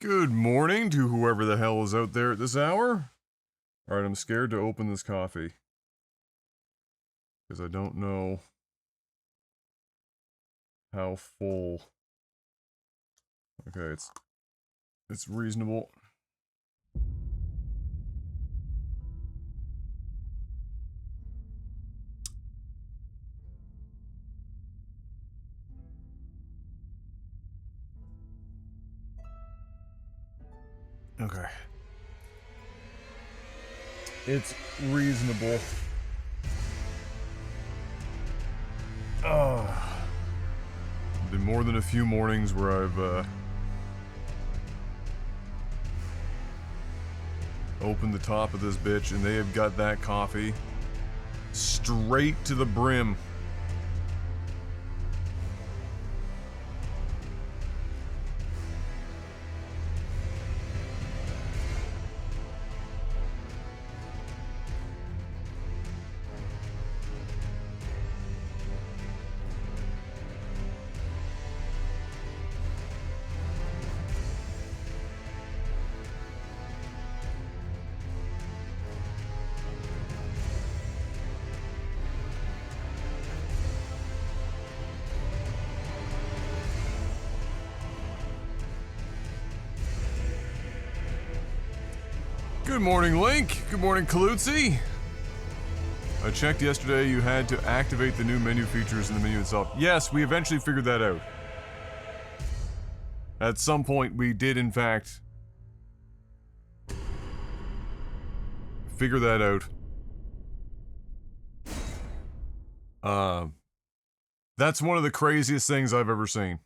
Good morning to whoever the hell is out there at this hour. Alright, I'm scared to open this coffee. Because I don't know how full. Okay, it's reasonable. Okay. It's reasonable. Been more than a few mornings where I've opened the top of this bitch and they have got that coffee straight to the brim. Good morning, Link. Good morning, Kalutzi. I checked yesterday, you had to activate the new menu features in the menu itself. Yes, we eventually figured that out. At some point, we did, in fact, figure that out. That's one of the craziest things I've ever seen.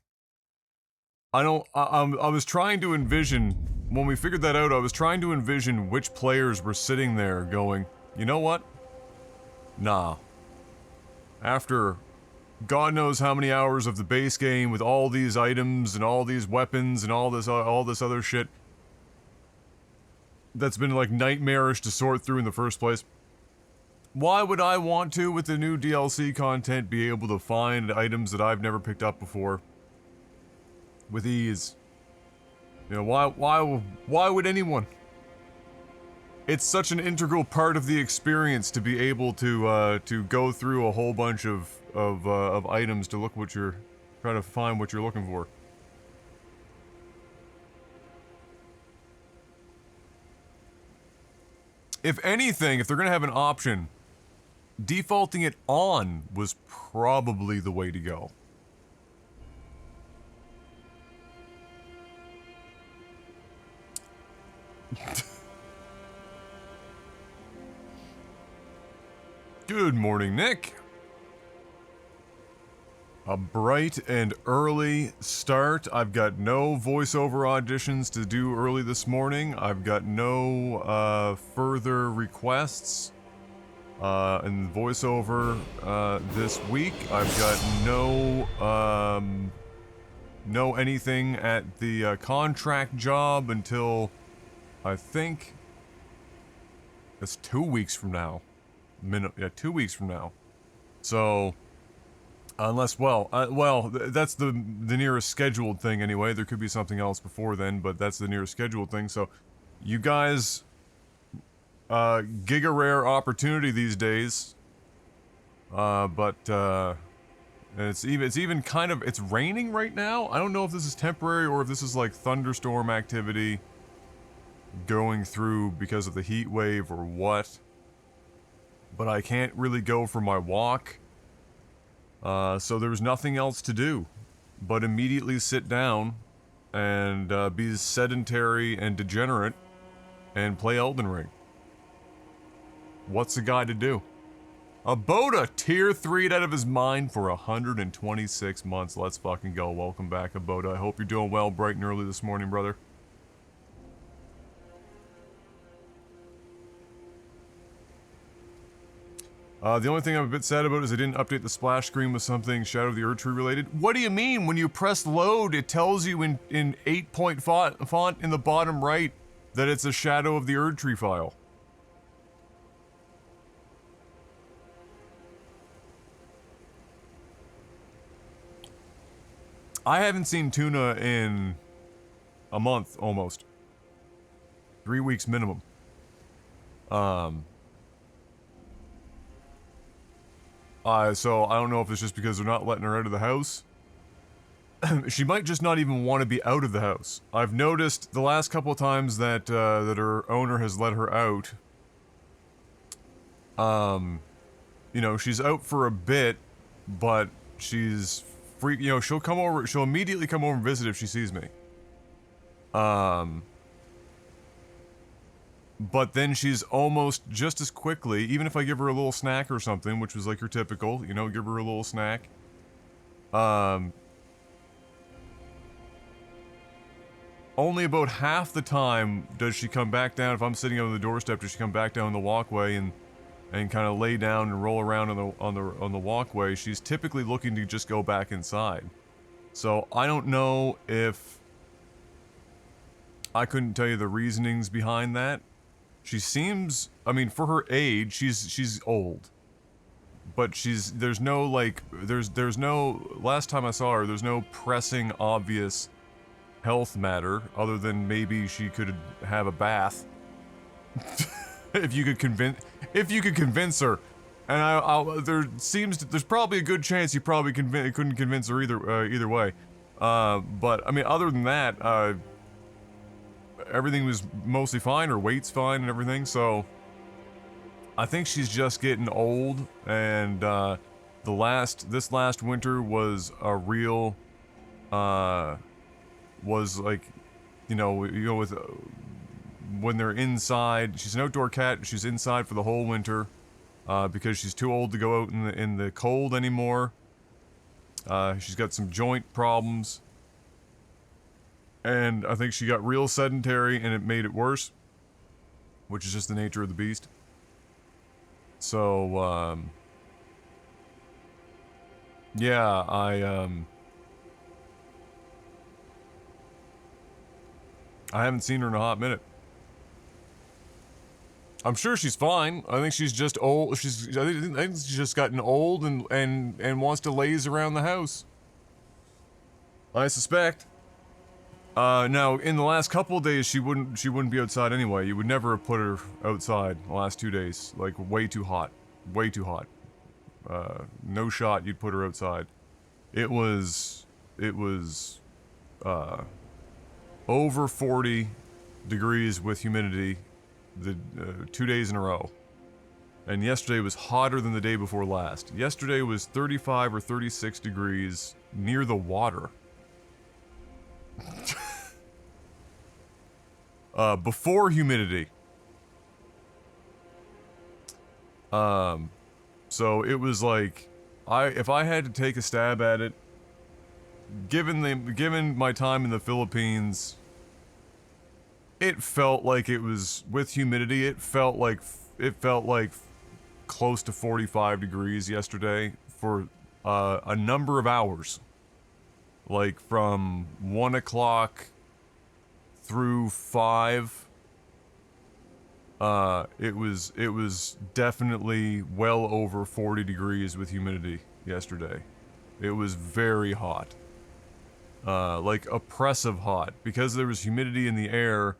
I was trying to envision, when we figured that out, I was trying to envision which players were sitting there going, you know what? Nah. After God knows how many hours of the base game with all these items and all these weapons and all this other shit that's been like nightmarish to sort through in the first place. Why would I want to, with the new DLC content, be able to find items that I've never picked up before with ease? You know, why would anyone? It's such an integral part of the experience to be able to go through a whole bunch of items to look what you're trying to find what you're looking for. If anything, if they're gonna have an option, defaulting it on was probably the way to go. Good morning, Nick. A bright and early start. I've got no voiceover auditions to do early this morning. I've got no further requests in voiceover this week. I've got no anything at the contract job until I think it's 2 weeks from now. 2 weeks from now. So, unless, that's the nearest scheduled thing anyway. There could be something else before then, but that's the nearest scheduled thing. So, you guys, giga rare opportunity these days. It's even kind of, it's raining right now. I don't know if this is temporary or if this is like thunderstorm activity going through because of the heat wave or what. But I can't really go for my walk. So there's nothing else to do but immediately sit down and be sedentary and degenerate and play Elden Ring. What's a guy to do? A Boda tier 3'd out of his mind for 126 months. Let's fucking go. Welcome back, Aboda. I hope you're doing well bright and early this morning, brother. The only thing I'm a bit sad about is they didn't update the splash screen with something Shadow of the Erdtree related. What do you mean? When you press load, it tells you in 8-point font in the bottom right that it's a Shadow of the Erdtree file. I haven't seen Tuna in a month almost. 3 weeks minimum. So I don't know if it's just because they're not letting her out of the house. She might just not even want to be out of the house. I've noticed the last couple of times that that her owner has let her out. You know, she's out for a bit, but she's free. You know, she'll come over. She'll immediately come over and visit if she sees me. But then she's almost just as quickly, even if I give her a little snack or something, which was like your typical, you know, give her a little snack. Only about half the time does she come back down. If I'm sitting on the doorstep, does she come back down the walkway and kind of lay down and roll around on the walkway? She's typically looking to just go back inside. So I don't know if I couldn't tell you the reasonings behind that. She seems, I mean, for her age, she's old. But there's no, like, there's no, last time I saw her, there's no pressing, obvious health matter, other than maybe she could have a bath. If you could convince her. And there's probably a good chance you probably couldn't convince her either way. But, I mean, other than that, everything was mostly fine, her weight's fine and everything, so I think she's just getting old, and this last winter was a real, was like, you know, with, when they're inside, she's an outdoor cat, she's inside for the whole winter, because she's too old to go out in the cold anymore. She's got some joint problems. And I think she got real sedentary and it made it worse. Which is just the nature of the beast. So, yeah, I haven't seen her in a hot minute. I'm sure she's fine. I think she's just old. I think she's just gotten old and wants to laze around the house. I suspect. Now, in the last couple of days, she wouldn't be outside anyway. You would never have put her outside the last 2 days. Like, way too hot. Way too hot. No shot you'd put her outside. It was, over 40 degrees with humidity 2 days in a row. And yesterday was hotter than the day before last. Yesterday was 35 or 36 degrees near the water. Before humidity. So it was like, if I had to take a stab at it, given my time in the Philippines, it felt like it was, with humidity, it felt like close to 45 degrees yesterday for a number of hours. Like from 1 o'clock through 5. It was definitely well over 40 degrees with humidity yesterday. It was very hot. Like oppressive hot. Because there was humidity in the air,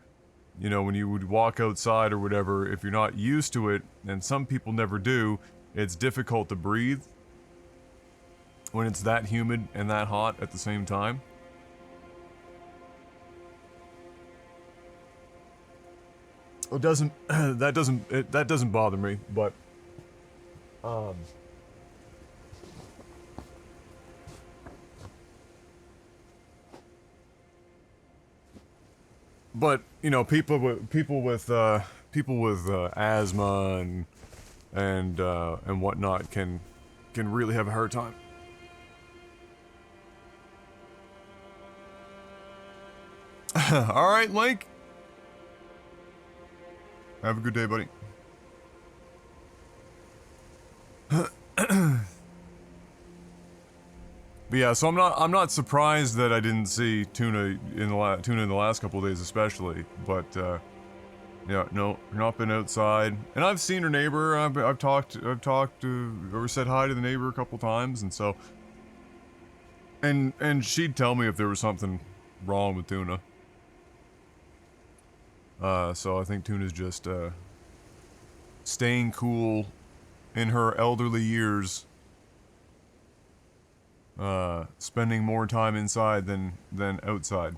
you know, when you would walk outside or whatever, if you're not used to it, and some people never do, it's difficult to breathe when it's that humid and that hot at the same time. It doesn't, that doesn't bother me, but, but, you know, people with asthma and whatnot can really have a hard time. All right, Link. Have a good day, buddy. But yeah, so I'm not surprised that I didn't see tuna in the last couple of days, especially. But yeah, no, not been outside, and I've seen her neighbor. I've talked to or said hi to the neighbor a couple times, and so, and she'd tell me if there was something wrong with tuna. So I think Tuna's just, staying cool in her elderly years. Spending more time inside than outside.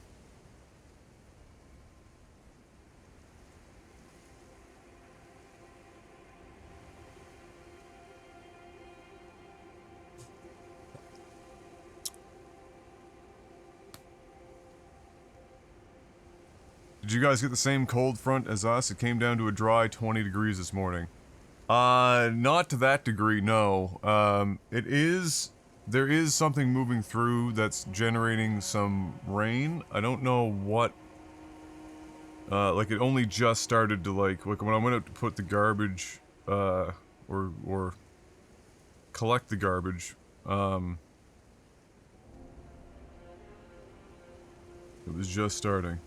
Did you guys get the same cold front as us? It came down to a dry 20 degrees this morning. Not to that degree, no. There is something moving through that's generating some rain. I don't know what, like it only just started to like when I went out to put the garbage, or collect the garbage, it was just starting.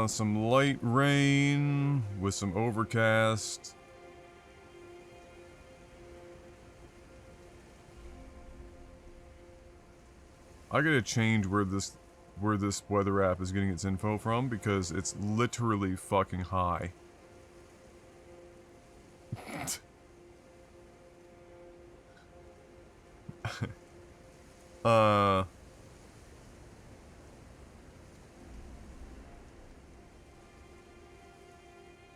Some light rain with some overcast. I gotta change where this weather app is getting its info from because it's literally fucking high.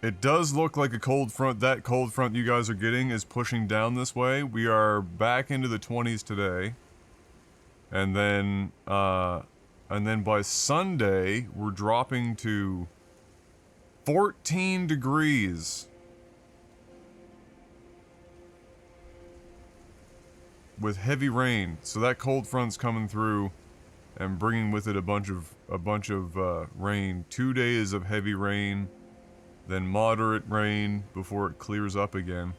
It does look like a cold front. That cold front you guys are getting is pushing down this way. We are back into the 20s today. And then by Sunday, we're dropping to 14 degrees. With heavy rain. So that cold front's coming through and bringing with it a bunch of rain. 2 days of heavy rain. Then moderate rain before it clears up again.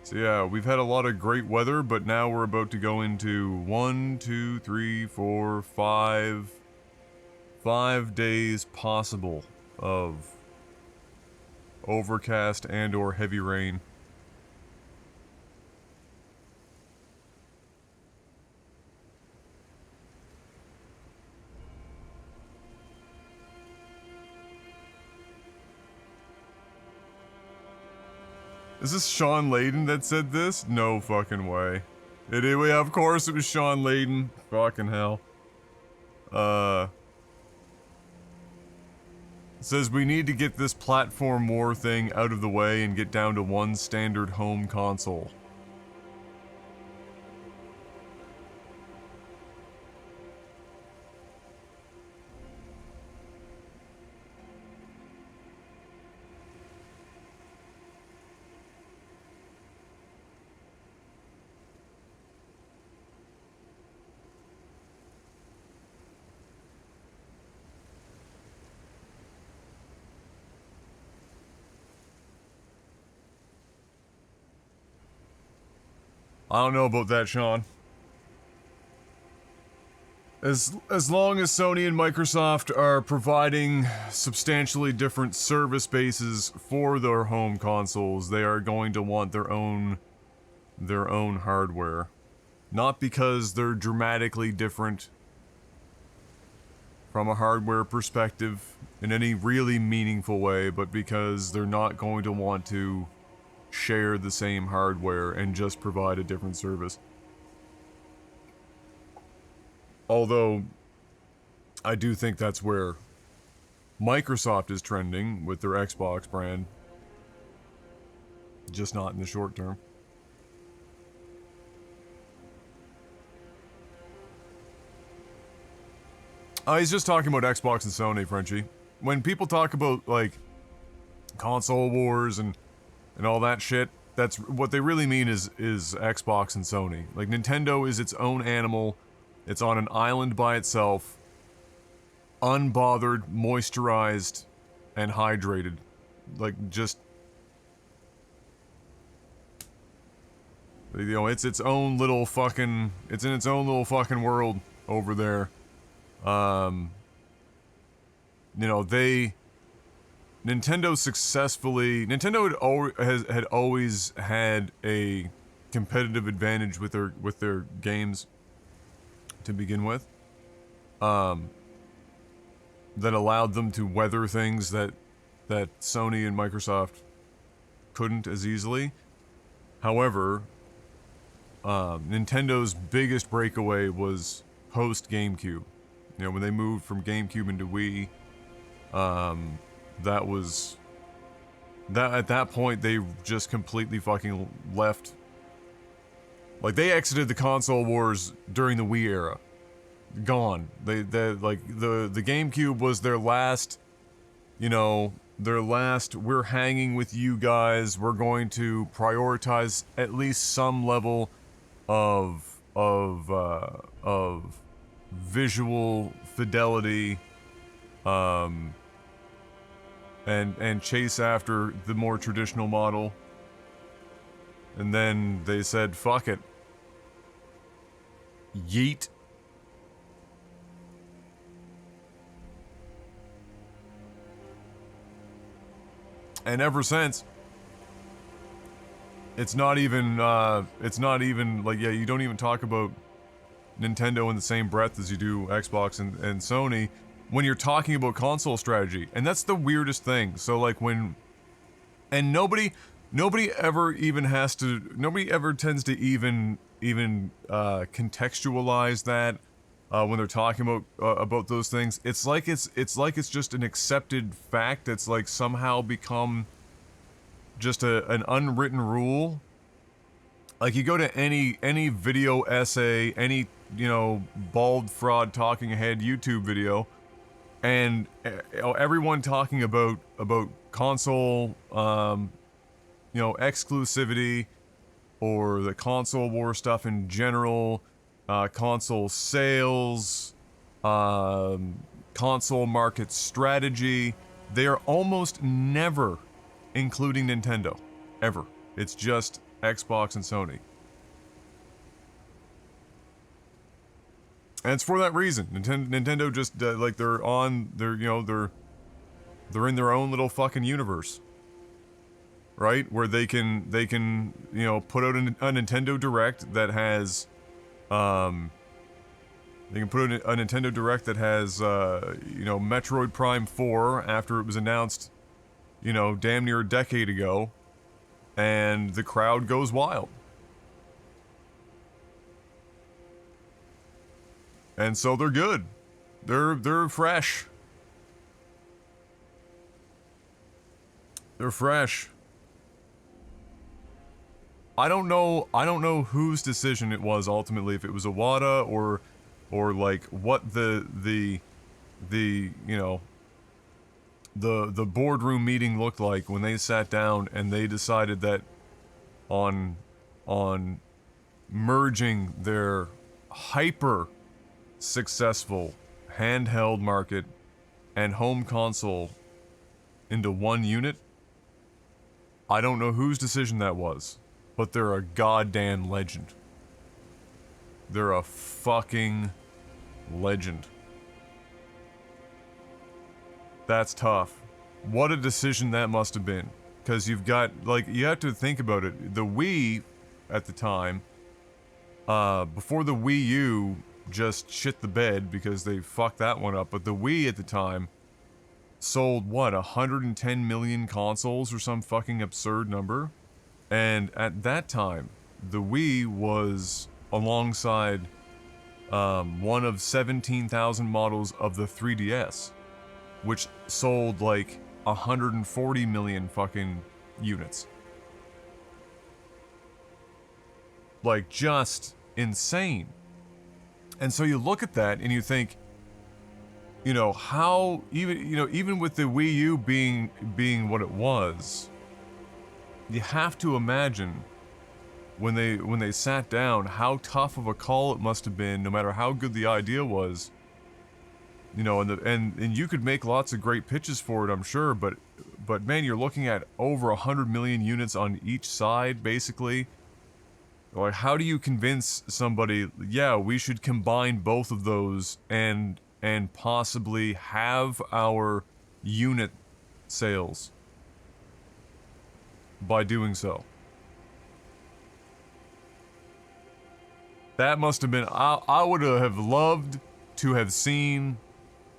So yeah, we've had a lot of great weather, but now we're about to go into 5 days possible of overcast and or heavy rain. Is this Sean Layden that said this? No fucking way. Yeah, of course it was Sean Layden. Fucking hell. It says we need to get this platform war thing out of the way and get down to one standard home console. I don't know about that, Sean. As long as Sony and Microsoft are providing substantially different service bases for their home consoles, they are going to want their own hardware. Not because they're dramatically different from a hardware perspective in any really meaningful way, but because they're not going to want to share the same hardware and just provide a different service. Although, I do think that's where Microsoft is trending with their Xbox brand. Just not in the short term. He's just talking about Xbox and Sony, Frenchie. When people talk about, like, console wars and all that shit, that's what they really mean is Xbox and Sony. Like, Nintendo is its own animal. It's on an island by itself, unbothered, moisturized, and hydrated. Like, just, you know, it's its own little fucking, it's in its own little fucking world over there. You know, Nintendo had always had a competitive advantage with their games. to begin with, that allowed them to weather things that Sony and Microsoft couldn't as easily. However, Nintendo's biggest breakaway was post GameCube. You know, when they moved from GameCube into Wii, that was that at that point they just completely fucking left. Like, they exited the console wars during the Wii era. Gone. They like the GameCube was their last, you know, their last, we're hanging with you guys, we're going to prioritize at least some level of visual fidelity, and chase after the more traditional model. And then they said, fuck it. Yeet. And ever since, it's not even like, yeah, you don't even talk about Nintendo in the same breath as you do Xbox and Sony when you're talking about console strategy. And that's the weirdest thing. So like and nobody ever tends to even contextualize that when they're talking about those things. It's like it's just an accepted fact that's like somehow become just an unwritten rule. Like, you go to any video essay, any, you know, bald fraud talking head YouTube video, and everyone talking about console, you know, exclusivity, or the console war stuff in general, console sales, console market strategy. They are almost never including Nintendo. Ever. It's just Xbox and Sony. And it's for that reason. Nintendo just, like, they're in their own little fucking universe. Right? Where they can, you know, put out a Nintendo Direct that has, they can put out a Nintendo Direct that has, you know, Metroid Prime 4 after it was announced, you know, damn near a decade ago, and the crowd goes wild. And so they're good. They're fresh. They're fresh. I don't know whose decision it was ultimately, if it was Iwata or like what the you know, the boardroom meeting looked like when they sat down and they decided that on merging their hyper successful handheld market and home console into one unit. I don't know whose decision that was, but they're a goddamn legend. They're a fucking legend. That's tough. What a decision that must have been. Because you've got, like, you have to think about it. The Wii, at the time, before the Wii U just shit the bed because they fucked that one up, but the Wii at the time sold, what, 110 million consoles or some fucking absurd number? And at that time, the Wii was alongside one of 17,000 models of the 3DS, which sold like 140 million fucking units. Like, just insane. And so you look at that and you think, you know, how even with the Wii U being what it was, you have to imagine when they sat down how tough of a call it must have been, no matter how good the idea was. You know, and you could make lots of great pitches for it, I'm sure, but man, you're looking at over 100 million units on each side, basically. Like, how do you convince somebody, yeah, we should combine both of those and possibly have our unit sales by doing so? That must have been, I would have loved to have seen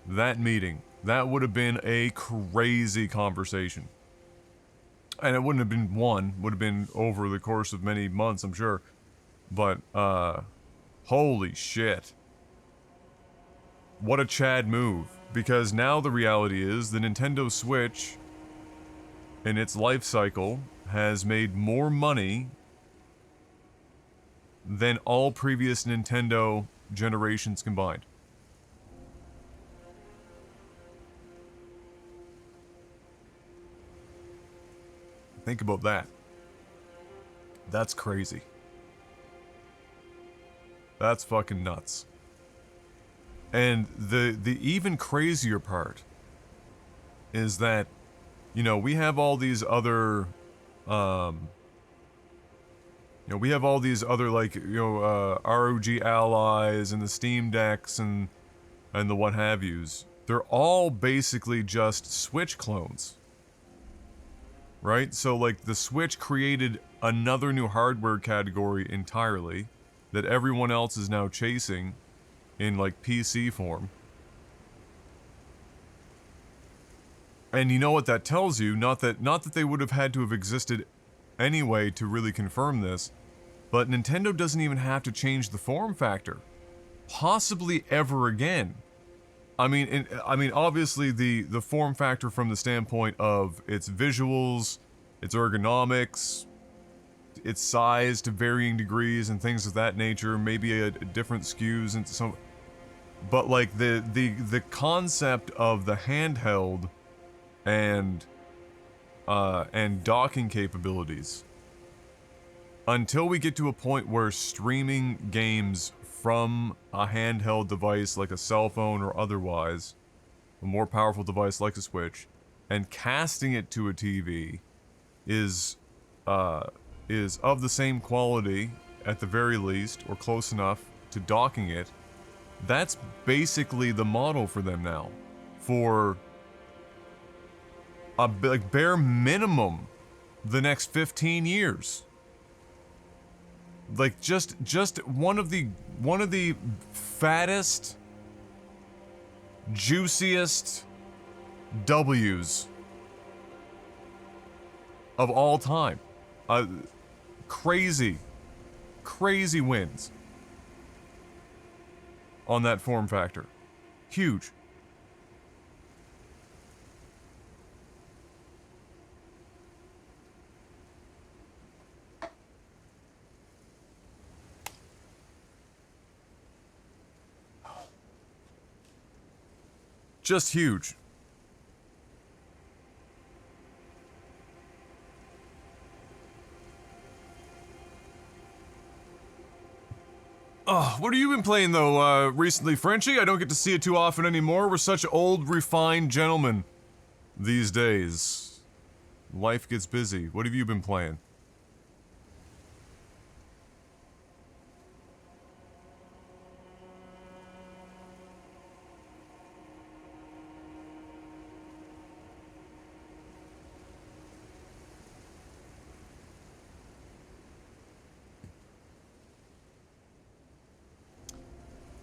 that meeting. That would have been a crazy conversation. And it wouldn't have been one, would have been over the course of many months, I'm sure. But, holy shit. What a Chad move. Because now the reality is the Nintendo Switch, in its life cycle, has made more money than all previous Nintendo generations combined. Think about that. That's crazy. That's fucking nuts. And the even crazier part is that, you know, we have all these other, we have all these other, like, ROG allies and the Steam Decks and the what have yous. They're all basically just Switch clones. Right? So, like, the Switch created another new hardware category entirely that everyone else is now chasing in, like, PC form. And you know what that tells you? Not that they would have had to have existed anyway to really confirm this, but Nintendo doesn't even have to change the form factor. Possibly ever again. I mean, obviously the form factor from the standpoint of its visuals, its ergonomics, its size to varying degrees and things of that nature, maybe a different SKUs and some, but like the concept of the handheld and docking capabilities. Until we get to a point where streaming games from a handheld device like a cell phone or otherwise, a more powerful device like a Switch, and casting it to a TV is of the same quality at the very least, or close enough to docking it, that's basically the model for them now. For a like bare minimum the next 15 years. Like just one of the fattest, juiciest W's of all time. Crazy wins on that form factor. Huge. Just huge. What have you been playing though, recently, Frenchie? I don't get to see it too often anymore. We're such old, refined gentlemen these days. Life gets busy. What have you been playing?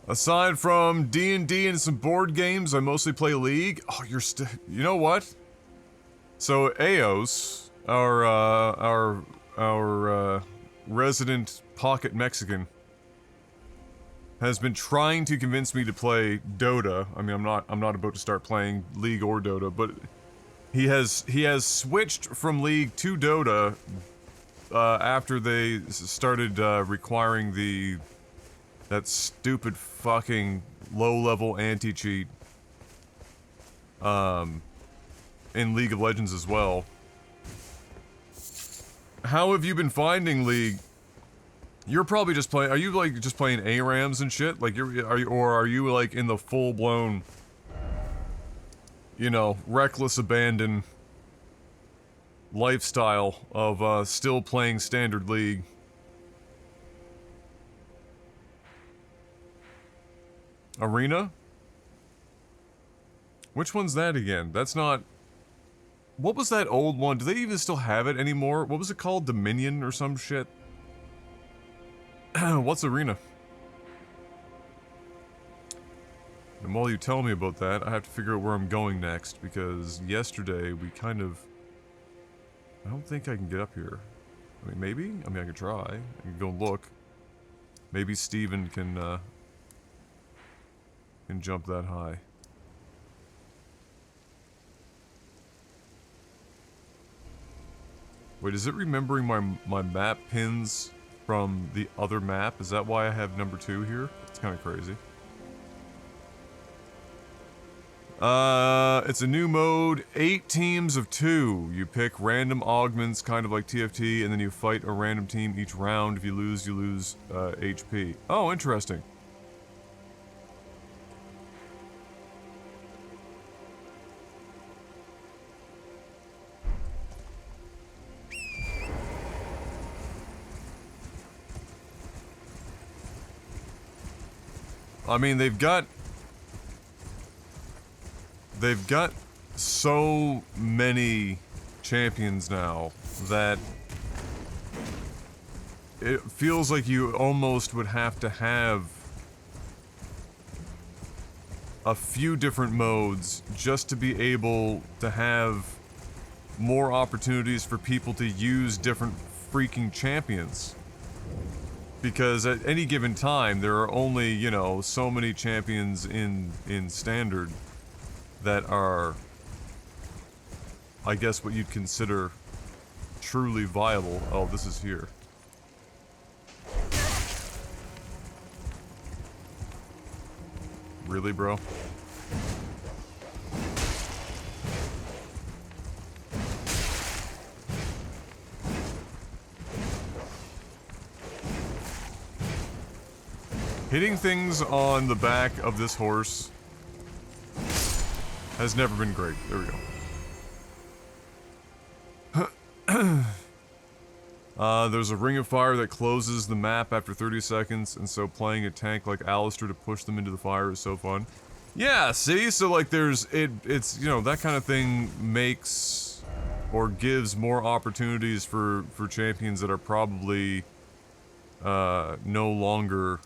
Aside from D&D and some board games, I mostly play League. Oh, you know what? So Eos, our resident pocket Mexican, has been trying to convince me to play Dota. I mean, I'm not about to start playing League or Dota, but he has switched from League to Dota after they started requiring that stupid fucking low-level anti-cheat in League of Legends as well. How have you been finding League? You're probably just playing. Are you like just playing ARAMs and shit? Like are you like in the full-blown, you know, reckless abandon lifestyle of still playing standard League? Arena? Which one's that again? That's not... What was that old one? Do they even still have it anymore? What was it called? Dominion or some shit? What's Arena? And while you tell me about that, I have to figure out where I'm going next, because yesterday we kind of... I don't think I can get up here. I mean, maybe? I mean, I could try. I can go look. Maybe Steven can jump that high. Wait, is it remembering my map pins from the other map? Is that why I have number 2 here? It's kind of crazy. It's a new mode, 8 teams of 2. You pick random augments, kind of like TFT, and then you fight a random team each round. If you lose, HP. Oh, interesting. I mean, they've got so many champions now that it feels like you almost would have to have a few different modes just to be able to have more opportunities for people to use different freaking champions. Because at any given time, there are only, you know, so many champions in Standard that are, I guess, what you'd consider truly viable. Oh, this is here. Really, bro? Hitting things on the back of this horse has never been great. There we go. There's a ring of fire that closes the map after 30 seconds, and so playing a tank like Alistair to push them into the fire is so fun. Yeah, see? So, like, it's, you know, that kind of thing makes or gives more opportunities for champions that are probably, no longer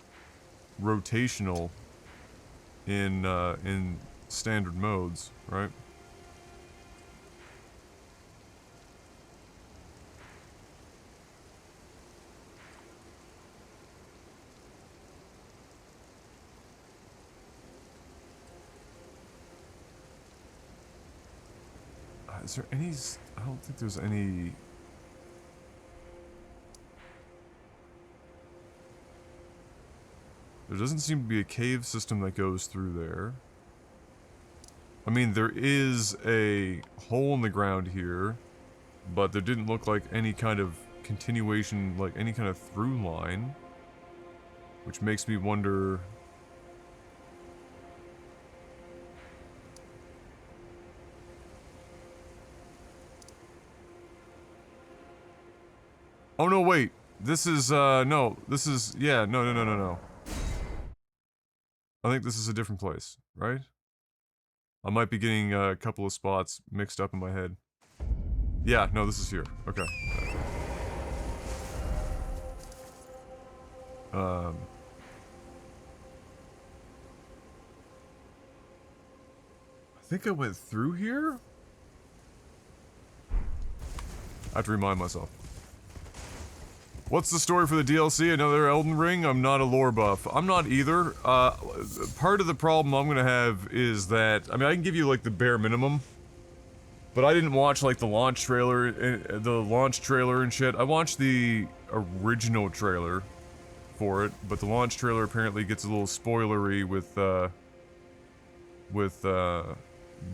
rotational in standard modes, right? Is there any... I don't think there's any... There doesn't seem to be a cave system that goes through there. I mean, there is a hole in the ground here, but there didn't look like any kind of continuation, like any kind of through line. Which makes me wonder... Oh no, wait. This is, no. This is, yeah, no. I think this is a different place, right? I might be getting a couple of spots mixed up in my head. Yeah, no, this is here. Okay. I think I went through here? I have to remind myself. What's the story for the DLC? Another Elden Ring? I'm not a lore buff. I'm not either. Part of the problem I'm gonna have is that... I mean, I can give you, like, the bare minimum. But I didn't watch, like, the launch trailer and shit. I watched the original trailer for it, but the launch trailer apparently gets a little spoilery with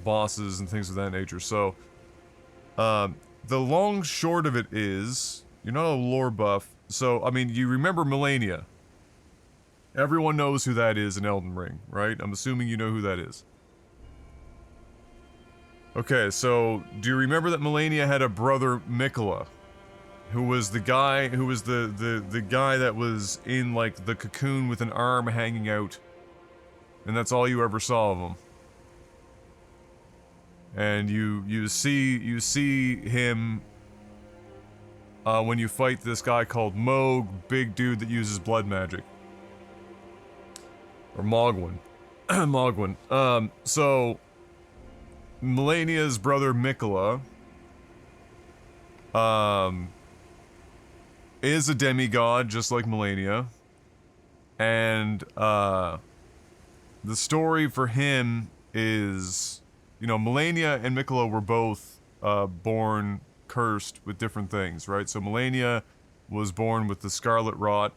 bosses and things of that nature. So, the long short of it is... You're not a lore buff, so, I mean, you remember Melania. Everyone knows who that is in Elden Ring, right? I'm assuming you know who that is. Okay, so, do you remember that Melania had a brother, Mikola? Who was the guy, the guy that was in, like, the cocoon with an arm hanging out. And that's all you ever saw of him. And you see him... when you fight this guy called Moog, big dude that uses blood magic. Or Mogwin. Mogwin. So Melania's brother Mikola, is a demigod just like Melania, and the story for him is, you know, Melania and Mikola were both born cursed with different things, right? So Melania was born with the Scarlet Rot.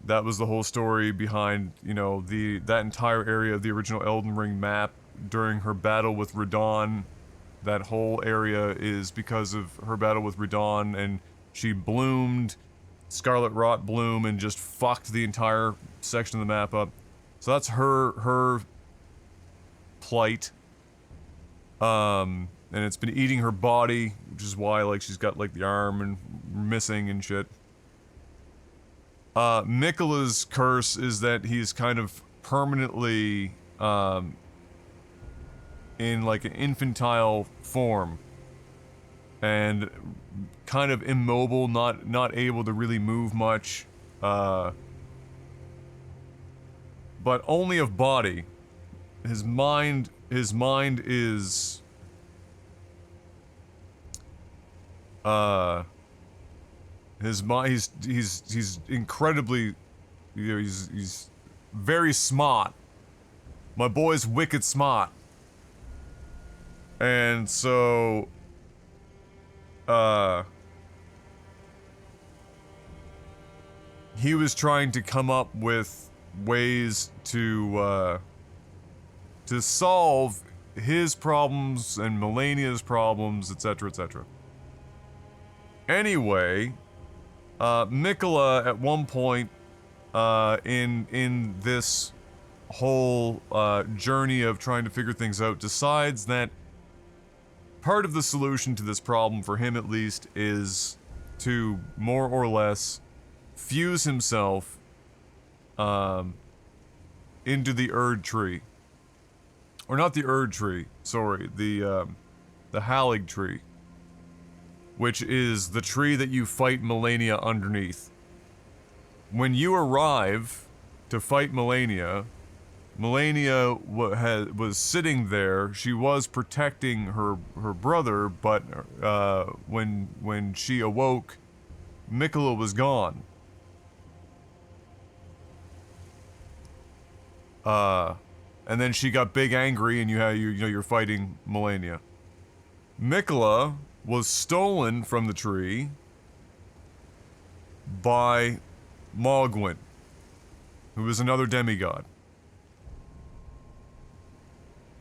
That was the whole story behind, you know, that entire area of the original Elden Ring map during her battle with Radon. That whole area is because of her battle with Radon, and she bloomed Scarlet Rot bloom and just fucked the entire section of the map up. So that's her plight. And it's been eating her body, which is why, like, she's got, like, the arm and missing and shit. Mikola's curse is that he's kind of permanently, in, like, an infantile form. And kind of immobile, not able to really move much, but only of body. His mind is, he's incredibly, you know, he's very smart. My boy's wicked smart. And so, he was trying to come up with ways to solve his problems and Melania's problems, etc., etc. Anyway, Mikola at one point, in this whole, journey of trying to figure things out, decides that part of the solution to this problem, for him at least, is to more or less fuse himself into the Erdtree. Or not the Erdtree, sorry, the Halig tree. Which is the tree that you fight Melania underneath. When you arrive to fight Melania, Melania was sitting there. She was protecting her brother, but when she awoke, Mikola was gone. And then she got big angry, and you're fighting Melania. Mikola was stolen from the tree by Mogwin, who is another demigod.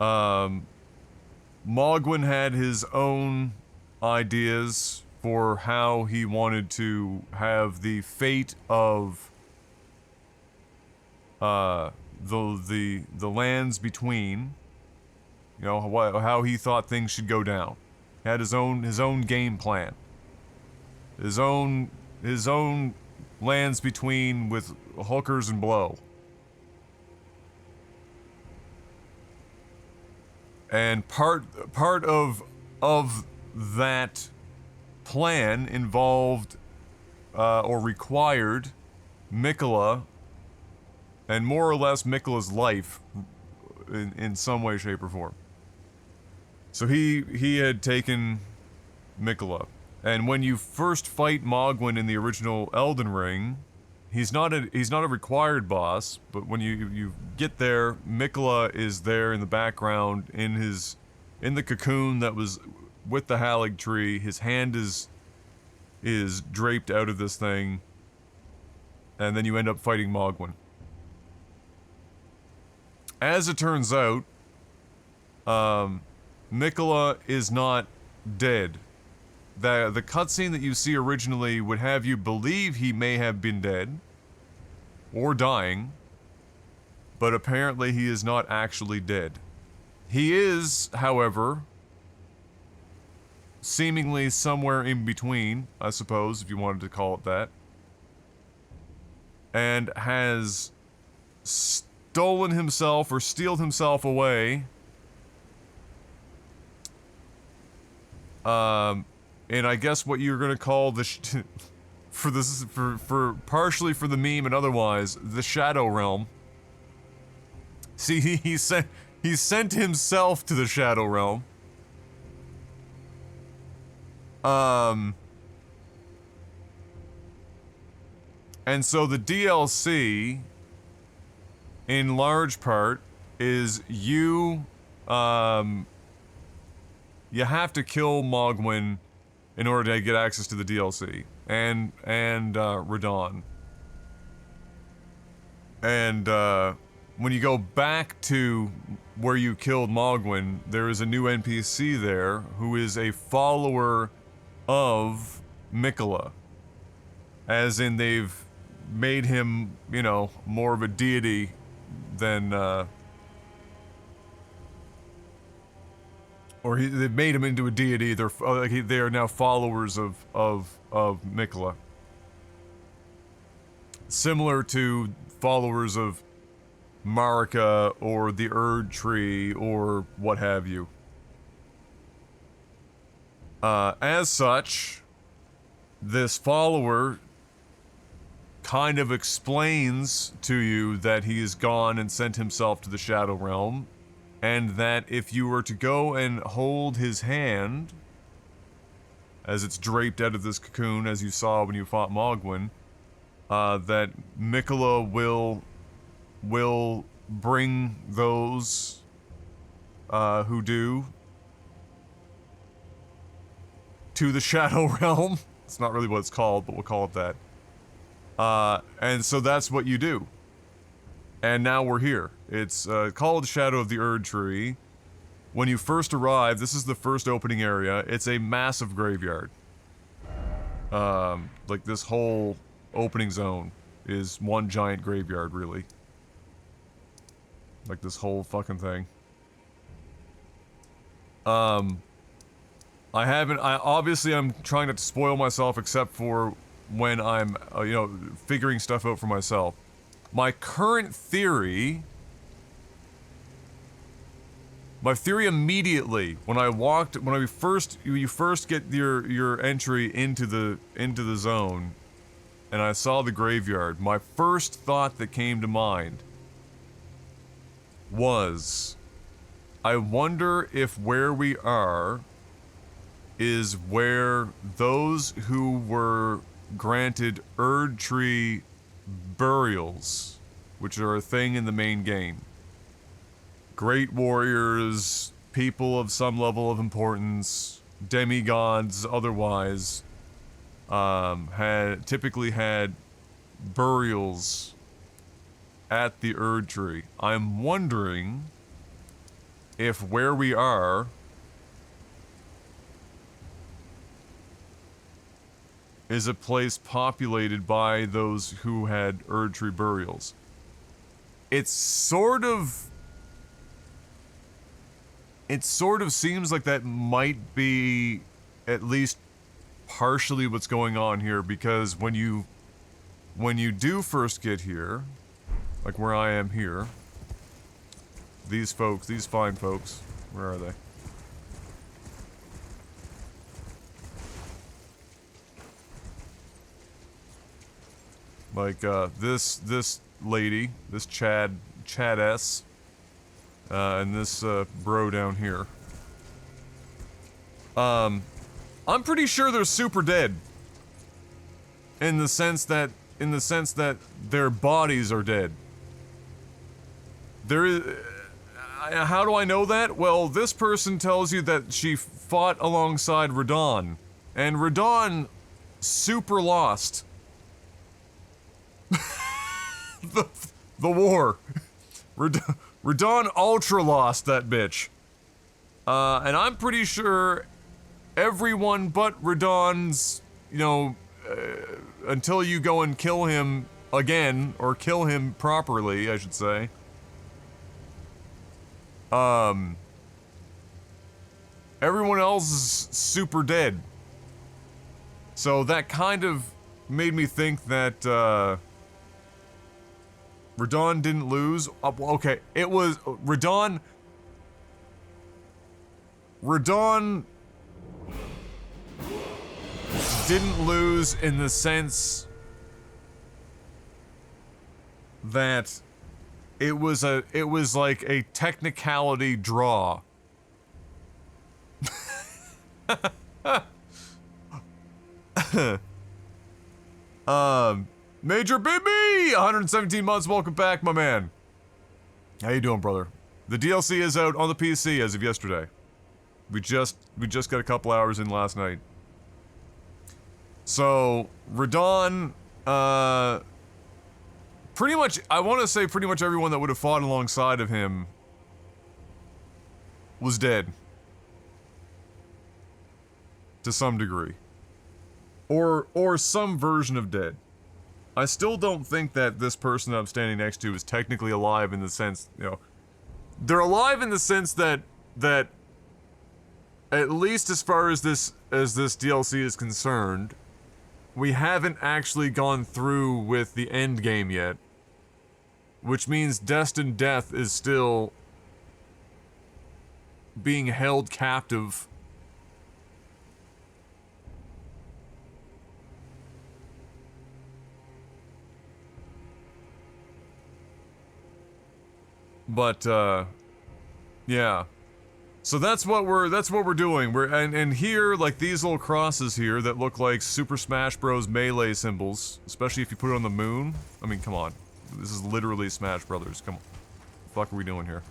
Mogwin had his own ideas for how he wanted to have the fate of the lands between, you know, how he thought things should go down. He had his own game plan. His own lands between with hookers and blow. And part of that plan involved or required Mikola, and more or less Mikola's life in some way, shape, or form. So he had taken Mikola, and when you first fight Mogwin in the original Elden Ring, he's not a required boss, but when you get there, Mikola is there in the background in the cocoon that was with the Halig tree. His hand is draped out of this thing, and then you end up fighting Mogwin. As it turns out, Mikola is not dead. The cutscene that you see originally would have you believe he may have been dead or dying, but apparently he is not actually dead. He is, however, seemingly somewhere in between, I suppose, if you wanted to call it that, and has stolen himself or stealed himself away, and I guess what you're gonna call the for partially for the meme and otherwise, the Shadow Realm. See, he sent himself to the Shadow Realm. And so the DLC, in large part, is you have to kill Mogwin in order to get access to the DLC, and Radon. And when you go back to where you killed Mogwin, there is a new NPC there who is a follower of Mikola. As in, they've made him, you know, more of a deity than, or they've made him into a deity. They are now followers of Mikola. Similar to followers of Marika or the Erdtree or what have you. As such, this follower kind of explains to you that he has gone and sent himself to the Shadow Realm, and that if you were to go and hold his hand, as it's draped out of this cocoon, as you saw when you fought Mogwin, that Mikola will bring those who do to the Shadow Realm. It's not really what it's called, but we'll call it that. And so that's what you do. And now we're here. It's called Shadow of the Erdtree. When you first arrive, this is the first opening area. It's a massive graveyard. Like this whole opening zone is one giant graveyard, really. Like this whole fucking thing. Obviously I'm trying not to spoil myself except for when I'm, you know, figuring stuff out for myself. My current theory... My theory immediately, when you first get your entry into the zone, and I saw the graveyard, my first thought that came to mind was, I wonder if where we are is where those who were granted Erdtree burials, which are a thing in the main game. Great warriors, people of some level of importance, demigods otherwise, typically had burials at the Erdtree. I'm wondering if where we are is a place populated by those who had Erdtree burials. It sort of seems like that might be at least partially what's going on here, because when you do first get here, like where I am here, these fine folks, where are they? Like, this lady, this Chad-S, and this, bro down here. I'm pretty sure they're super dead. In the sense that their bodies are dead. There is... how do I know that? Well, this person tells you that she fought alongside Radon. And Radon super lost. the war. Radon ultra lost that bitch. And I'm pretty sure everyone but Radon's, you know, until you go and kill him again, or kill him properly, I should say. Everyone else is super dead. So that kind of made me think that, Radon didn't lose. Okay, it was Radon didn't lose in the sense that it was like a technicality draw. Major BB, 117 months. Welcome back, my man. How you doing, brother? The DLC is out on the PC as of yesterday. We just got a couple hours in last night. So, Radon, pretty much, I want to say pretty much everyone that would have fought alongside of him was dead. To some degree. Or some version of dead. I still don't think that this person that I'm standing next to is technically alive in the sense, you know, they're alive in the sense that at least as far as this DLC is concerned, we haven't actually gone through with the end game yet, which means Destined Death is still being held captive. But, yeah. So that's what we're doing. And here, like these little crosses here that look like Super Smash Bros. Melee symbols, especially if you put it on the moon. I mean, come on. This is literally Smash Brothers. Come on. What the fuck are we doing here?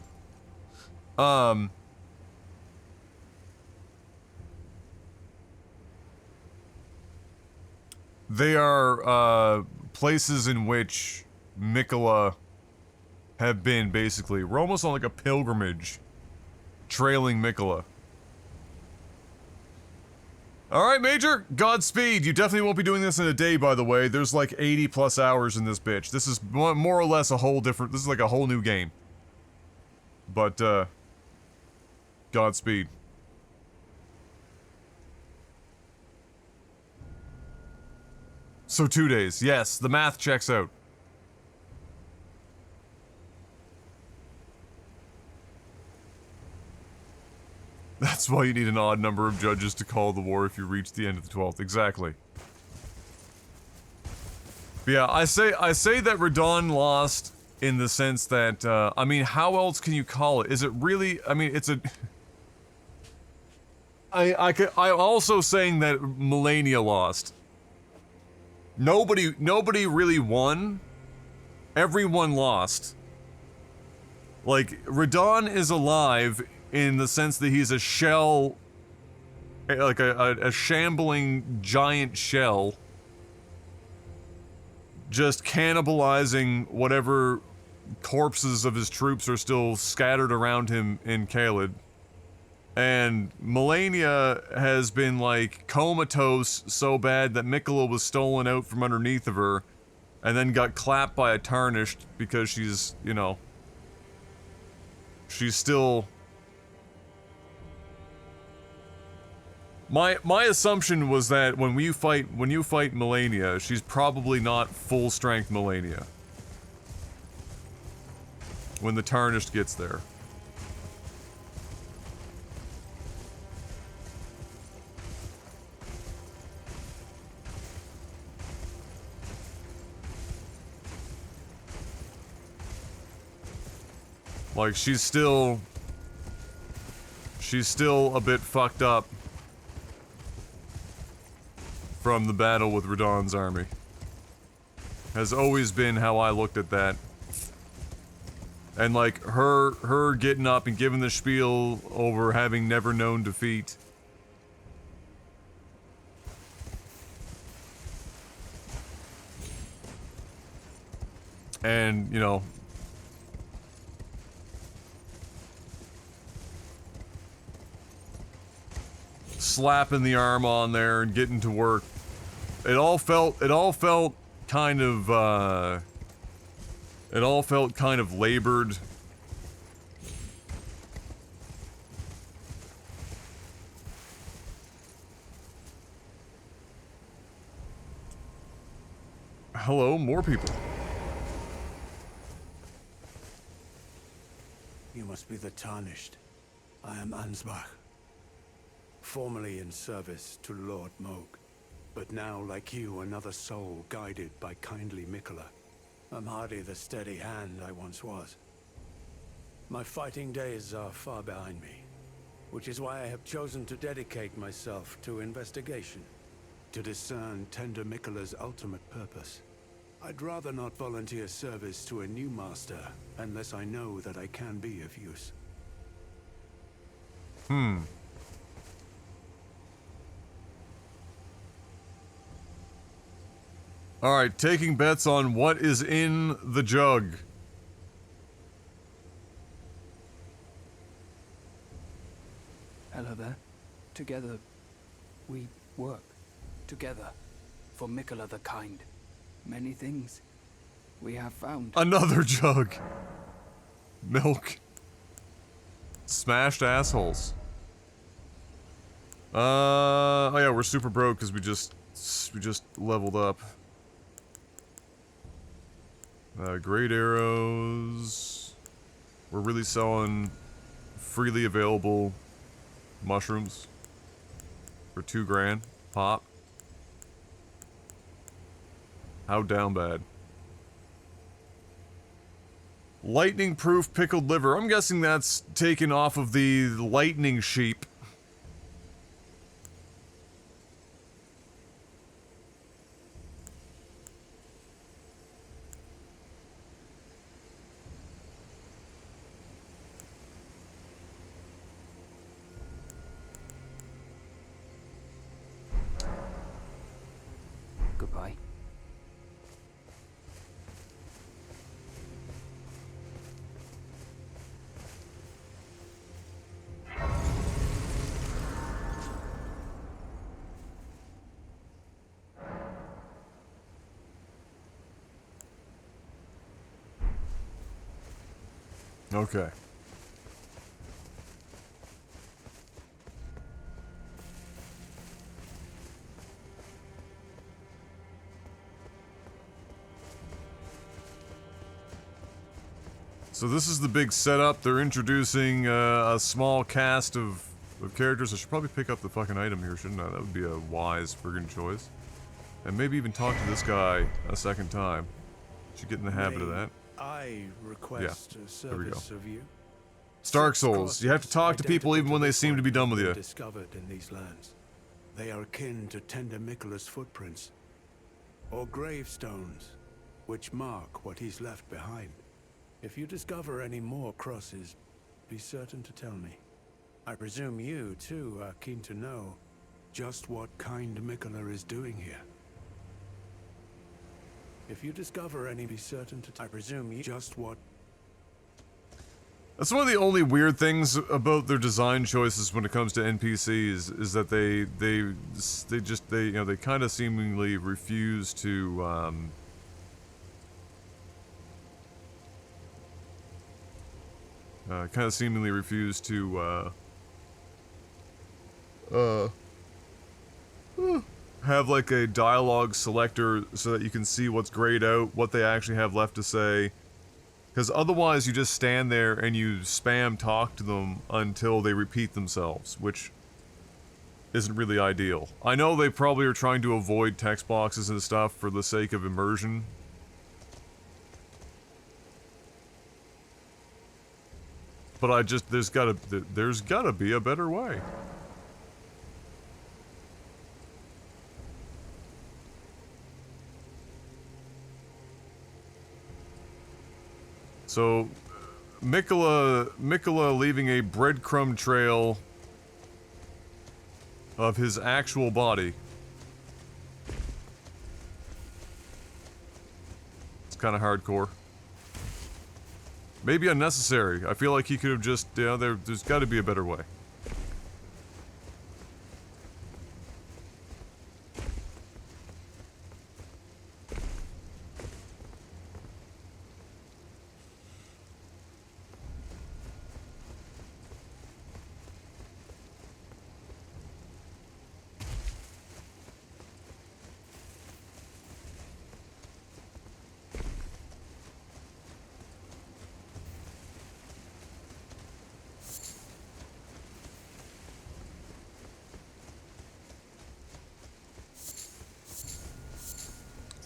They are, places in which Mikola have been, basically. We're almost on like a pilgrimage trailing Mikola. Alright, Major, Godspeed. You definitely won't be doing this in a day, by the way. There's like 80 plus hours in this bitch. This is more or less a whole different, this is like a whole new game. But, Godspeed. So 2 days. Yes, the math checks out. That's why you need an odd number of judges to call the war if you reach the end of the 12th. Exactly. But yeah, I say that Radon lost in the sense that, I mean, how else can you call it? Is it really, I mean, it's a... I'm also saying that Melania lost. Nobody really won. Everyone lost. Like, Radon is alive in the sense that he's a shell, like a shambling giant shell, just cannibalizing whatever corpses of his troops are still scattered around him in Caelid. And Melania has been, like, comatose so bad that Mikola was stolen out from underneath of her, and then got clapped by a Tarnished because she's, you know, she's still... My assumption was that when you fight Melania, she's probably not full strength Melania. When the Tarnished gets there. Like, she's still a bit fucked up from the battle with Radon's army. Has always been how I looked at that. And like, her getting up and giving the spiel over having never known defeat. And, you know, slapping the arm on there and getting to work. It all felt kind of, labored. Hello, more people. You must be the Tarnished. I am Ansbach. Formerly in service to Lord Moog, but now, like you, another soul guided by kindly Mikola. I'm hardly the steady hand I once was. My fighting days are far behind me, which is why I have chosen to dedicate myself to investigation, to discern Tender Miquella's ultimate purpose. I'd rather not volunteer service to a new master unless I know that I can be of use. Alright, taking bets on what is in the jug. Hello there. Together, we work. Together. For Miquella the Kind. Many things we have found. Another jug. Milk. Smashed assholes. Oh yeah, we're super broke because we just leveled up. Great arrows. We're really selling freely available mushrooms for $2 grand pop. How down bad. Lightning proof pickled liver. I'm guessing that's taken off of the lightning sheep. Goodbye. Okay. So this is the big setup. They're introducing a small cast of characters. I should probably pick up the fucking item here, shouldn't I? That would be a wise friggin' choice. And maybe even talk to this guy a second time. Should get in the habit of that. I request a there we go. service of you. Stark Souls. You have to talk to people even when they seem to be done with you. Discovered in these lands. They are akin to Tender Miquella's footprints, or gravestones, which mark what he's left behind. If you discover any more crosses, be certain to tell me. I presume you, too, are keen to know just what kind Miquella is doing here. If you discover any, be certain to I presume you just what... That's one of the only weird things about their design choices when it comes to NPCs is that they you know, they kind of seemingly refuse to have like a dialogue selector so that you can see what's grayed out, what they actually have left to say. Because otherwise you just stand there and you spam talk to them until they repeat themselves, which isn't really ideal. I know they probably are trying to avoid text boxes and stuff for the sake of immersion. But I just, there's gotta be a better way. So, Miquella leaving a breadcrumb trail of his actual body. It's kind of hardcore. Maybe unnecessary. I feel like he could have just, you know, there's got to be a better way.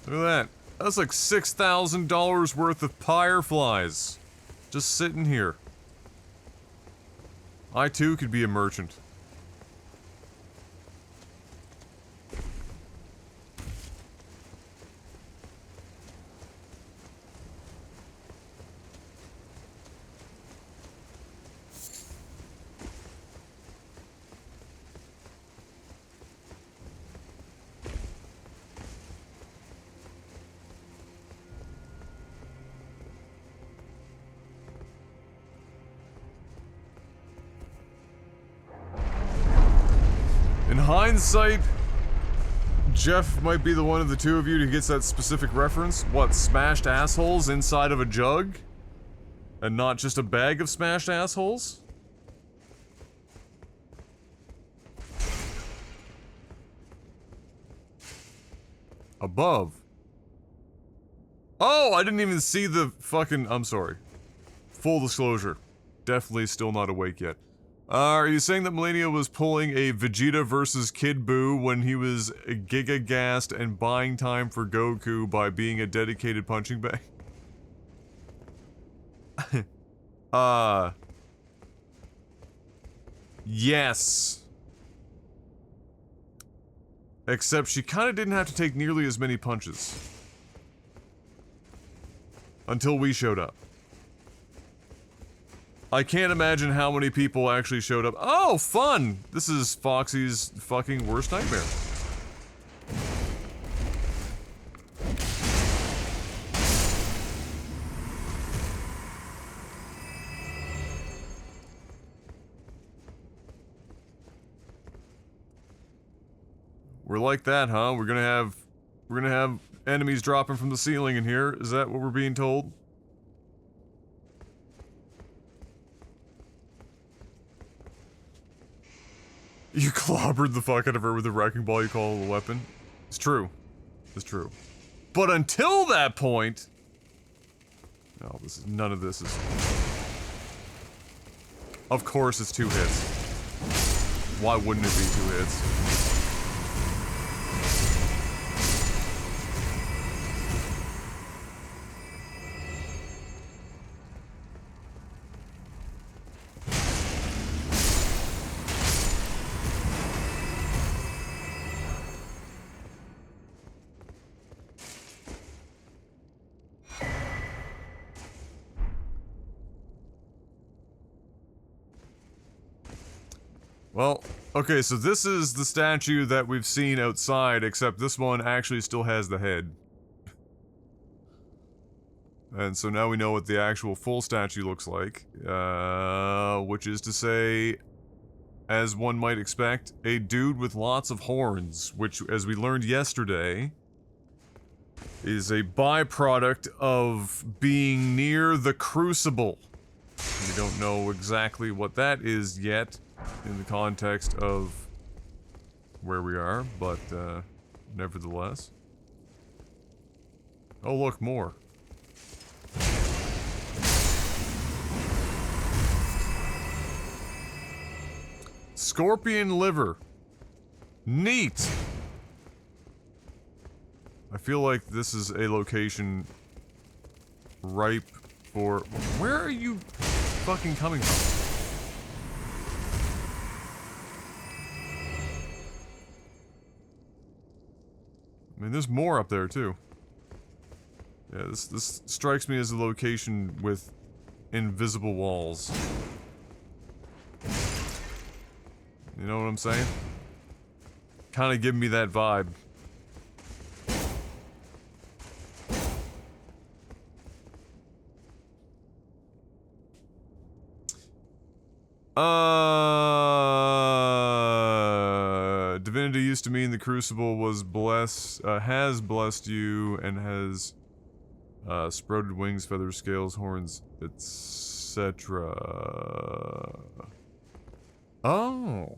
Look at that. That's like $6,000 worth of fireflies. Just sitting here. I too could be a merchant. In hindsight, Jeff might be the one of the two of you who gets that specific reference. What, smashed assholes inside of a jug? And not just a bag of smashed assholes? Above. Oh, I didn't even see the fucking... I'm sorry. Full disclosure. Definitely still not awake yet. Are you saying that Melania was pulling a Vegeta versus Kid Buu when he was giga-gassed and buying time for Goku by being a dedicated punching bag? Yes. Except she kinda didn't have to take nearly as many punches. Until we showed up. I can't imagine how many people actually showed up. Oh, fun! This is Foxy's fucking worst nightmare. We're like that, huh? We're gonna have enemies dropping from the ceiling in here. Is that what we're being told? You clobbered the fuck out of her with a wrecking ball you call a weapon. It's true. It's true. But until that point... No, this is... None of this is... Of course it's 2 hits. Why wouldn't it be 2 hits? Well, okay, so this is the statue that we've seen outside, except this one actually still has the head. And so now we know what the actual full statue looks like, which is to say, as one might expect, a dude with lots of horns, which, as we learned yesterday, is a byproduct of being near the Crucible. We don't know exactly what that is yet, in the context of where we are, but, nevertheless. Oh, look, more. Scorpion liver. Neat! I feel like this is a location ripe for... Where are you fucking coming from? I mean, there's more up there, too. Yeah, this strikes me as a location with invisible walls. You know what I'm saying? Kinda give me that vibe. Divinity used to mean the Crucible was has blessed you and has, sprouted wings, feathers, scales, horns, etc. Oh.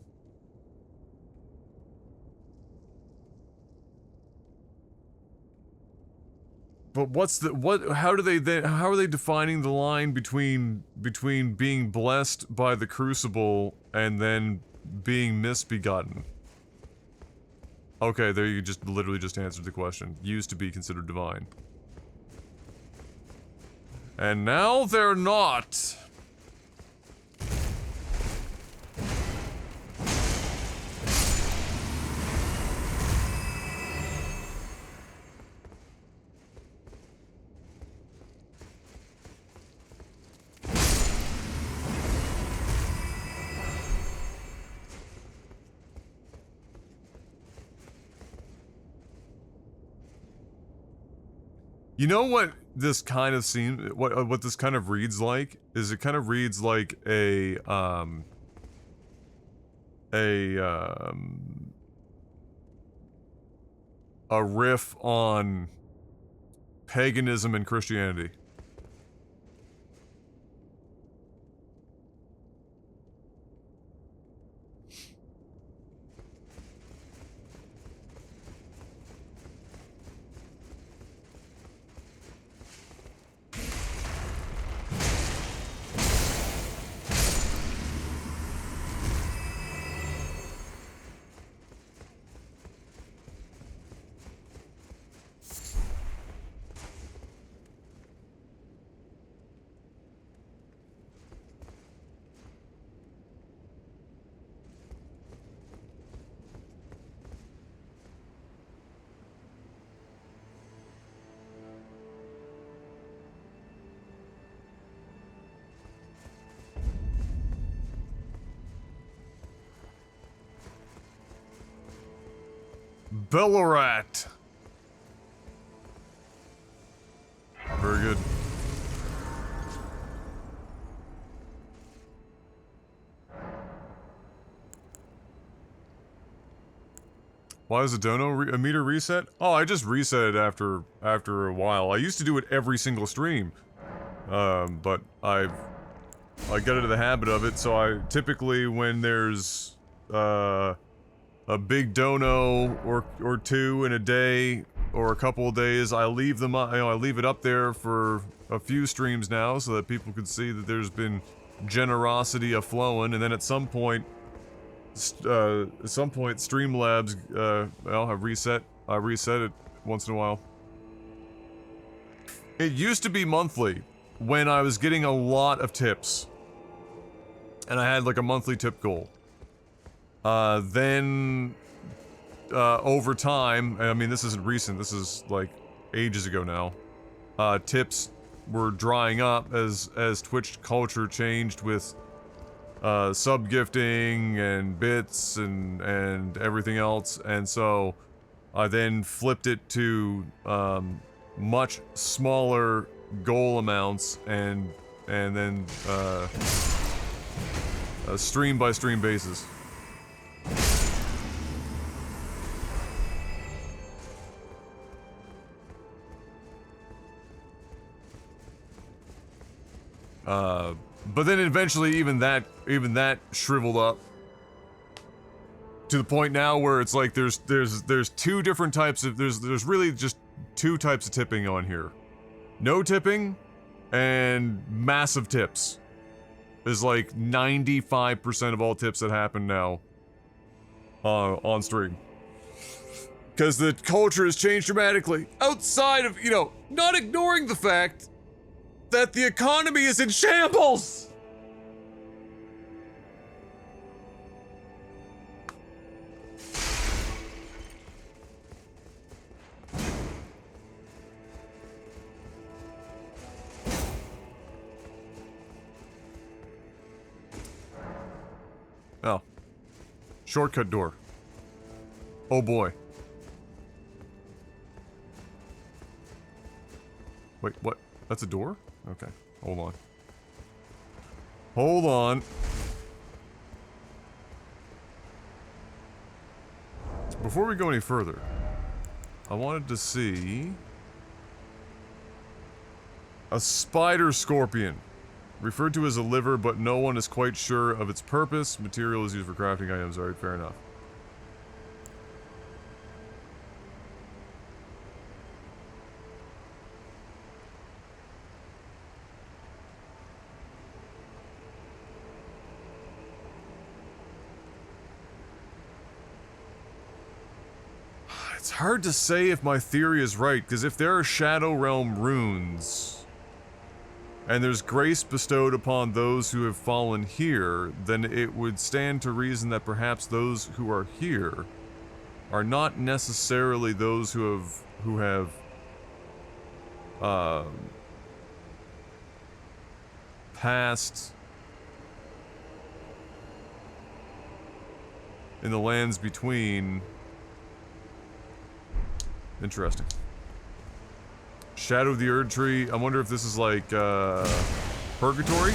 But how are they defining the line between being blessed by the Crucible and then being misbegotten? Okay, there you just literally just answered the question. Used to be considered divine. And now they're not. You know what this kind of seems, what this kind of reads like is it kind of reads like a riff on paganism and Christianity. Bellarat. Very good. Why is the dono meter reset? Oh, I just reset it after a while. I used to do it every single stream, but I got into the habit of it. So I typically, when there's a big dono or two in a day or a couple of days, I leave them up. I leave it up there for a few streams now, so that people can see that there's been generosity a flowing, and then at some point. Streamlabs, well, I reset it once in a while. It used to be monthly, when I was getting a lot of tips. And I had like a monthly tip goal. Then, over time, and I mean this isn't recent, this is like ages ago now, tips were drying up as Twitch culture changed with sub-gifting and bits and everything else, and so I then flipped it to much smaller goal amounts and then a stream by stream basis. But then eventually even that shriveled up to the point now where it's like there's two different types of there's really just two types of tipping on here. No tipping and massive tips is like 95% of all tips that happen now on stream. Because the culture has changed dramatically outside of, you know, not ignoring the fact that the economy is in shambles! Oh. Shortcut door. Oh boy. Wait, what? That's a door? Okay, hold on. Hold on. Before we go any further, I wanted to see a spider scorpion, referred to as a liver, but no one is quite sure of its purpose. Material is used for crafting items. Alright, fair enough. It's hard to say if my theory is right, because if there are Shadow Realm runes, and there's grace bestowed upon those who have fallen here, then it would stand to reason that perhaps those who are here are not necessarily those who have passed in the lands between. Interesting. Shadow of the Erdtree. I wonder if this is like purgatory.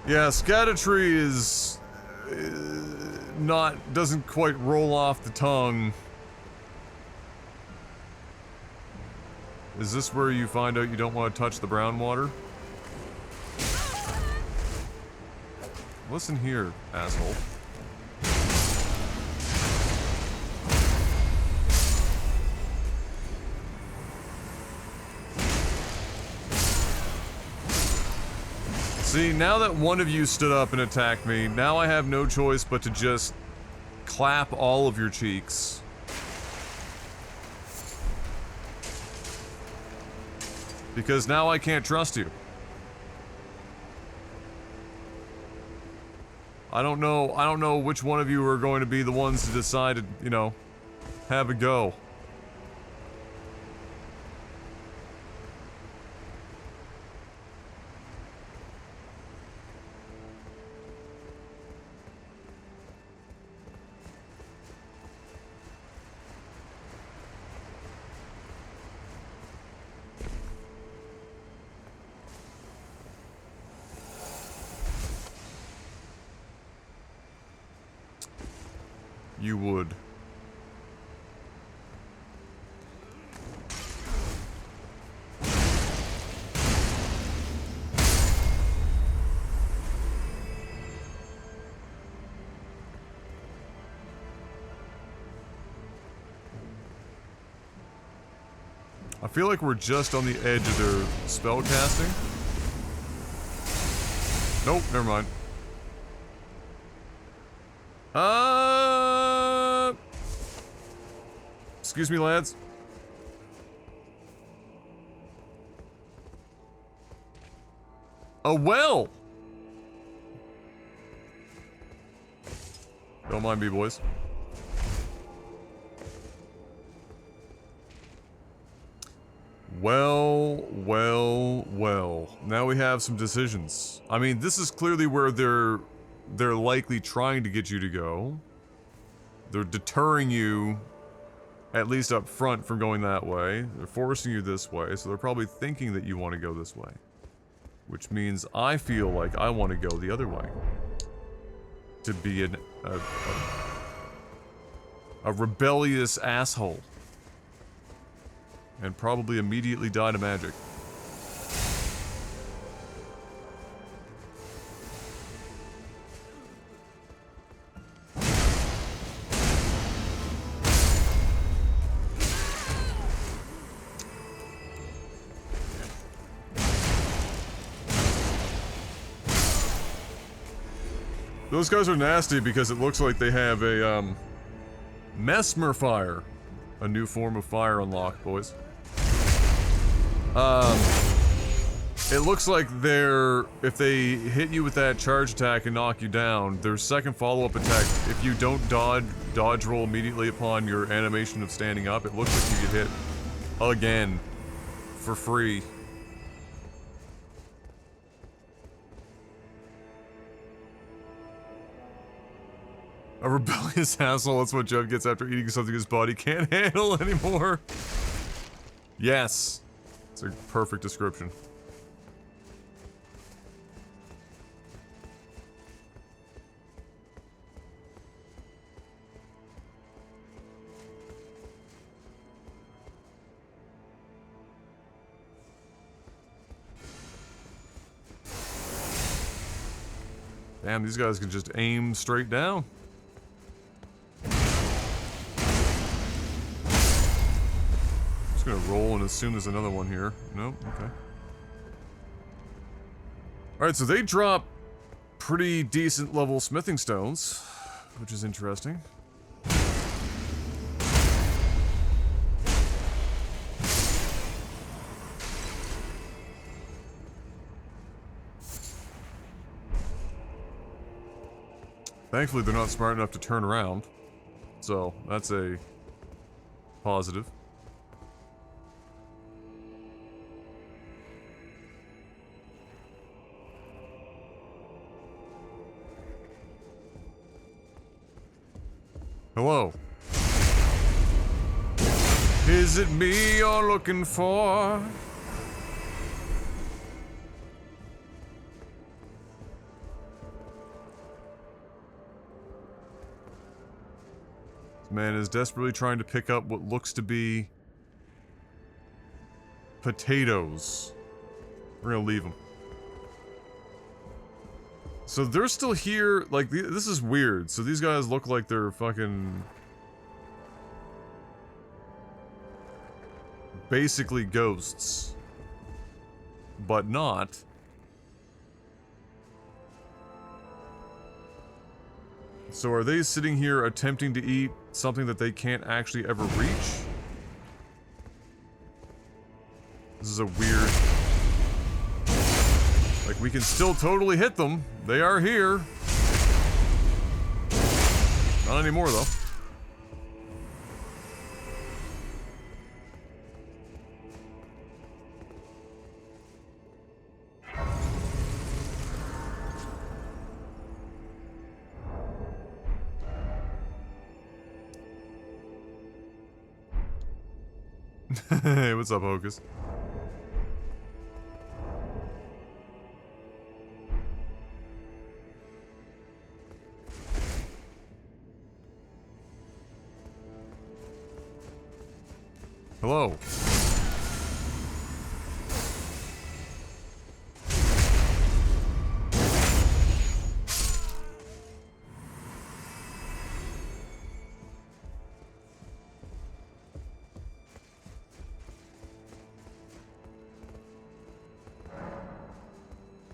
Yeah, Scattatree is doesn't quite roll off the tongue. Is this where you find out you don't want to touch the brown water? Listen here, asshole. See, now that one of you stood up and attacked me, now I have no choice but to just clap all of your cheeks. Because now I can't trust you. I don't know which one of you are going to be the ones to decide to, you know, have a go. You would. I feel like we're just on the edge of their spell casting. Nope, never mind. Excuse me, lads. A well! Don't mind me, boys. Well. Now we have some decisions. I mean, this is clearly where they're likely trying to get you to go. They're deterring you, at least up front, from going that way. They're forcing you this way, so they're probably thinking that you want to go this way. Which means I feel like I want to go the other way. To be a rebellious asshole. And probably immediately die to magic. Those guys are nasty because it looks like they have a, mesmer fire. A new form of fire unlocked, boys. It looks like if they hit you with that charge attack and knock you down, their second follow-up attack, if you don't dodge roll immediately upon your animation of standing up, it looks like you get hit again for free. A rebellious asshole, that's what Jeff gets after eating something his body can't handle anymore. Yes. It's a perfect description. Damn, these guys can just aim straight down. Just gonna roll and assume there's another one here. Nope, okay. Alright, so they drop pretty decent level smithing stones, which is interesting. Thankfully, they're not smart enough to turn around. So, that's a positive. Hello. Is it me you're looking for? This man is desperately trying to pick up what looks to be potatoes. We're gonna leave them. So they're still here, like, this is weird. So these guys look like they're fucking... basically ghosts. But not. So are they sitting here attempting to eat something that they can't actually ever reach? This is a weird... like, we can still totally hit them. They are here. Not anymore, though. Hey, what's up, Hocus? Hello.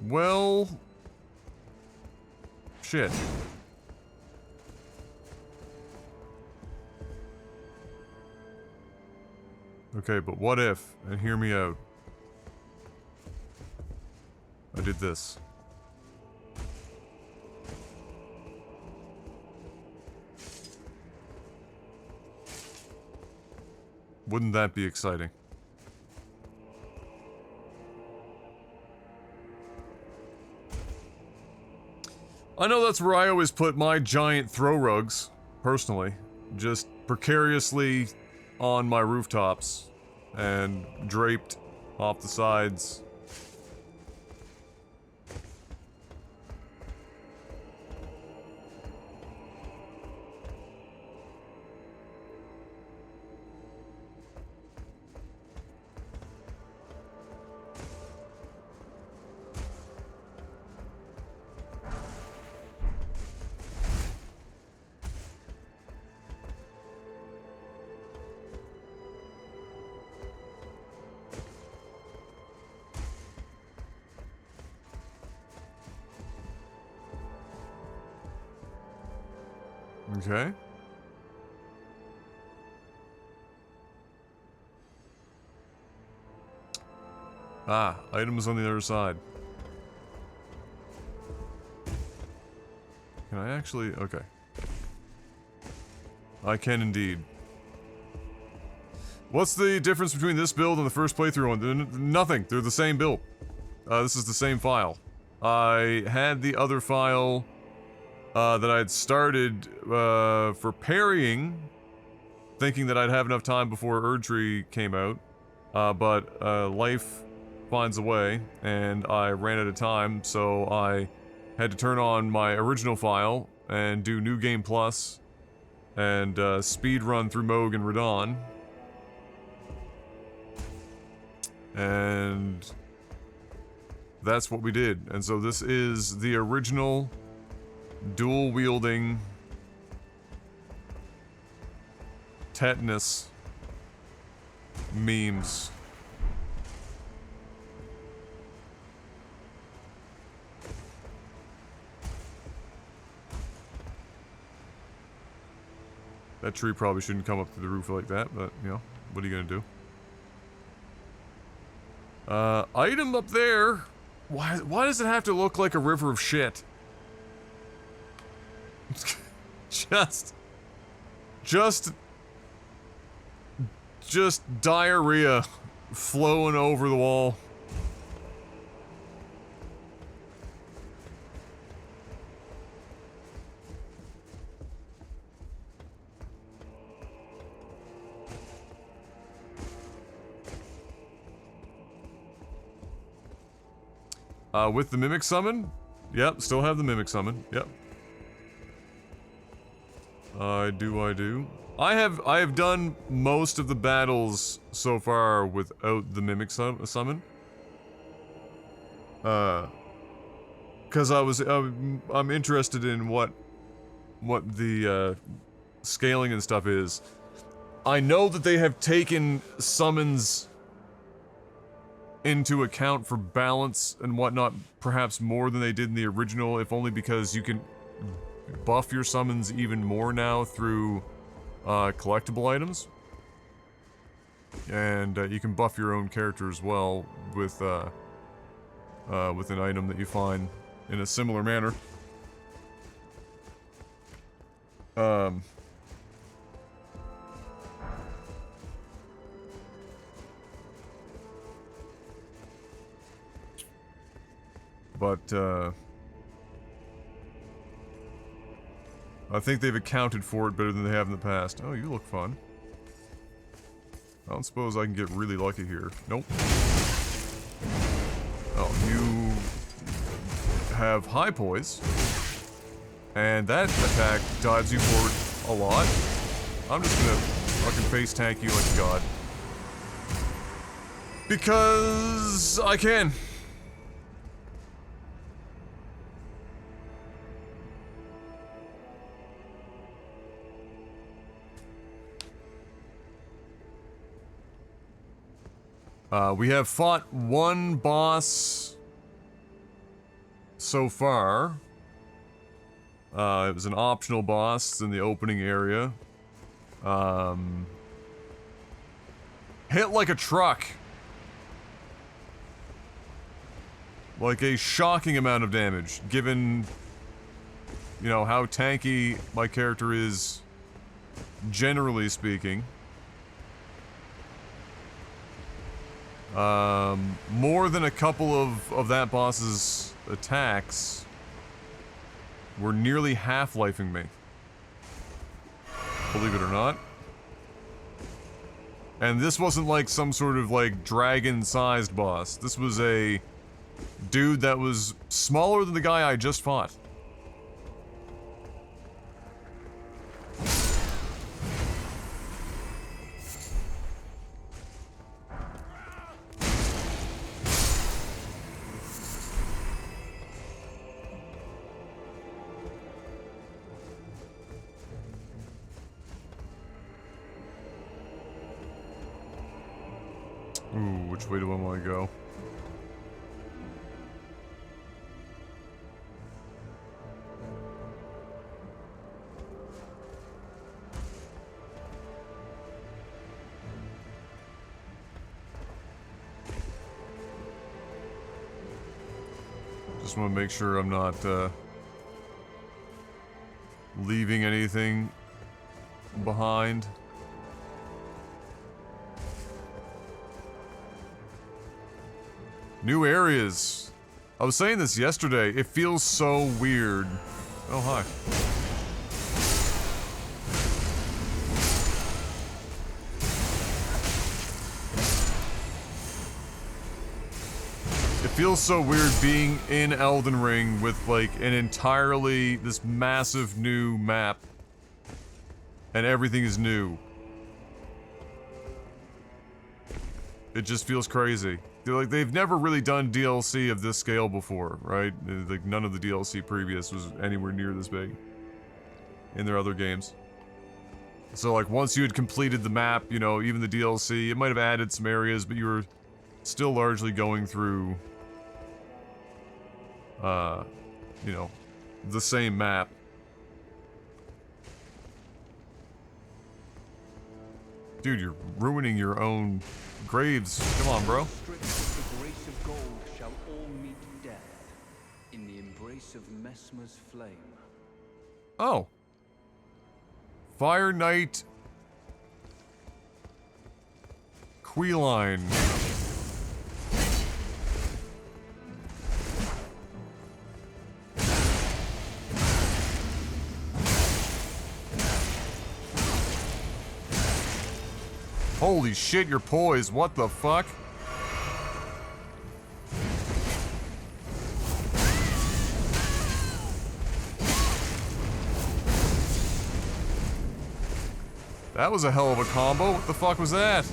Well... shit. Okay, but what if, and hear me out, I did this. Wouldn't that be exciting? I know that's where I always put my giant throw rugs, personally. Just precariously on my rooftops and draped off the sides. Okay. Ah, items on the other side. Can I actually? Okay. I can indeed. What's the difference between this build and the first playthrough one? Nothing. They're the same build. This is the same file. I had the other file that I had started for parrying, thinking that I'd have enough time before Erdtree came out, but life finds a way, and I ran out of time, so I had to turn on my original file and do New Game Plus and speed run through Moog and Radon. And that's what we did. And so this is the original dual-wielding tetanus memes. That tree probably shouldn't come up to the roof like that, but, you know, what are you gonna do? Item up there. Why does it have to look like a river of shit? Just diarrhea flowing over the wall. With the Mimic Summon? Yep, still have the Mimic Summon. Yep. I do. I have done most of the battles so far without the Mimic Summon. Cause I'm interested in what the, scaling and stuff is. I know that they have taken summons into account for balance and whatnot, perhaps more than they did in the original, if only because you can buff your summons even more now through collectible items. And you can buff your own character as well with an item that you find in a similar manner. But, I think they've accounted for it better than they have in the past. Oh, you look fun. I don't suppose I can get really lucky here. Nope. Oh, you have high poise. And that attack dives you forward a lot. I'm just gonna fucking face tank you like a god. Because I can. We have fought one boss so far. It was an optional boss in the opening area. Hit like a truck. Like a shocking amount of damage, given, you know, how tanky my character is, generally speaking. More than a couple of that boss's attacks were nearly half-lifing me. Believe it or not. And this wasn't like some sort of like dragon-sized boss. This was a dude that was smaller than the guy I just fought. Ooh, which way do I want to go? Just want to make sure I'm not, leaving anything behind. New areas. I was saying this yesterday. It feels so weird. Oh, hi. It feels so weird being in Elden Ring with, like, an entirely, this massive new map. And everything is new. It just feels crazy. Like, they've never really done DLC of this scale before, right? Like, none of the DLC previous was anywhere near this big in their other games. So, like, once you had completed the map, you know, even the DLC, it might have added some areas, but you were still largely going through, you know, the same map. Dude, you're ruining your own graves. Come on, bro. Stripped of the grace of gold shall all meet death in the embrace of Messmer's flame. Oh. Fire Knight Queeline. Holy shit, you're poised. What the fuck? That was a hell of a combo. What the fuck was that?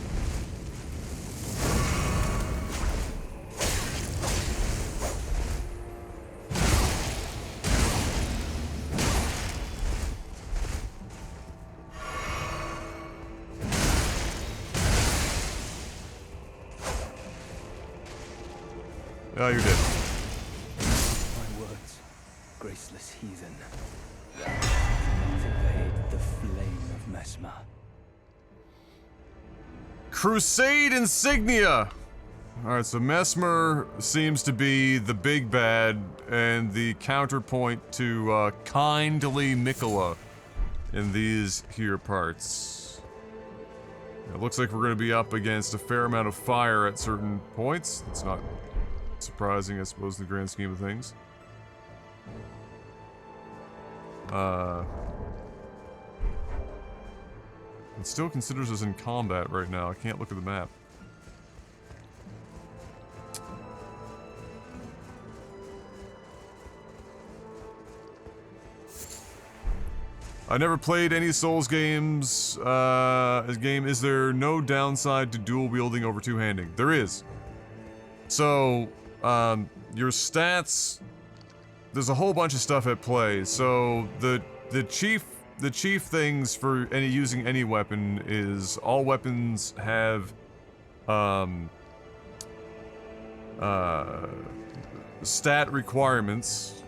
Oh, you're dead. My words, graceless heathen. Thou hast not evade the flame of Messmer. Crusade Insignia! Alright, so Messmer seems to be the big bad and the counterpoint to kindly Mikola in these here parts. It looks like we're going to be up against a fair amount of fire at certain points. It's not surprising, I suppose, in the grand scheme of things. It still considers us in combat right now. I can't look at the map. I never played any Souls games. Is there no downside to dual wielding over two-handing? There is. So, your stats, there's a whole bunch of stuff at play. So the chief things for using any weapon is all weapons have stat requirements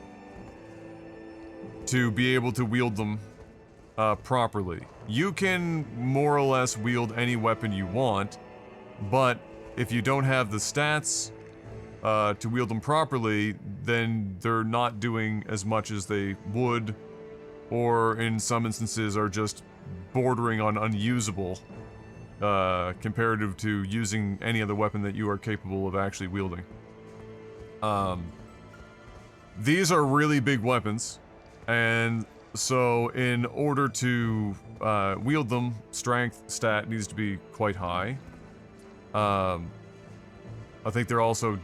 to be able to wield them properly. You can more or less wield any weapon you want, but if you don't have the stats to wield them properly, then they're not doing as much as they would, or in some instances are just bordering on unusable comparative to using any other weapon that you are capable of actually wielding. These are really big weapons, and so in order to wield them, strength stat needs to be quite high. I think they're also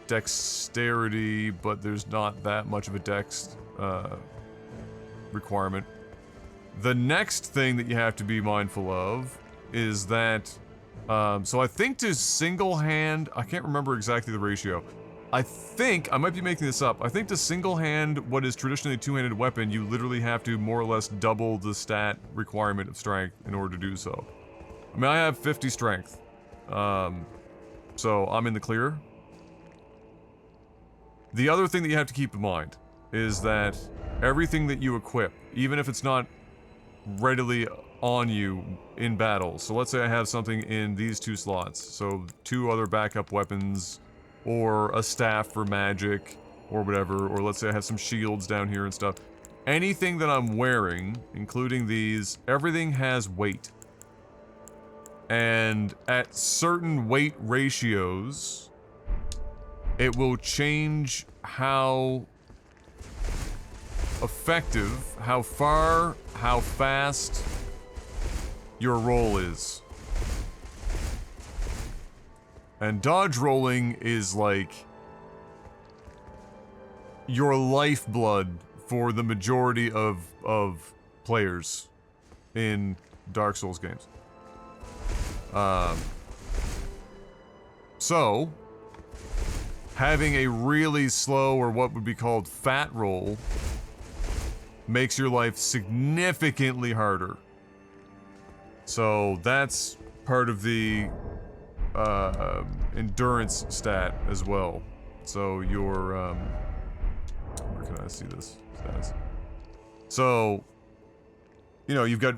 dexterity, but there's not that much of a dex requirement. The next thing that you have to be mindful of is that, so I think to single hand, I can't remember exactly the ratio. I think, I might be making this up, I think to single hand what is traditionally a two-handed weapon, you literally have to more or less double the stat requirement of strength in order to do so. I mean, I have 50 strength, so I'm in the clear. The other thing that you have to keep in mind is that everything that you equip, even if it's not readily on you in battle, so let's say I have something in these two slots, so 2 other backup weapons, or a staff for magic, or whatever, or let's say I have some shields down here and stuff. Anything that I'm wearing, including these, everything has weight. And at certain weight ratios, it will change how effective, how far, how fast your roll is. And dodge rolling is like your lifeblood for the majority of players in Dark Souls games. So, having a really slow, or what would be called fat roll, makes your life significantly harder. So that's part of the endurance stat as well. So your where can I see this stats? So you know you've got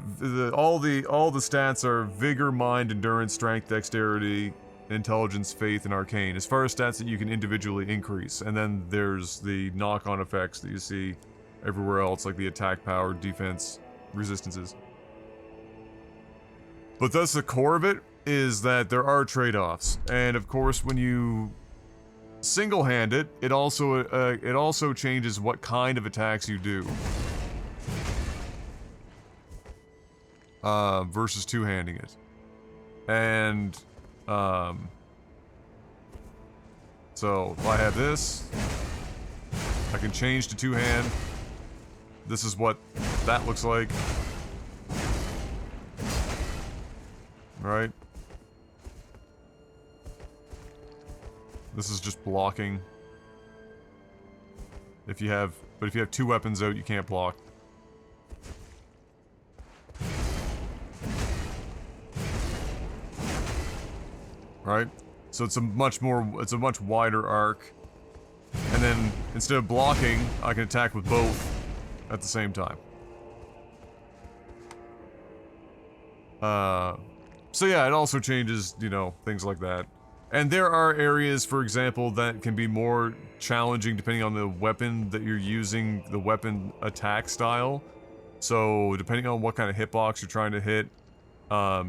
all the stats are vigor, mind, endurance, strength, dexterity, intelligence, faith, and arcane. As far as stats that you can individually increase, and then there's the knock-on effects that you see everywhere else, like the attack power, defense, resistances. But that's the core of it, is that there are trade-offs. And of course, when you single-hand it, it also changes what kind of attacks you do. Versus two-handing it. And, so, if I have this, I can change to two-hand. This is what that looks like. Right? This is just blocking. But if you have two weapons out, you can't block. Right? So it's a much wider arc. And then, instead of blocking, I can attack with both at the same time. So yeah, it also changes, you know, things like that. And there are areas, for example, that can be more challenging depending on the weapon that you're using, the weapon attack style. So, depending on what kind of hitbox you're trying to hit, or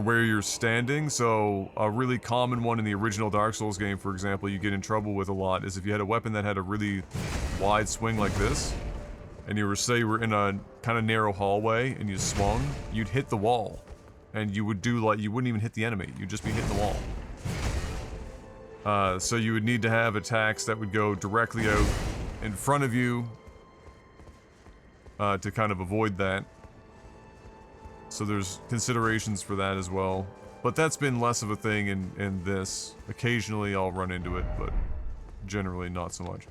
where you're standing. So, a really common one in the original Dark Souls game, for example, you get in trouble with a lot, is if you had a weapon that had a really wide swing like this, and you were in a kind of narrow hallway, and you swung, you'd hit the wall. And you would do like, you wouldn't even hit the enemy, you'd just be hitting the wall. So you would need to have attacks that would go directly out in front of you, to kind of avoid that. So there's considerations for that as well. But that's been less of a thing in this. Occasionally I'll run into it, but generally not so much.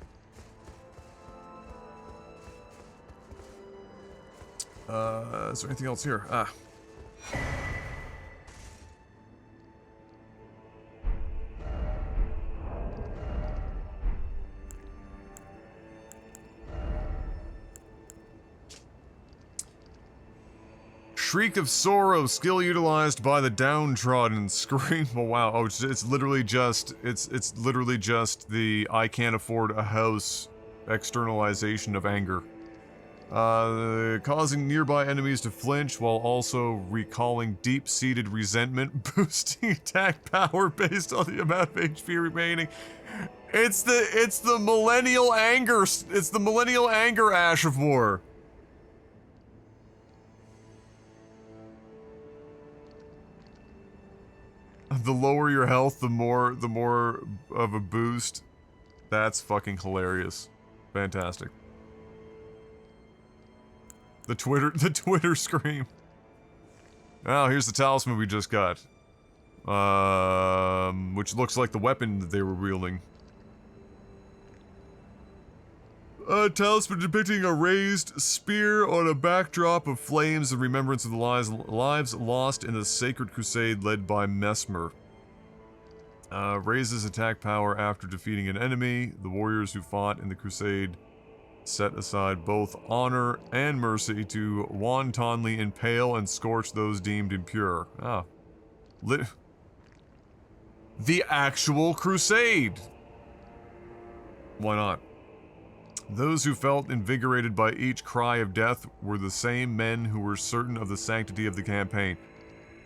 Is there anything else here? Ah. Shriek of Sorrow, skill utilized by the downtrodden. Scream. Oh wow. Oh, it's literally just the I can't afford a house externalization of anger. Causing nearby enemies to flinch while also recalling deep-seated resentment, boosting attack power based on the amount of HP remaining. It's the millennial anger. It's the millennial anger Ash of War. The lower your health, the more of a boost. That's fucking hilarious. Fantastic. The Twitter scream. Oh, here's the talisman we just got. Which looks like the weapon that they were wielding. A talisman depicting a raised spear on a backdrop of flames in remembrance of the lives lost in the Sacred Crusade led by Mesmer. Raises attack power after defeating an enemy. The warriors who fought in the Crusade set aside both honor and mercy to wantonly impale and scorch those deemed impure. Ah. The actual Crusade! Why not? Those who felt invigorated by each cry of death were the same men who were certain of the sanctity of the campaign.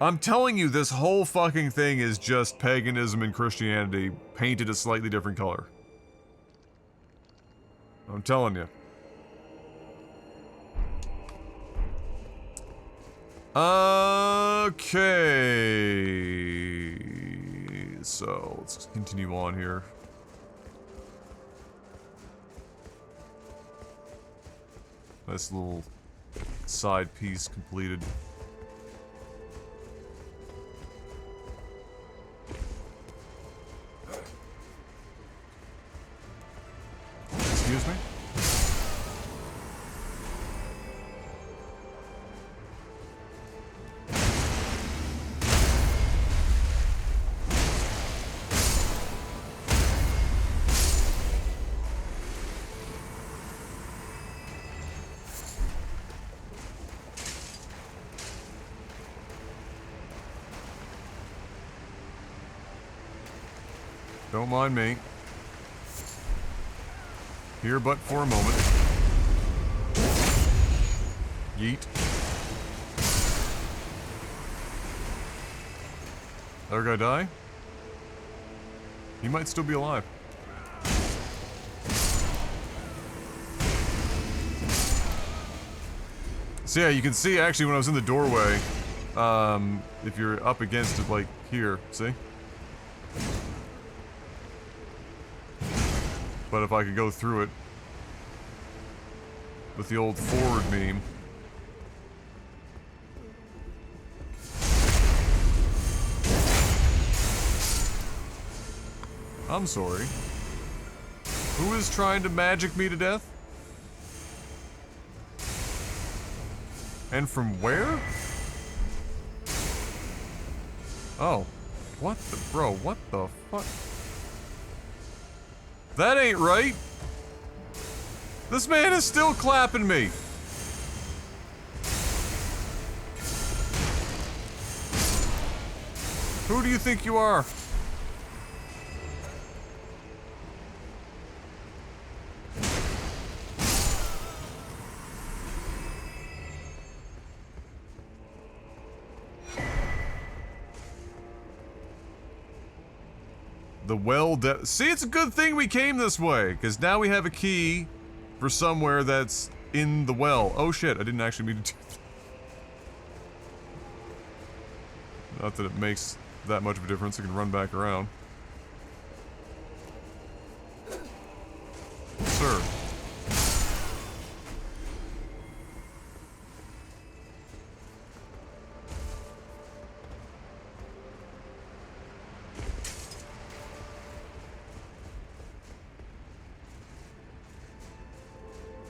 I'm telling you, this whole fucking thing is just paganism and Christianity painted a slightly different color. I'm telling you. Okay. So, let's continue on here. Nice little side piece completed. Excuse me? Don't mind me. Here but for a moment. Yeet. Other guy die? He might still be alive. So yeah, you can see actually when I was in the doorway, if you're up against it like here, see? But if I could go through it with the old forward meme. I'm sorry. Who is trying to magic me to death? And from where? Oh. What the... Bro, what the fuck? That ain't right! This man is still clapping me! Who do you think you are? The see, it's a good thing we came this way, because now we have a key for somewhere that's in the well. Oh shit, I didn't actually mean to do that. Not that it makes that much of a difference, I can run back around. Sir.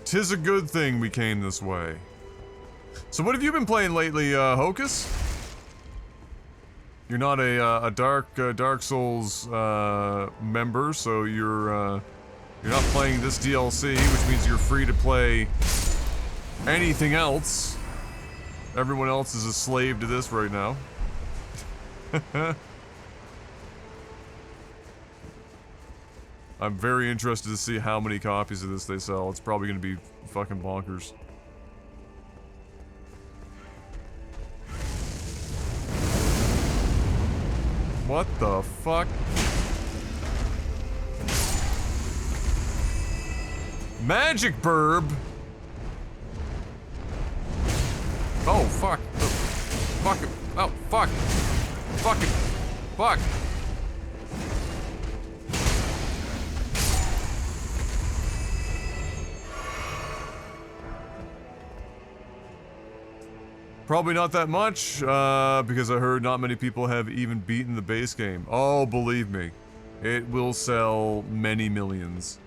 Tis a good thing we came this way. So what have you been playing lately, Hocus? You're not a Dark Souls member, so you're not playing this DLC, which means you're free to play anything else. Everyone else is a slave to this right now. I'm very interested to see how many copies of this they sell. It's probably gonna be fucking bonkers. What the fuck? Magic Burb! Oh, fuck. Oh, fuck it. Oh, fuck. Fuck it. Fuck. Probably not that much, because I heard not many people have even beaten the base game. Oh, believe me, it will sell many millions.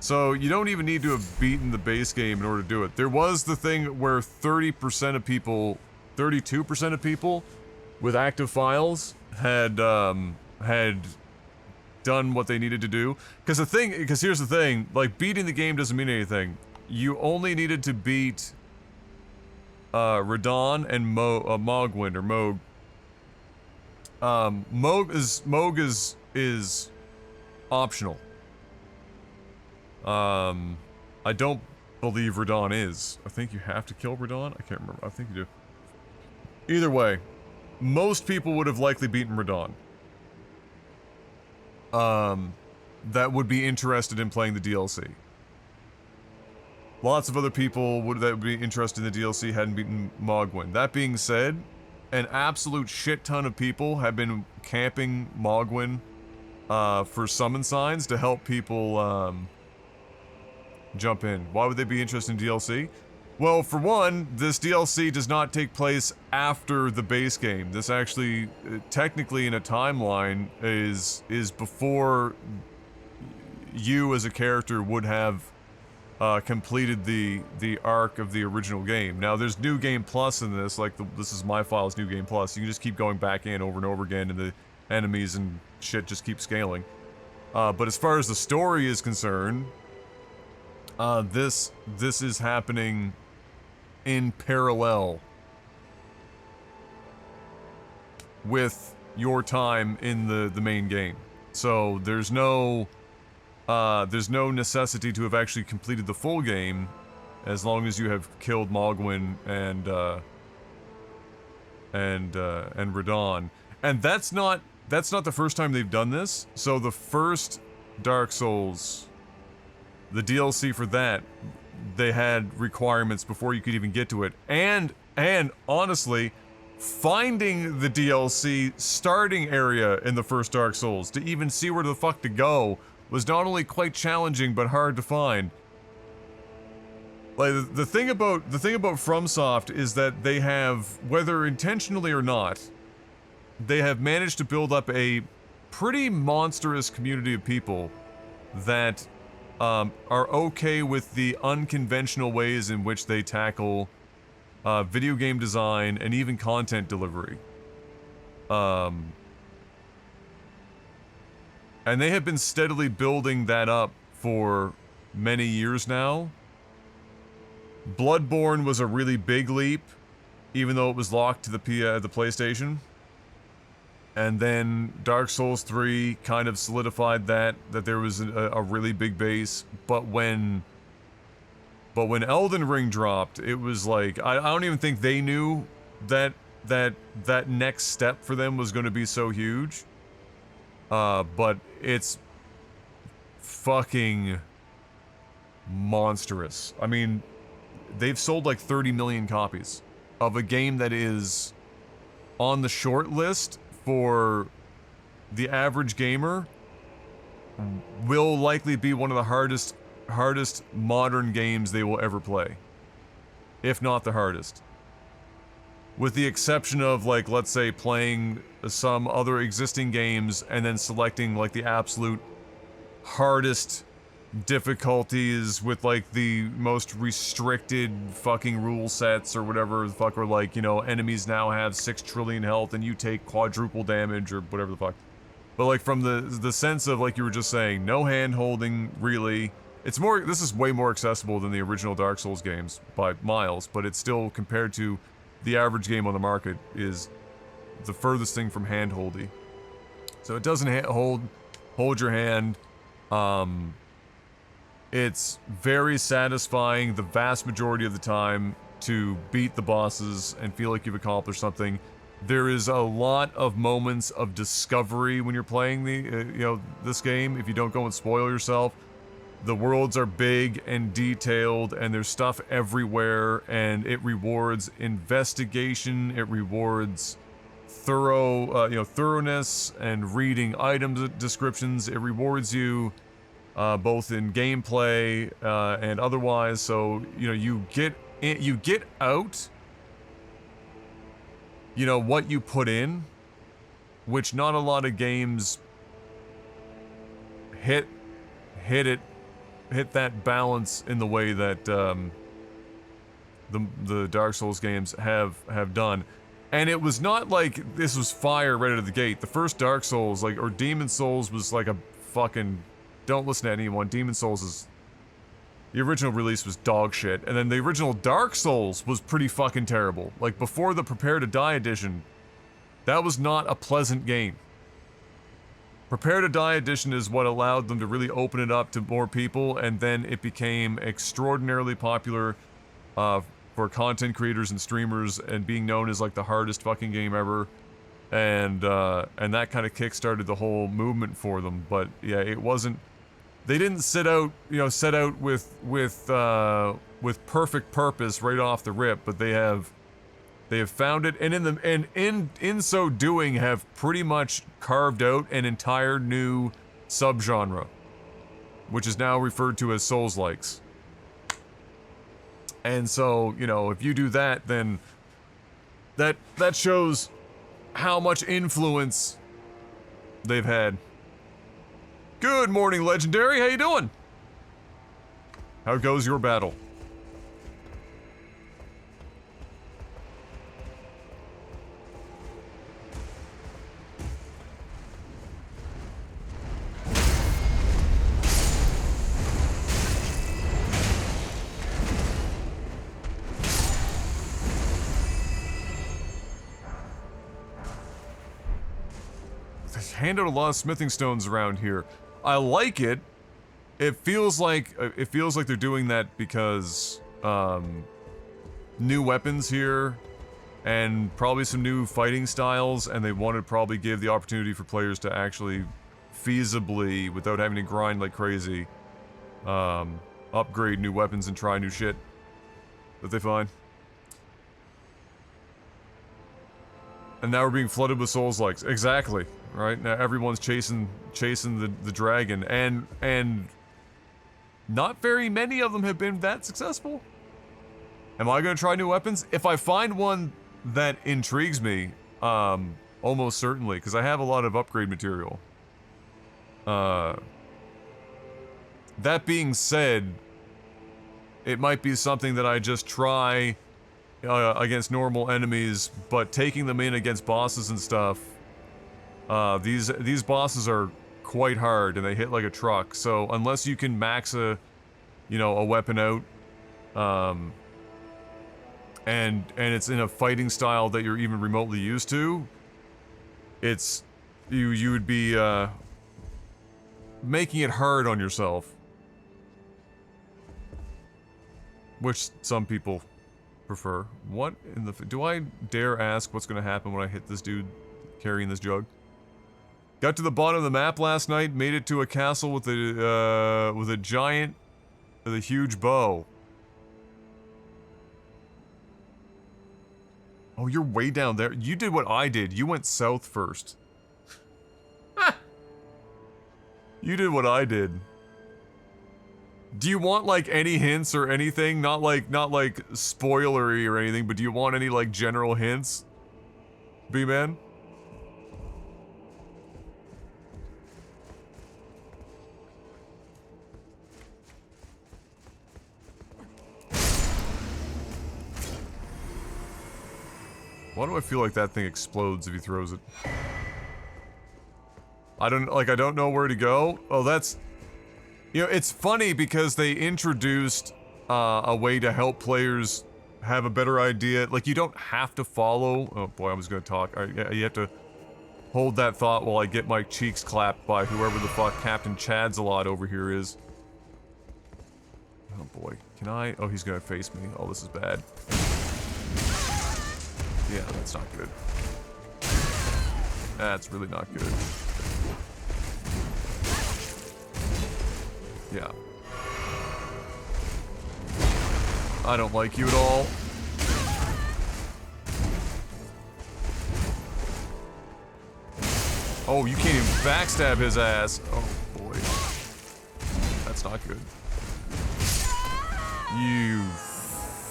So you don't even need to have beaten the base game in order to do it. There was the thing where 30% of people, 32% of people with active files had done what they needed to do. Because here's the thing, like beating the game doesn't mean anything. You only needed to beat Radon and Mogwyn, or Moog. Moog is optional. I don't believe Radon is. I think you have to kill Radon? I can't remember. I think you do. Either way, most people would have likely beaten Radon. That would be interested in playing the DLC. Lots of other people that would be interested in the DLC hadn't beaten Mogwyn. That being said, an absolute shit ton of people have been camping Mogwyn for summon signs to help people jump in. Why would they be interested in DLC? Well, for one, this DLC does not take place after the base game. This actually, technically in a timeline, is before you as a character would have completed the arc of the original game. Now, there's New Game Plus in this, like this is my files New Game Plus. You can just keep going back in over and over again, and the enemies and shit just keep scaling. But as far as the story is concerned, this is happening in parallel with your time in the main game. So there's no necessity to have actually completed the full game, as long as you have killed Mogwin and Radon. And that's not the first time they've done this. So the first Dark Souls, the DLC for that, they had requirements before you could even get to it. And honestly, finding the DLC starting area in the first Dark Souls to even see where the fuck to go was not only quite challenging but hard to find. Like the thing about FromSoft is that they have, whether intentionally or not, they have managed to build up a pretty monstrous community of people that are okay with the unconventional ways in which they tackle video game design and even content delivery. And they have been steadily building that up for many years now. Bloodborne was a really big leap, even though it was locked to the PlayStation. And then Dark Souls 3 kind of solidified that there was a really big base. But when Elden Ring dropped, it was like, I don't even think they knew that next step for them was going to be so huge. But it's fucking monstrous. I mean, they've sold like 30 million copies of a game that is on the short list for the average gamer, will likely be one of the hardest modern games they will ever play. If not the hardest. With the exception of, like, let's say playing some other existing games and then selecting like the absolute hardest difficulties with like the most restricted fucking rule sets or whatever the fuck, or like, you know, enemies now have 6 trillion health and you take quadruple damage or whatever the fuck. But like from the sense of, like you were just saying, no hand holding really. It's more, this is way more accessible than the original Dark Souls games by miles, but it's still, compared to the average game on the market, is the furthest thing from hand-holdy. So it doesn't hold your hand. It's very satisfying the vast majority of the time to beat the bosses and feel like you've accomplished something. There is a lot of moments of discovery when you're playing this game, if you don't go and spoil yourself. The worlds are big and detailed, and there's stuff everywhere, and it rewards investigation, it rewards thoroughness and reading item descriptions. It rewards you both in gameplay and otherwise. So, you know, you get out, you know, what you put in, which not a lot of games hit that balance in the way that the Dark Souls games have done. And it was not like this was fire right out of the gate. The first Dark Souls, like, or Demon Souls, was like a fucking, don't listen to anyone. Demon Souls is, the original release was dog shit, and then the original Dark Souls was pretty fucking terrible. Like, before the Prepare to Die edition, that was not a pleasant game. Prepare to Die edition is what allowed them to really open it up to more people, and then it became extraordinarily popular for content creators and streamers, and being known as like the hardest fucking game ever, and that kind of kickstarted the whole movement for them. But yeah, it wasn't. They didn't set out with perfect purpose right off the rip, but they have found it, and in so doing have pretty much carved out an entire new subgenre, which is now referred to as Souls-likes. And so, you know, if you do that, then that shows how much influence they've had. Good morning, Legendary. How you doing? How goes your battle? They hand out a lot of smithing stones around here. I like it. It feels like they're doing that because new weapons here and probably some new fighting styles, and they want to probably give the opportunity for players to actually feasibly, without having to grind like crazy, upgrade new weapons and try new shit that they find. And now we're being flooded with souls-likes. Exactly, right? Now everyone's chasing the dragon, and not very many of them have been that successful. Am I gonna try new weapons? If I find one that intrigues me, almost certainly, because I have a lot of upgrade material. That being said, it might be something that I just try against normal enemies, but taking them in against bosses and stuff, these bosses are quite hard and they hit like a truck. So unless you can max a weapon out, and it's in a fighting style that you're even remotely used to, it's you would be making it hard on yourself, which some people prefer. What in the do I dare ask what's gonna happen when I hit this dude carrying this jug? Got to the bottom of the map last night, made it to a castle with a giant with a huge bow. Oh, you're way down there. You did what I did. You went south first. You did what I did. Do you want, like, any hints or anything? Not like spoilery or anything, but do you want any, like, general hints? B-Man? Why do I feel like that thing explodes if he throws it? I don't know where to go. Oh, that's... You know, it's funny because they introduced a way to help players have a better idea. Like, you don't have to follow... Oh boy, I was gonna talk. You have to hold that thought while I get my cheeks clapped by whoever the fuck Captain Chad's-a-lot over here is. Oh boy, can I... Oh, he's gonna face me. Oh, this is bad. Yeah, that's not good. That's really not good. Yeah. I don't like you at all. Oh, you can't even backstab his ass. Oh, boy. That's not good. You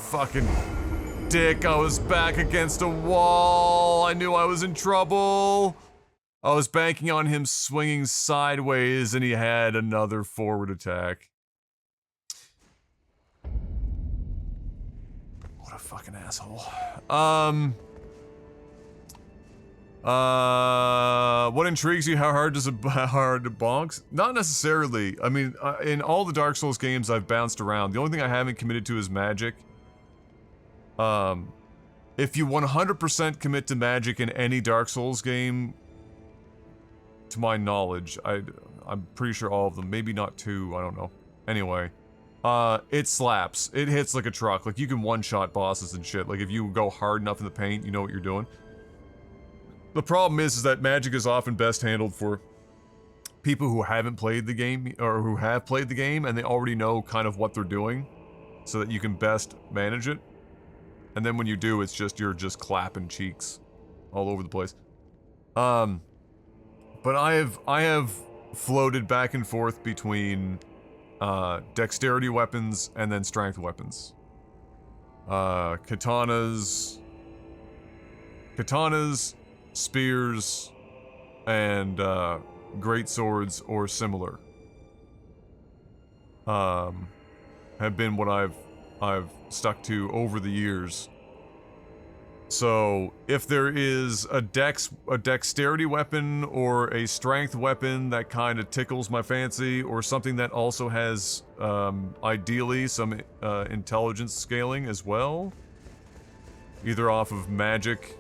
fucking dick. I was back against a wall. I knew I was in trouble. I was banking on him swinging sideways, and he had another forward attack. What a fucking asshole. What intrigues you? How hard does it hard to bonks? Not necessarily. I mean, in all the Dark Souls games I've bounced around, the only thing I haven't committed to is magic. If you 100% commit to magic in any Dark Souls game, to my knowledge, I'm pretty sure all of them, maybe not 2, I don't know. Anyway, it slaps. It hits like a truck. Like, you can one-shot bosses and shit. Like, if you go hard enough in the paint, you know what you're doing. The problem is that magic is often best handled for people who haven't played the game, or who have played the game, and they already know kind of what they're doing, so that you can best manage it. And then when you do, it's just, you're just clapping cheeks all over the place. But I have floated back and forth between dexterity weapons and then strength weapons. Katanas, spears, and great swords or similar have been what I've stuck to over the years. So, if there is a dexterity weapon or a strength weapon that kind of tickles my fancy, or something that also has, ideally, some intelligence scaling as well, either off of magic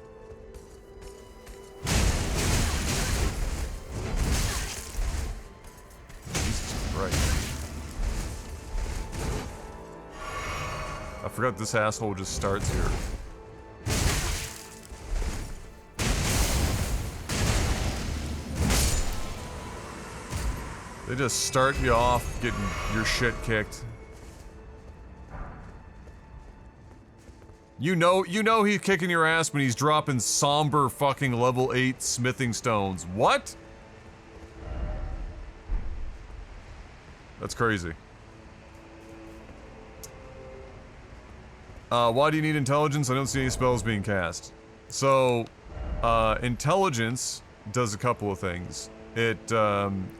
I forgot this asshole just starts here. They just start you off getting your shit kicked. You know he's kicking your ass when he's dropping somber fucking level 8 smithing stones. What? That's crazy. Why do you need intelligence? I don't see any spells being cast. So, intelligence does a couple of things. It,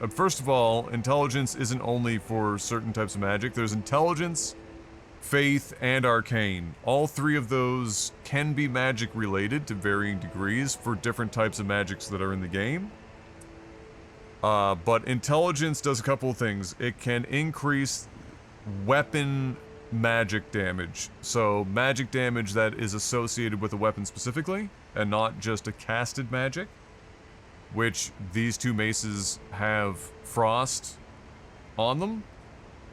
first of all, intelligence isn't only for certain types of magic. There's intelligence, faith, and arcane. All three of those can be magic related to varying degrees for different types of magics that are in the game. But intelligence does a couple of things. It can increase weapon magic damage. So magic damage that is associated with a weapon specifically, and not just a casted magic. Which these two maces have frost on them.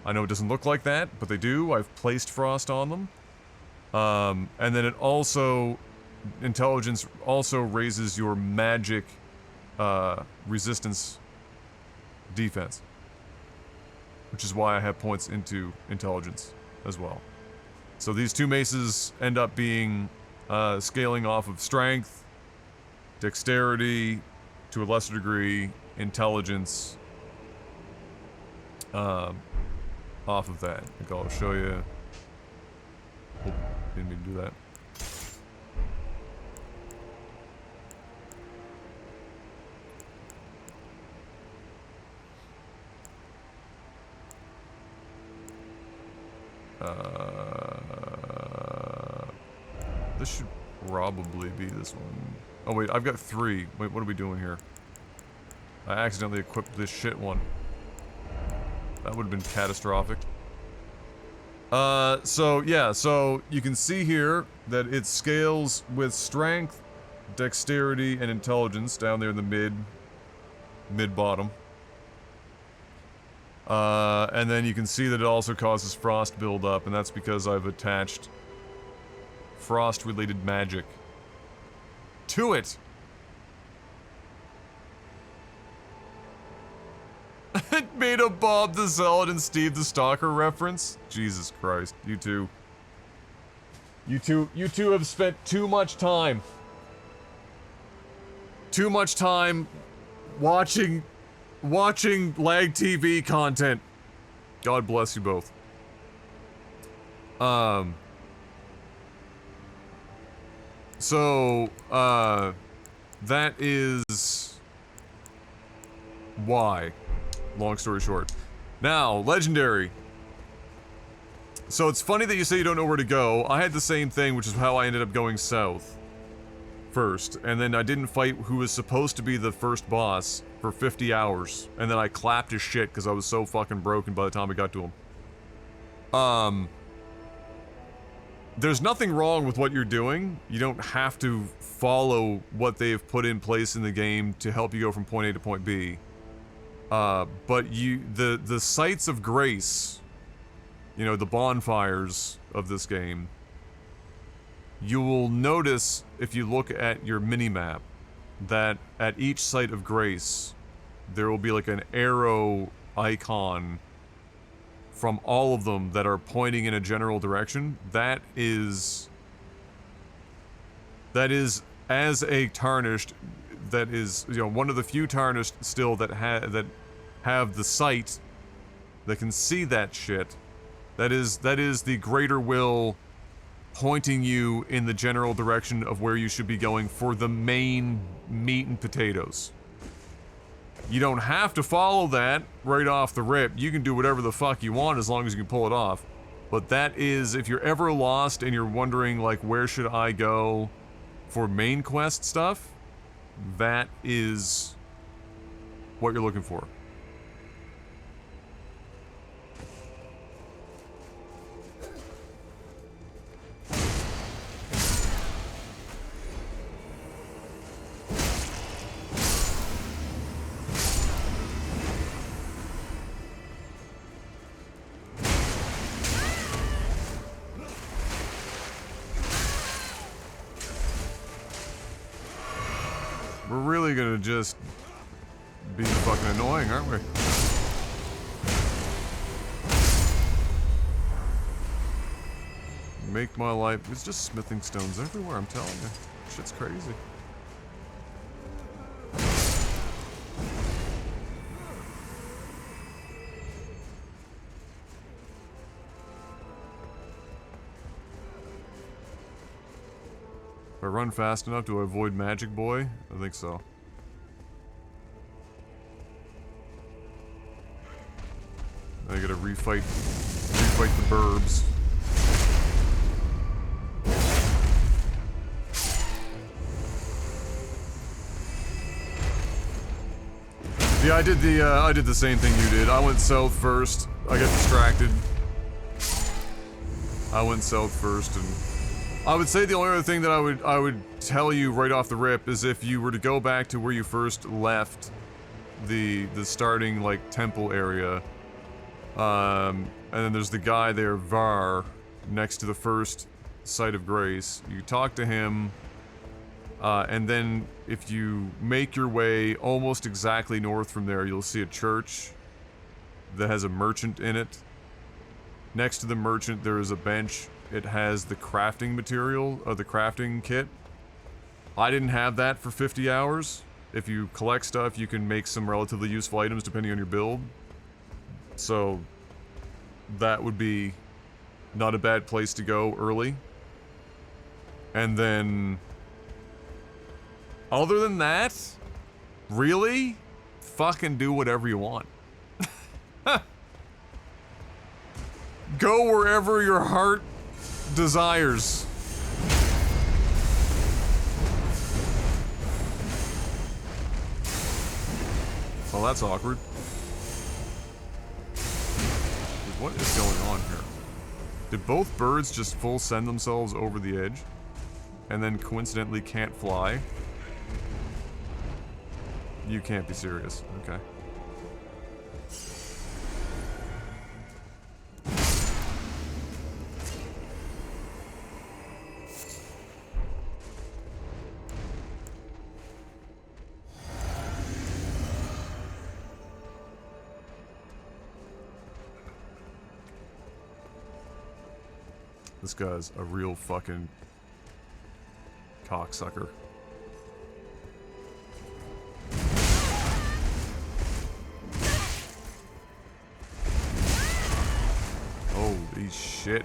I know it doesn't look like that, but they do. I've placed frost on them. And then it also... Intelligence also raises your magic resistance defense. Which is why I have points into intelligence as well. So these two maces end up being scaling off of strength, dexterity, to a lesser degree, intelligence, off of that. I think I'll show you. Oh, didn't mean to do that. This should probably be this one. Oh wait, I've got 3. Wait, what are we doing here? I accidentally equipped this shit one. That would have been catastrophic. So yeah, so you can see here that it scales with strength, dexterity, and intelligence down there in the mid-bottom. And then you can see that it also causes frost buildup, and that's because I've attached frost-related magic to it. It made a Bob the Zealot and Steve the Stalker reference. Jesus Christ, you two. You two have spent too much time. Too much time watching lag TV content. God bless you both. So, that is why. Long story short. Now, legendary. So it's funny that you say you don't know where to go. I had the same thing, which is how I ended up going south first. And then I didn't fight who was supposed to be the first boss for 50 hours. And then I clapped his shit because I was so fucking broken by the time I got to him. There's nothing wrong with what you're doing. You don't have to follow what they've put in place in the game to help you go from point A to point B. But the sites of grace, you know, the bonfires of this game, you will notice if you look at your mini-map that at each site of grace, there will be like an arrow icon from all of them that are pointing in a general direction. That is as a tarnished, that is, you know, one of the few tarnished still that have the sight that can see that shit. That is the greater will pointing you in the general direction of where you should be going for the main meat and potatoes. You don't have to follow that right off the rip. You can do whatever the fuck you want as long as you can pull it off. But that is, if you're ever lost and you're wondering, like, where should I go for main quest stuff, that is what you're looking for. We're really gonna just be fucking annoying, aren't we? Make my life... It's just smithing stones everywhere, I'm telling you. Shit's crazy. If I run fast enough, do I avoid Magic Boy? I think so. I gotta refight the burbs. Yeah, I did the same thing you did. I went south first. I got distracted. I went south first, and I would say the only other thing that I would tell you right off the rip is if you were to go back to where you first left the starting like temple area, and then there's the guy there, Var, next to the first site of grace. You talk to him. And then, if you make your way almost exactly north from there, you'll see a church that has a merchant in it. Next to the merchant, there is a bench. It has the crafting material, or the crafting kit. I didn't have that for 50 hours. If you collect stuff, you can make some relatively useful items depending on your build. So, that would be not a bad place to go early. And then... Other than that, really, fucking do whatever you want. Go wherever your heart desires. Well, that's awkward. What is going on here? Did both birds just full send themselves over the edge? And then coincidentally can't fly? You can't be serious. Okay. This guy's a real fucking cocksucker. Holy shit.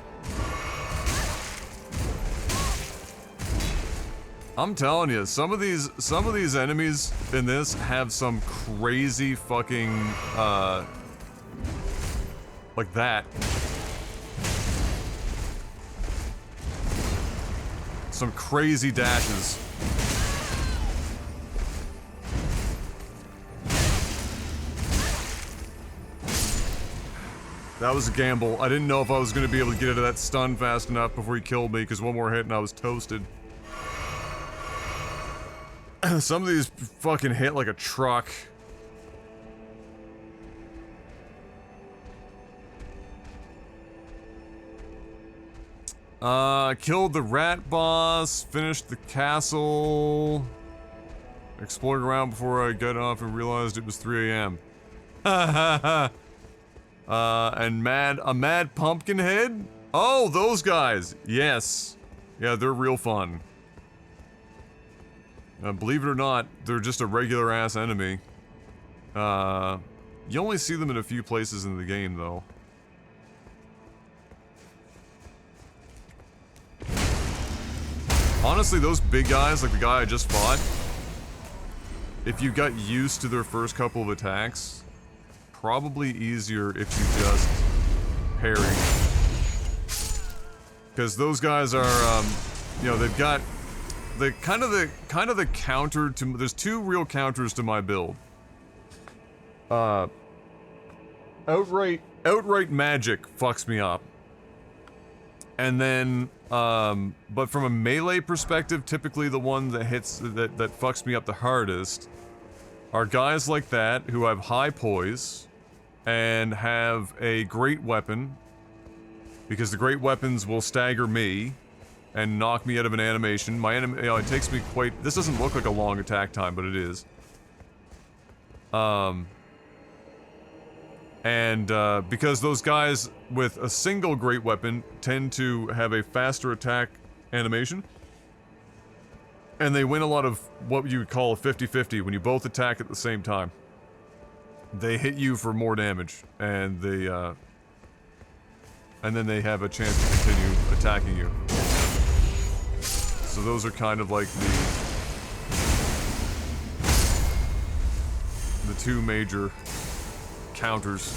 I'm telling you, some of these enemies in this have some crazy fucking like that. Some crazy dashes. That was a gamble. I didn't know if I was going to be able to get out of that stun fast enough before he killed me, because one more hit and I was toasted. Some of these fucking hit like a truck. Killed the rat boss, finished the castle. Explored around before I got off and realized it was 3 a.m. And a mad pumpkin head? Oh, those guys! Yes. Yeah, they're real fun. Believe it or not, they're just a regular ass enemy. You only see them in a few places in the game, though. Honestly, those big guys, like the guy I just fought, if you got used to their first couple of attacks, probably easier if you just parry. Because those guys are, you know, they've got the kind of the counter to, there's two real counters to my build. Outright magic fucks me up. And then, but from a melee perspective, typically the one that hits, that fucks me up the hardest are guys like that who have high poise and have a great weapon, because the great weapons will stagger me, and knock me out of an animation. My you know, it takes me quite... This doesn't look like a long attack time, but it is. Because those guys with a single great weapon tend to have a faster attack animation, and they win a lot of what you would call a 50-50 when you both attack at the same time. They hit you for more damage, and they, and then they have a chance to continue attacking you. So those are kind of like the two major counters.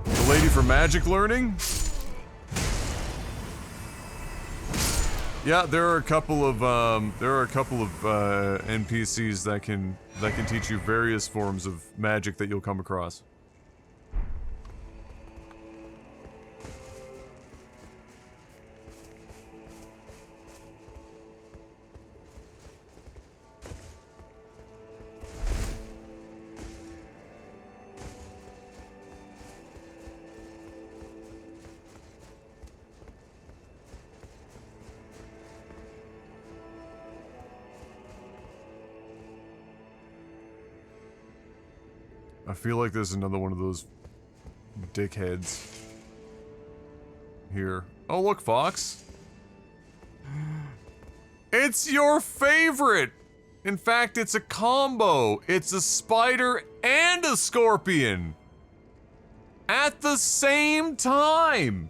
The lady for magic learning? Yeah, there are a couple of NPCs that can teach you various forms of magic that you'll come across. I feel like there's another one of those dickheads here. Oh, look, Fox. It's your favorite! In fact, it's a combo. It's a spider and a scorpion. At the same time.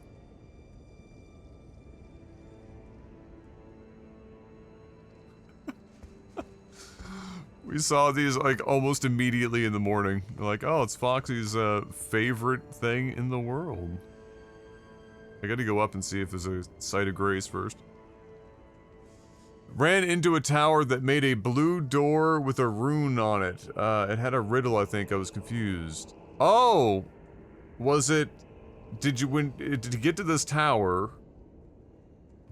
We saw these, like, almost immediately in the morning. Like, oh, it's Foxy's, favorite thing in the world. I gotta go up and see if there's a site of grace first. Ran into a tower that made a blue door with a rune on it. It had a riddle, I think. I was confused. Oh! Was it... Did you get to this tower...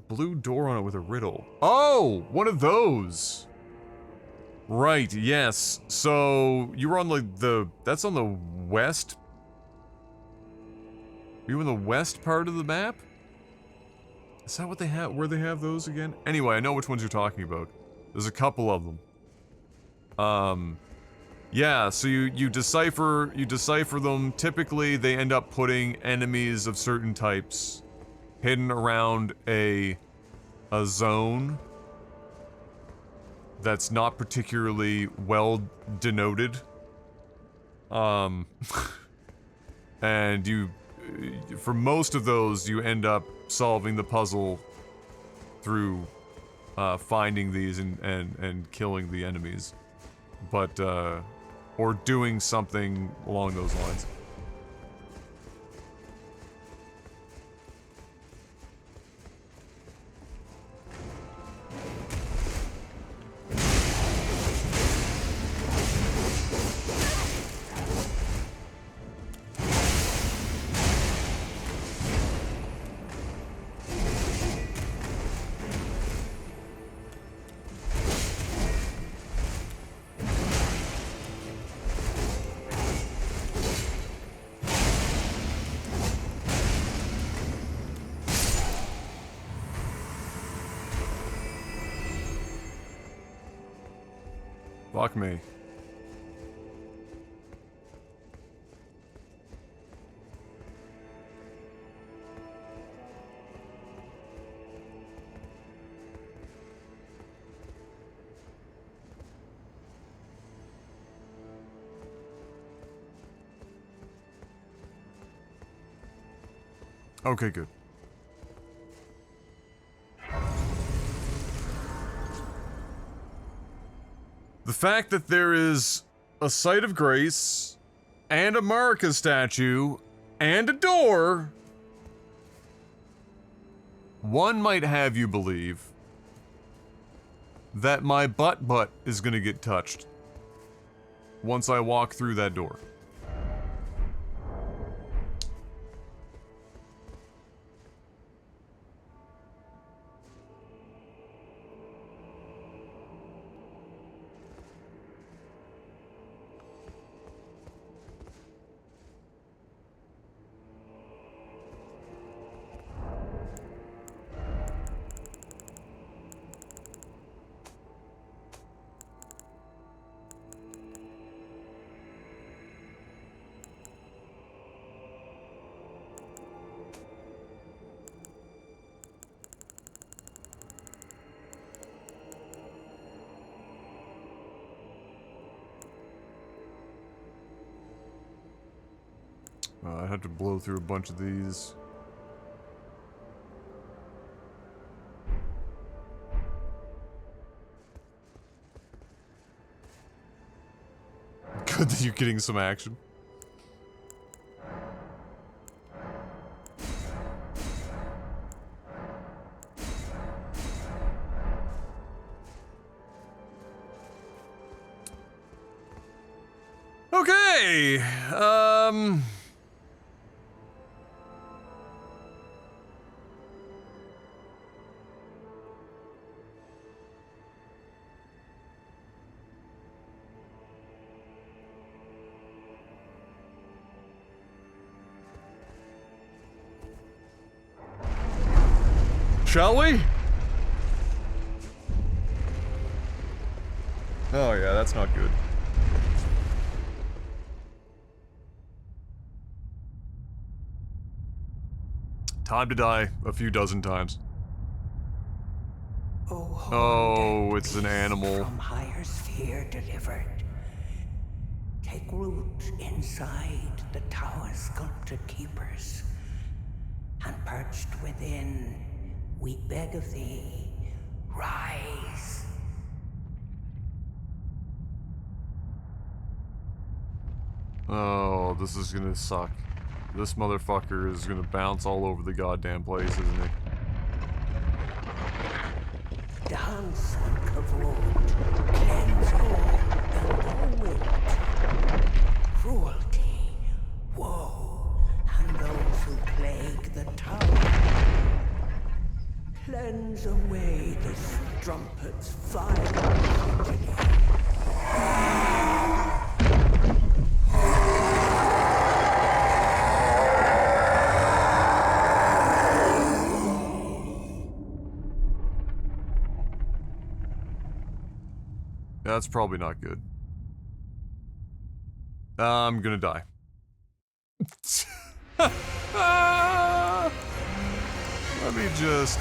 Blue door on it with a riddle. Oh! One of those! Right, yes. So, you were on, like, that's on the west? Are you in the west part of the map? Is that what they have, where they have those again? Anyway, I know which ones you're talking about. There's a couple of them. Yeah, so you decipher them. Typically, they end up putting enemies of certain types hidden around a zone that's not particularly well denoted. And for most of those, you end up solving the puzzle through finding these and killing the enemies. But, or doing something along those lines. Fuck me. Okay, good. The fact that there is a site of grace, and a Marika statue, and a door, one might have you believe that my butt is gonna get touched once I walk through that door. I had to blow through a bunch of these. Good that you're getting some action. Okay, shall we? Oh yeah, that's not good. Time to die a few dozen times. Oh, it's an animal. From higher sphere delivered. Take root inside the tower's sculpted keepers. And perched within, we beg of thee, rise. Oh, this is gonna suck. This motherfucker is gonna bounce all over the goddamn place, isn't he? Dance and kavod, cleanse all and go it. Cruelty, woe, and those who plague the tower. Cleanse away the strumpet's vile agony. That's probably not good. I'm gonna die. Let me just...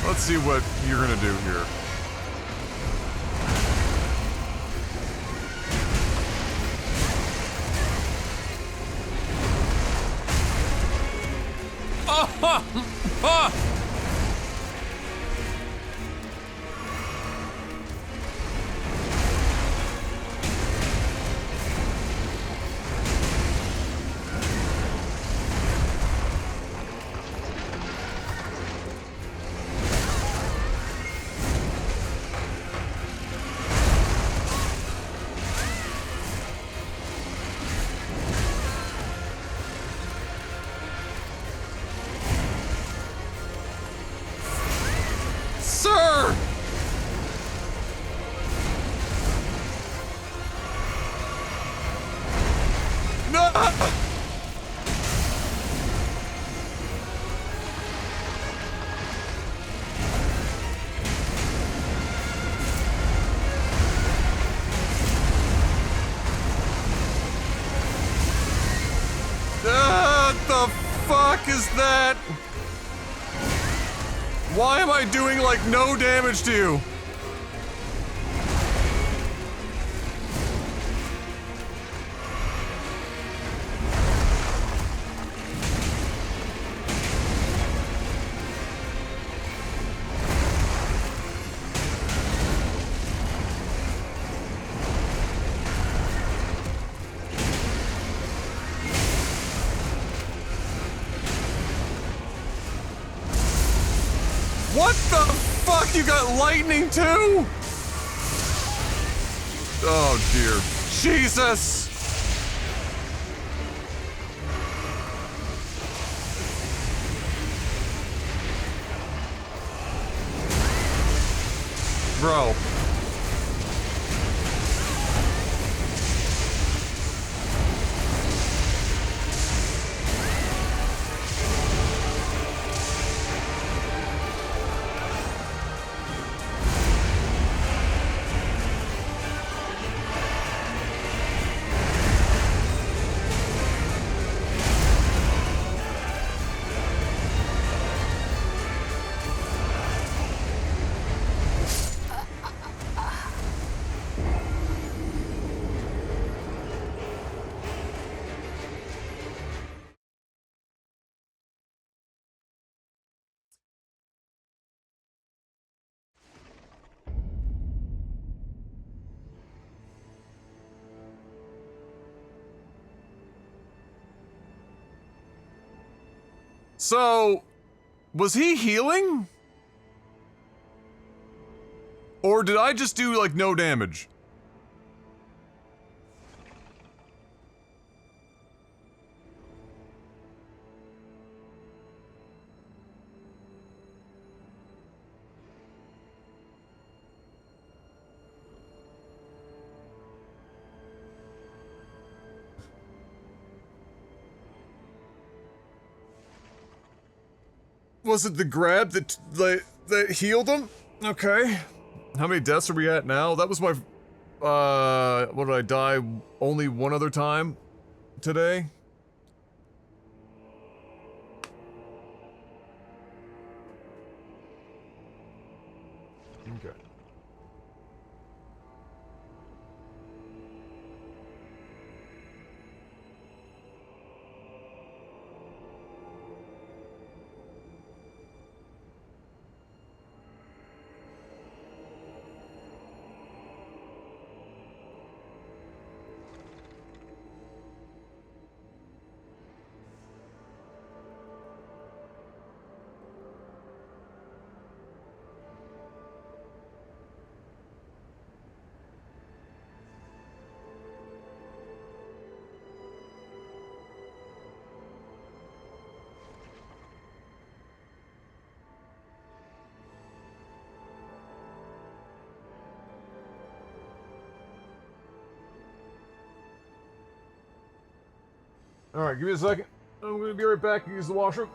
Let's see what you're gonna do here. Sir! No! What the fuck is that? Why am I doing, like, no damage to you? What the fuck? You got lightning too? Oh dear. Jesus! Bro. So, was he healing? Or did I just do, like, no damage? Was it the grab that healed him? Okay. How many deaths are we at now? That was my, what did I die only one other time today? Okay. Alright, give me a second. I'm gonna be right back and use the washroom.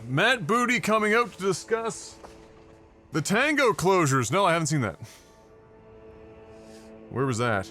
Matt Booty coming out to discuss the Tango closures. No, I haven't seen that. Where was that?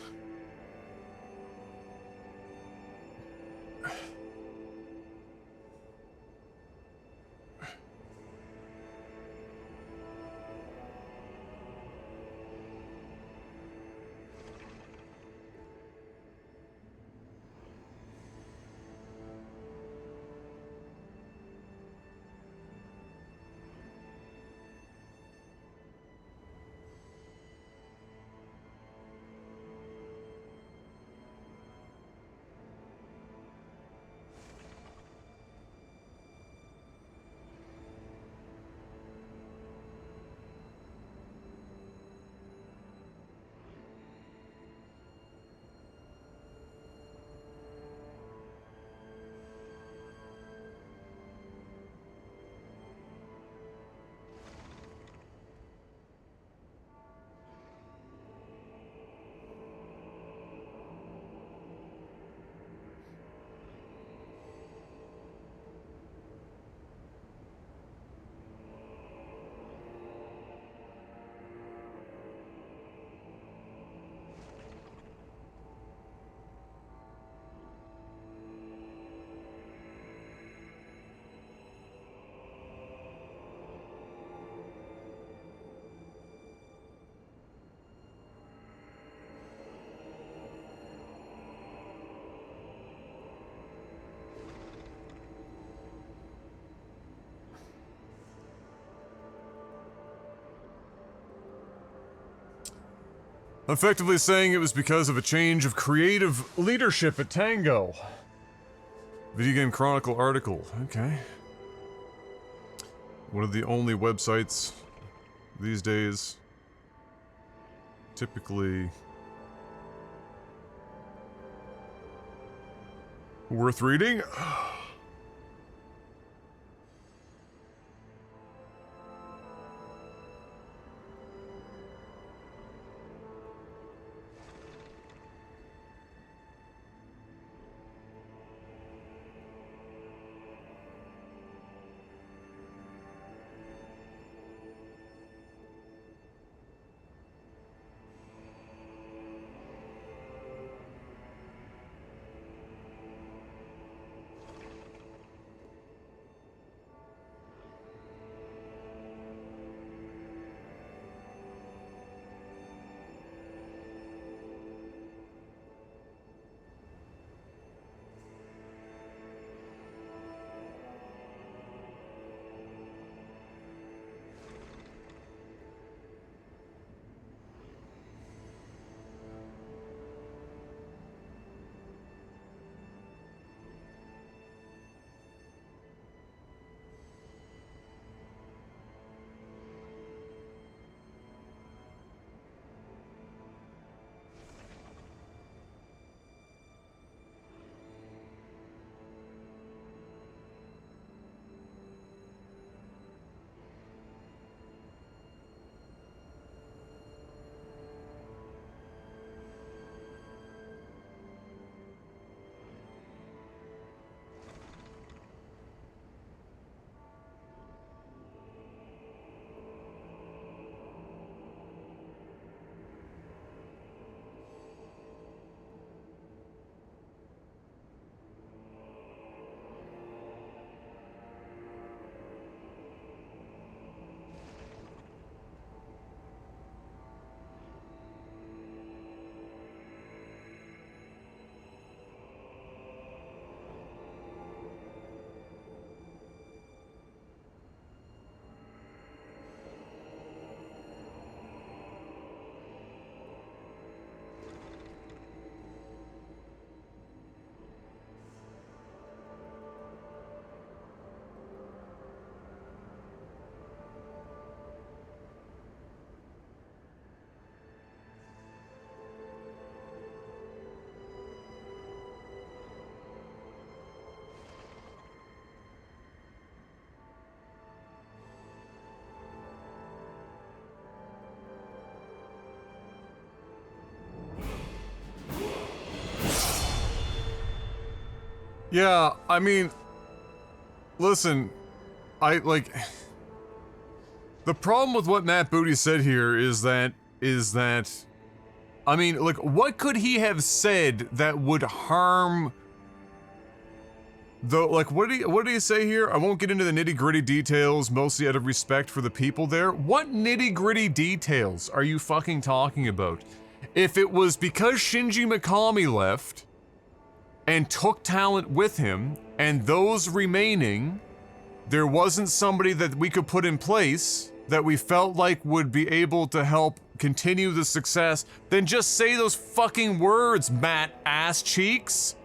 Effectively saying it was because of a change of creative leadership at Tango. Video Game Chronicle article. Okay. One of the only websites these days typically worth reading. Yeah, I mean, listen, the problem with what Matt Booty said here is that, I mean, like, what could he have said that would harm the, like, what did he say here? I won't get into the nitty-gritty details, mostly out of respect for the people there. What nitty-gritty details are you fucking talking about? If it was because Shinji Mikami left and took talent with him, and those remaining, there wasn't somebody that we could put in place that we felt like would be able to help continue the success, then just say those fucking words, Matt Ass Cheeks.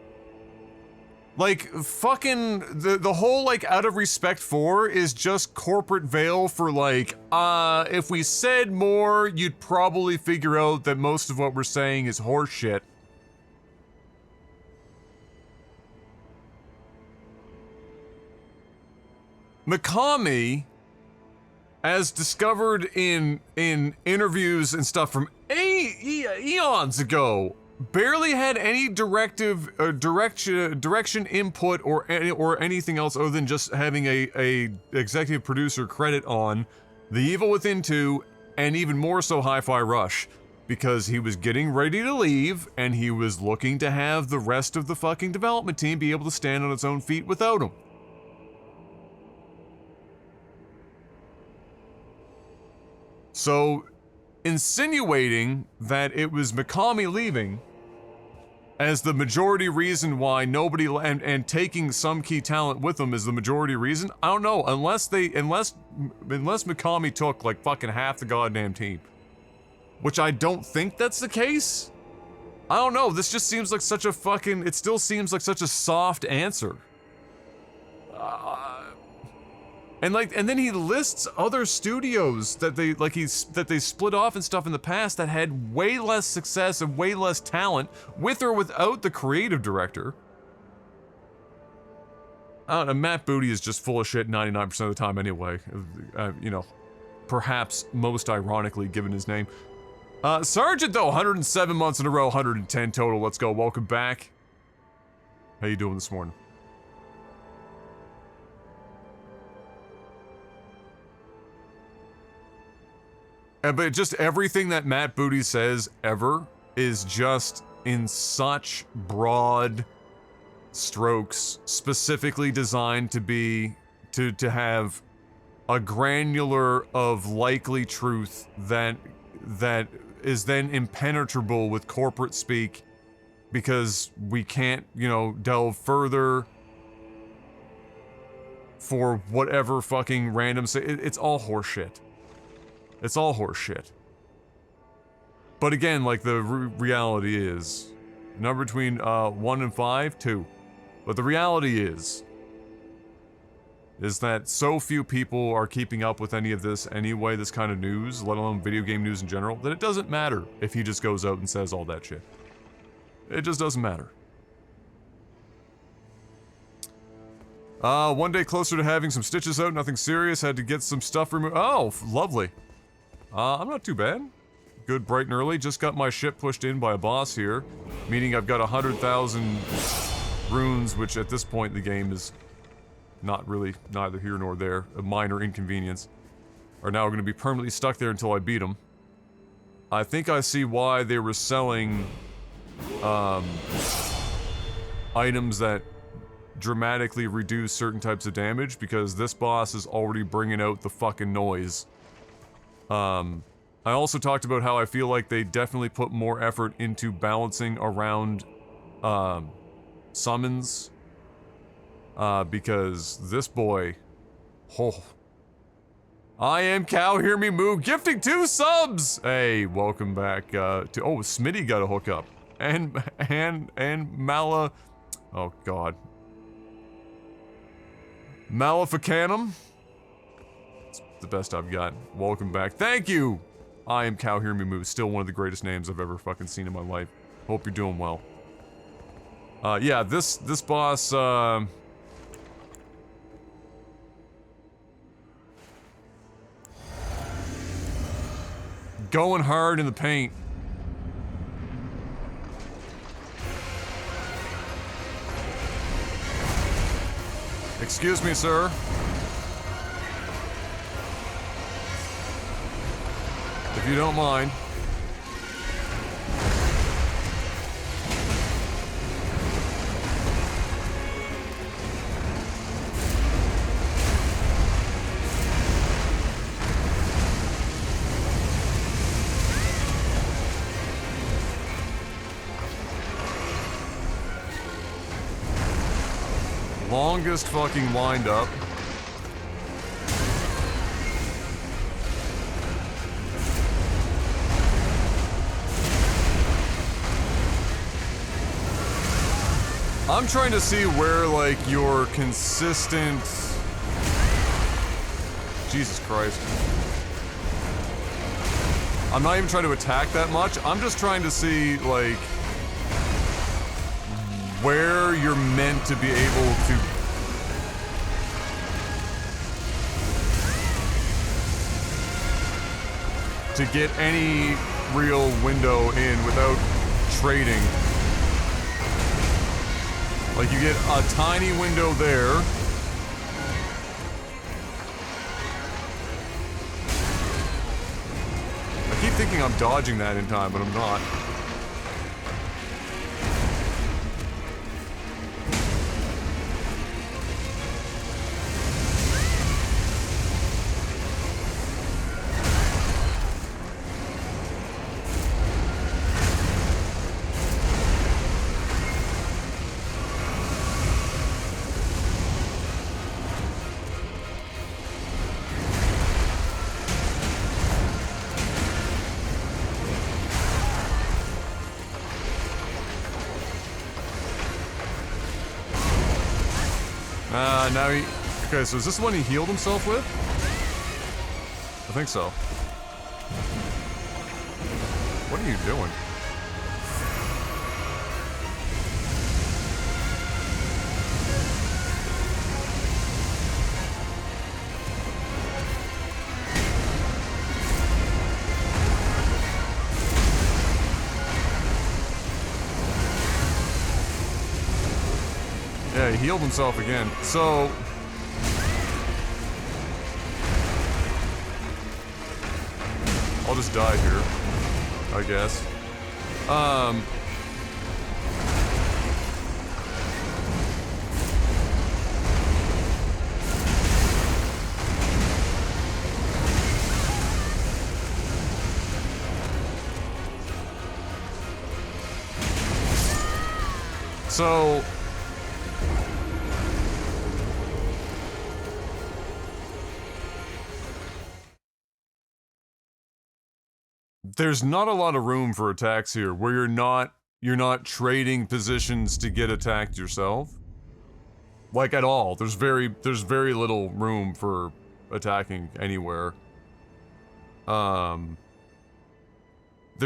Like, fucking, the whole, like, out of respect for is just corporate veil for, like, if we said more, you'd probably figure out that most of what we're saying is horseshit. Mikami, as discovered in interviews and stuff from eons ago, barely had any direction input or anything else other than just having a executive producer credit on The Evil Within 2 and even more so Hi-Fi Rush, because he was getting ready to leave and he was looking to have the rest of the fucking development team be able to stand on its own feet without him. So, insinuating that it was Mikami leaving as the majority reason why nobody, and taking some key talent with them is the majority reason, I don't know, unless Mikami took like fucking half the goddamn team. which I don't think that's the case. I don't know, this just seems like such a fucking, it still seems like such a soft answer. And then he lists other studios that they split off and stuff in the past that had way less success and way less talent, with or without the creative director. I don't know, Matt Booty is just full of shit 99% of the time anyway. You know, perhaps most ironically given his name. Sergeant though, 107 months in a row, 110 total, let's go, welcome back. How you doing this morning? But just everything that Matt Booty says ever is just in such broad strokes, specifically designed to be, to have a granular of likely truth that is then impenetrable with corporate speak, because we can't, you know, delve further for whatever fucking random it's all horseshit. It's all horseshit. But again, like, the reality is, number between 1 and 5, 2. But the reality is that so few people are keeping up with any of this anyway, this kind of news, let alone video game news in general, that it doesn't matter if he just goes out and says all that shit. It just doesn't matter. One day closer to having some stitches out, nothing serious, had to get some stuff removed. Oh, lovely. I'm not too bad. Good, bright and early. Just got my ship pushed in by a boss here, meaning I've got 100,000 runes, which at this point in the game is not really neither here nor there, a minor inconvenience, are now going to be permanently stuck there until I beat them. I think I see why they were selling items that dramatically reduce certain types of damage, because this boss is already bringing out the fucking noise. I also talked about how I feel like they definitely put more effort into balancing around summons, because this boy, oh, I am Cow, hear me moo, gifting 2 subs! Hey, welcome back, to, oh, Smitty got a hookup, and Mala, oh god, Maleficanum, it's the best I've got, welcome back, thank you! I am Cow, hear me moo, still one of the greatest names I've ever fucking seen in my life, hope you're doing well. Yeah, this boss, going hard in the paint. Excuse me, sir. If you don't mind. Longest fucking wind up. I'm trying to see where, like, your consistent... Jesus Christ. I'm not even trying to attack that much. I'm just trying to see, like, where you're meant to be able to get any real window in without trading. Like, you get a tiny window there. I keep thinking I'm dodging that in time, but I'm not. now he... Okay, so is this the one he healed himself with? I think so. What are you doing? Yeah, he healed himself again. So... I'll just die here, I guess. So... There's not a lot of room for attacks here, where you're not trading positions to get attacked yourself. Like at all. There's very little room for attacking anywhere. There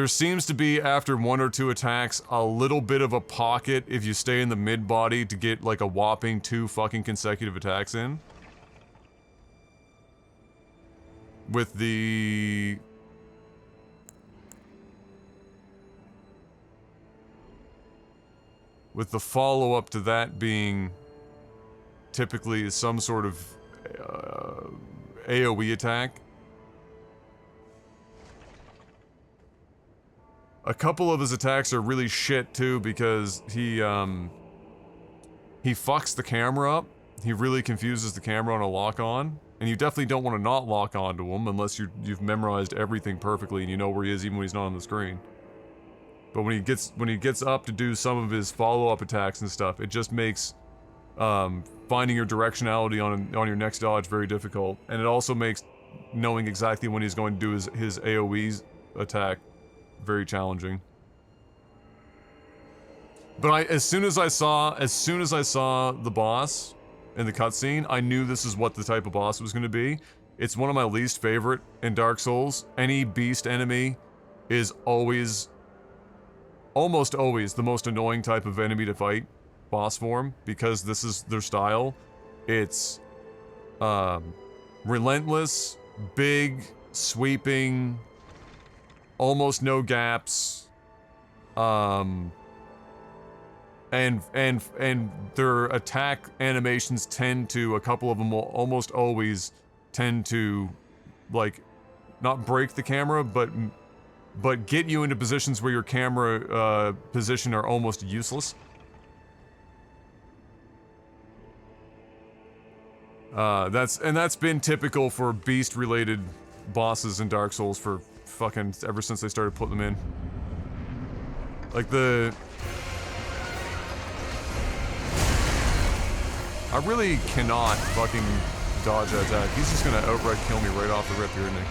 seems to be, after 1 or 2 attacks, a little bit of a pocket if you stay in the mid-body to get like a whopping 2 fucking consecutive attacks in. With the... With the follow-up to that being typically some sort of AoE attack. A couple of his attacks are really shit too because he fucks the camera up. He really confuses the camera on a lock-on. And you definitely don't want to not lock onto him unless you've memorized everything perfectly and you know where he is even when he's not on the screen. But when he gets up to do some of his follow-up attacks and stuff, it just makes finding your directionality on your next dodge very difficult, and it also makes knowing exactly when he's going to do his AoE attack very challenging. But as soon as I saw the boss in the cutscene, I knew this is what the type of boss was going to be. It's one of my least favorite in Dark Souls. Any beast enemy is almost always the most annoying type of enemy to fight, boss form, because this is their style. It's relentless, big, sweeping, almost no gaps, and their attack animations tend to, a couple of them will almost always tend to, like, not break the camera, but get you into positions where your camera position are almost useless. That's been typical for beast-related bosses in Dark Souls for fucking ever since they started putting them in. Like I really cannot fucking dodge that attack. He's just gonna outright kill me right off the rip here, isn't he?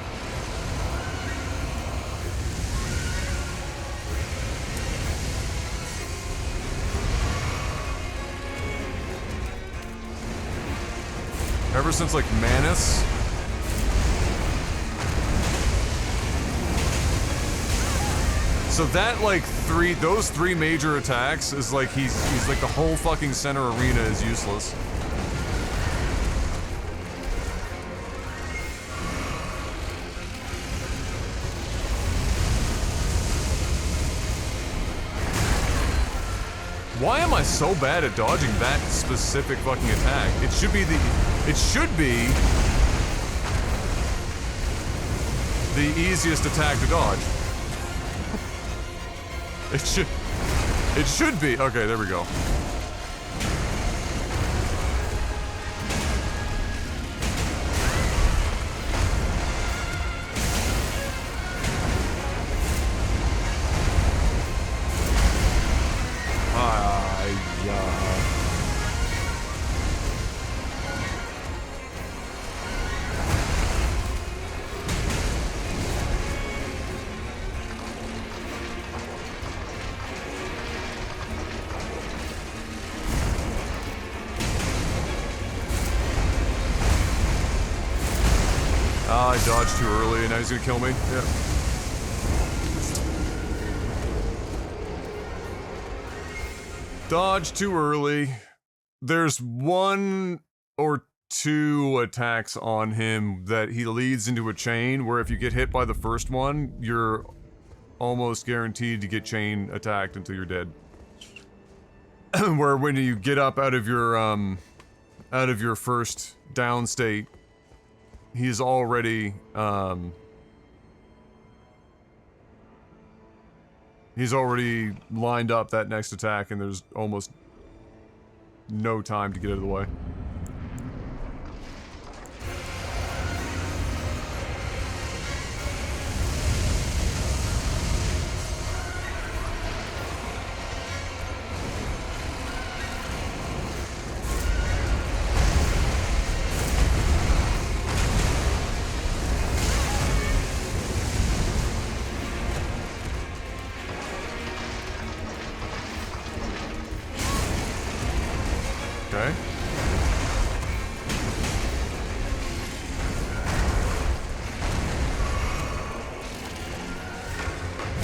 Ever since, like, Manus. So that, like, those three major attacks is like, he's like, the whole fucking center arena is useless. Why am I so bad at dodging that specific fucking attack? It should be the easiest attack to dodge. It should be. Okay, there we go. I dodged too early and now he's gonna kill me. Yeah. Dodge too early. There's one or two attacks on him that he leads into a chain where if you get hit by the first one, you're almost guaranteed to get chain attacked until you're dead. Where when you get up out of your first down state, he's already lined up that next attack and there's almost no time to get out of the way. Okay.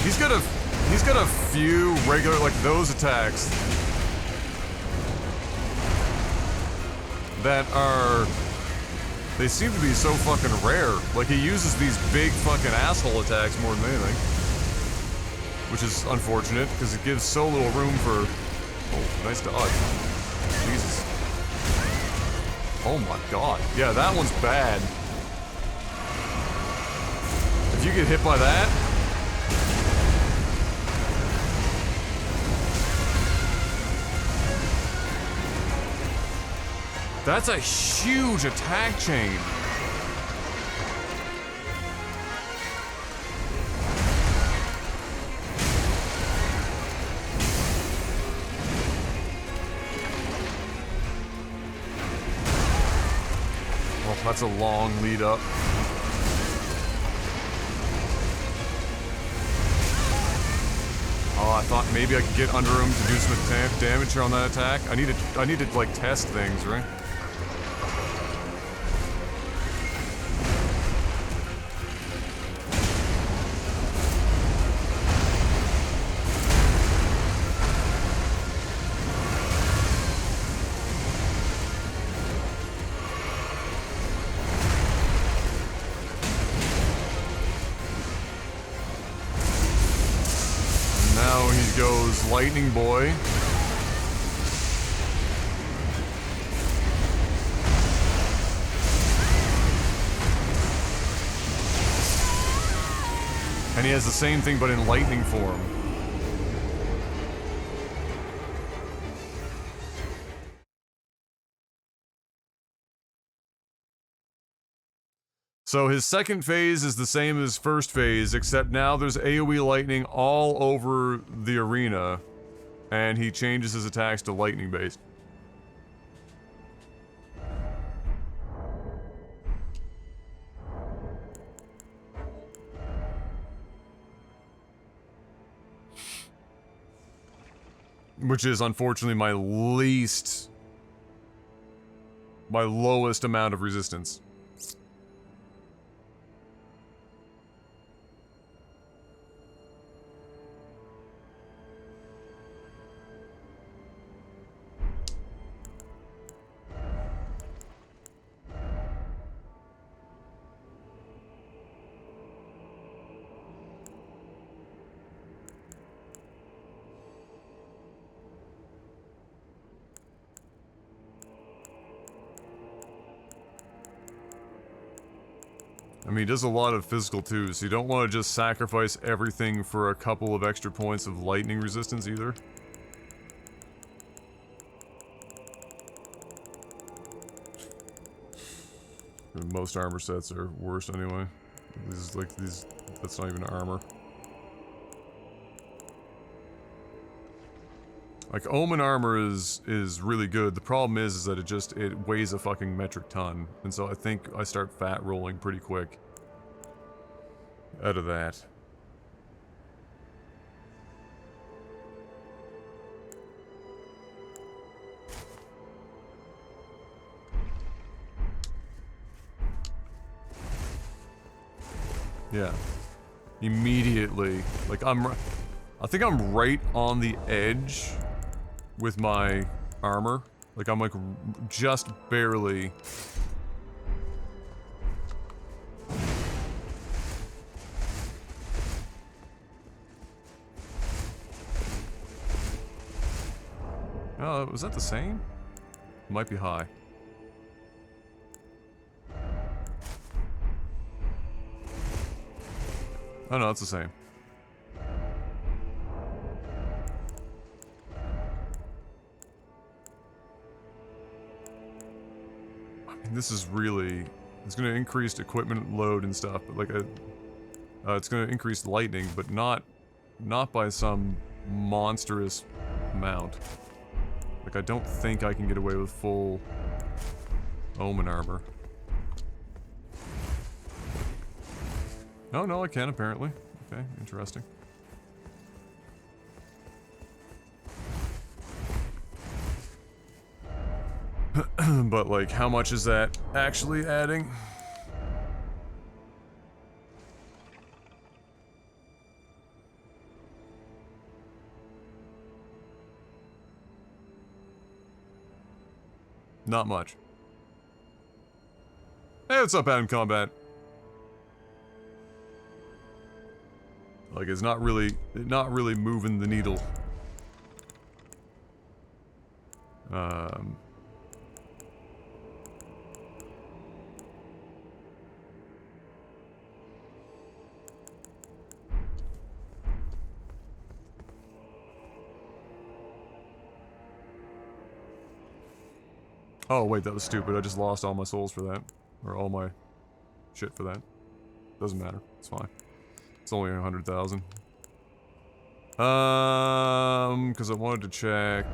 He's got a few regular, like those attacks that are, they seem to be so fucking rare. Like he uses these big fucking asshole attacks more than anything. Which is unfortunate, because it gives so little room for, oh, nice dodge. Jesus. Oh my god. Yeah, that one's bad. If you get hit by that... That's a huge attack chain. That's a long lead up. Oh, I thought maybe I could get under him to do some damage on that attack. I need to like test things, right? Lightning boy. And he has the same thing but in lightning form. So his second phase is the same as first phase, except now there's AoE lightning all over the arena, and he changes his attacks to lightning based. Which is unfortunately my lowest amount of resistance. I mean, he does a lot of physical too, so you don't want to just sacrifice everything for a couple of extra points of lightning resistance either. Most armor sets are worse anyway. That's not even armor. Like, Omen armor is really good. The problem is that it weighs a fucking metric ton. And so I think I start fat rolling pretty quick out of that. Yeah. Immediately. Like, I think I'm right on the edge with my armor. Like, I'm like just barely. Oh, was that the same? Might be high. Oh no, it's the same. I mean, this is really... It's gonna increase equipment load and stuff, but like it's gonna increase lightning, but not by some monstrous amount. Like, I don't think I can get away with full Omen armor. Oh, no, I can, apparently. Okay, interesting. But, like, how much is that actually adding? Not much. Hey, what's up, Adam Combat? Like, it's not really moving the needle. Oh, wait, that was stupid. I just lost all my souls for that. Or all my shit for that. Doesn't matter. It's fine. It's only 100,000. Because I wanted to check...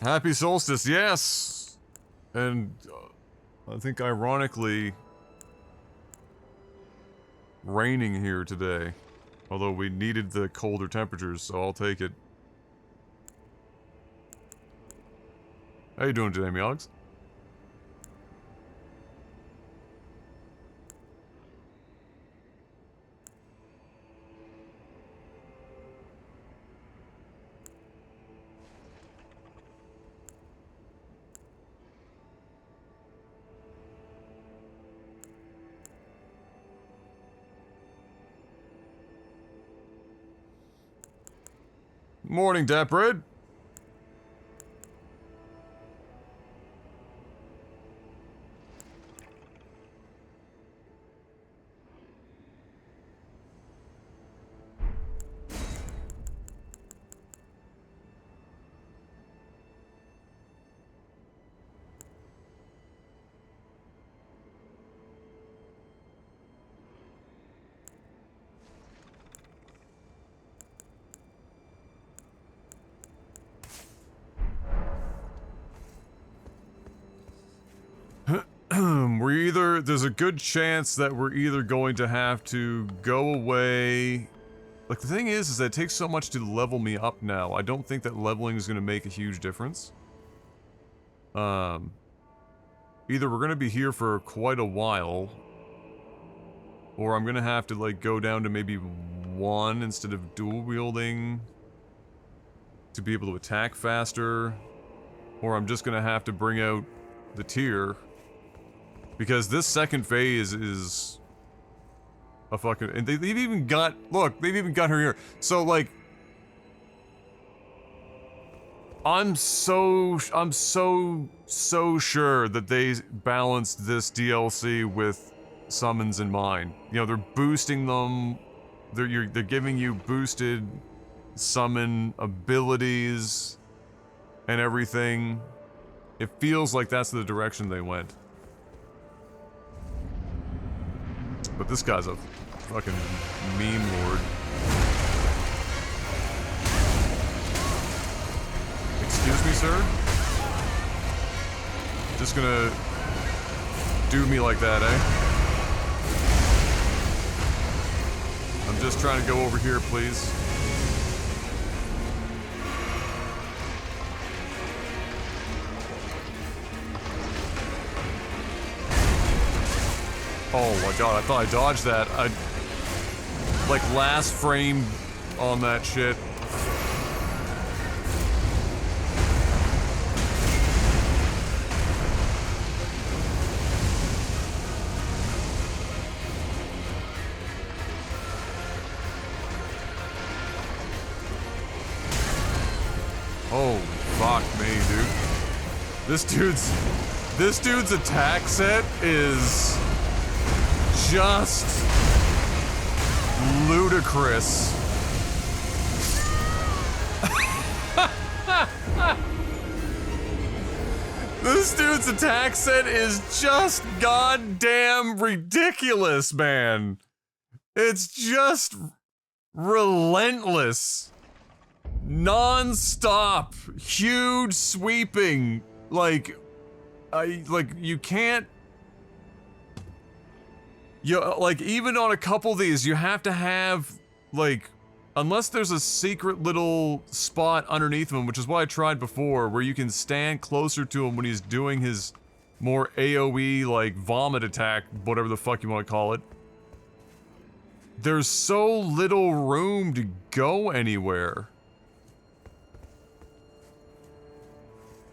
Happy Solstice, yes! And I think ironically, raining here today. Although we needed the colder temperatures, so I'll take it. How you doing today, Meogs? Morning, Dapred. There's a good chance that we're either going to have to go away. Like, the thing is that it takes so much to level me up now. I don't think that leveling is going to make a huge difference. Either we're going to be here for quite a while, or I'm going to have to, like, go down to maybe 1 instead of dual wielding to be able to attack faster, or I'm just going to have to bring out the tier. Because this second phase is a fucking... And they've even got... Look, they've even got her here. So, like... I'm so sure that they balanced this DLC with summons in mind. You know, they're boosting them. They're giving you boosted summon abilities. and everything. It feels like that's the direction they went. But this guy's a fucking meme lord. Excuse me, sir? Just gonna do me like that, eh? I'm just trying to go over here, please. Oh my god, I thought I dodged that. I... like, last frame on that shit. Oh, fuck me, dude. This dude's attack set is just ludicrous. This dude's attack set is just goddamn ridiculous, man. It's just relentless. Non-stop, huge sweeping, like you can't, like, even on a couple of these, you have to have, like, unless there's a secret little spot underneath him, which is what I tried before, where you can stand closer to him when he's doing his more AoE, like, vomit attack, whatever the fuck you want to call it. There's so little room to go anywhere.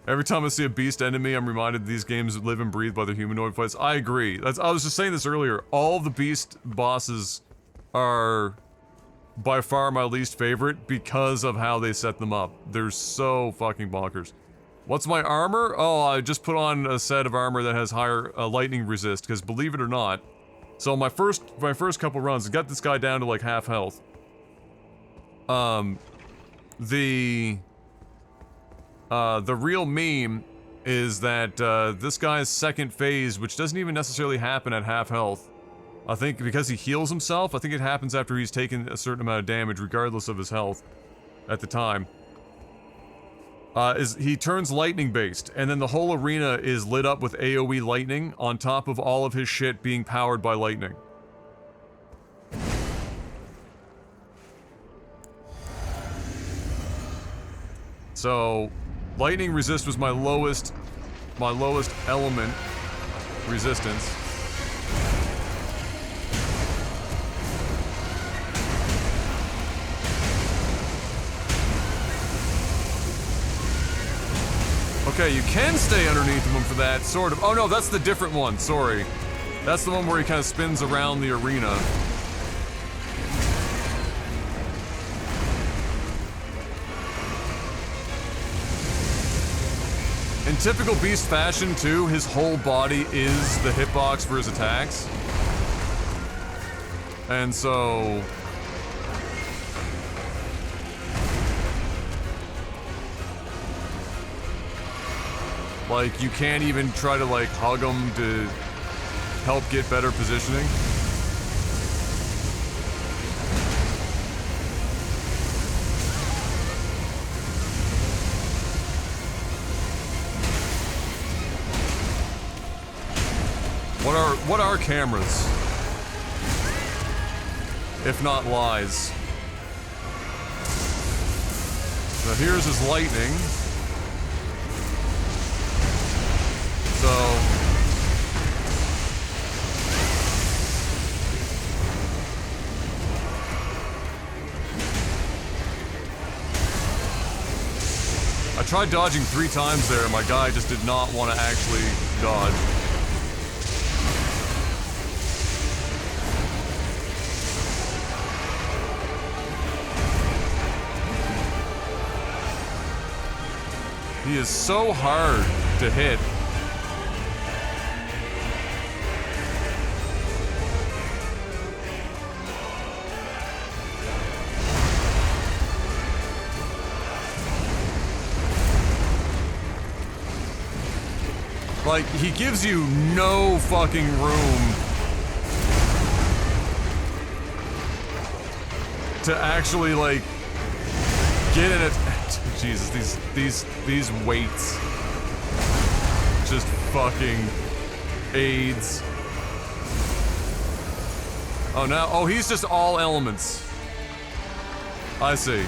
Every time I see a beast enemy, I'm reminded these games live and breathe by their humanoid fights. I agree. I was just saying this earlier. All the beast bosses are by far my least favorite because of how they set them up. They're so fucking bonkers. What's my armor? Oh, I just put on a set of armor that has higher lightning resist, because believe it or not, so my first couple runs, I got this guy down to like half health. The real meme is that this guy's second phase, which doesn't even necessarily happen at half health, I think because he heals himself, I think it happens after he's taken a certain amount of damage regardless of his health at the time, is he turns lightning based, and then the whole arena is lit up with AoE lightning on top of all of his shit being powered by lightning. So lightning resist was my lowest element resistance. Okay, you can stay underneath him for that, sort of. Oh no, that's the different one, sorry. That's the one where he kind of spins around the arena. In typical Beast fashion, too, his whole body is the hitbox for his attacks. And so... like, you can't even try to, like, hug him to help get better positioning. What are cameras? If not lies. So here's his lightning. So... I tried dodging 3 times there, and my guy just did not want to actually dodge. He is so hard to hit. Like, he gives you no fucking room to actually, like, get in it. Jesus, these weights. Just fucking AIDS. Oh, now, oh, he's just all elements. I see.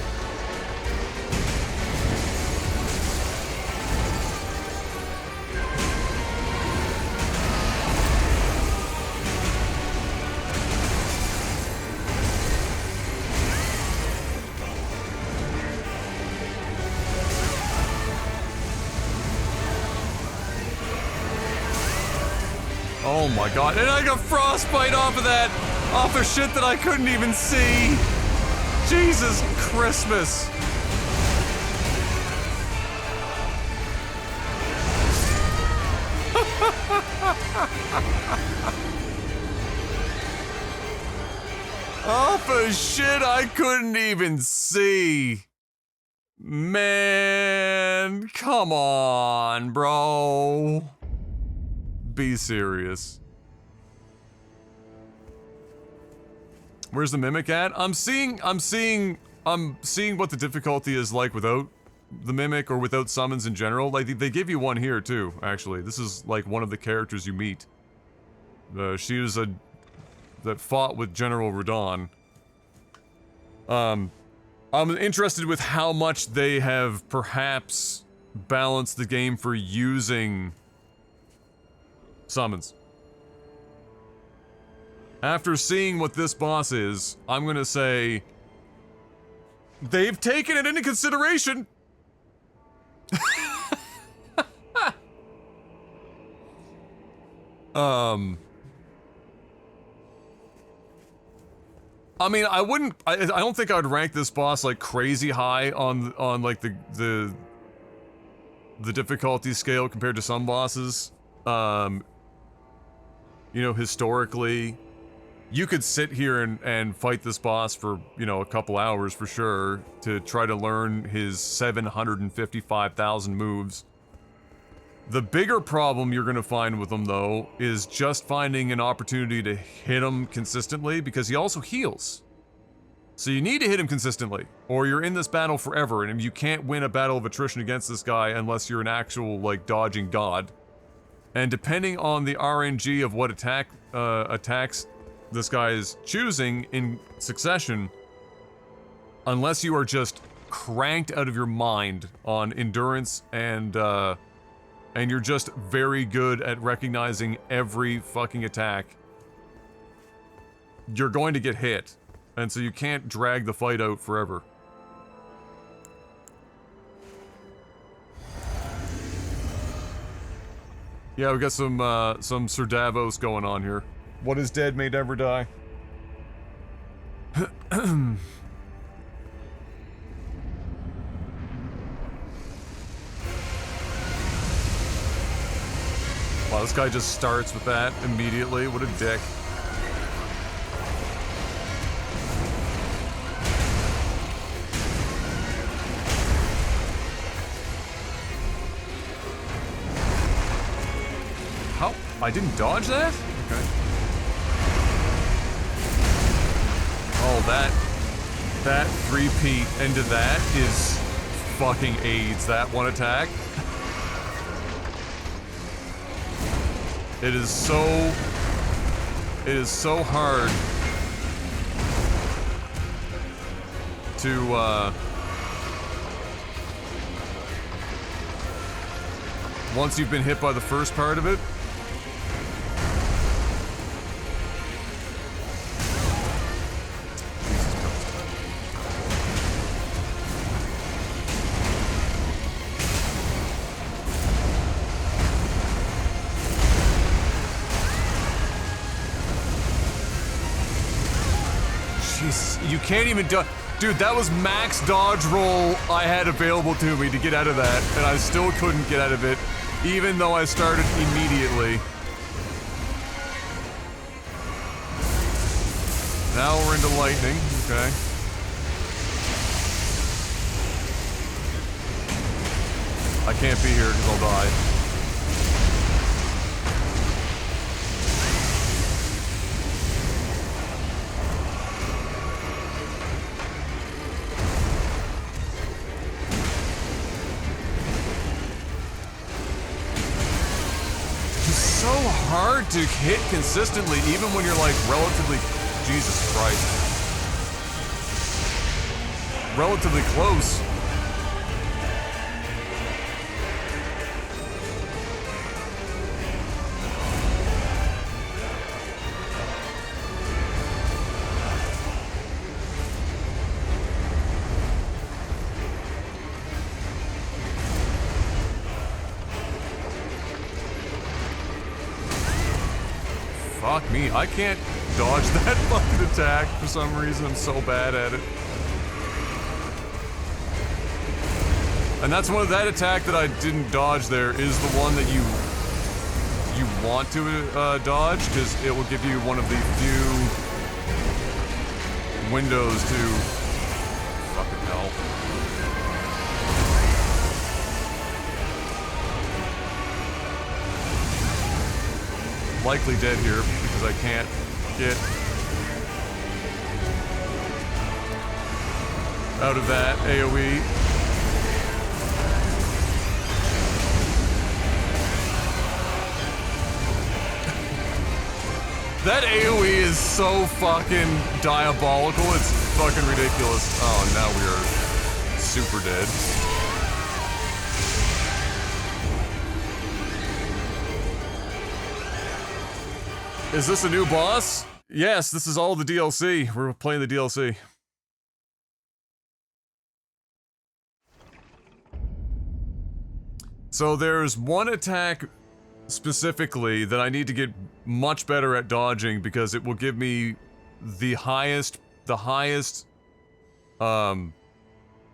Oh my god, and I got frostbite off of that! Off of shit that I couldn't even see! Jesus Christmas! Off of shit I couldn't even see! Man, come on, bro. Be serious. Where's the mimic at? I'm seeing what the difficulty is like without the mimic or without summons in general. Like, they give you one here too, actually. This is like one of the characters you meet. She is that fought with General Radon. I'm interested with how much they have perhaps balanced the game for using summons. After seeing what this boss is, I'm gonna say they've taken it into consideration. I mean, I don't think I would rank this boss like crazy high on like the difficulty scale compared to some bosses. You know, historically, you could sit here and fight this boss for, you know, a couple hours for sure to try to learn his 755,000 moves. The bigger problem you're gonna find with him, though, is just finding an opportunity to hit him consistently, because he also heals. So you need to hit him consistently, or you're in this battle forever, and you can't win a battle of attrition against this guy unless you're an actual, like, dodging god. And depending on the RNG of what attacks this guy is choosing in succession, unless you are just cranked out of your mind on endurance and you're just very good at recognizing every fucking attack, you're going to get hit. And so you can't drag the fight out forever. Yeah, we got some Sir Davos going on here. What is dead may never die. Wow, this guy just starts with that immediately. What a dick. How? I didn't dodge that? Okay. Oh, that three-peat into that is fucking AIDS, that one attack. It is so hard to, once you've been hit by the first part of it. You can't even dude, that was max dodge roll I had available to me to get out of that, and I still couldn't get out of it, even though I started immediately. Now we're into lightning, okay. I can't be here because I'll die. so hard to hit consistently, even when you're like relatively, Jesus Christ, relatively close. Fuck me, I can't dodge that fucking attack for some reason. I'm so bad at it. And that's one of that attack that I didn't dodge there is the one that you want to dodge, because it will give you one of the few windows to fucking hell. Likely dead here because I can't get out of that AoE. That AoE is so fucking diabolical, it's fucking ridiculous. Oh, now we are super dead. Is this a new boss? Yes, this is all the DLC. We're playing the DLC. So there's one attack specifically that I need to get much better at dodging because it will give me the highest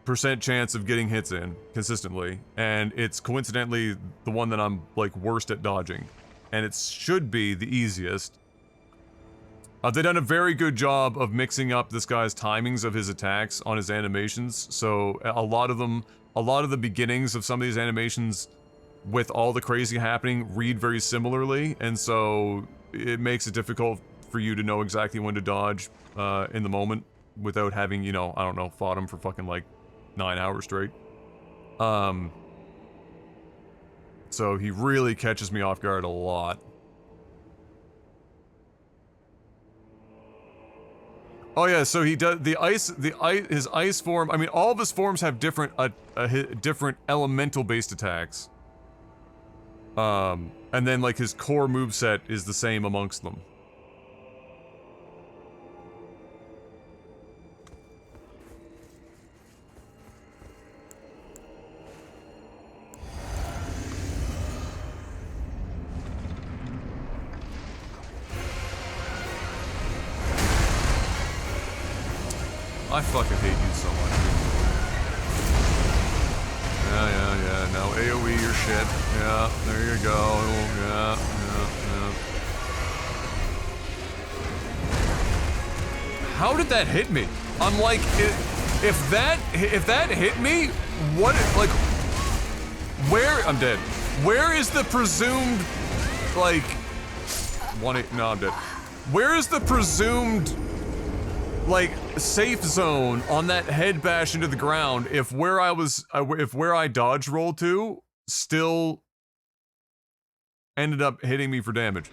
percent chance of getting hits in consistently, and it's coincidentally the one that I'm like worst at dodging, and it should be the easiest. They've done a very good job of mixing up this guy's timings of his attacks on his animations, so a lot of the beginnings of some of these animations with all the crazy happening read very similarly, and so it makes it difficult for you to know exactly when to dodge in the moment without having, you know, I don't know, fought him for fucking like 9 hours straight. So he really catches me off guard a lot. Oh yeah, so he does his ice form. I mean, all of his forms have different different elemental based attacks. And then like his core moveset is the same amongst them. I fucking hate you so much. Yeah. Now AoE your shit. Yeah, there you go. Yeah. How did that hit me? I'm like, if that hit me, what, like, where, I'm dead. Where is the presumed, like, no, I'm dead. Where is the presumed, like, safe zone on that head bash into the ground if where I dodge rolled to still ended up hitting me for damage?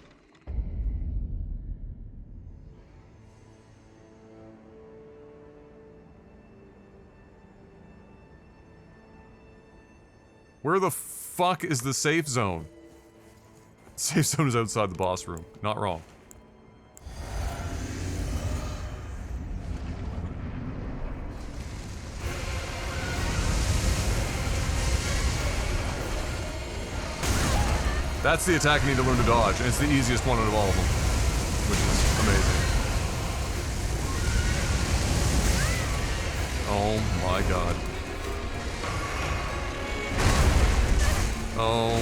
Where the fuck is the safe zone? Safe zone is outside the boss room. Not wrong. That's the attack I need to learn to dodge, and it's the easiest one out of all of them, which is amazing. Oh my god. Oh,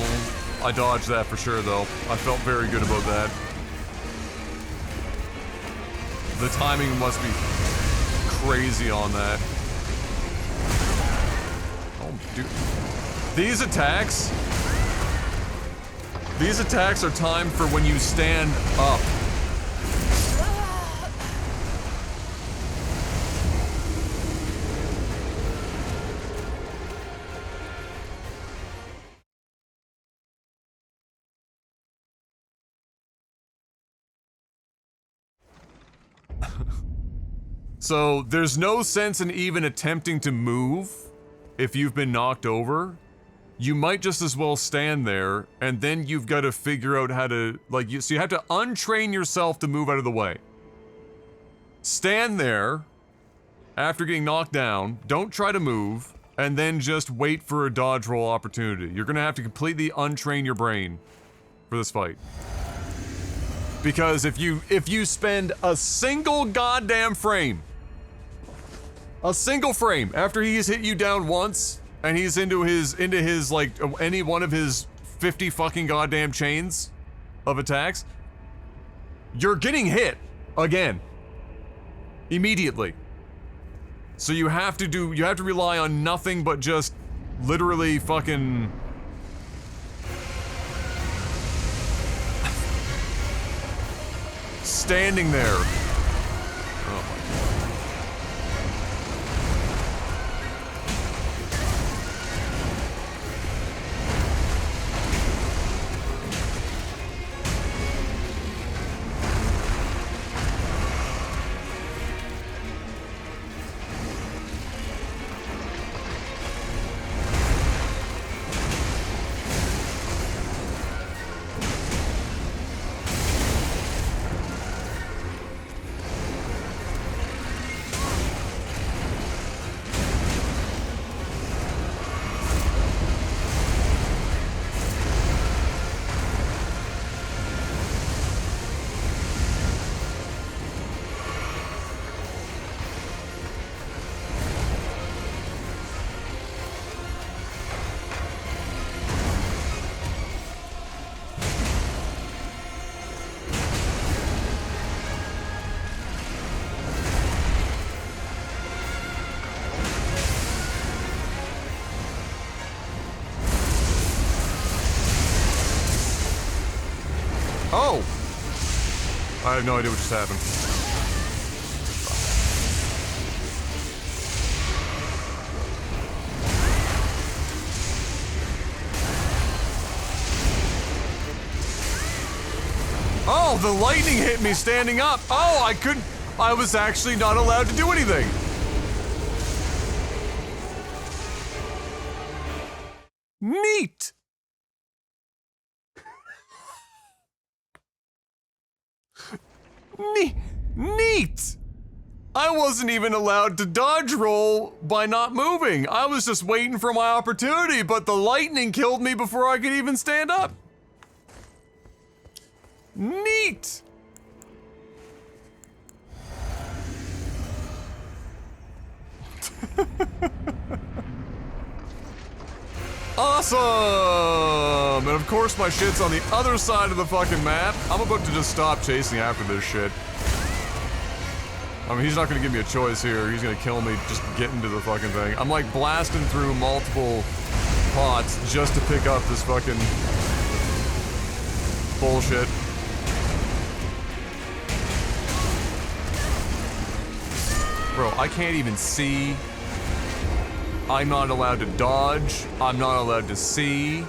I dodged that for sure though. I felt very good about that. The timing must be crazy on that. Oh, dude. These attacks are timed for when you stand up. So there's no sense in even attempting to move if you've been knocked over. You might just as well stand there, and then you've got to figure out how to, like, so you have to untrain yourself to move out of the way. Stand there after getting knocked down, don't try to move, and then just wait for a dodge roll opportunity. You're gonna have to completely untrain your brain for this fight. Because if you spend a single goddamn frame, after he's hit you down once, and he's into his like any one of his 50 fucking goddamn chains of attacks, you're getting hit again immediately. So you have to rely on nothing but just literally fucking standing there. Oh my god. Oh! I have no idea what just happened. Oh, the lightning hit me standing up! Oh, I was actually not allowed to do anything! Neat! Neat! I wasn't even allowed to dodge roll by not moving. I was just waiting for my opportunity, but the lightning killed me before I could even stand up. Neat! Awesome! And of course my shit's on the other side of the fucking map. I'm about to just stop chasing after this shit. I mean, he's not gonna give me a choice here. He's gonna kill me just getting to the fucking thing. I'm like blasting through multiple pots just to pick up this fucking bullshit. Bro, I can't even see. I'm not allowed to dodge. I'm not allowed to see.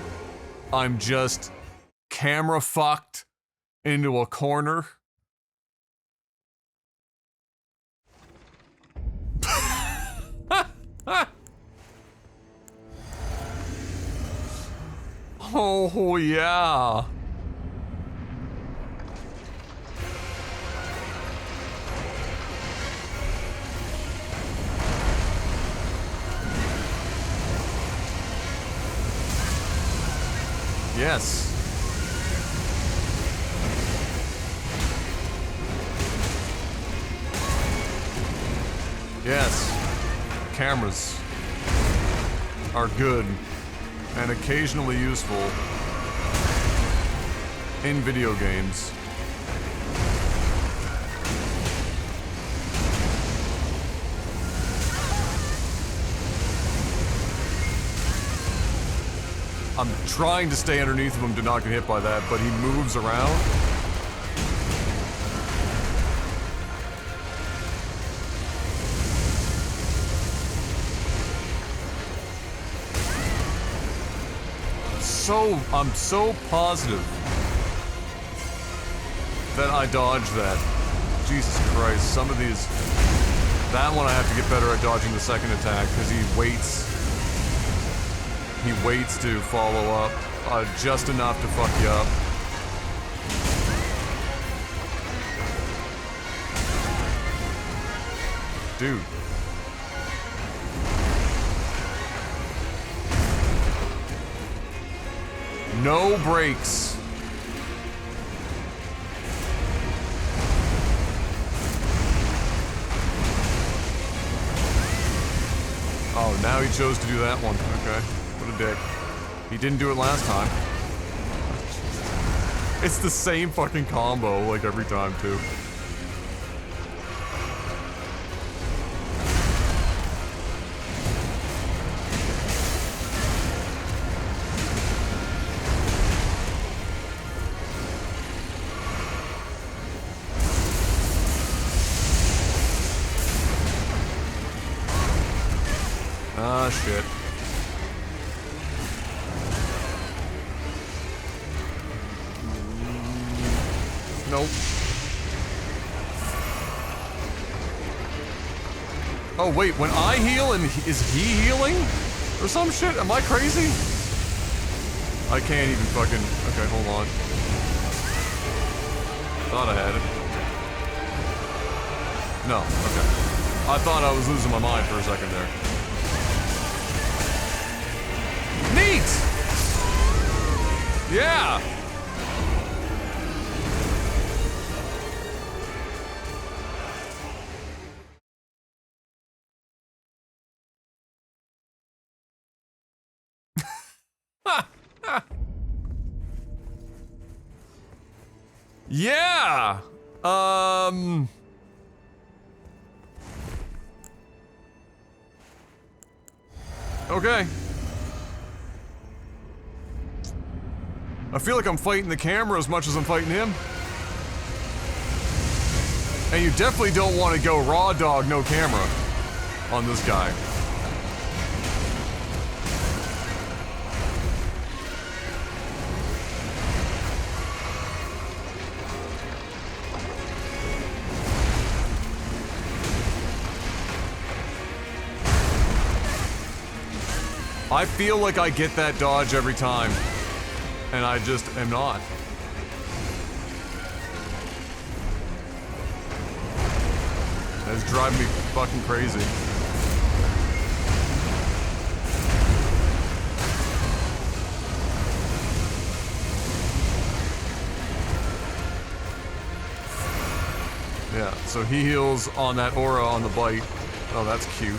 I'm just camera fucked into a corner. Oh yeah. Yes. Yes. Cameras are good and occasionally useful in video games. I'm trying to stay underneath of him to not get hit by that, but he moves around. I'm so positive that I dodged that. Jesus Christ, some of these That one I have to get better at dodging the second attack, because he waits to follow up just enough to fuck you up. Dude. No brakes. Oh, now he chose to do that one. Okay. What a dick. He didn't do it last time. It's the same fucking combo, like, every time, too. Ah, shit. Nope. Oh, wait, when I heal and is he healing? Or some shit? Am I crazy? I can't even fucking... Okay, hold on. Thought I had it. No, okay. I thought I was losing my mind for a second there. Neat! Yeah! Yeah! Okay. I feel like I'm fighting the camera as much as I'm fighting him. And you definitely don't want to go raw dog, no camera on this guy. I feel like I get that dodge every time, and I just am not. That's driving me fucking crazy. Yeah, so he heals on that aura on the bite. Oh, that's cute.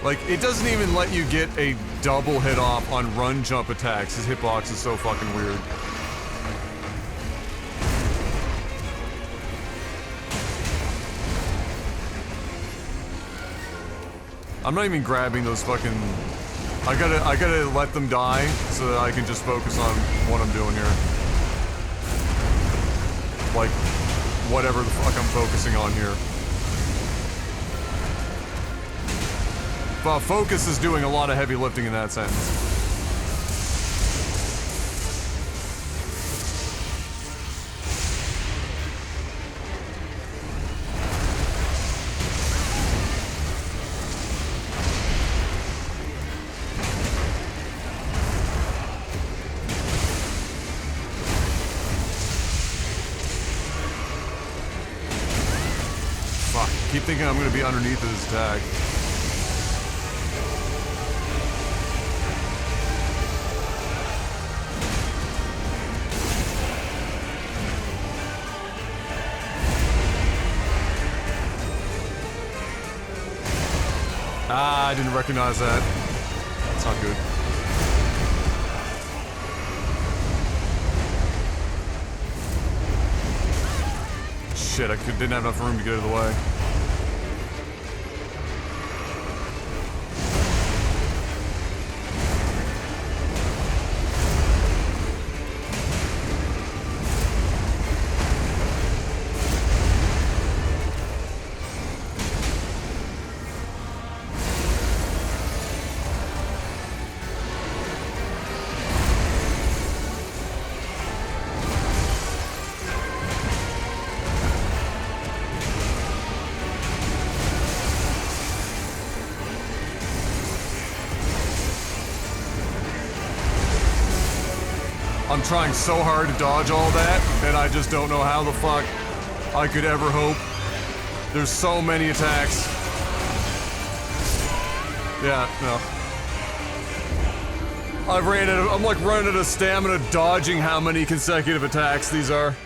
Like, it doesn't even let you get a double hit off on run jump attacks. His hitbox is so fucking weird. I'm not even grabbing those fucking... I gotta let them die so that I can just focus on what I'm doing here. Like, whatever the fuck I'm focusing on here. But focus is doing a lot of heavy lifting in that sense. Fuck, keep thinking I'm gonna be underneath this attack. Ah, I didn't recognize that. That's not good. shit, didn't have enough room to get out of the way. I'm trying so hard to dodge all that, and I just don't know how the fuck I could ever hope. There's so many attacks. Yeah, no. I'm like running out of stamina dodging how many consecutive attacks these are.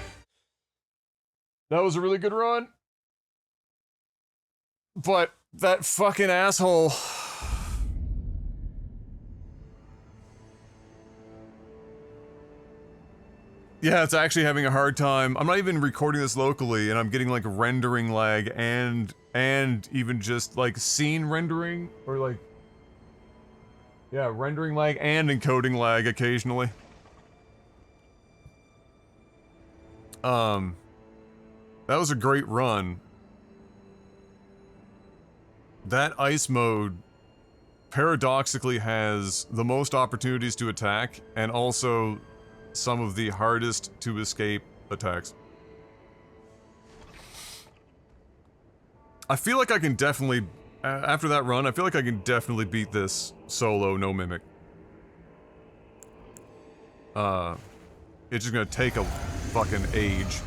That was a really good run. But that fucking asshole. Yeah, it's actually having a hard time. I'm not even recording this locally, and I'm getting like rendering lag and even just like scene rendering or like, yeah, rendering lag and encoding lag occasionally. That was a great run. That ice mode paradoxically has the most opportunities to attack and also some of the hardest to escape attacks. I feel like I can definitely, after that run, I feel like I can definitely beat this solo, no mimic. It's just gonna take a fucking age.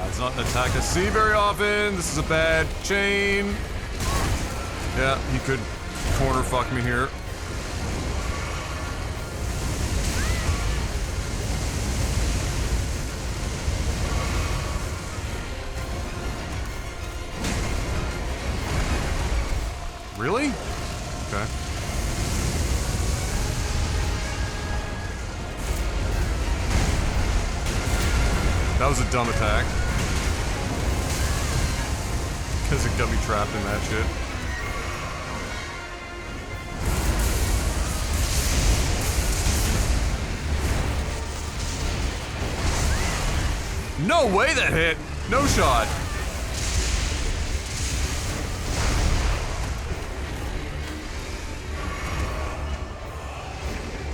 It's not an attack I see very often. This is a bad chain. Yeah, he could corner fuck me here. Really? Okay. That was a dumb attack. Because it got me trapped in that shit. No way that hit! No shot!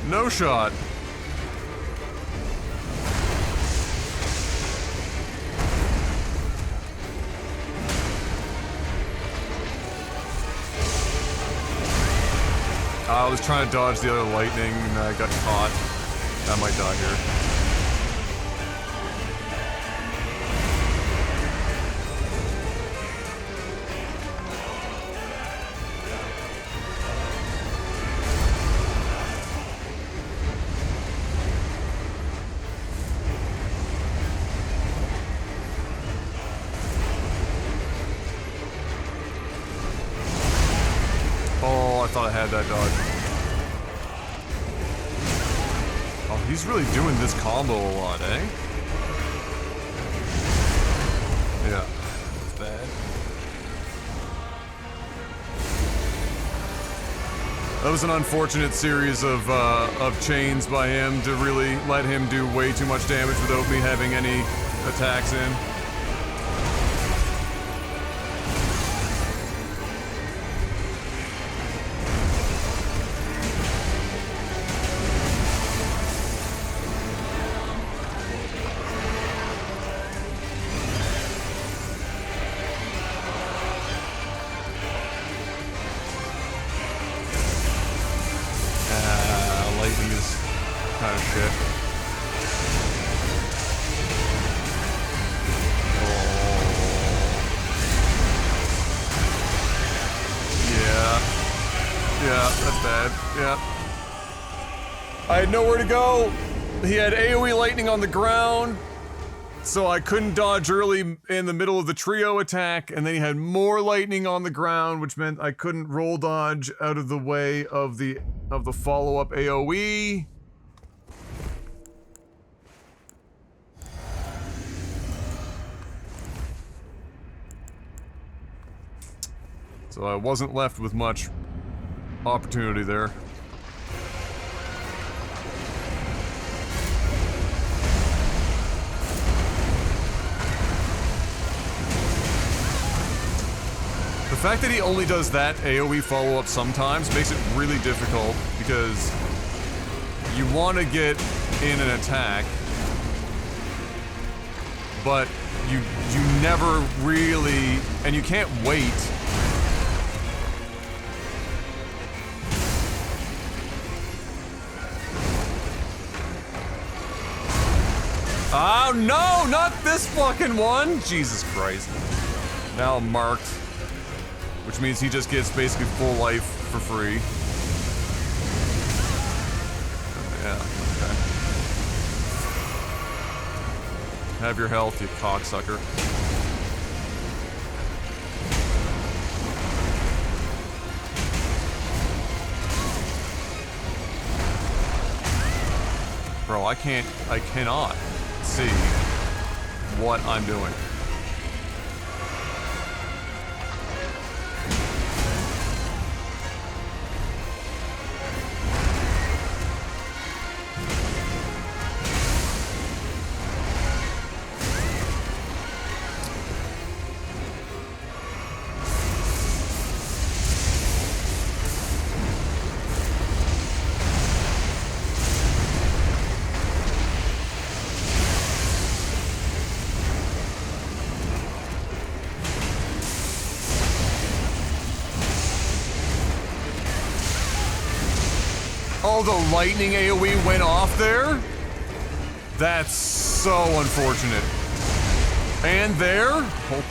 No shot. I was trying to dodge the other lightning and I got caught. I might die here. Oh, I thought I had that dodge. Oh, he's really doing this combo a lot, eh? Yeah, that's bad. That was an unfortunate series of chains by him to really let him do way too much damage without me having any attacks in. that's bad. Yeah. I had nowhere to go. He had AoE lightning on the ground, so I couldn't dodge early in the middle of the trio attack, and then he had more lightning on the ground, which meant I couldn't roll dodge out of the way of the follow-up AoE. So I wasn't left with much opportunity there. The fact that he only does that AoE follow-up sometimes makes it really difficult, because you want to get in an attack, but you never really, and you can't wait. Oh no, not this fucking one! Jesus Christ. Now I'm marked. Which means he just gets basically full life for free. Yeah, okay. Have your health, you cocksucker. Bro, I cannot see what I'm doing. Oh, the lightning AoE went off there? That's so unfortunate. And there? Oh,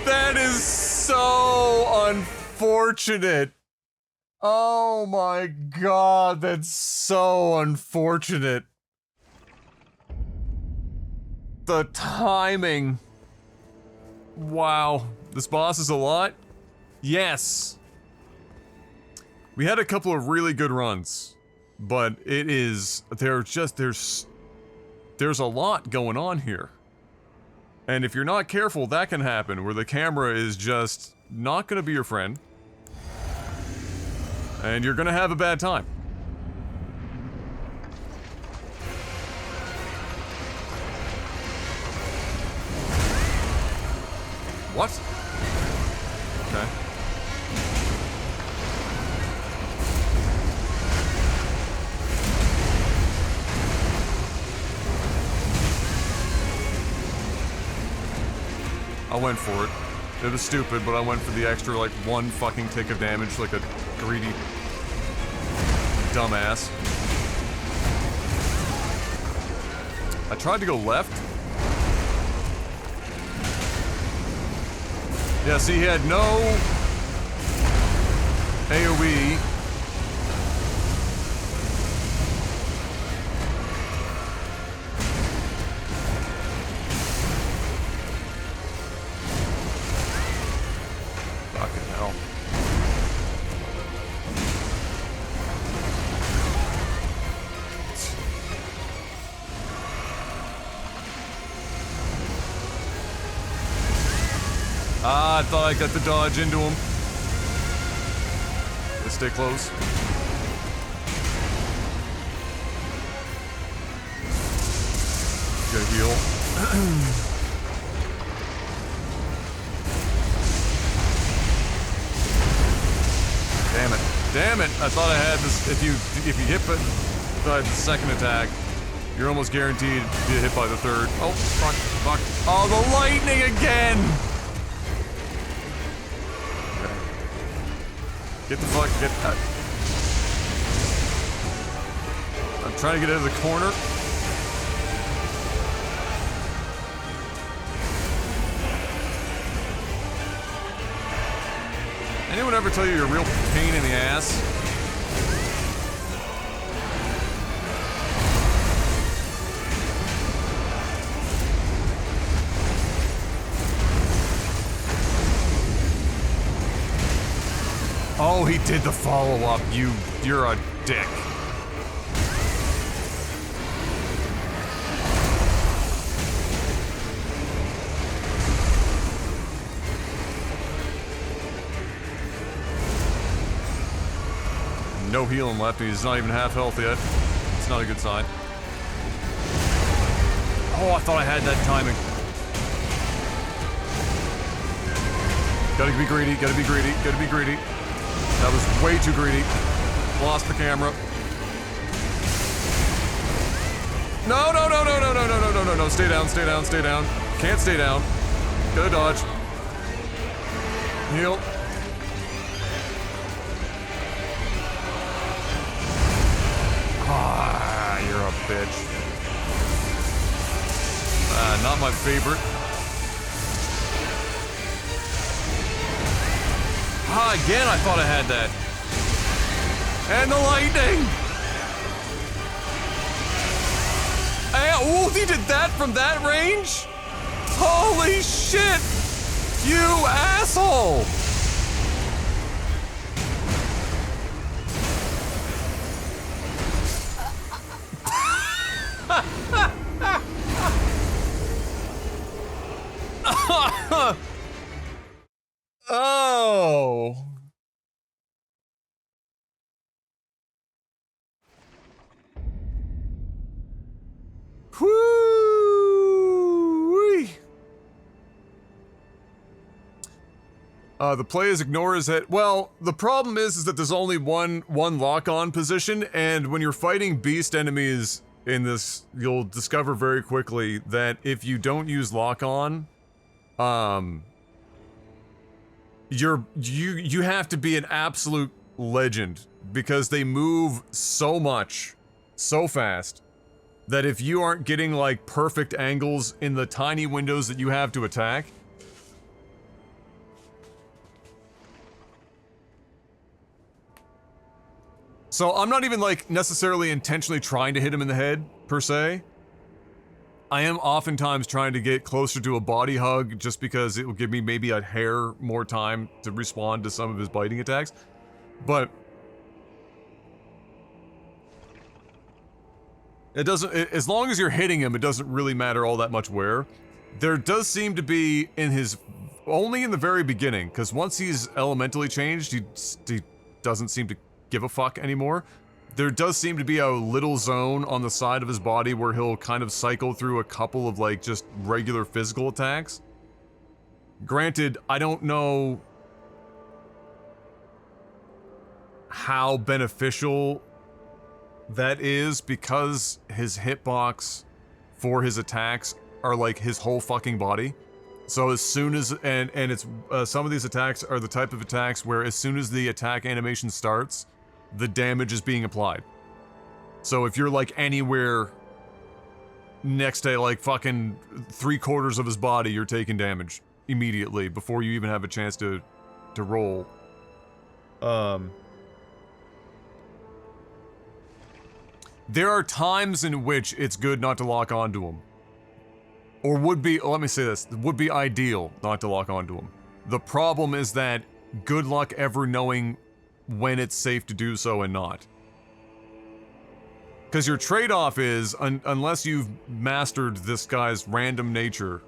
that is so unfortunate. Oh my god, that's so unfortunate. The timing. Wow. This boss is a lot? Yes. We had a couple of really good runs, but it is, there's a lot going on here. And if you're not careful, that can happen, where the camera is just not gonna be your friend. And you're gonna have a bad time. What? Okay. I went for it. It was stupid, but I went for the extra, like, one fucking tick of damage like a greedy dumbass. I tried to go left. Yeah, see, he had no AoE. Fucking hell. Ah, I thought I got the dodge into him. Let's stay close. Gotta heal. Damn it. Damn it! I thought I had this. If you hit by the second attack, you're almost guaranteed to get hit by the third. Oh, fuck, fuck. Oh, the lightning again! Get the fuck, get that. I'm trying to get out of the corner. Anyone ever tell you you're a real pain in the ass? Oh, he did the follow-up. You're a dick. No healing left. He's not even half health yet. It's not a good sign. Oh, I thought I had that timing. Gotta be greedy, gotta be greedy, gotta be greedy. That was way too greedy. Lost the camera. No, no, no, no, no, no, no, no, no, no, no. Stay down, stay down, stay down. Can't stay down. Gotta dodge. Heal. Ah, you're a bitch. Not my favorite. Ah, again, I thought I had that. And the lightning! Oh, he did that from that range? Holy shit! You asshole! Oh. Whoo-wee. The players ignore his head. Well, the problem is that there's only one lock-on position, and when you're fighting beast enemies in this, you'll discover very quickly that if you don't use lock-on, you have to be an absolute legend because they move so much, so fast, that if you aren't getting like perfect angles in the tiny windows that you have to attack, so I'm not even like necessarily intentionally trying to hit him in the head per se. I am oftentimes trying to get closer to a body hug just because it will give me maybe a hair more time to respond to some of his biting attacks. But it doesn't, as long as you're hitting him, it doesn't really matter all that much where. There does seem to be in his, only in the very beginning, because once he's elementally changed, he doesn't seem to give a fuck anymore. There does seem to be a little zone on the side of his body where he'll kind of cycle through a couple of like just regular physical attacks. Granted, I don't know how beneficial that is because his hitbox for his attacks are like his whole fucking body. So as soon as, and it's, some of these attacks are the type of attacks where as soon as the attack animation starts, the damage is being applied. So if you're like anywhere next to like fucking 3/4 of his body, you're taking damage immediately before you even have a chance to roll. There are times in which it's good not to lock onto him. Or would be, let me say this, would be ideal not to lock onto him. The problem is that good luck ever knowing when it's safe to do so and not. Because your trade-off is, unless you've mastered this guy's random nature,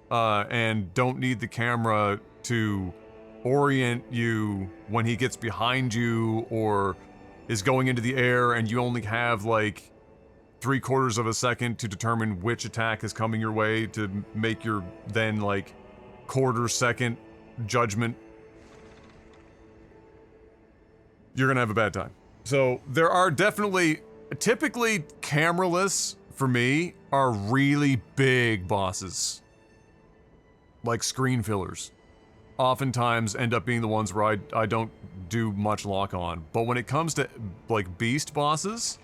and don't need the camera to orient you when he gets behind you or is going into the air and you only have like 3/4 of a second to determine which attack is coming your way to make your then like 1/4 second judgment, you're gonna have a bad time. So there are definitely, typically cameraless for me are really big bosses, like screen fillers. Oftentimes end up being the ones where I don't do much lock on. But when it comes to like beast bosses,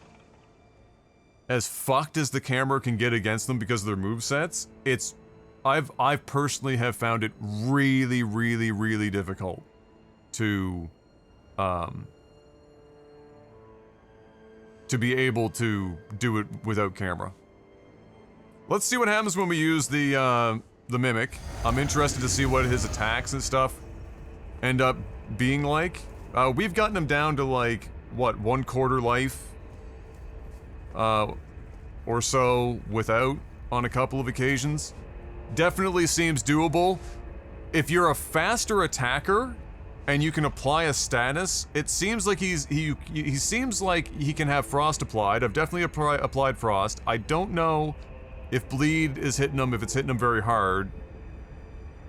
as fucked as the camera can get against them because of their movesets, I've personally have found it really, really, really difficult to be able to do it without camera. Let's see what happens when we use the Mimic. I'm interested to see what his attacks and stuff end up being like. We've gotten him down to like, what, 1/4 life? Or so without on a couple of occasions. Definitely seems doable. If you're a faster attacker and you can apply a status, it seems like he seems like he can have frost applied. I've definitely applied frost. I don't know if bleed is hitting him, if it's hitting him very hard.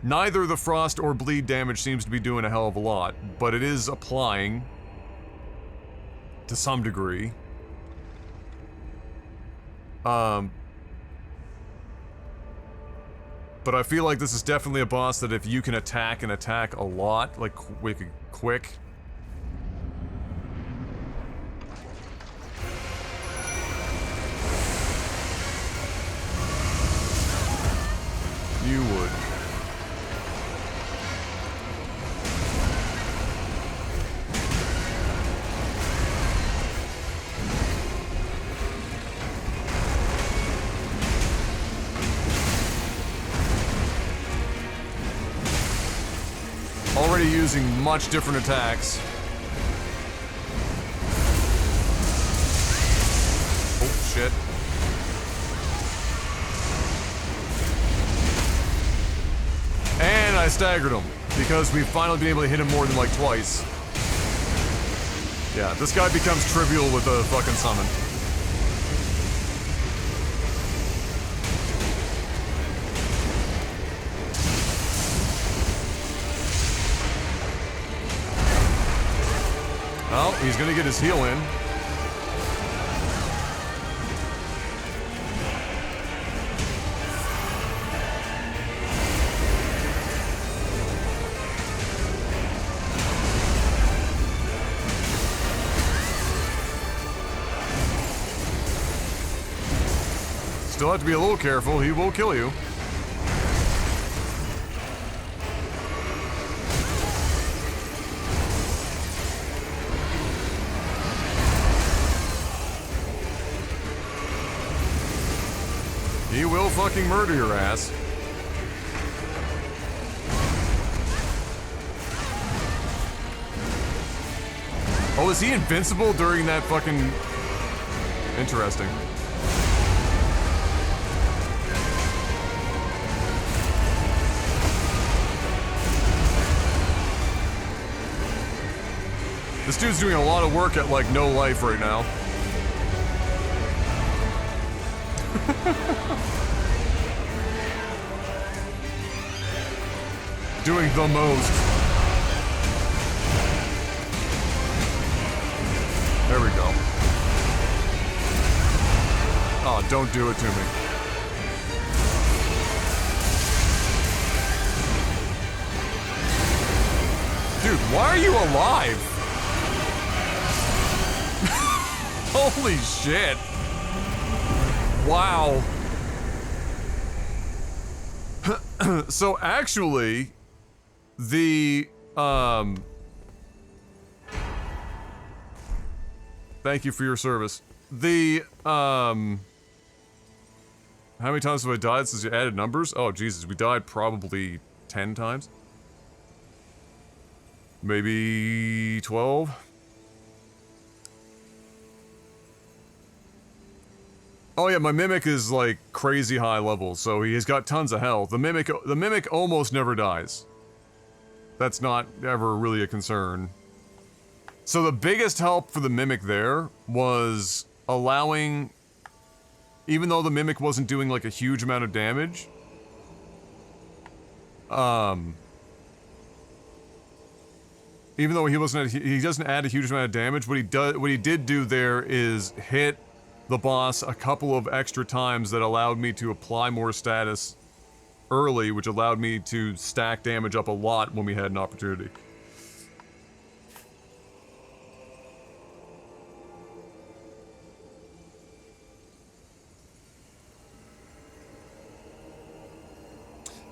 Neither the frost or bleed damage seems to be doing a hell of a lot, but it is applying to some degree. But I feel like this is definitely a boss that if you can attack and attack a lot, like quick. You would. Already using much different attacks. Oh, shit. And I staggered him, because we've finally been able to hit him more than like twice. Yeah, this guy becomes trivial with a fucking summon. Well, he's gonna get his heal in. Still have to be a little careful, he will kill you. He will fucking murder your ass. Oh, is he invincible during that fucking... Interesting. This dude's doing a lot of work at like no life right now. Doing the most. There we go. Oh, don't do it to me. Dude, why are you alive? Holy shit. Wow. So actually, the, thank you for your service. The, how many times have I died since you added numbers? Oh, Jesus, we died probably 10 times. Maybe 12? Oh yeah, my Mimic is like crazy high level, so he's got tons of health. The Mimic almost never dies. That's not ever really a concern. So the biggest help for the Mimic there was allowing, even though the Mimic wasn't doing like a huge amount of damage, even though he doesn't add a huge amount of damage, what he did do there is hit the boss a couple of extra times that allowed me to apply more status early, which allowed me to stack damage up a lot when we had an opportunity.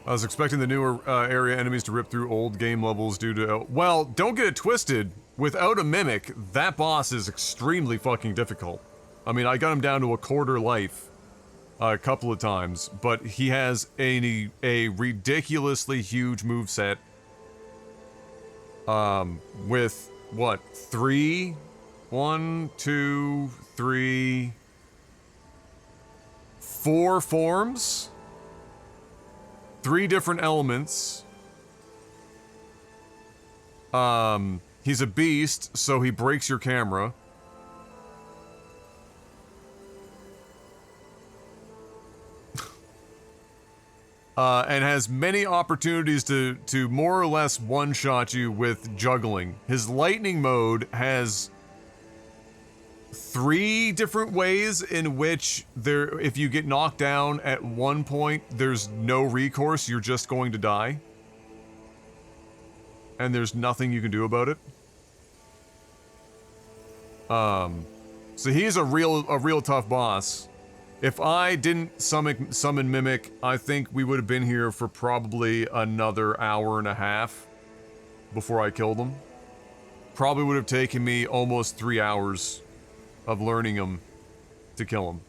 I was expecting the newer area enemies to rip through old game levels due to... well, don't get it twisted. Without a mimic, that boss is extremely fucking difficult. I mean, I got him down to a quarter life a couple of times, but he has a ridiculously huge moveset. With, what, 3? 1, 2, 3... 4 forms? 3 different elements. He's a beast, so he breaks your camera. And has many opportunities to more or less one-shot you with juggling. His lightning mode has 3 different ways in which if you get knocked down at one point, there's no recourse, you're just going to die. And there's nothing you can do about it. So he's a real tough boss. If I didn't summon Mimic, I think we would have been here for probably another hour and a half before I killed him. Probably would have taken me almost 3 hours of learning him to kill him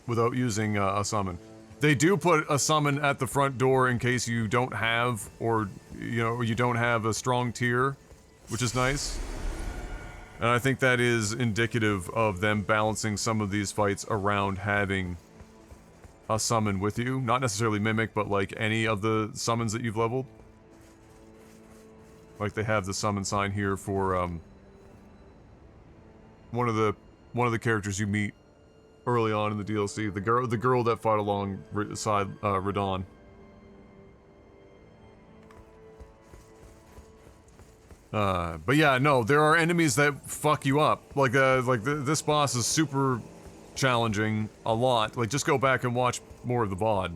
without using a summon. They do put a summon at the front door in case you don't have, or you don't have a strong tier, which is nice. And I think that is indicative of them balancing some of these fights around having a summon with you. Not necessarily Mimic, but like any of the summons that you've leveled. Like they have the summon sign here for one of the characters you meet early on in the DLC. The girl that fought alongside Radon. But yeah, no, there are enemies that fuck you up. Like this boss is super challenging a lot. Like, just go back and watch more of the VOD.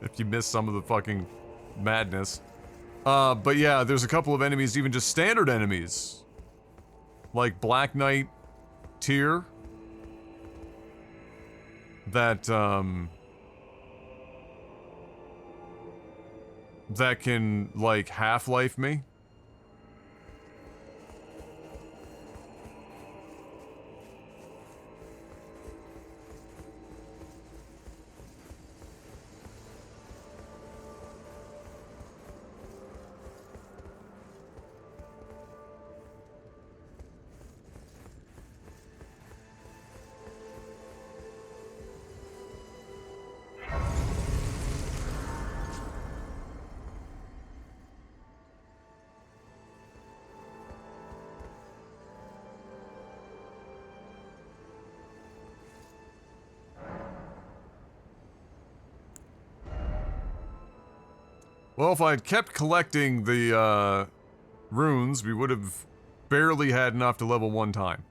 If you miss some of the fucking madness. But yeah, there's a couple of enemies, even just standard enemies. Like Black Knight tier. That can, like, half-life me. Well, if I had kept collecting the, runes, we would have barely had enough to level 1 time.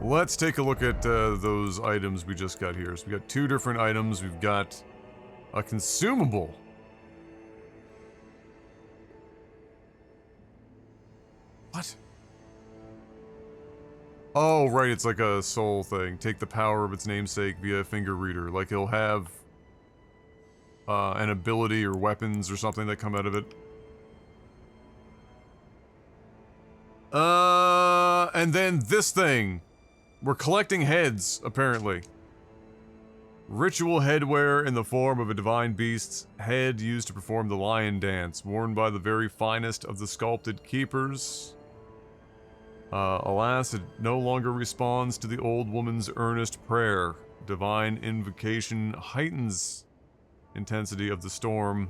Let's take a look at those items we just got here. So we got 2 different items. We've got a consumable. What? Oh, right, it's like a soul thing. Take the power of its namesake via finger reader. Like, he'll have an ability or weapons or something that come out of it. And then this thing. We're collecting heads, apparently. Ritual headwear in the form of a divine beast's head used to perform the lion dance, worn by the very finest of the sculpted keepers. Alas, it no longer responds to the old woman's earnest prayer. Divine invocation heightens intensity of the storm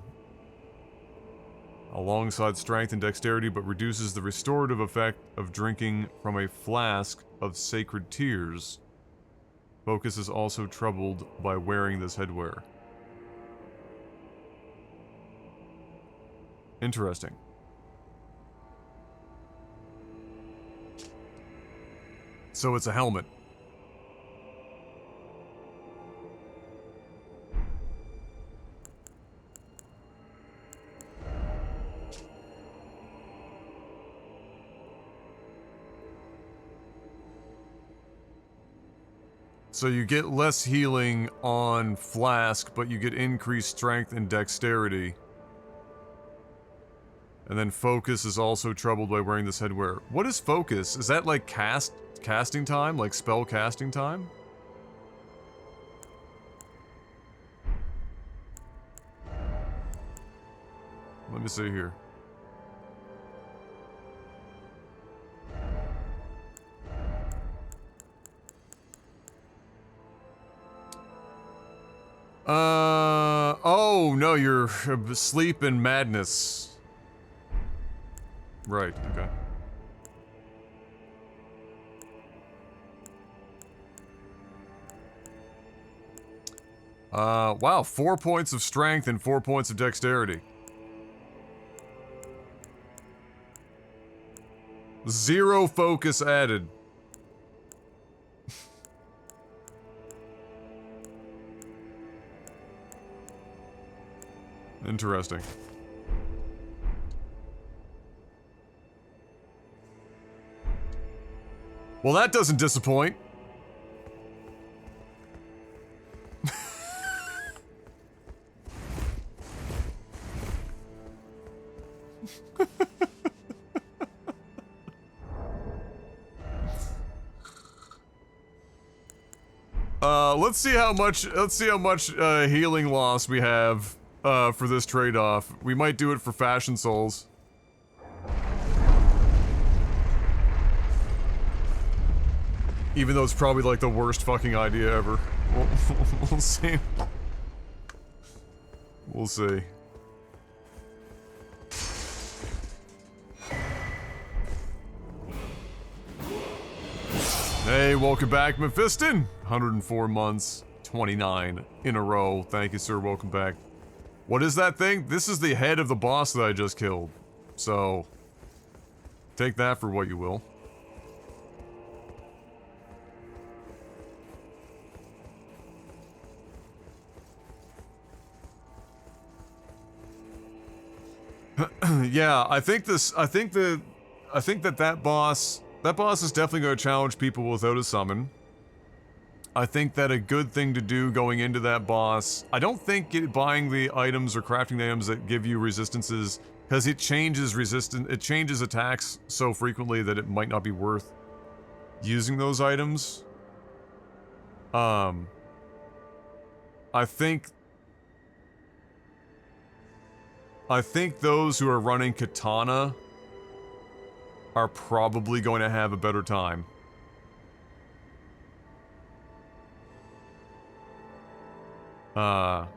alongside strength and dexterity, but reduces the restorative effect of drinking from a flask of sacred tears. Focus is also troubled by wearing this headwear. Interesting. So it's a helmet. So you get less healing on Flask, but you get increased strength and dexterity. And then focus is also troubled by wearing this headwear. What is focus? Is that like casting time? Like spell casting time? Let me see here. Oh, no, you're asleep in madness. Right, okay. Wow, 4 points of strength and 4 points of dexterity. 0 focus added. Interesting. Well, that doesn't disappoint. Let's see how much healing loss we have for this trade-off. We might do it for Fashion Souls. Even though it's probably like the worst fucking idea ever. We'll see. We'll see. Hey, welcome back, Mephiston! 104 months, 29 in a row. Thank you, sir. Welcome back. What is that thing? This is the head of the boss that I just killed. So, take that for what you will. Yeah, I think that boss is definitely going to challenge people without a summon. I think that a good thing to do going into that boss, I don't think buying the items or crafting the items that give you resistances, because it changes attacks so frequently that it might not be worth using those items. I think those who are running Katana are probably going to have a better time. Or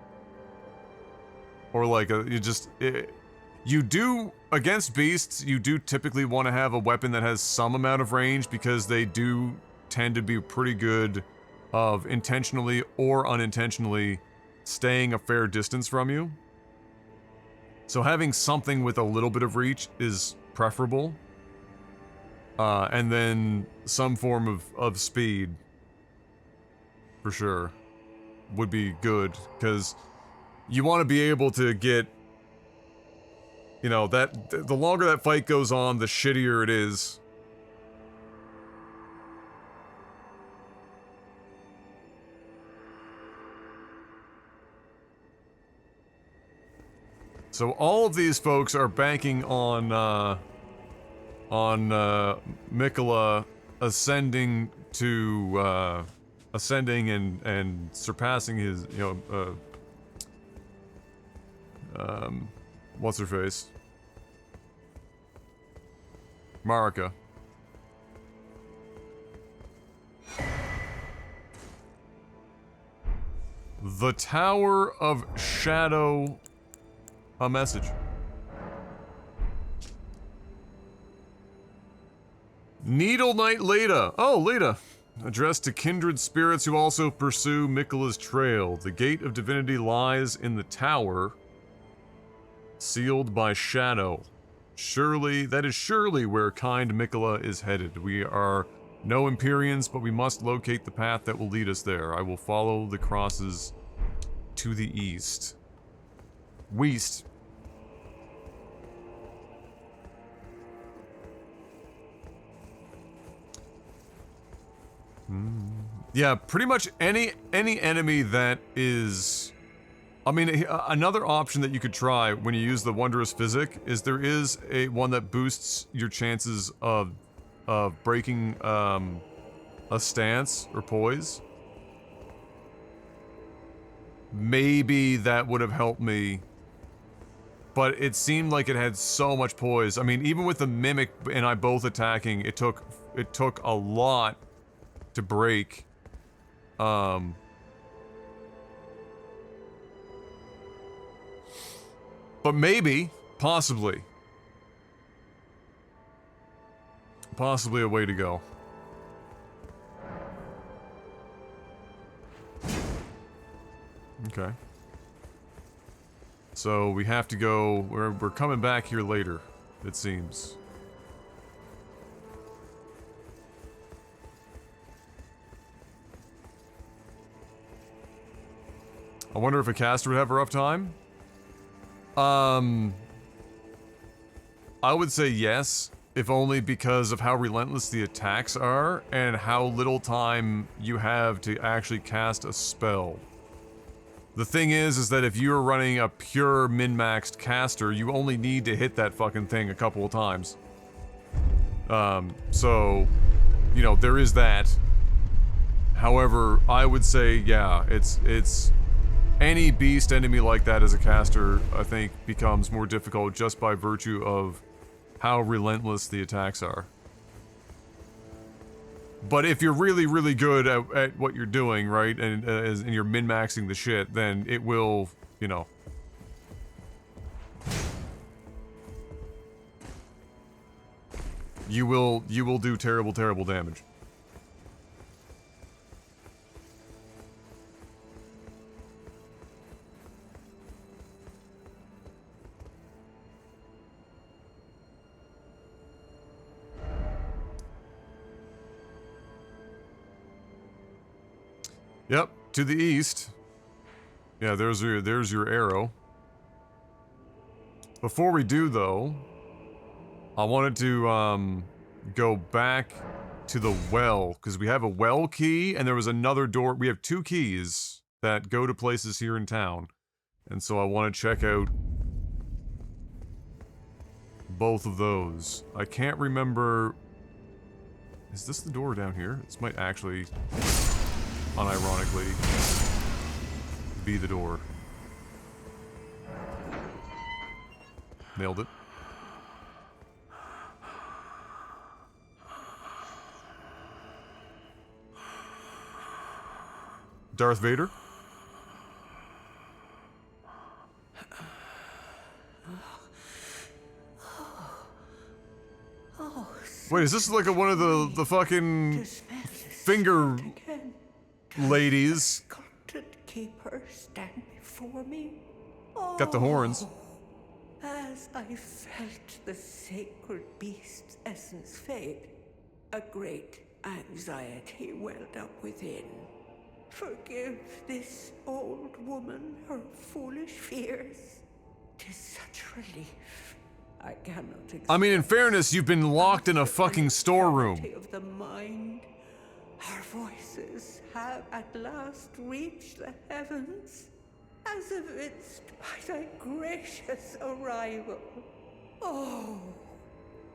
like you do, against beasts, you do typically want to have a weapon that has some amount of range because they do tend to be pretty good of intentionally or unintentionally staying a fair distance from you. So having something with a little bit of reach is preferable. And then some form of speed, for sure, would be good, because you want to be able to get, you know, that the longer that fight goes on, the shittier it is. So all of these folks are banking on Mikola ascending and surpassing his, you know, what's her face? Marika. The Tower of Shadow. A message. Needle Knight Leda. Oh, Leda. Addressed to kindred spirits who also pursue Mikola's trail. The gate of divinity lies in the tower. Sealed by shadow. Surely, that is surely where kind Mikola is headed. We are no Empyreans, but we must locate the path that will lead us there. I will follow the crosses to the east. West. Yeah, pretty much any enemy that is... I mean, another option that you could try when you use the Wondrous Physic is there is one that boosts your chances of breaking a stance or poise. Maybe that would have helped me, but it seemed like it had so much poise. I mean, even with the Mimic and I both attacking, it took a lot to break. But maybe, possibly a way to go. Okay. So we have to go, we're coming back here later, it seems. I wonder if a caster would have a rough time? I would say yes, if only because of how relentless the attacks are and how little time you have to actually cast a spell. The thing is that if you're running a pure min-maxed caster, you only need to hit that fucking thing a couple of times. So, you know, there is that. However, I would say, yeah, it's any beast enemy like that as a caster, I think, becomes more difficult just by virtue of how relentless the attacks are. But if you're really, really good at what you're doing, right, and you're min-maxing the shit, then it will, you know... You will do terrible, terrible damage. Yep, to the east. Yeah, there's your arrow. Before we do, though, I wanted to go back to the well, because we have a well key, and there was another door. We have two keys that go to places here in town, and so I want to check out both of those. I can't remember... Is this the door down here? This might actually... unironically, be the door. Nailed it. Darth Vader? Wait, is this like one of the fucking finger ladies? Sculpted keeper stand before me. Got the horns. As I felt the sacred beast's essence fade, a great anxiety welled up within. Forgive this old woman her foolish fears. 'Tis such relief. I cannot I mean, in fairness, you've been locked in a fucking storeroom. of the mind. Our voices have at last reached the heavens, as evinced by thy gracious arrival. Oh,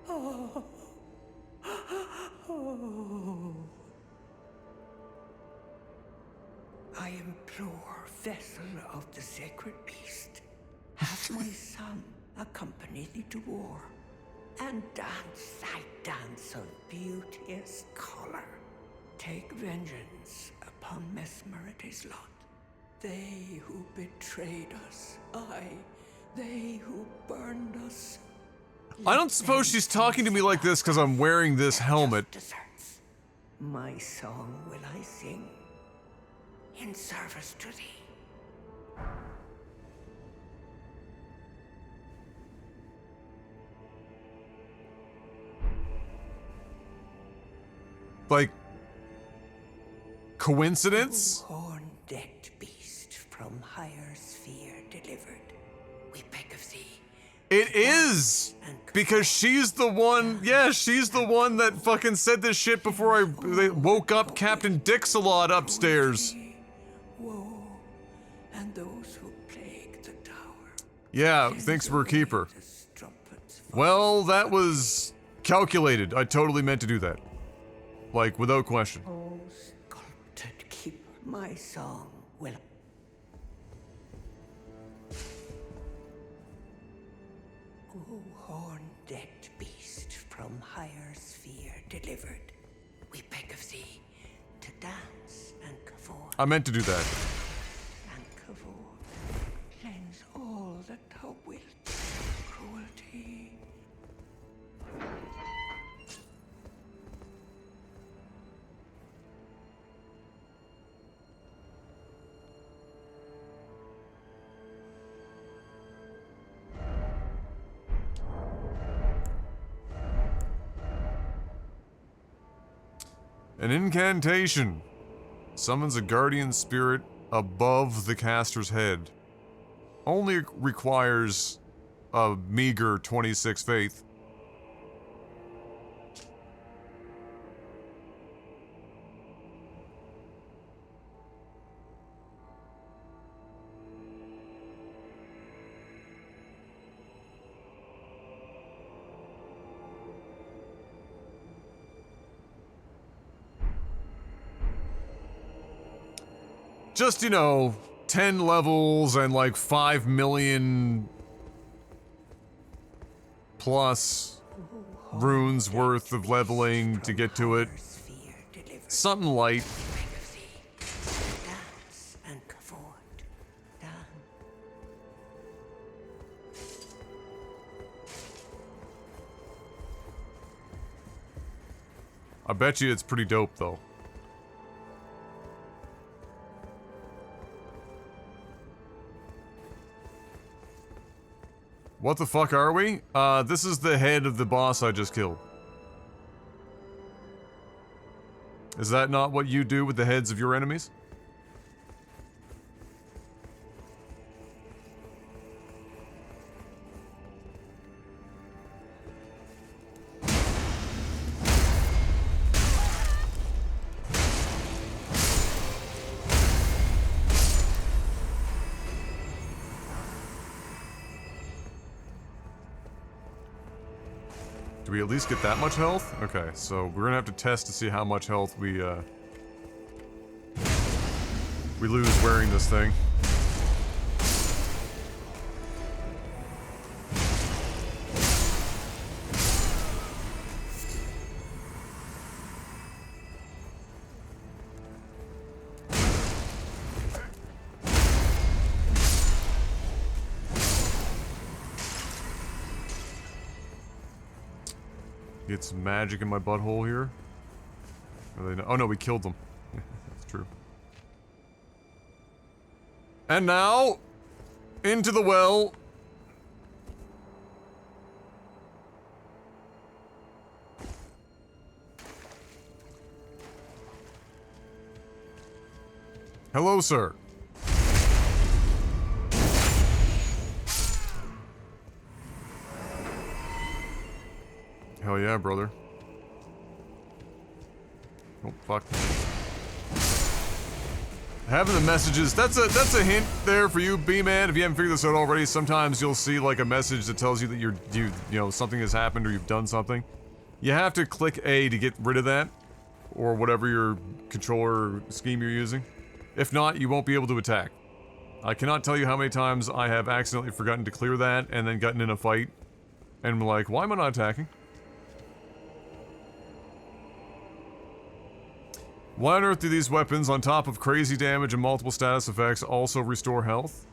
oh, oh. I implore, vessel of the sacred beast, have my son accompany thee to war, and dance thy dance of beauteous color. Take vengeance upon Mesmerity's lot. They who betrayed us, they who burned us. I don't suppose she's talking to me like this because I'm wearing this helmet. Deserts. My song will I sing in service to thee. Like, coincidence? Horned dead beast from higher sphere delivered. We beg of thee. It is! Because she's the one, yeah, she's the one that fucking said this shit before I woke up Captain Dix-a-lot upstairs. Woe, and those who plague the tower. Yeah, thanks for a keeper. The strumpets Well, that was calculated. I totally meant to do that. Like, without question. Oh, sculpted keeper, my song will. Oh, horned dead beast from higher sphere delivered. We beg of thee to dance and cavort I meant to do that. and cavort. Cleanse all that thou wilt, cruelty. An incantation summons a guardian spirit above the caster's head. Only requires a meager 26 faith. Just, you know, 10 levels and like 5 million plus runes worth of leveling to get to it. Sphere delivered. Something light. Beg of thee, dance and cavort. Down. I bet you it's pretty dope though. What the fuck are we? This is the head of the boss I just killed. Is that not what you do with the heads of your enemies? Do we at least get that much health? Okay, so we're gonna have to test to see how much health we lose wearing this thing. Get some magic in my butthole here. Are they oh no, we killed them. That's true. And now, into the well. Hello, sir. Hell yeah, brother. Oh, fuck. Having the messages, that's a hint there for you, B-Man. If you haven't figured this out already, sometimes you'll see like a message that tells you that you know, something has happened or you've done something. You have to click A to get rid of that, or whatever your controller scheme you're using. If not, you won't be able to attack. I cannot tell you how many times I have accidentally forgotten to clear that and then gotten in a fight, and I'm like, why am I not attacking? Why on earth do these weapons, on top of crazy damage and multiple status effects, also restore health?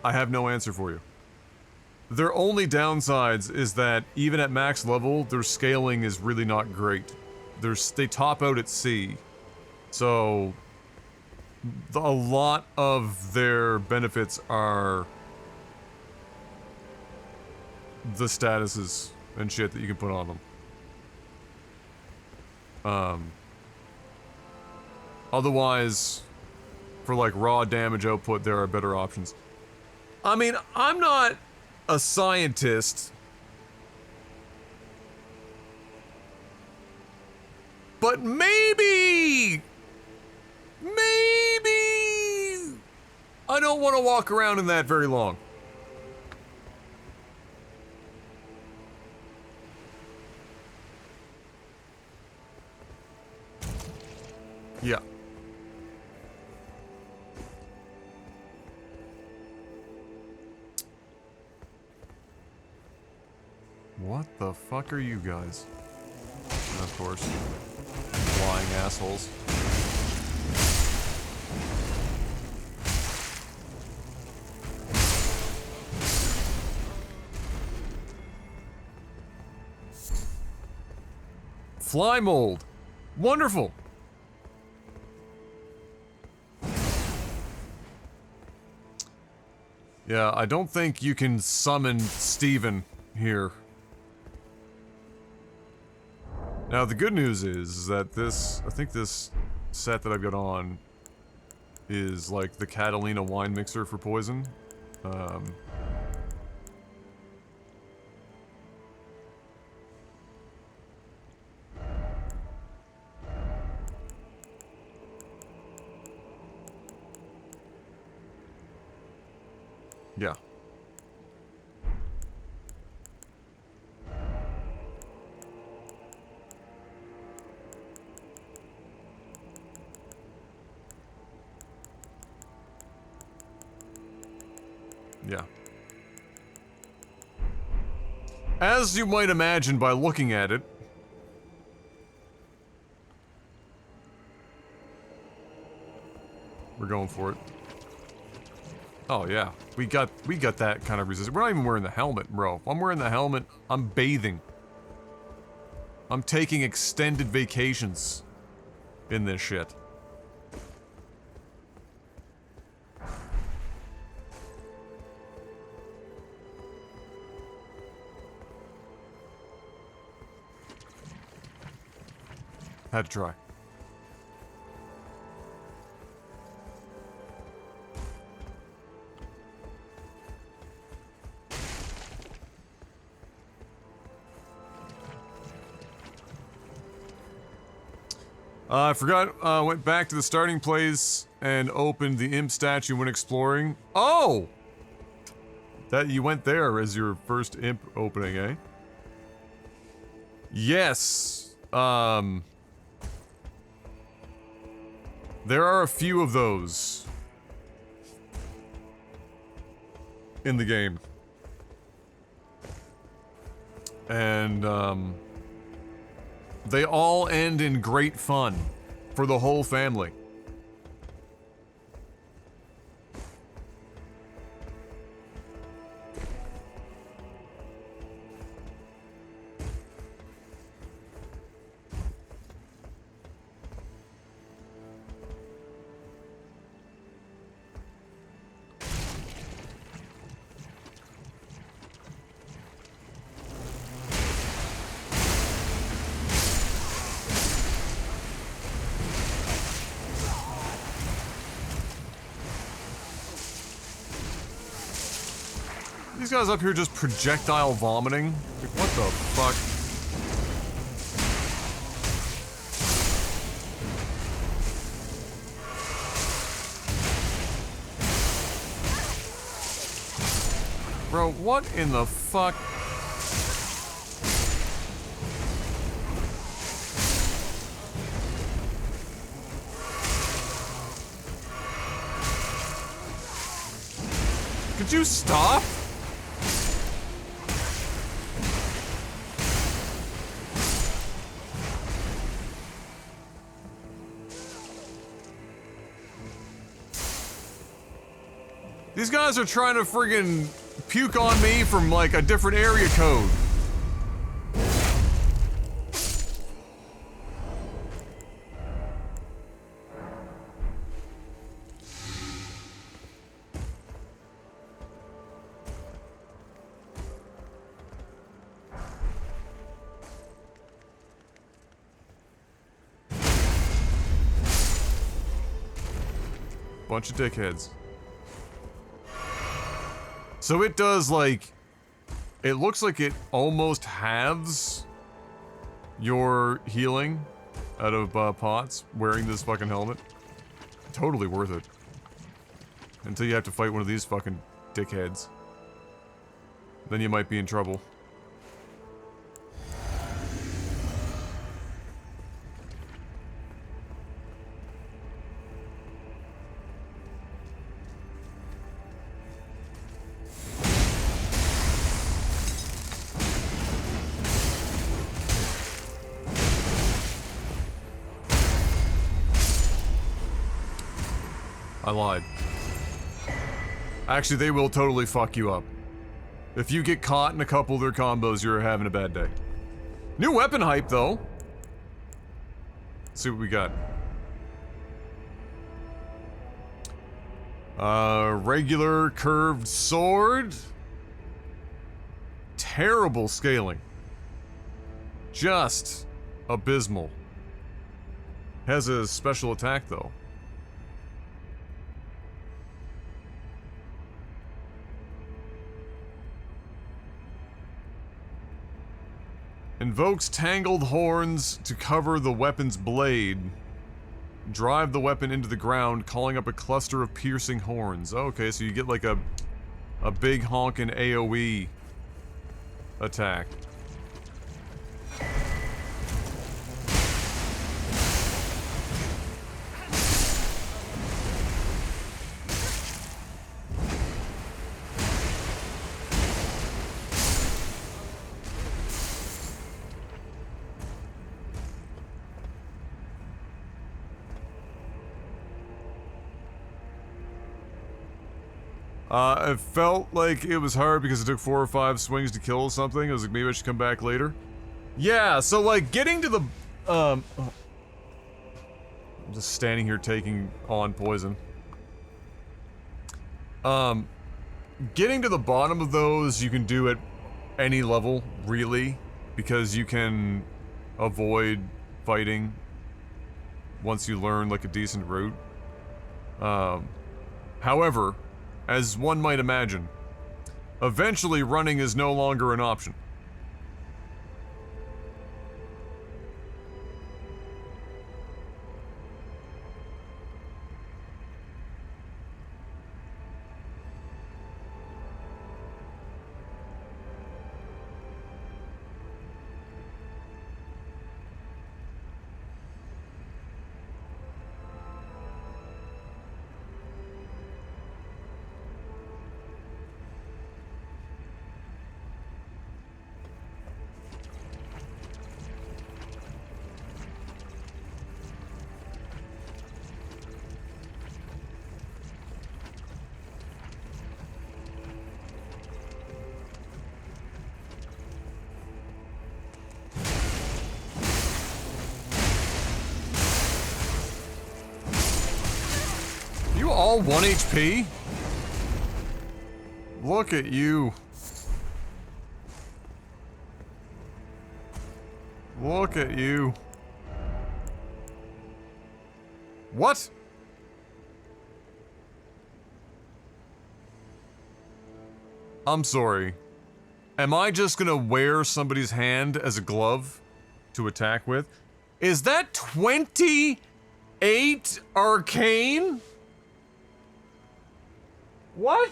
I have no answer for you. Their only downsides is that, even at max level, their scaling is really not great. They top out at C. So, a lot of their benefits are the statuses and shit that you can put on them. Otherwise, for like raw damage output, there are better options. I mean, I'm not a scientist, but maybe I don't want to walk around in that very long. Yeah. What the fuck are you guys? And of course, flying assholes. Fly mold. Wonderful. Yeah, I don't think you can summon Steven here. Now, the good news is that this, I think this set that I've got on is like the Catalina wine mixer for poison. Yeah. Yeah. As you might imagine by looking at it, we're going for it. Oh yeah, we got that kind of resistance. We're not even wearing the helmet, bro. If I'm wearing the helmet, I'm bathing. I'm taking extended vacations in this shit. Had to try. I forgot, went back to the starting place and opened the imp statue when exploring. Oh! That you went there as your first imp opening, eh? Yes. There are a few of those in the game. And, they all end in great fun for the whole family. These guys up here just projectile vomiting? Like, what the fuck? Bro, what in the fuck? Could you stop? These guys are trying to friggin' puke on me from like a different area code. Bunch of dickheads. So it does, like... It looks like it almost halves your healing out of pots wearing this fucking helmet. Totally worth it. Until you have to fight one of these fucking dickheads. Then you might be in trouble. I lied. Actually, they will totally fuck you up. If you get caught in a couple of their combos, you're having a bad day. New weapon hype, though. Let's see what we got. Regular curved sword. Terrible scaling. Just abysmal. Has a special attack, though. Invokes tangled horns to cover the weapon's blade. Drive the weapon into the ground, calling up a cluster of piercing horns. Okay, so you get like a big honkin' AoE attack. It felt like it was hard because it took 4 or 5 swings to kill something. I was like, maybe I should come back later. Yeah, so like getting to the, I'm just standing here taking on poison. Getting to the bottom of those you can do at any level, really, because you can avoid fighting once you learn like a decent route. However, as one might imagine, eventually running is no longer an option. All 1 HP? Look at you. Look at you. What? I'm sorry. Am I just gonna wear somebody's hand as a glove to attack with? Is that 28 arcane? What?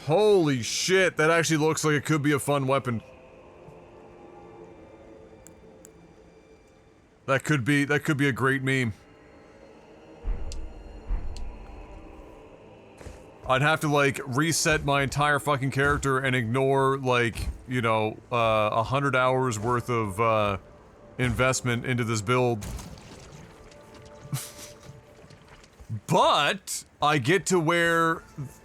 Holy shit, that actually looks like it could be a fun weapon. That could be a great meme. I'd have to, like, reset my entire fucking character and ignore, like, you know, 100 hours worth of, investment into this build. But I get to wear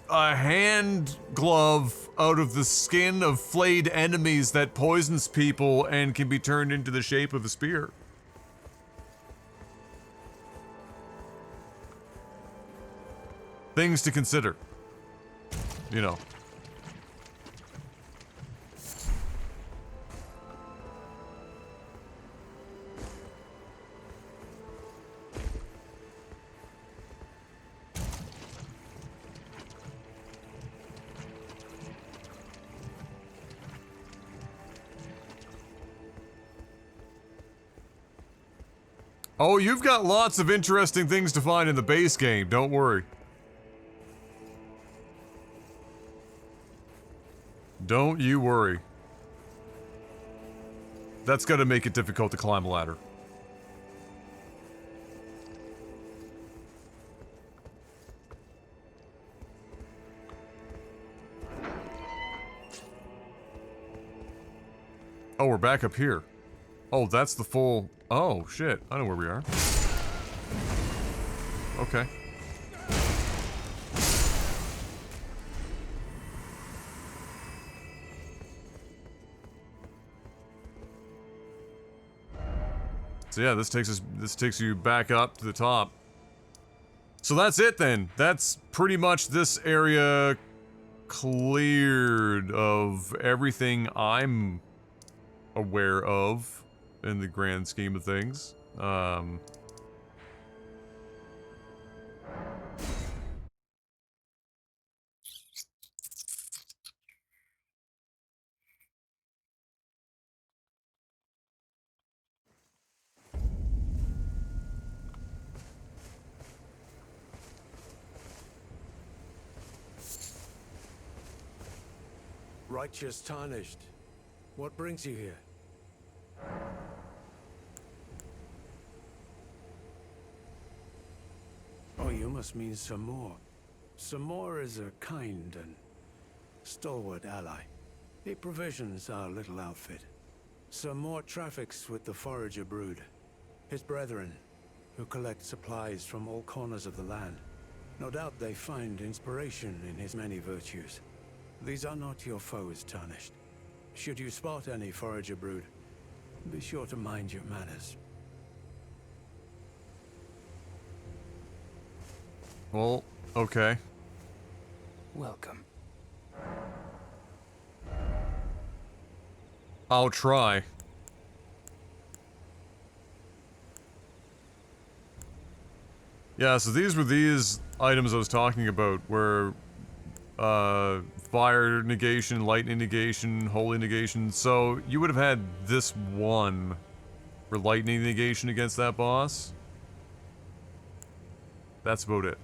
a hand glove out of the skin of flayed enemies that poisons people and can be turned into the shape of a spear. Things to consider. You know. Oh, you've got lots of interesting things to find in the base game, don't worry. Don't you worry. That's gonna make it difficult to climb a ladder. Oh, we're back up here. Oh, that's the full... Oh, shit. I know where we are. Okay. So yeah, this takes you back up to the top. So that's it then. That's pretty much this area cleared of everything I'm aware of in the grand scheme of things. Righteous Tarnished. What brings you here? Oh, you must mean Samor. Samor is a kind and stalwart ally. He provisions our little outfit. Samor traffics with the Forager brood, his brethren, who collect supplies from all corners of the land. No doubt they find inspiration in his many virtues. These are not your foes, Tarnished. Should you spot any Forager brood, be sure to mind your manners. Well, okay. Welcome. I'll try. Yeah, so these were these items I was talking about, where fire negation, lightning negation, holy negation. So you would have had this one for lightning negation against that boss. That's about it.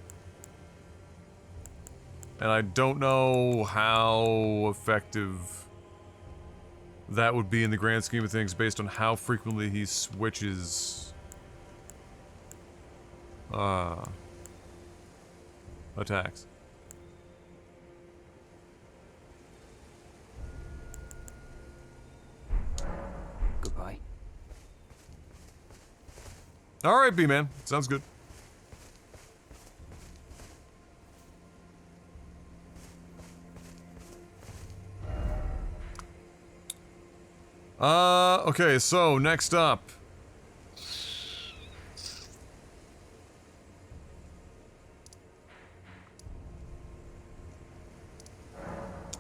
And I don't know how effective that would be in the grand scheme of things based on how frequently he switches attacks. Goodbye. Alright, B-Man. Sounds good. Okay, so next up.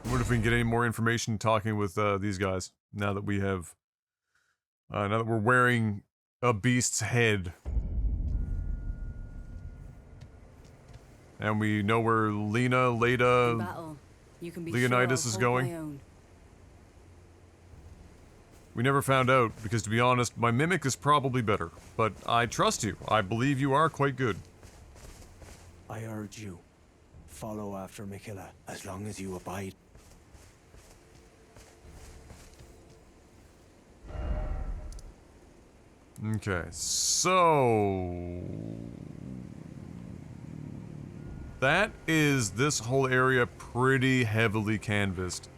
What if we can get any more information talking with these guys now that we have now that we're wearing a beast's head. And we know where Leda, Leonidas is going. We never found out, because to be honest, my mimic is probably better. But I trust you. I believe you are quite good. I urge you, follow after Mikilla as long as you abide. Okay, so... That is this whole area pretty heavily canvassed.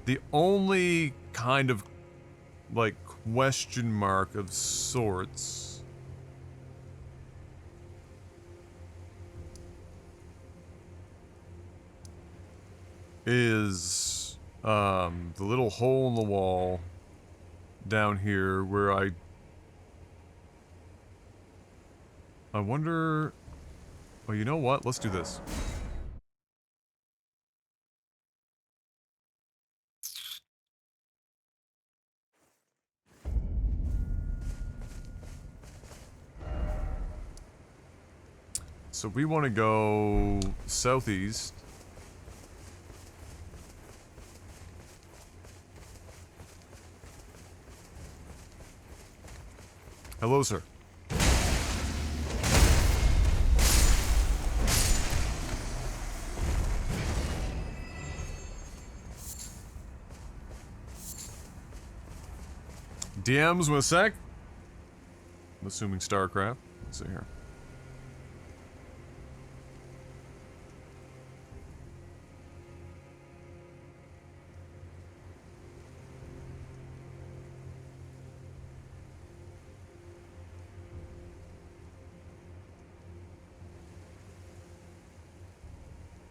The only kind of, like, question mark of sorts is, the little hole in the wall down here where I wonder... Well, you know what? Let's do this. So we want to go southeast. Hello, sir. DMs with a sec. I'm assuming StarCraft. Let's see here.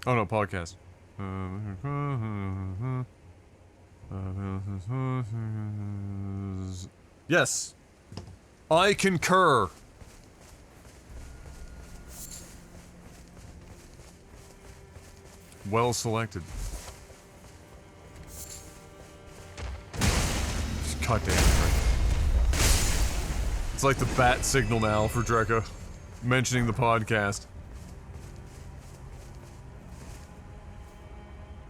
Oh no, podcast. Yes. I concur. Well selected. God damn it. It's like the bat signal now for Drekka. Mentioning the podcast.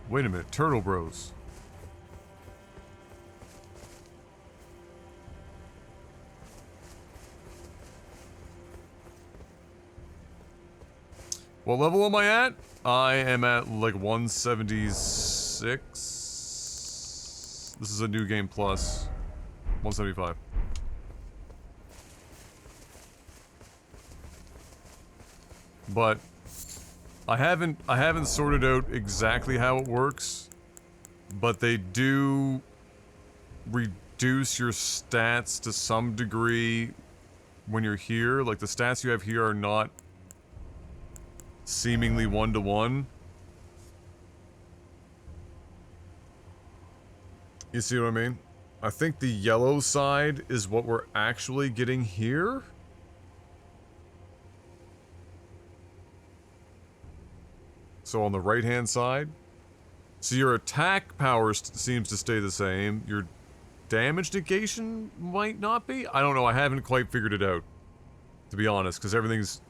Wait a minute, Turtle Bros. What level am I at? I am at like 176. This is a new game plus. 175. But I haven't sorted out exactly how it works, but they do reduce your stats to some degree when you're here. Like the stats you have here are not seemingly one-to-one. You see what I mean? I think the yellow side is what we're actually getting here. So on the right-hand side. So your attack power seems to stay the same. Your damage negation might not be? I don't know, I haven't quite figured it out. To be honest, because everything's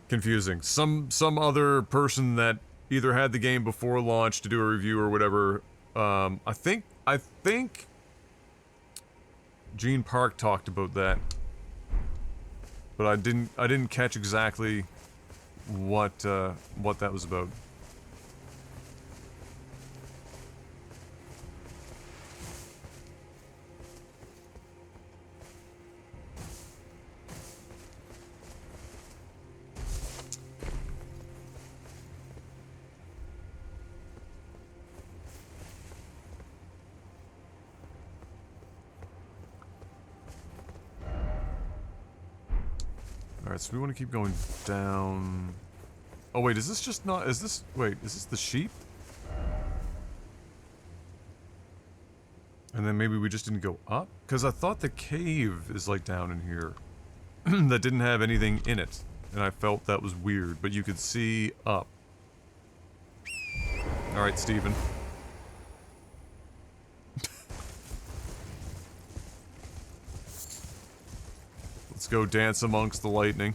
confusing. Some other person that either had the game before launch to do a review or whatever, I think Gene Park talked about that. But I didn't catch exactly what that was about. Alright, so we want to keep going down. Oh wait, is this just not, is this the sheep? And then maybe we just didn't go up? Because I thought the cave is like down in here. That didn't have anything in it. And I felt that was weird, but you could see up. Alright, Steven. Let's go dance amongst the lightning.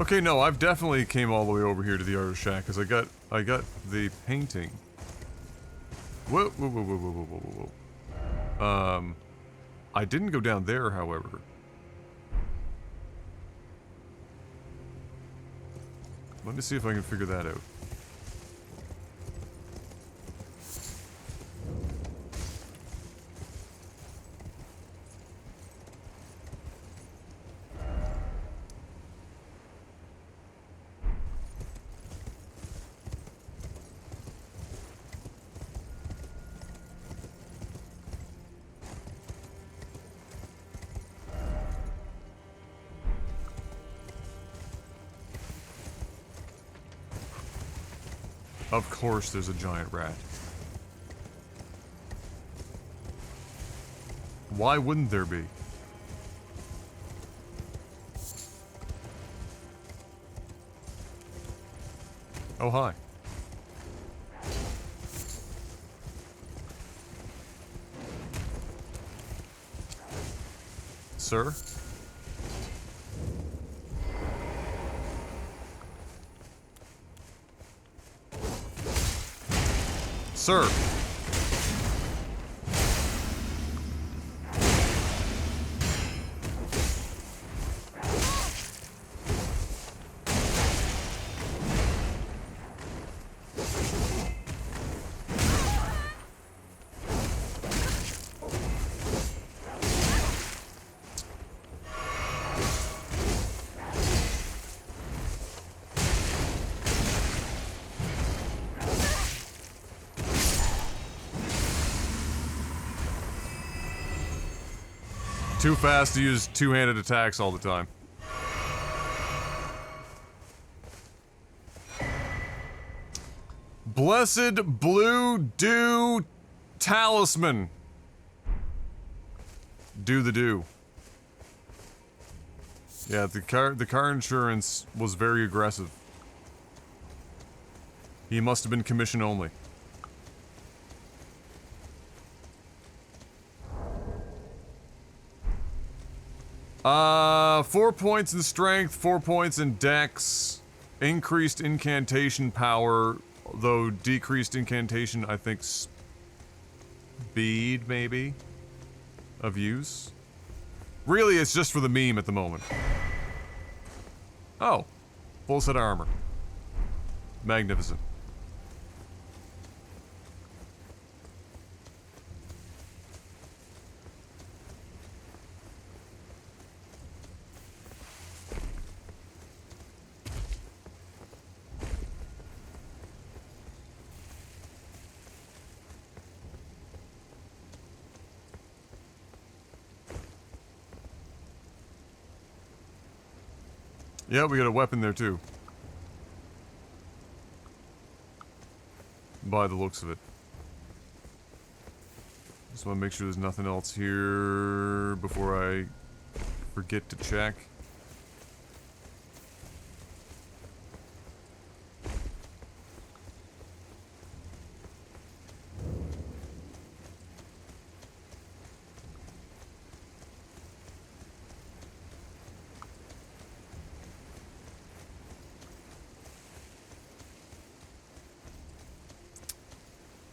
Okay, no, I've definitely came all the way over here to the artist shack because I got the painting. Whoa, whoa, whoa, whoa, whoa, whoa, whoa, whoa. I didn't go down there, however. Let me see if I can figure that out. Of course there's a giant rat. Why wouldn't there be? Oh, hi. Sir? Sir. Too fast to use two-handed attacks all the time. Blessed Blue Dew Talisman. Do the do. Yeah, the car insurance was very aggressive. He must have been commission only. 4 points in strength, 4 points in dex, increased incantation power, though decreased incantation, I think, speed, maybe, of use. Really, it's just for the meme at the moment. Oh, full set of armor. Magnificent. Yeah, we got a weapon there too. By the looks of it. Just want to make sure there's nothing else here before I forget to check.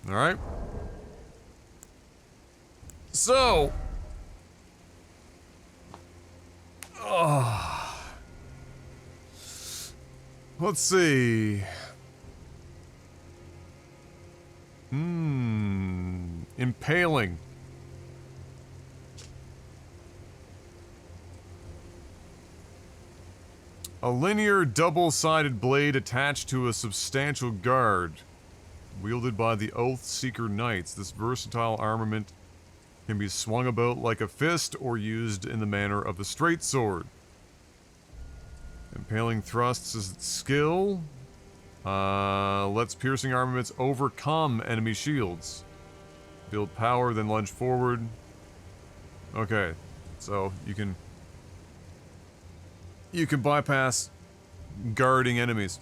Alright. So. Let's see. Impaling. A linear double-sided blade attached to a substantial guard. Wielded by the Oathseeker Knights, this versatile armament can be swung about like a fist or used in the manner of the straight sword. Impaling thrusts is its skill. Lets piercing armaments overcome enemy shields. Build power, then lunge forward. Okay, so you can bypass guarding enemies.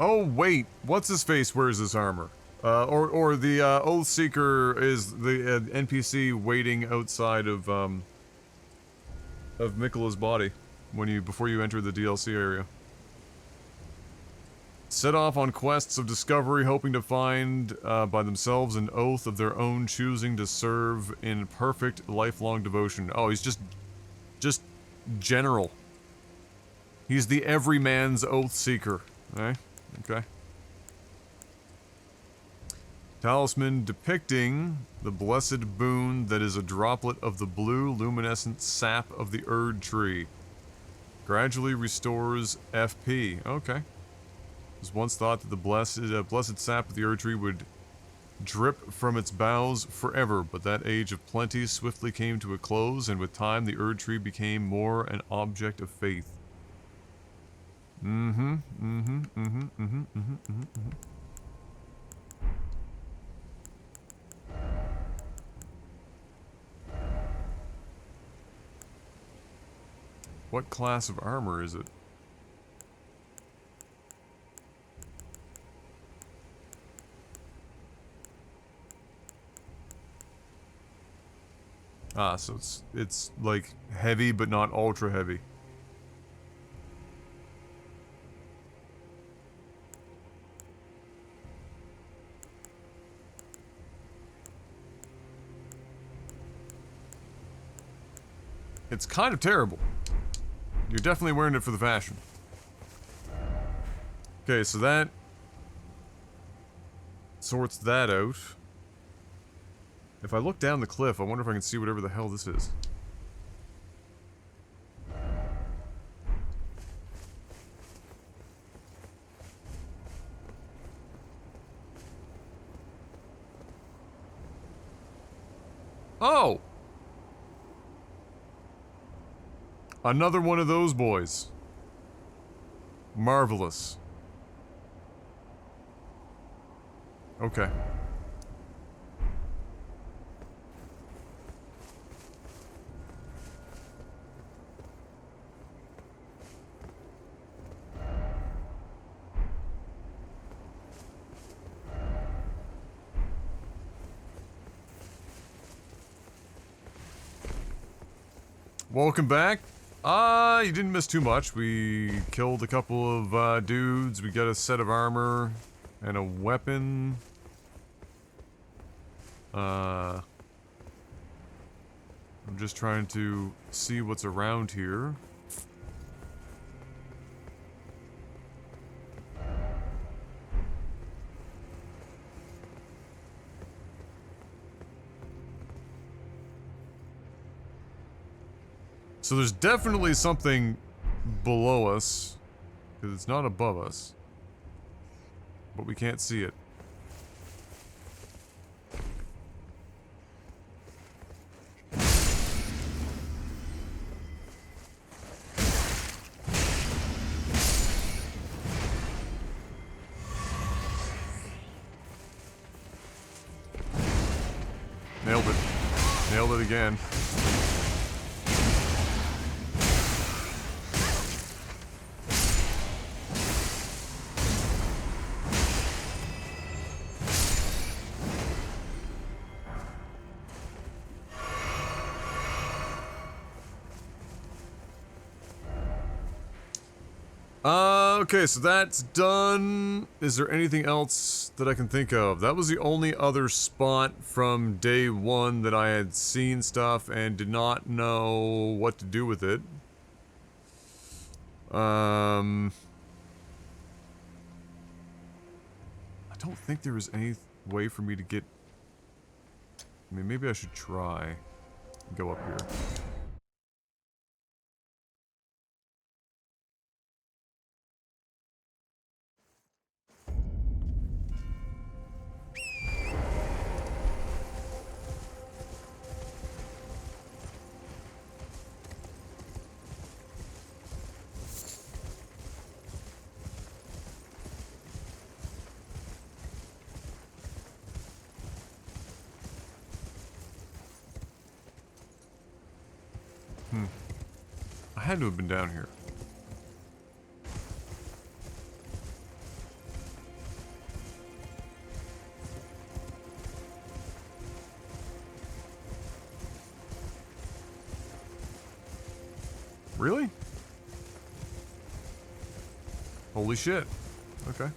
Oh, wait. What's his face wears this armor? Or the Oathseeker is the NPC waiting outside of Miquella's body before you enter the DLC area. Set off on quests of discovery, hoping to find by themselves an oath of their own choosing to serve in perfect lifelong devotion. Oh, he's just general. He's the everyman's Oathseeker. Eh? Okay. Talisman depicting the blessed boon that is a droplet of the blue luminescent sap of the Erdtree. Gradually restores FP. Okay. It was once thought that the blessed sap of the Erdtree would drip from its boughs forever, but that age of plenty swiftly came to a close, and with time the Erdtree became more an object of faith. What class of armor is it? Ah, so it's like heavy but not ultra heavy. It's kind of terrible. You're definitely wearing it for the fashion. Okay, so that sorts that out. If I look down the cliff, I wonder if I can see whatever the hell this is. Oh! Another one of those boys. Marvelous. Okay. Welcome back. You didn't miss too much. We killed a couple of dudes. We got a set of armor and a weapon. I'm just trying to see what's around here. So there's definitely something below us, because it's not above us, but we can't see it. Nailed it. Nailed it again. Okay, so that's done. Is there anything else that I can think of? That was the only other spot from day one that I had seen stuff and did not know what to do with it. I don't think there was any way for me to get... I mean, maybe I should try and go up here. I had to have been down here. Really? Holy shit. Okay.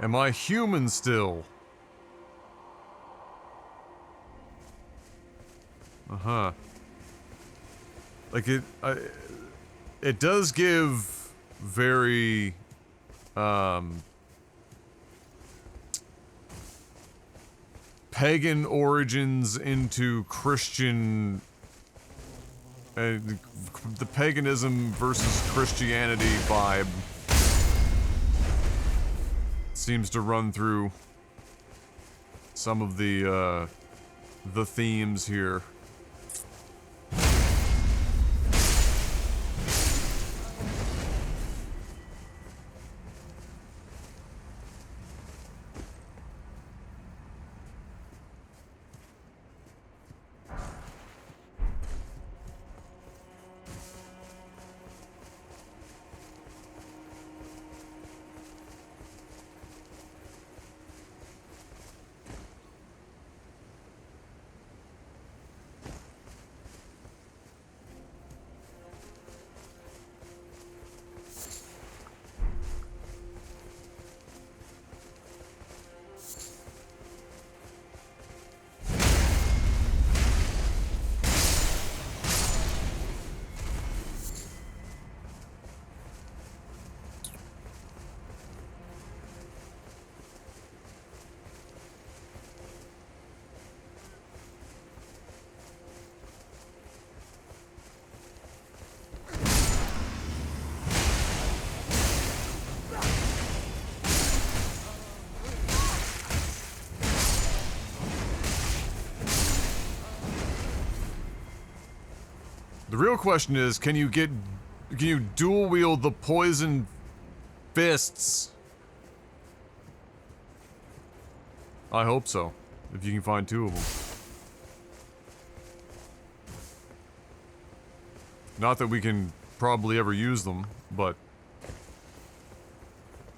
Am I human still? Uh-huh. Like it does give very pagan origins into Christian the paganism versus Christianity vibe seems to run through some of the themes here. The real question is, can you dual wield the poison fists? I hope so, if you can find two of them. Not that we can probably ever use them, but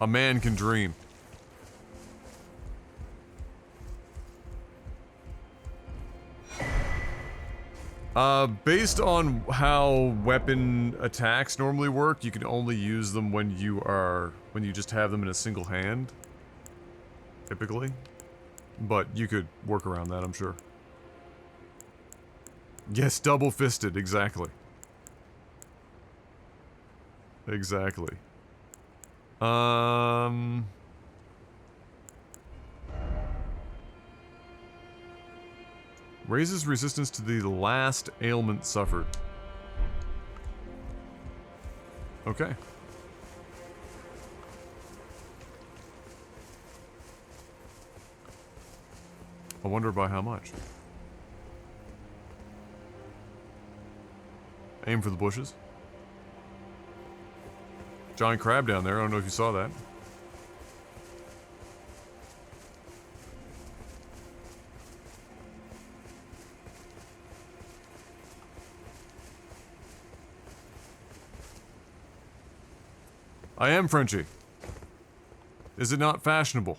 a man can dream. Based on how weapon attacks normally work, you can only use them when you just have them in a single hand. Typically. But you could work around that, I'm sure. Yes, double-fisted, exactly. Exactly. Raises resistance to the last ailment suffered. Okay. I wonder by how much. Aim for the bushes. Giant crab down there, I don't know if you saw that. I am Frenchie. Is it not fashionable?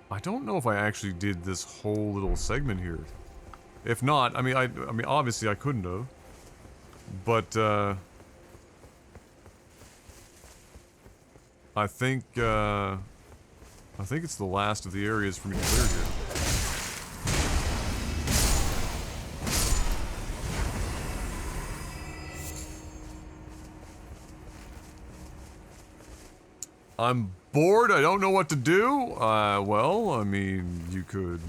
I don't know if I actually did this whole little segment here. If not, I mean obviously I couldn't have. But I think it's the last of the areas for me to clear here. I'm bored, I don't know what to do. Well, I mean, you could...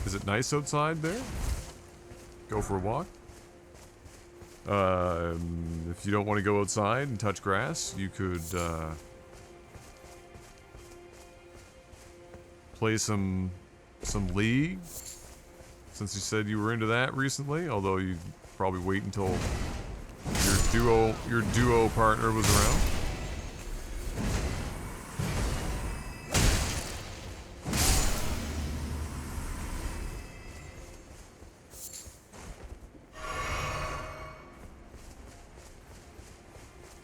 Is it nice outside there? Go for a walk? If you don't want to go outside and touch grass, you could, play some League, since you said you were into that recently, although you'd probably wait until your duo partner was around.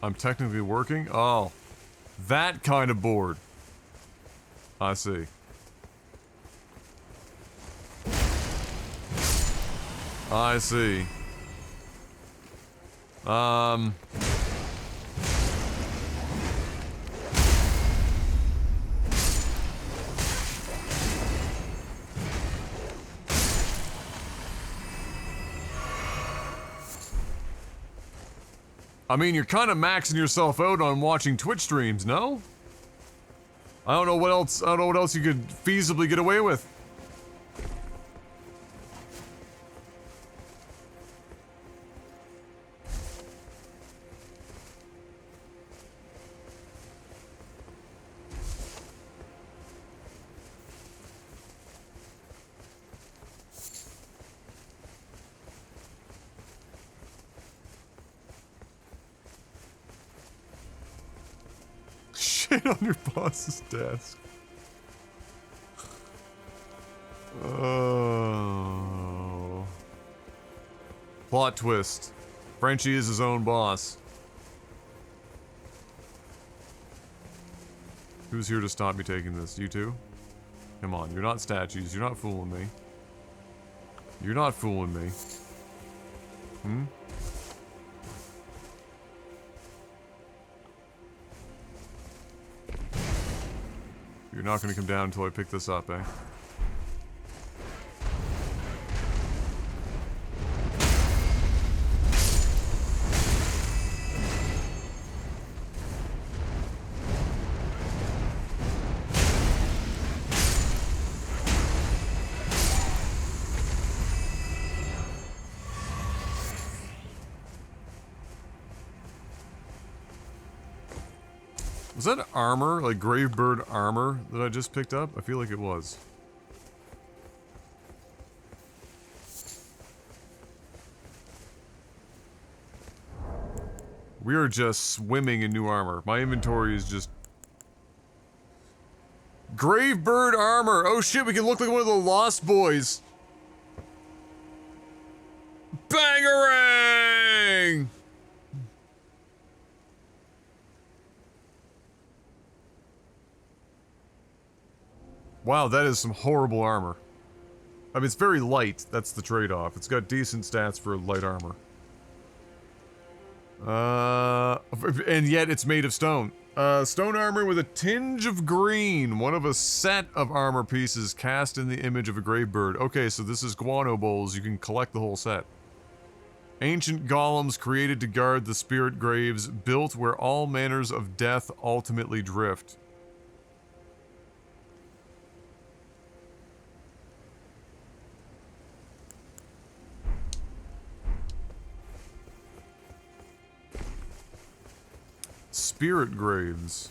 I'm technically working? Oh. That kind of bored. I see. I see. I mean, you're kind of maxing yourself out on watching Twitch streams, no? I don't know what else you could feasibly get away with. Shit on your boss's desk. Oh. Plot twist. Frenchie is his own boss. Who's here to stop me taking this? You two? Come on, you're not statues. You're not fooling me. You're not fooling me. Hmm? You're not gonna come down until I pick this up, eh? Was that armor, like Gravebird armor, that I just picked up? I feel like it was. We are just swimming in new armor. My inventory is just... Gravebird armor! Oh shit, we can look like one of the Lost Boys! Bangarang! Wow, that is some horrible armor. I mean, it's very light, that's the trade-off. It's got decent stats for light armor. And yet it's made of stone. Stone armor with a tinge of green. One of a set of armor pieces cast in the image of a gravebird. Okay, so this is guano bowls. You can collect the whole set. Ancient golems created to guard the spirit graves, built where all manners of death ultimately drift. Spirit graves.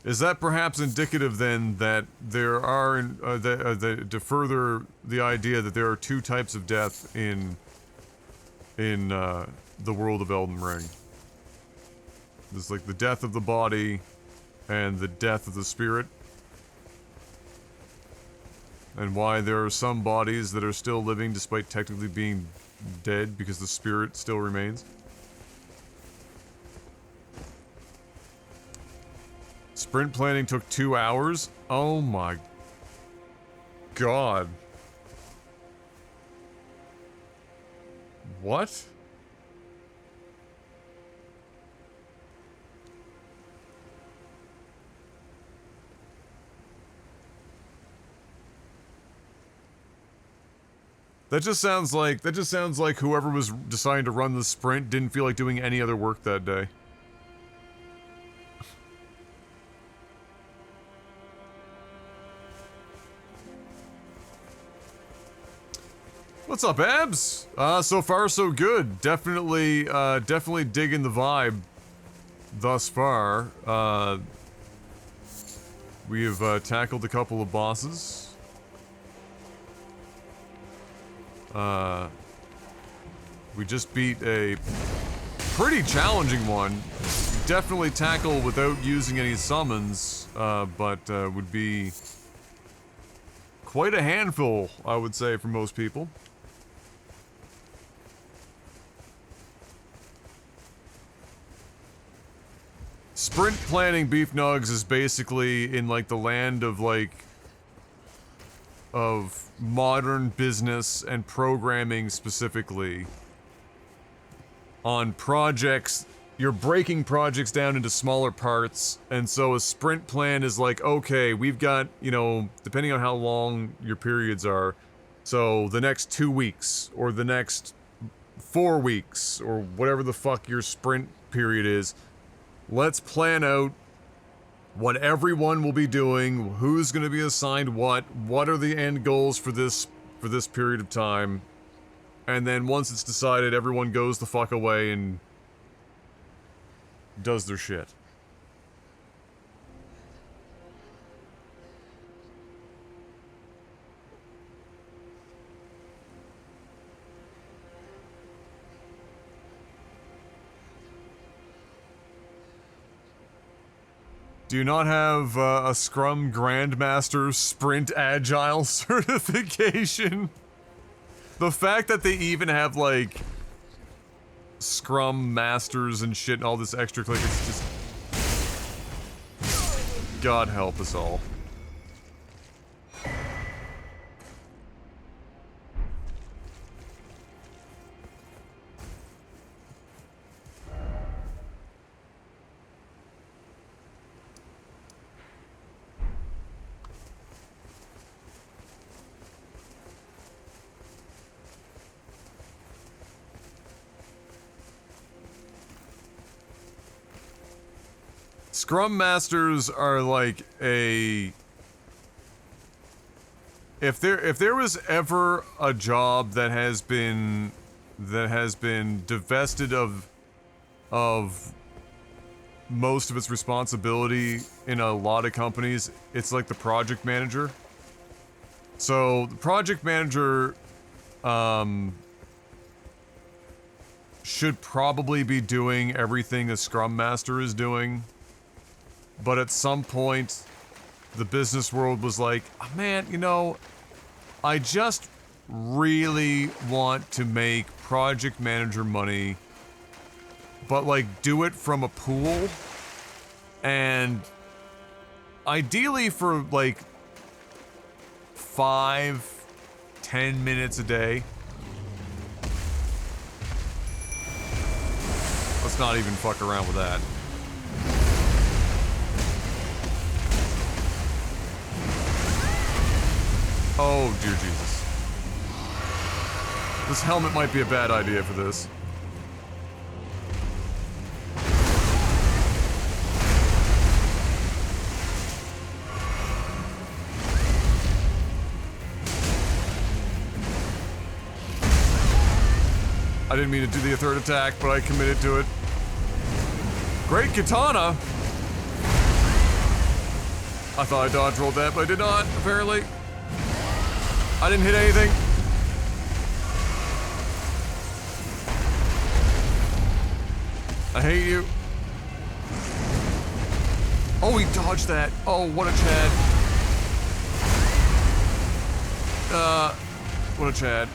Is that perhaps indicative then that there are, to further the idea that there are two types of death in the world of Elden Ring? There's like the death of the body and the death of the spirit. And why there are some bodies that are still living despite technically being dead because the spirit still remains. Sprint planning took 2 hours? Oh my god. What? That just sounds like whoever was deciding to run the sprint didn't feel like doing any other work that day. What's up, Abs? So far so good. Definitely, definitely digging the vibe thus far. We have tackled a couple of bosses. We just beat a pretty challenging one. Definitely tackle without using any summons, but would be quite a handful, I would say, for most people. Sprint planning Beef Nugs is basically in like the land of of modern business and programming specifically on projects. You're breaking projects down into smaller parts, and so a sprint plan is like, okay, we've got, you know, depending on how long your periods are, so the next 2 weeks, or the next 4 weeks, or whatever the fuck your sprint period is, let's plan out what everyone will be doing, who's gonna be assigned what are the end goals for this period of time, and then once it's decided, everyone goes the fuck away and does their shit. Do you not have a Scrum Grandmaster Sprint Agile certification? The fact that they even have, like, Scrum Masters and shit and all this extra click, it's just... God help us all. Scrum Masters are like a... If there was ever a job that has been divested of most of its responsibility in a lot of companies, it's like the project manager. So the project manager should probably be doing everything a Scrum Master is doing. But at some point, the business world was like, oh, man, you know, I just really want to make project manager money, but, like, do it from a pool, and ideally for, like, 5-10 minutes a day. Let's not even fuck around with that. Oh, dear Jesus. This helmet might be a bad idea for this. I didn't mean to do the third attack, but I committed to it. Great katana! I thought I dodge rolled that, but I did not, apparently. I didn't hit anything. I hate you. Oh, he dodged that. Oh, what a Chad. What a Chad.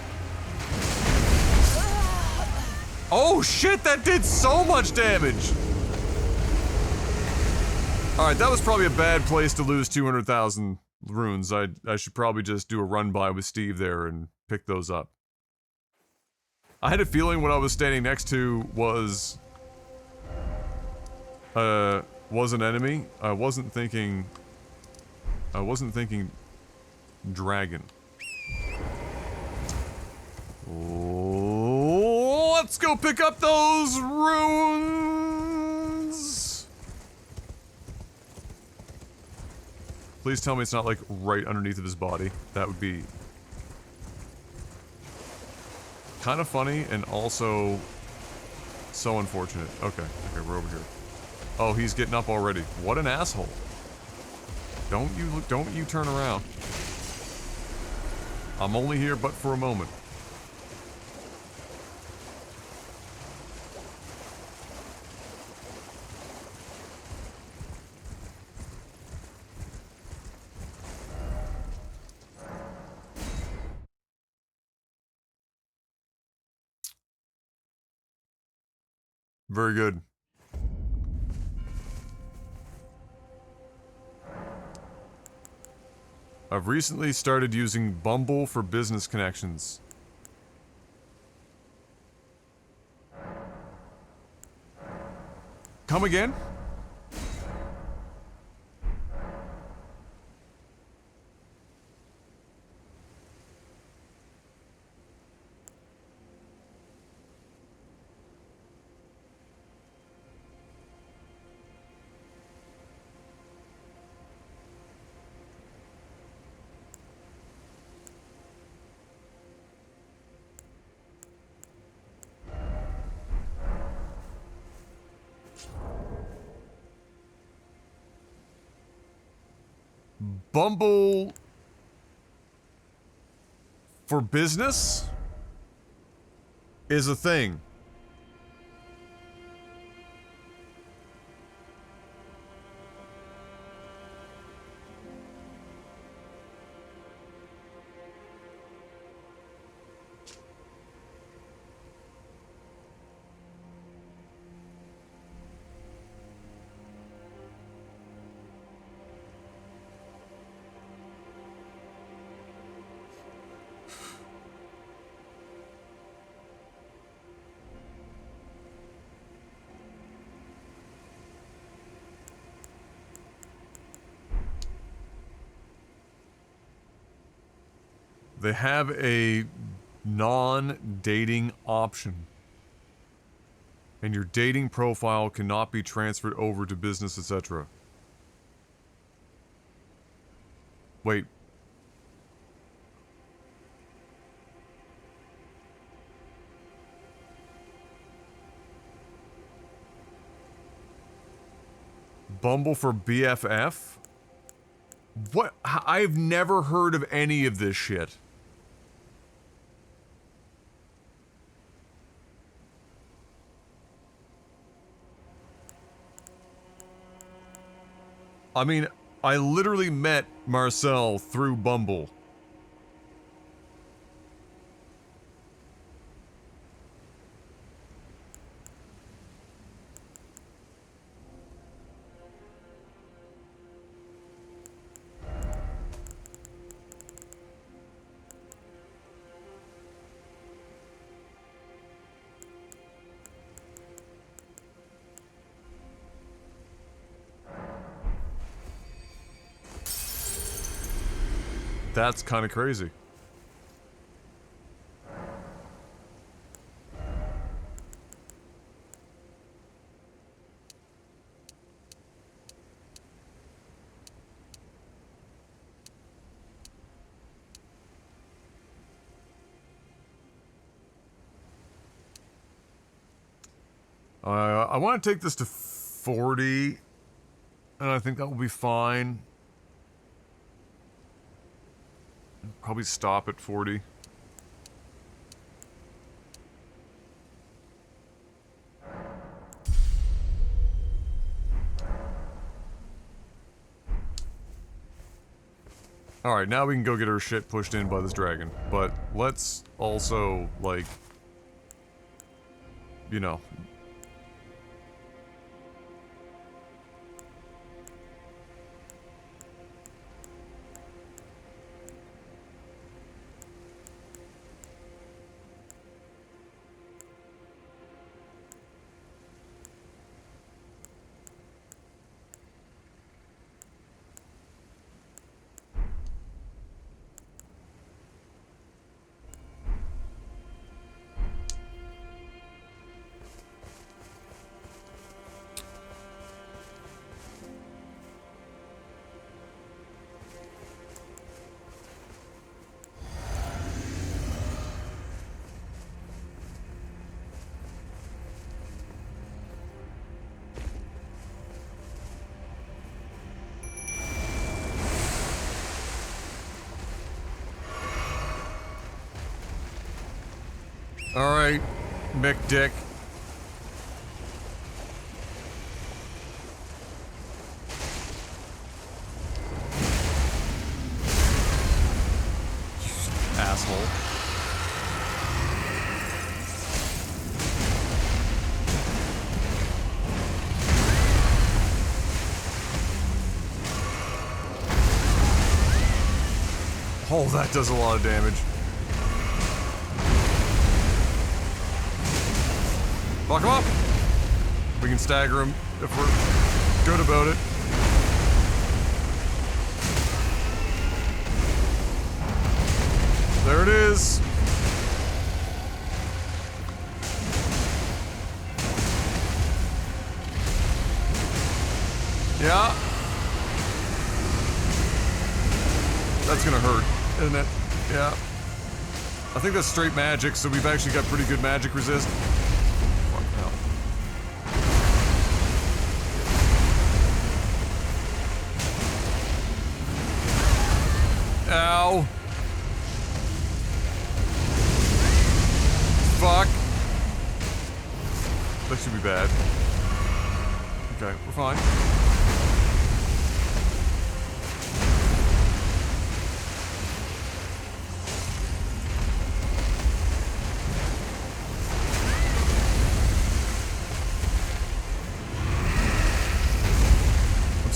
Oh shit, that did so much damage! Alright, that was probably a bad place to lose 200,000 runes. I should probably just do a run-by with Steve there and pick those up. I had a feeling what I was standing next to was an enemy. I wasn't thinking dragon. Oh, let's go pick up those runes! Please tell me it's not like right underneath of his body. That would be kind of funny and also so unfortunate. Okay, we're over here. Oh, he's getting up already. What an asshole. Don't you turn around. I'm only here but for a moment. Very good. I've recently started using Bumble for business connections. Come again? Bumble for business is a thing. They have a non-dating option. And your dating profile cannot be transferred over to business, etc. Wait. Bumble for BFF? What? I've never heard of any of this shit. I mean, I literally met Marcel through Bumble. That's kind of crazy. I want to take this to 40, and I think that will be fine. Probably stop at 40. Alright, now we can go get our shit pushed in by this dragon. But let's also, like, you know. Alright, Mick Dick. Asshole. Oh, that does a lot of damage. Fuck him up! We can stagger him if we're good about it. There it is! Yeah. That's gonna hurt, isn't it? Yeah. I think that's straight magic, so we've actually got pretty good magic resist. Fuck hell. Ow. Fuck. That should be bad. Okay, we're fine.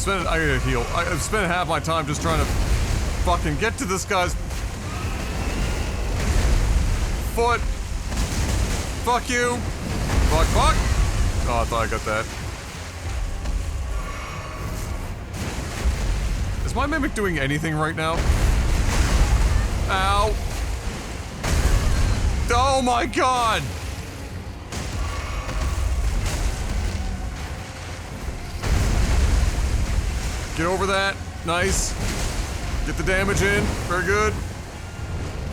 I gotta heal. I've spent half my time just trying to fucking get to this guy's foot. Fuck you. Fuck, fuck. Oh, I thought I got that. Is my mimic doing anything right now? Ow. Oh my god. Get over that. Nice. Get the damage in. Very good.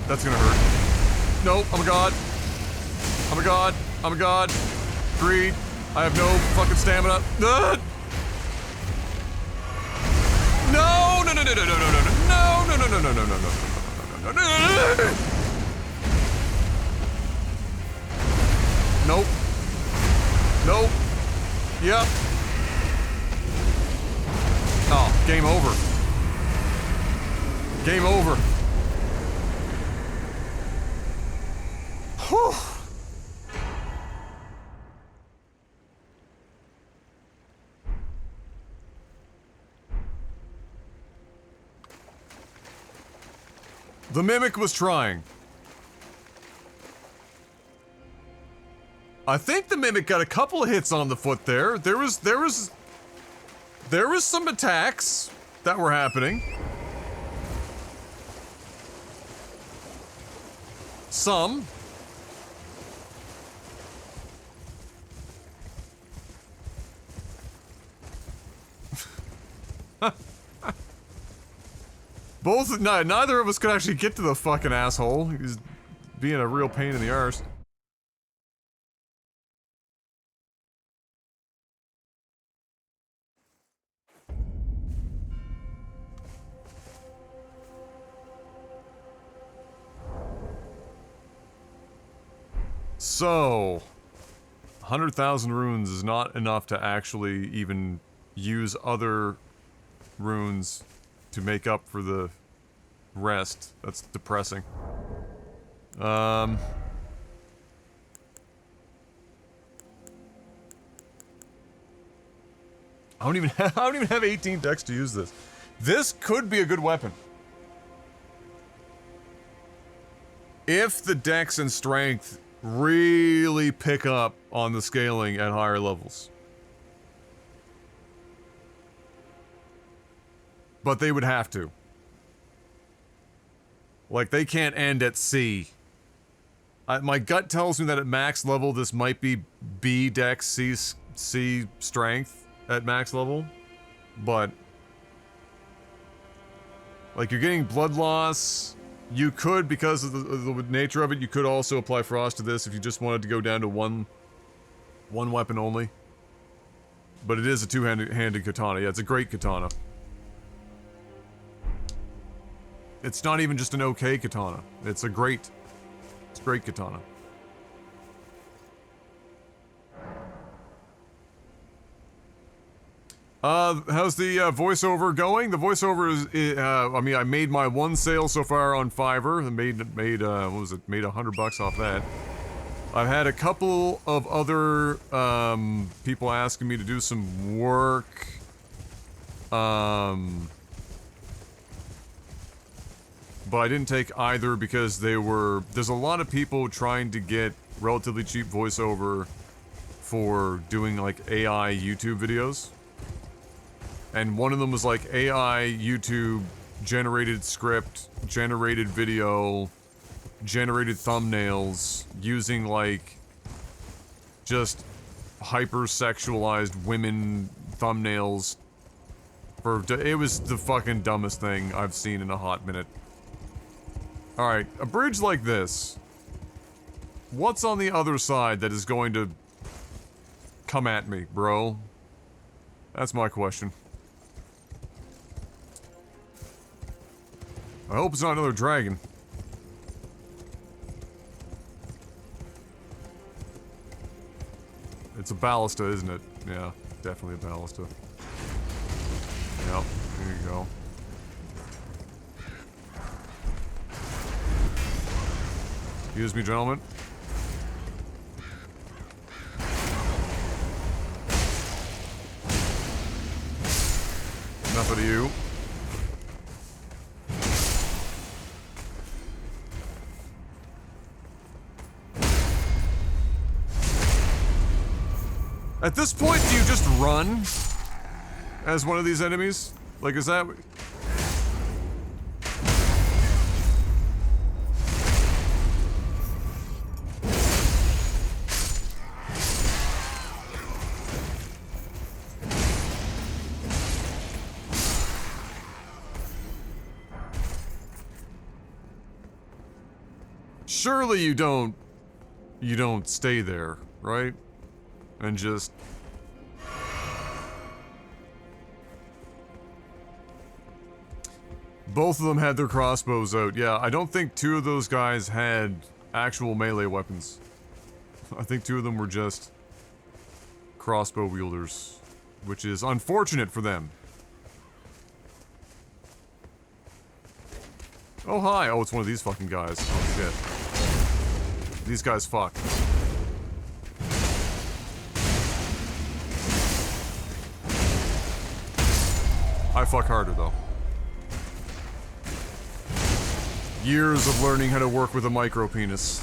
That's gonna hurt. Nope. I'm a god. I'm a god. I'm a god. Greed. I have no fucking stamina. Ugh! No! No! No! No! No! No! No! No! No! No! No! No! No! No! No! No! No! No! Nope. Nope. Yep. Oh, game over. Game over. Whew. The Mimic was trying. I think the Mimic got a couple of hits on the foot there. There was some attacks that were happening. Some. Neither of us could actually get to the fucking asshole. He's being a real pain in the arse. So, 100,000 runes is not enough to actually even use other runes to make up for the rest. That's depressing. I don't even have 18 decks to use this. This could be a good weapon. If the dex and strength really pick up on the scaling at higher levels. But they would have to. Like, they can't end at C. My gut tells me that at max level this might be B dex, C strength at max level. But like, you're getting blood loss. You could, because of the nature of it, you could also apply frost to this if you just wanted to go down to one weapon only. But it is a two-handed katana. Yeah, it's a great katana. It's not even just an okay katana. It's great katana. How's the voiceover going? The voiceover is, I mean, I made my one sale so far on Fiverr. I made, what was it? Made $100 off that. I've had a couple of other, people asking me to do some work. But I didn't take either because there's a lot of people trying to get relatively cheap voiceover for doing, like, AI YouTube videos. And one of them was, like, AI YouTube generated script, generated video, generated thumbnails, using, like, just hyper-sexualized women thumbnails. It was the fucking dumbest thing I've seen in a hot minute. Alright, a bridge like this. What's on the other side that is going to come at me, bro? That's my question. I hope it's not another dragon. It's a ballista, isn't it? Yeah, definitely a ballista. Yep, there you go. Excuse me, gentlemen. Enough of you. At this point, do you just run as one of these enemies? Like, is that... Surely you don't stay there, right? And just... Both of them had their crossbows out. Yeah, I don't think two of those guys had actual melee weapons. I think two of them were just crossbow wielders, which is unfortunate for them. Oh, hi. Oh, it's one of these fucking guys. Oh, shit. These guys fuck. I fuck harder, though. Years of learning how to work with a micro penis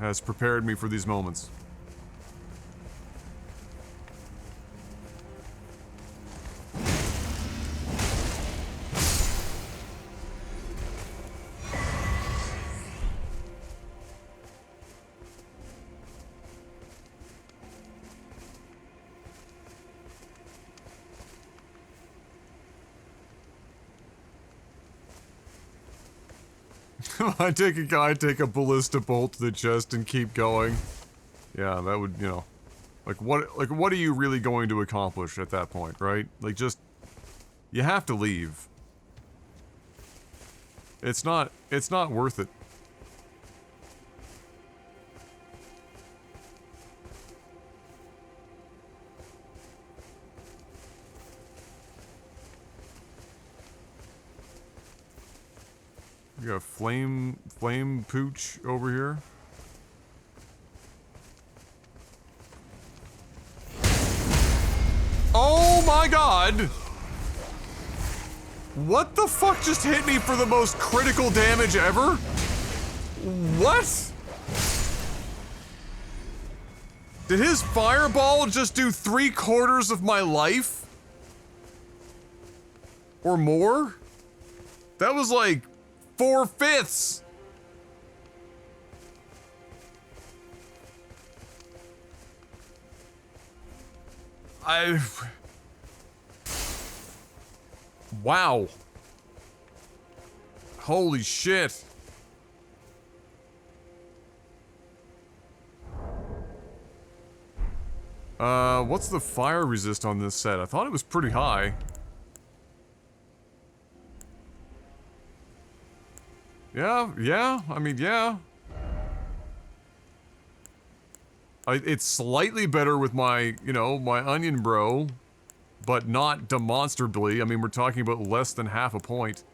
has prepared me for these moments. I take a ballista bolt to the chest and keep going. Yeah, that would, you know, like what are you really going to accomplish at that point, right? Like just, you have to leave. It's not worth it. We got flame pooch over here. Oh my god! What the fuck just hit me for the most critical damage ever? What? Did his fireball just do 3/4 of my life? Or more? That was like 4/5. Wow. Holy shit. What's the fire resist on this set? I thought it was pretty high. Yeah, I mean, yeah. It's slightly better with my, you know, my onion bro, but not demonstrably. I mean, we're talking about less than half a point.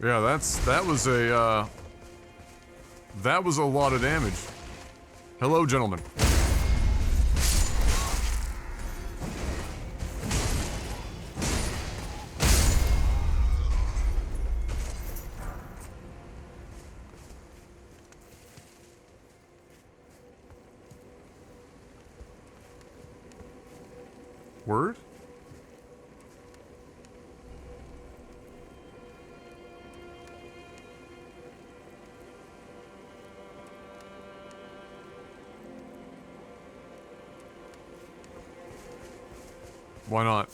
Yeah, that was a lot of damage. Hello, gentlemen. Word? Why not?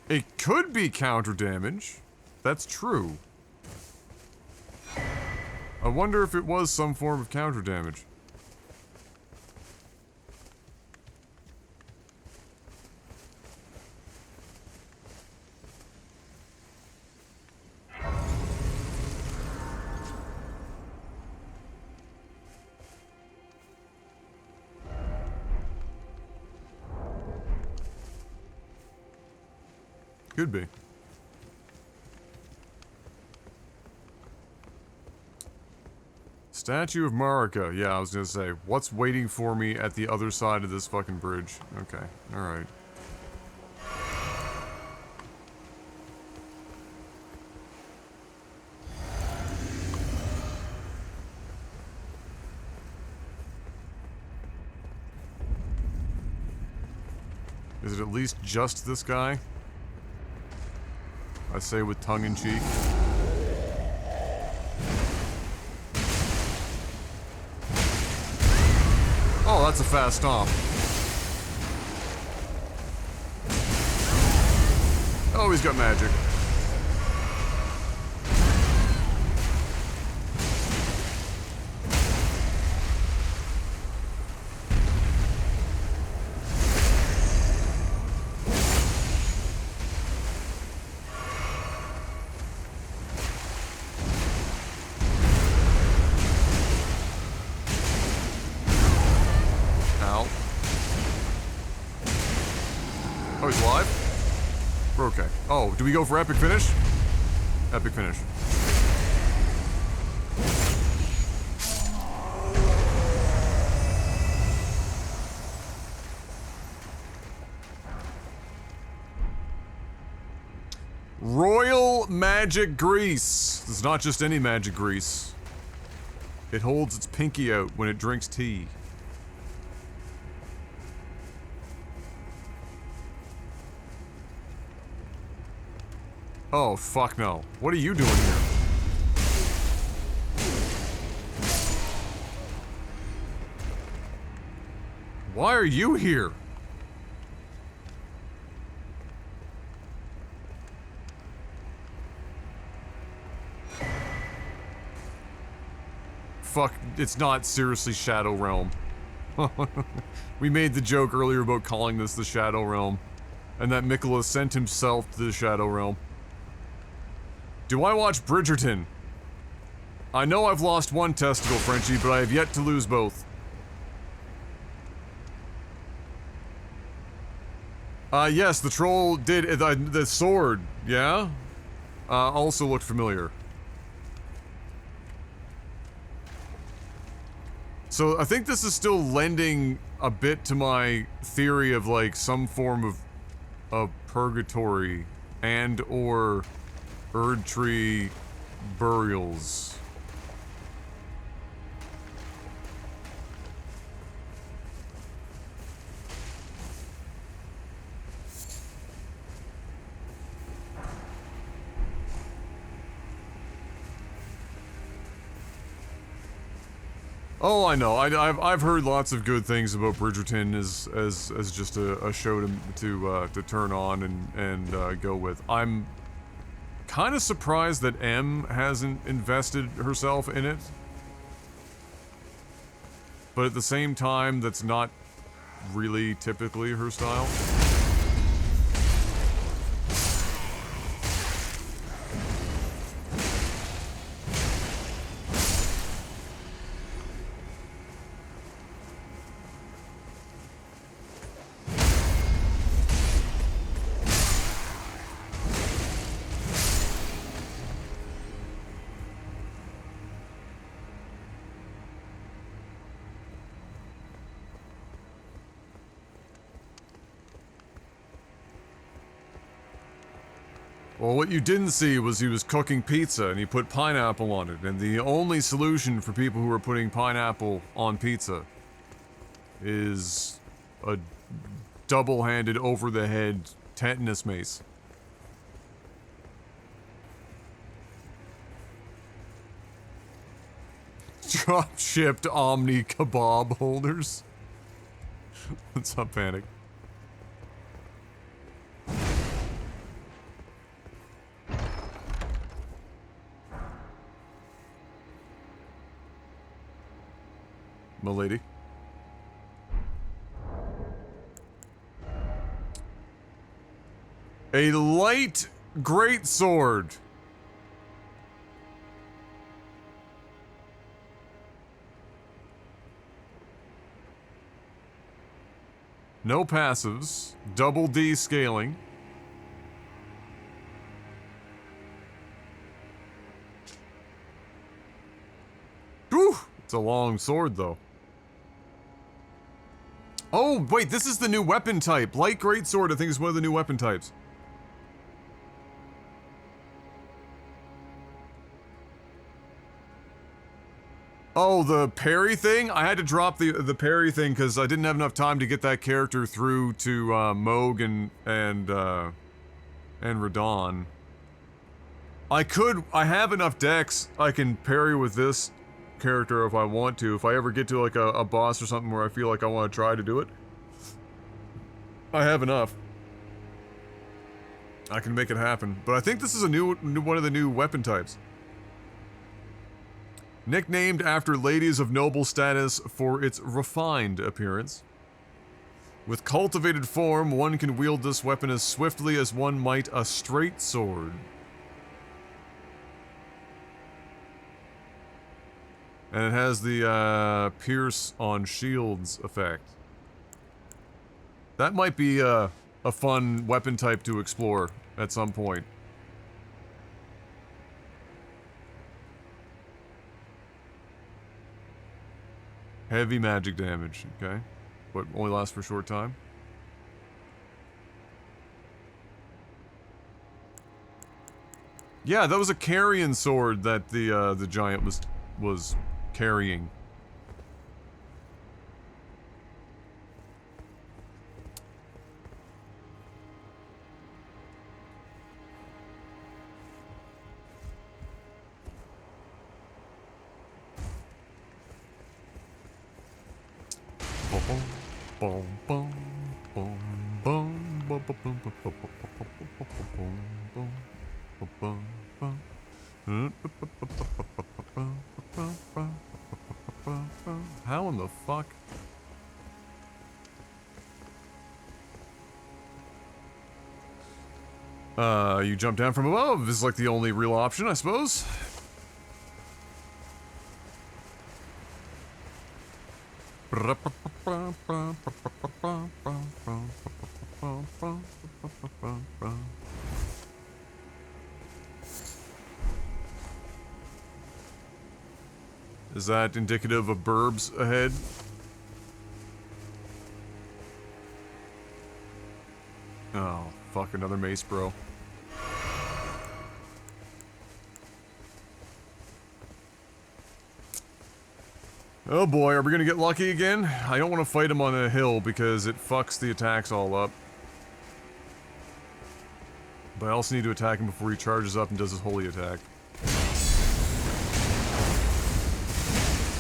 It could be counter damage. That's true. I wonder if it was some form of counter damage. Could be. Statue of Marika. Yeah, I was gonna say, what's waiting for me at the other side of this fucking bridge? Okay, alright. Is it at least just this guy? I say with tongue-in-cheek. Oh, that's a fast stomp. Oh, he's got magic. Do we go for epic finish? Epic finish. Royal Magic Grease. This is not just any magic grease. It holds its pinky out when it drinks tea. Oh, fuck no. What are you doing here? Why are you here? Fuck, it's not seriously Shadow Realm. We made the joke earlier about calling this the Shadow Realm, and that Mikola sent himself to the Shadow Realm. Do I watch Bridgerton? I know I've lost one testicle, Frenchie, but I have yet to lose both. Yes, the troll did, the sword, yeah? Also looked familiar. So I think this is still lending a bit to my theory of like some form of purgatory and or Erdtree burials. Oh, I know. I've heard lots of good things about Bridgerton as just a show to turn on and go with. I'm kind of surprised that M hasn't invested herself in it, but at the same time, that's not really typically her style. Well, what you didn't see was he was cooking pizza and he put pineapple on it, and the only solution for people who are putting pineapple on pizza is a double-handed over-the-head tetanus mace. Drop-shipped Omni kebab holders. What's up, Panic? Milady. A light greatsword. No passives. Double D scaling. Whew! It's a long sword, though. Oh, wait, this is the new weapon type. Light greatsword, I think, is one of the new weapon types. Oh, the parry thing? I had to drop the parry thing because I didn't have enough time to get that character through to Moog and Radon. I have enough dex I can parry with this character if I want to. If I ever get to like a boss or something where I feel like I want to try to do it, I have enough. I can make it happen. But I think this is a new one of the new weapon types. Nicknamed after ladies of noble status for its refined appearance. With cultivated form, one can wield this weapon as swiftly as one might a straight sword. And it has the pierce on shields effect. That might be a fun weapon type to explore at some point. Heavy magic damage, okay. But only lasts for a short time. Yeah, that was a carrion sword that the giant was carrying. How in the fuck? You jump down from above is like the only real option, I suppose. Is that indicative of burbs ahead? Oh, fuck, another mace, bro. Oh boy, are we gonna get lucky again? I don't want to fight him on a hill because it fucks the attacks all up. But I also need to attack him before he charges up and does his holy attack.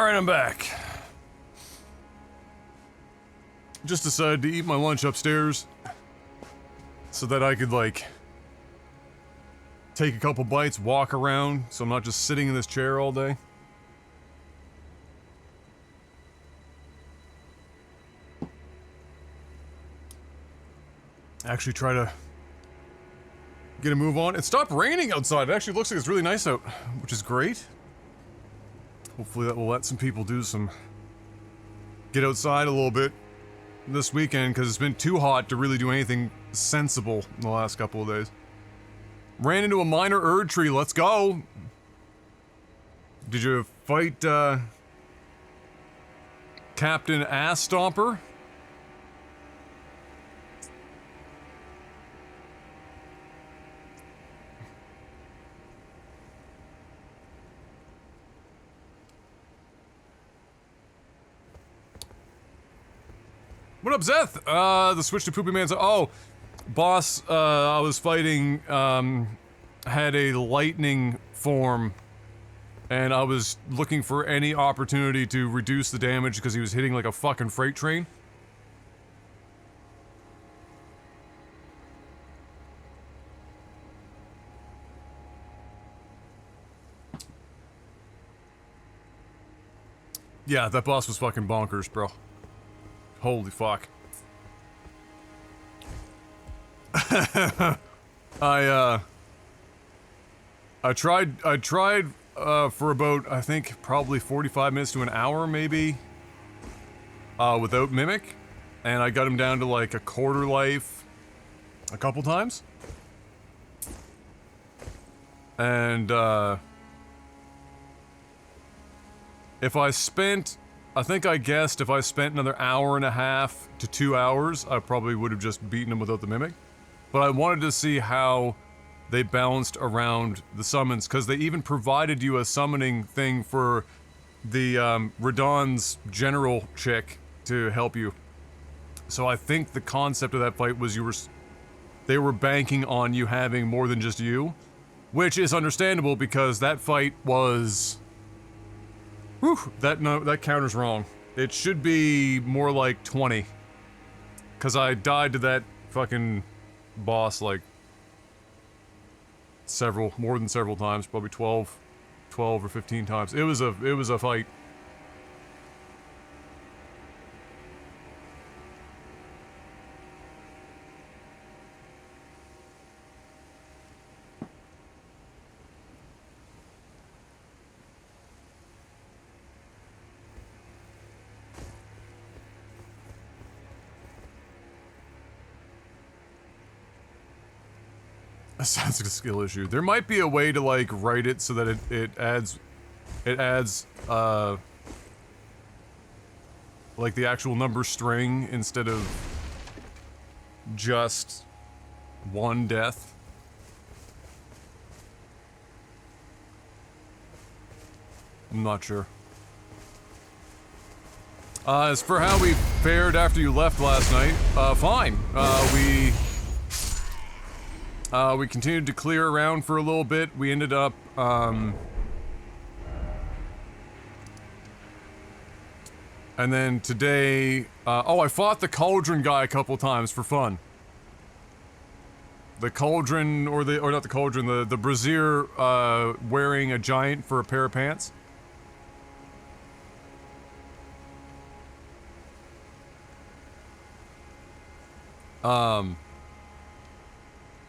Alright, I'm back. Just decided to eat my lunch upstairs so that I could, like, take a couple bites, walk around, so I'm not just sitting in this chair all day. Actually try to get a move on. It stopped raining outside. It actually looks like it's really nice out, which is great. Hopefully that will let some people do some... get outside a little bit this weekend, because it's been too hot to really do anything sensible in the last couple of days. Ran into a minor Erdtree, let's go! Did you fight, Captain Ass Stomper? What up, Zeth? The switch to Poopy Man's. Oh, boss, I was fighting, had a lightning form, and I was looking for any opportunity to reduce the damage because he was hitting like a fucking freight train. Yeah, that boss was fucking bonkers, bro. Holy fuck. I tried for about, I think, probably 45 minutes to an hour, maybe, without Mimic, and I got him down to, like, a quarter life a couple times. And, if I spent... I think I guessed if I spent another hour and a half to 2 hours, I probably would have just beaten him without the Mimic. But I wanted to see how they balanced around the summons, because they even provided you a summoning thing for the Radahn's general chick to help you. So I think the concept of that fight was they were banking on you having more than just you, which is understandable because that fight was... Whew, that counter's wrong. It should be more like 20. Cause I died to that fucking boss like more than several times, probably 12 or 15 times. It was a fight. That sounds like a skill issue. There might be a way to, like, write it so that it adds, like, the actual number string instead of just one death. I'm not sure. As for how we fared after you left last night, fine. We continued to clear around for a little bit. We ended up, and then today, oh, I fought the Cauldron guy a couple times for fun. The Cauldron, or not the Cauldron, the Brazier, wearing a giant for a pair of pants.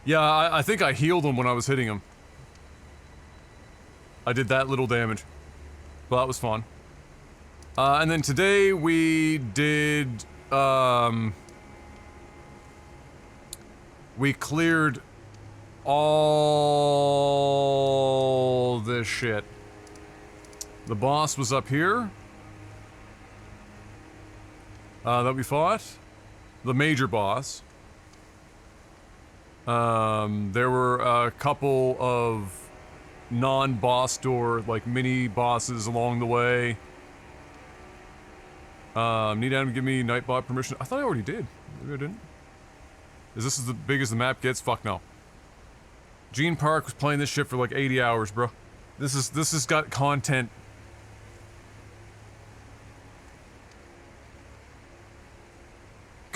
Yeah, I think I healed him when I was hitting him. I did that little damage. But that was fun. And then today we did, we cleared all this shit. The boss was up here. That we fought. The major boss. There were a couple of non-boss door, like, mini-bosses along the way. Need Adam to give me Nightbot permission? I thought I already did. Maybe I didn't. Is this as big as the map gets? Fuck no. Gene Park was playing this shit for like 80 hours, bro. This has got content.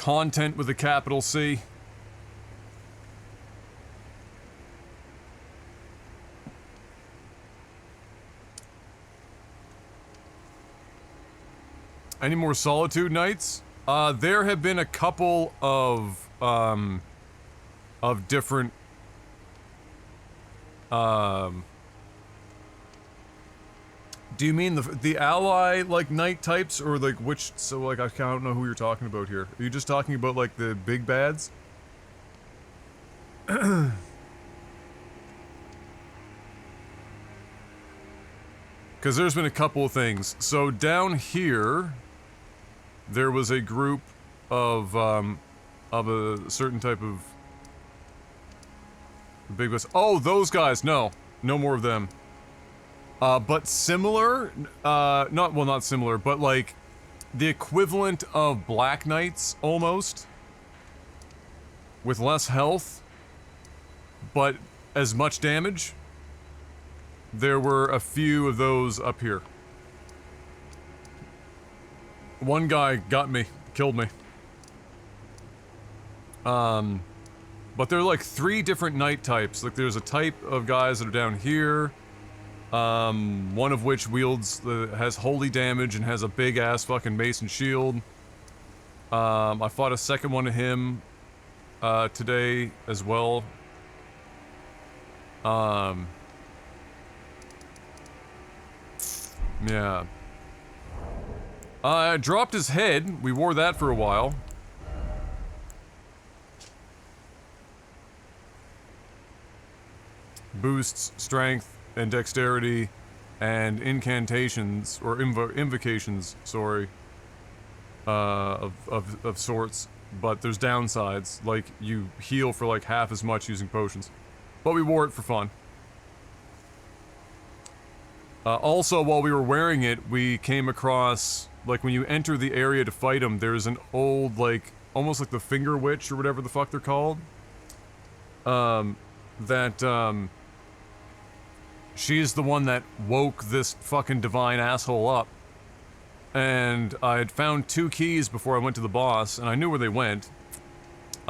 content with a capital C. Any more Solitude nights? There have been a couple of different, do you mean the ally, like, night types, or, like, which, so, like, I don't know who you're talking about here. Are you just talking about, like, the big bads? Because there's been a couple of things. So, down here, there was a group of a certain type of big boss. Oh, those guys, no. No more of them. But similar, not similar, but like the equivalent of Black Knights, almost. With less health, but as much damage. There were a few of those up here. One guy got me, killed me. But there are like 3 different knight types. Like there's a type of guys that are down here. One of which wields has holy damage and has a big ass fucking mace and shield. I fought a second one of him today as well. Yeah. I dropped his head. We wore that for a while. Boosts strength and dexterity and incantations, or invocations, sorry, of sorts. But there's downsides, like you heal for like half as much using potions. But we wore it for fun. Also, while we were wearing it, we came across, like, when you enter the area to fight him, there's an old, like, almost like the Finger Witch, or whatever the fuck they're called. She's the one that woke this fucking divine asshole up. And I had found 2 keys before I went to the boss, and I knew where they went.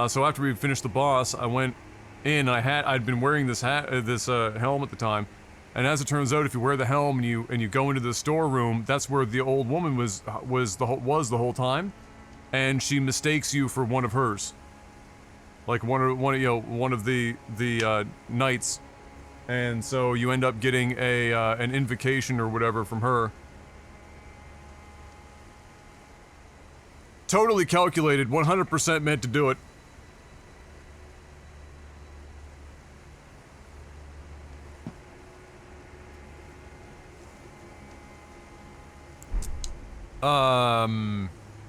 So after we finished the boss, I went in, I'd been wearing this helm at the time. And as it turns out, if you wear the helm and you go into the storeroom, that's where the old woman was the whole time, and she mistakes you for one of hers, like one of the knights, and so you end up getting an invocation or whatever from her. Totally calculated, 100% meant to do it.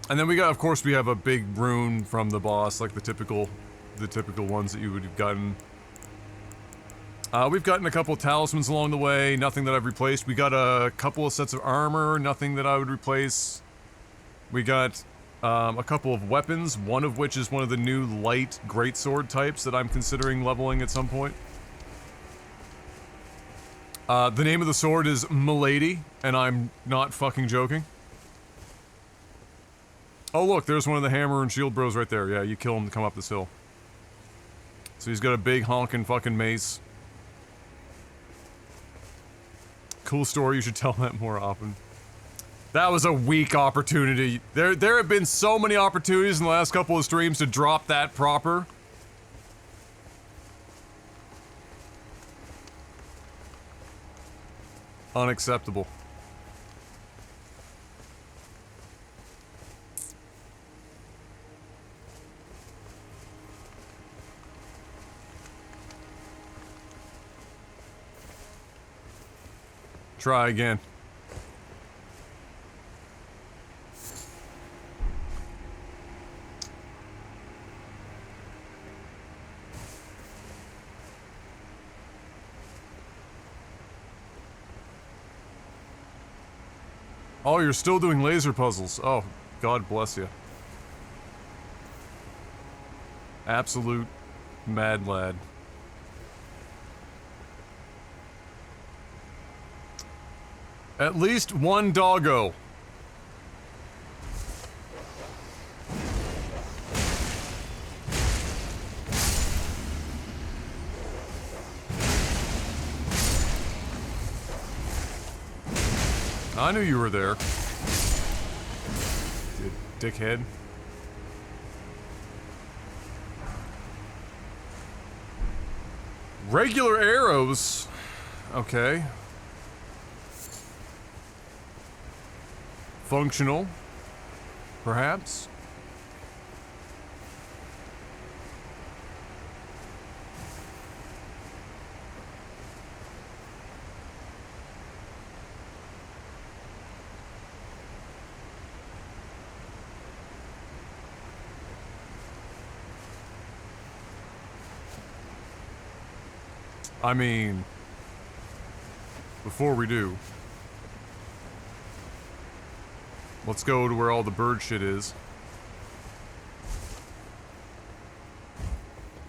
And then we got, of course, we have a big rune from the boss, like the typical ones that you would have gotten. We've gotten a couple of talismans along the way, nothing that I've replaced. We got a couple of sets of armor, nothing that I would replace. We got, a couple of weapons, one of which is one of the new light greatsword types that I'm considering leveling at some point. The name of the sword is Milady, and I'm not fucking joking. Oh look, there's one of the hammer and shield bros right there. Yeah, you kill him to come up this hill. So he's got a big honkin' fucking mace. Cool story, you should tell that more often. That was a weak opportunity. There have been so many opportunities in the last couple of streams to drop that proper. Unacceptable. Try again. Oh, you're still doing laser puzzles. Oh, God bless you. Absolute mad lad. At least one doggo. I knew you were there. You dickhead. Regular arrows. Okay. Functional. Perhaps. I mean, before we do, let's go to where all the bird shit is.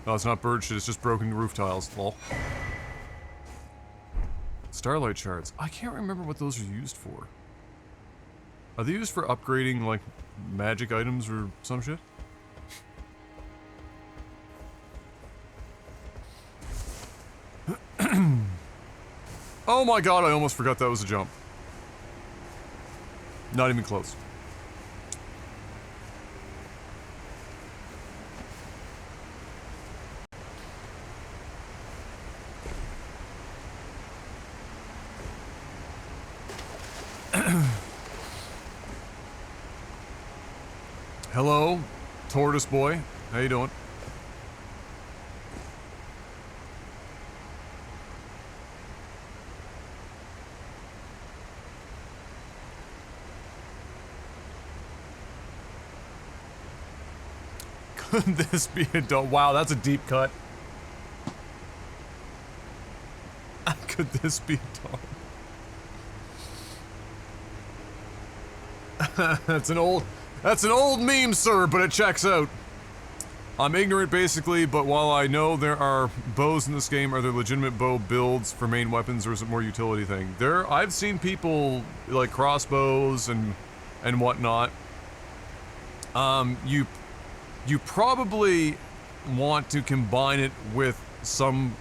No, it's not bird shit, it's just broken roof tiles. Lol. Starlight shards. I can't remember what those are used for. Are they used for upgrading, like, magic items or some shit? Oh my god, I almost forgot that was a jump. Not even close. Hello, tortoise boy. How you doing? Could this be a dog? Wow, that's a deep cut. Could this be a dog? That's an old meme, sir, but it checks out. I'm ignorant, basically, but while I know there are bows in this game, are there legitimate bow builds for main weapons, or is it more utility thing? I've seen people, like, crossbows and whatnot. You probably want to combine it with some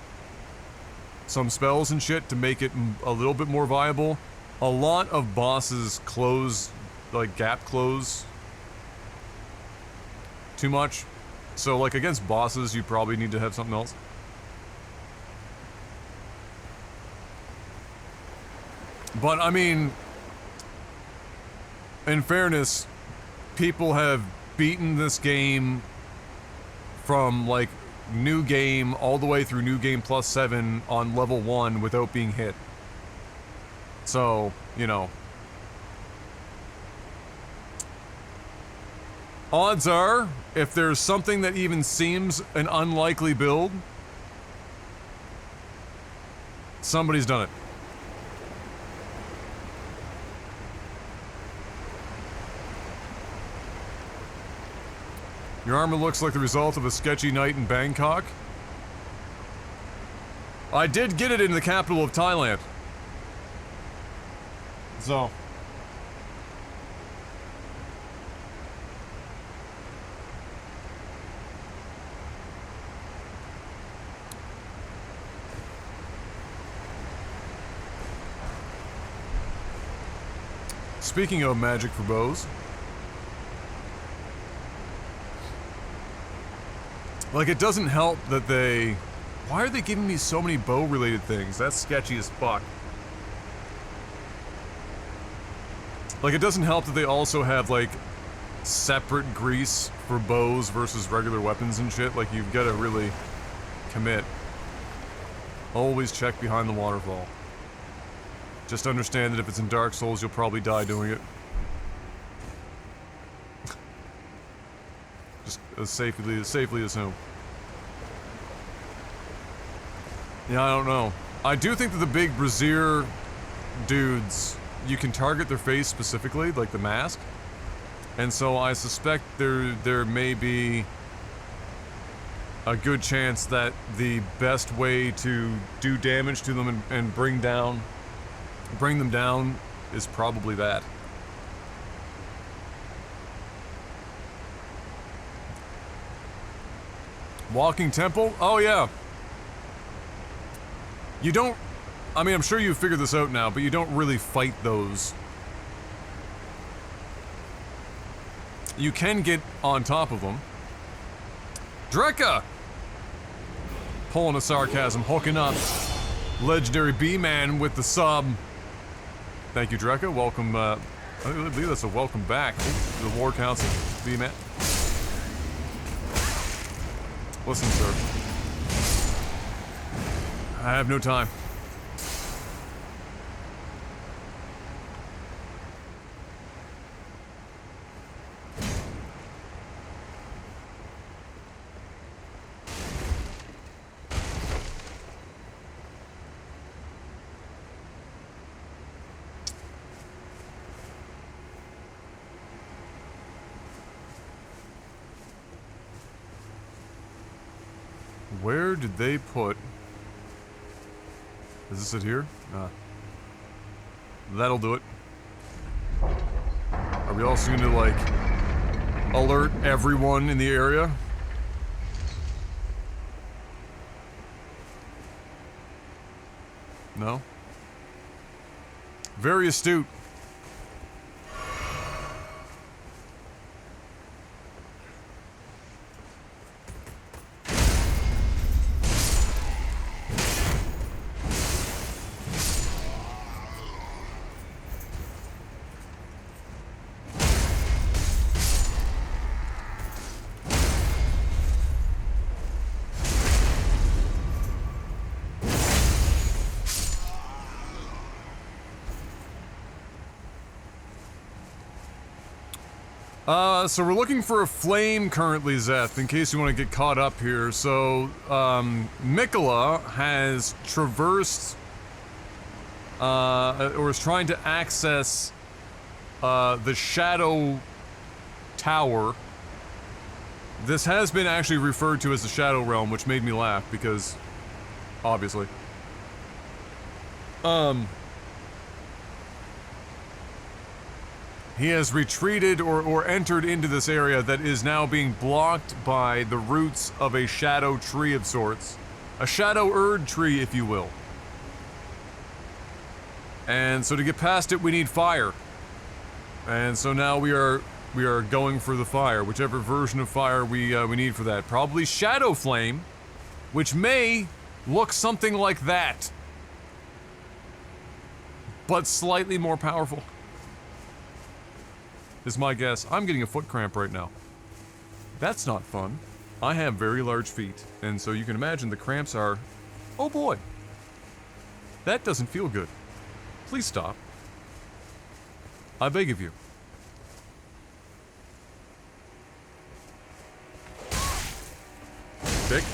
spells and shit to make it a little bit more viable. A lot of bosses close, like, gap close too much. So, like, against bosses, you probably need to have something else. But, I mean, in fairness, people have beaten this game from, like, new game all the way through new game plus 7 on level 1 without being hit. So, you know. Odds are, if there's something that even seems an unlikely build, somebody's done it. Your armor looks like the result of a sketchy night in Bangkok. I did get it in the capital of Thailand. So. Speaking of magic for bows. Like, it doesn't help that they... Why are they giving me so many bow-related things? That's sketchy as fuck. Like, it doesn't help that they also have, like, separate grease for bows versus regular weapons and shit. Like, you've got to really commit. Always check behind the waterfall. Just understand that if it's in Dark Souls, you'll probably die doing it. Just safely assume. Yeah, I don't know. I do think that the big brazier dudes, you can target their face specifically, like the mask. And so I suspect there may be a good chance that the best way to do damage to them and bring them down is probably that. Walking temple? Oh yeah. You don't... I mean, I'm sure you've figured this out now, but you don't really fight those You can get on top of them. Drekka! Pulling a sarcasm, hooking up. Legendary B-Man with the sub. Thank you, Drekka. Welcome, I believe that's a welcome back to the War Council, B-Man. Listen, sir. I have no time. Where did they put... Is this it here? That'll do it. Are we also gonna, like, alert everyone in the area? No? Very astute. So we're looking for a flame currently, Zeth, in case you want to get caught up here. So, Mikola has traversed, or is trying to access, the Shadow Tower. This has been actually referred to as the Shadow Realm, which made me laugh, because, obviously. He has retreated or entered into this area that is now being blocked by the roots of a shadow tree of sorts. A shadow Erdtree, if you will. And so to get past it, we need fire. And so now we are going for the fire, whichever version of fire we need for that. Probably Shadow Flame, which may look something like that, but slightly more powerful. Is my guess. I'm getting a foot cramp right now. That's not fun. I have very large feet, and so you can imagine the cramps are... Oh boy. That doesn't feel good. Please stop. I beg of you. Dick.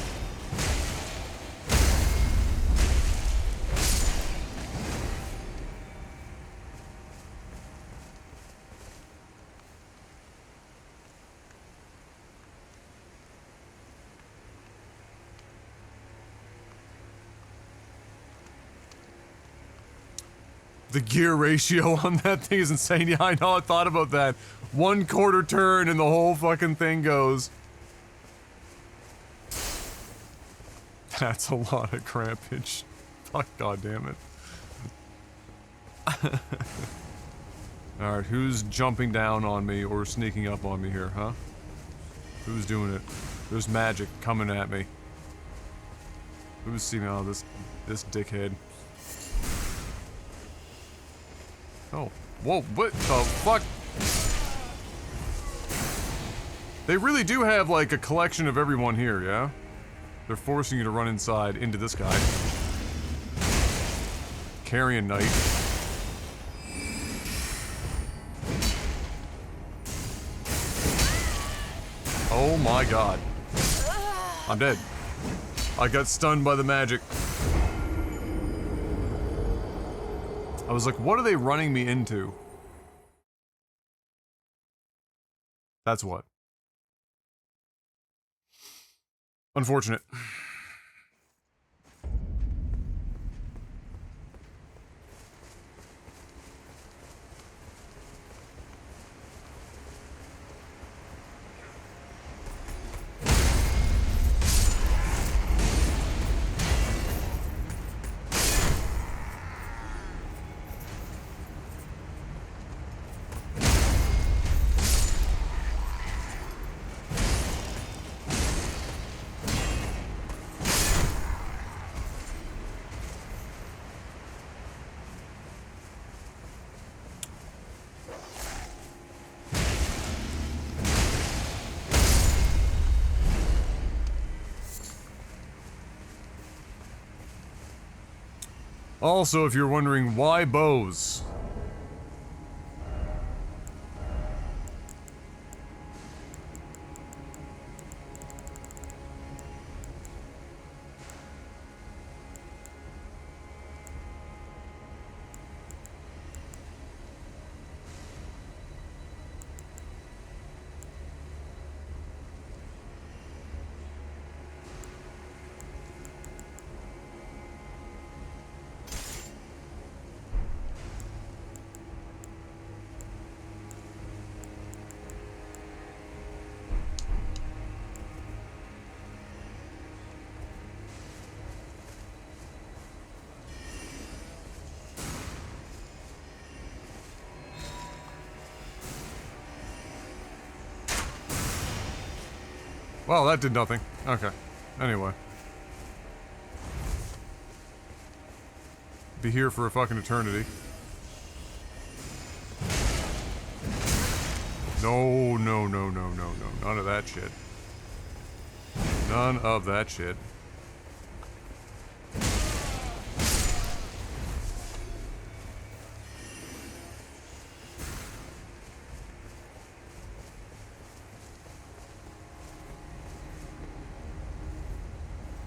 The gear ratio on that thing is insane. Yeah, I know, I thought about that. 1/4 turn and the whole fucking thing goes. That's a lot of crampage. Fuck, goddammit. Alright, who's jumping down on me or sneaking up on me here, huh? Who's doing it? There's magic coming at me. Who's seeing all this dickhead? Oh, whoa, what the fuck? They really do have, like, a collection of everyone here, yeah? They're forcing you to run inside into this guy. Carrion Knight. Oh my god. I'm dead. I got stunned by the magic. I was like, what are they running me into? That's what. Unfortunate. Also, if you're wondering why bows. Well, that did nothing. Okay. Anyway. Be here for a fucking eternity. No, no, no, no, no, no. None of that shit. None of that shit.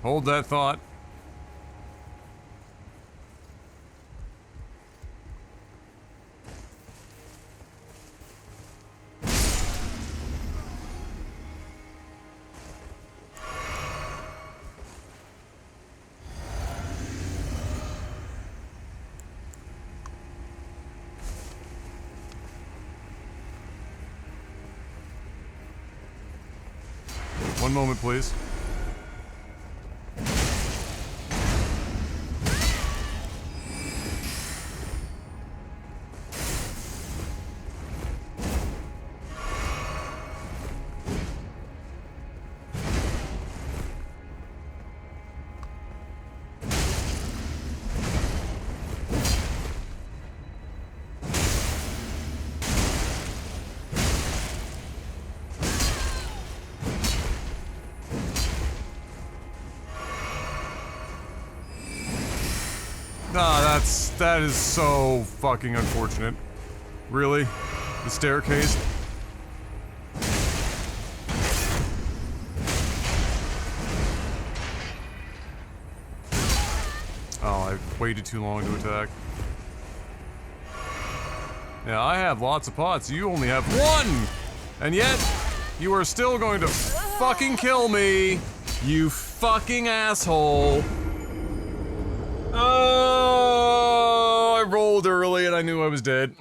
Hold that thought. One moment, please. Ah, that is so fucking unfortunate. Really? The staircase? Oh, I waited too long to attack. Yeah, I have lots of pots. You only have one! And yet, you are still going to fucking kill me! You fucking asshole! Oh, I rolled early and I knew I was dead.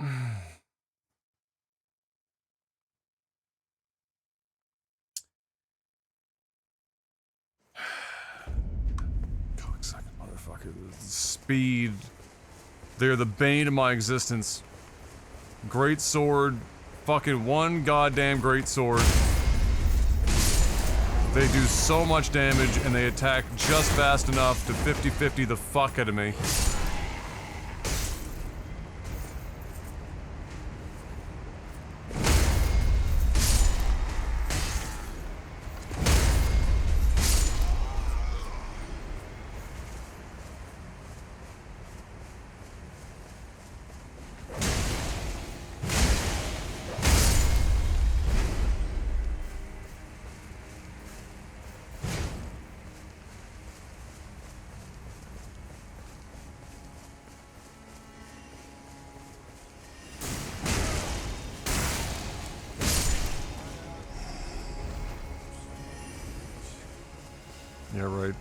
Cocksucking motherfucker. Speed. They're the bane of my existence. Great sword. Fucking one goddamn great sword. They do so much damage and they attack just fast enough to 50-50 the fuck out of me. Yeah, right.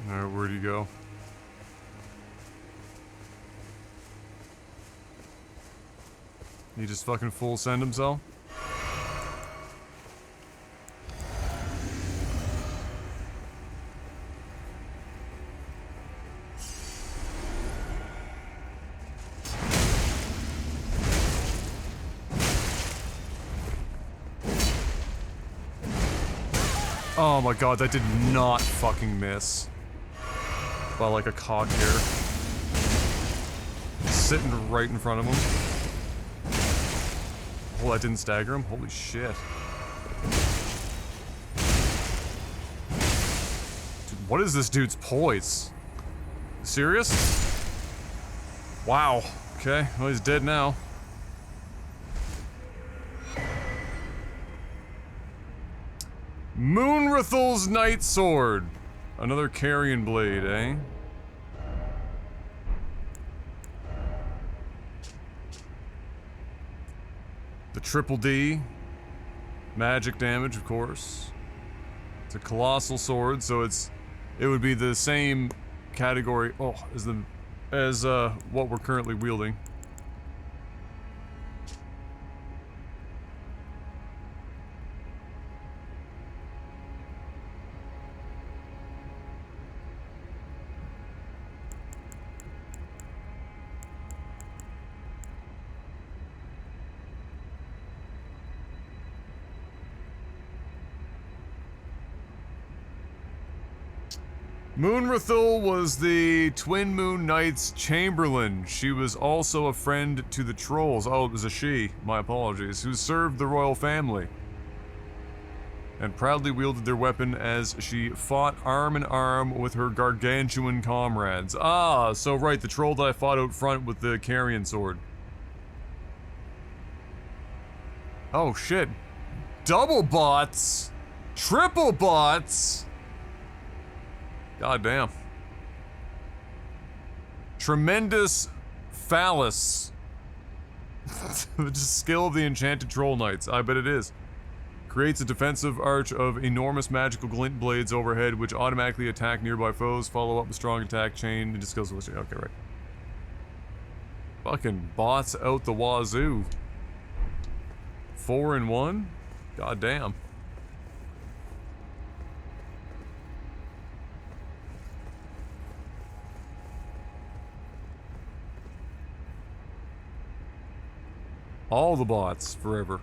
Alright, where'd you go? He just fucking full send himself? Oh my god, that did not fucking miss. By like a cog hair. Sitting right in front of him. Oh, that didn't stagger him? Holy shit. Dude, what is this dude's poise? Serious? Wow. Okay, well he's dead now. Moonrathal's Night Sword. Another carrion blade, eh? The triple D. Magic damage, of course. It's a colossal sword, so it would be the same category as what we're currently wielding. Moonrathal was the Twin Moon Knight's Chamberlain. She was also a friend to the trolls. Oh, it was a she. My apologies. Who served the royal family. And proudly wielded their weapon as she fought arm in arm with her gargantuan comrades. Ah, so right, the troll that I fought out front with the carrion sword. Oh shit. Double bots! Triple bots! God damn. Tremendous phallus. The skill of the enchanted troll knights. I bet it is. Creates a defensive arch of enormous magical glint blades overhead, which automatically attack nearby foes. Follow up with strong attack chain and just goes with it. Okay, right. Fucking bots out the wazoo. 4 in 1? God damn. All the bots, forever.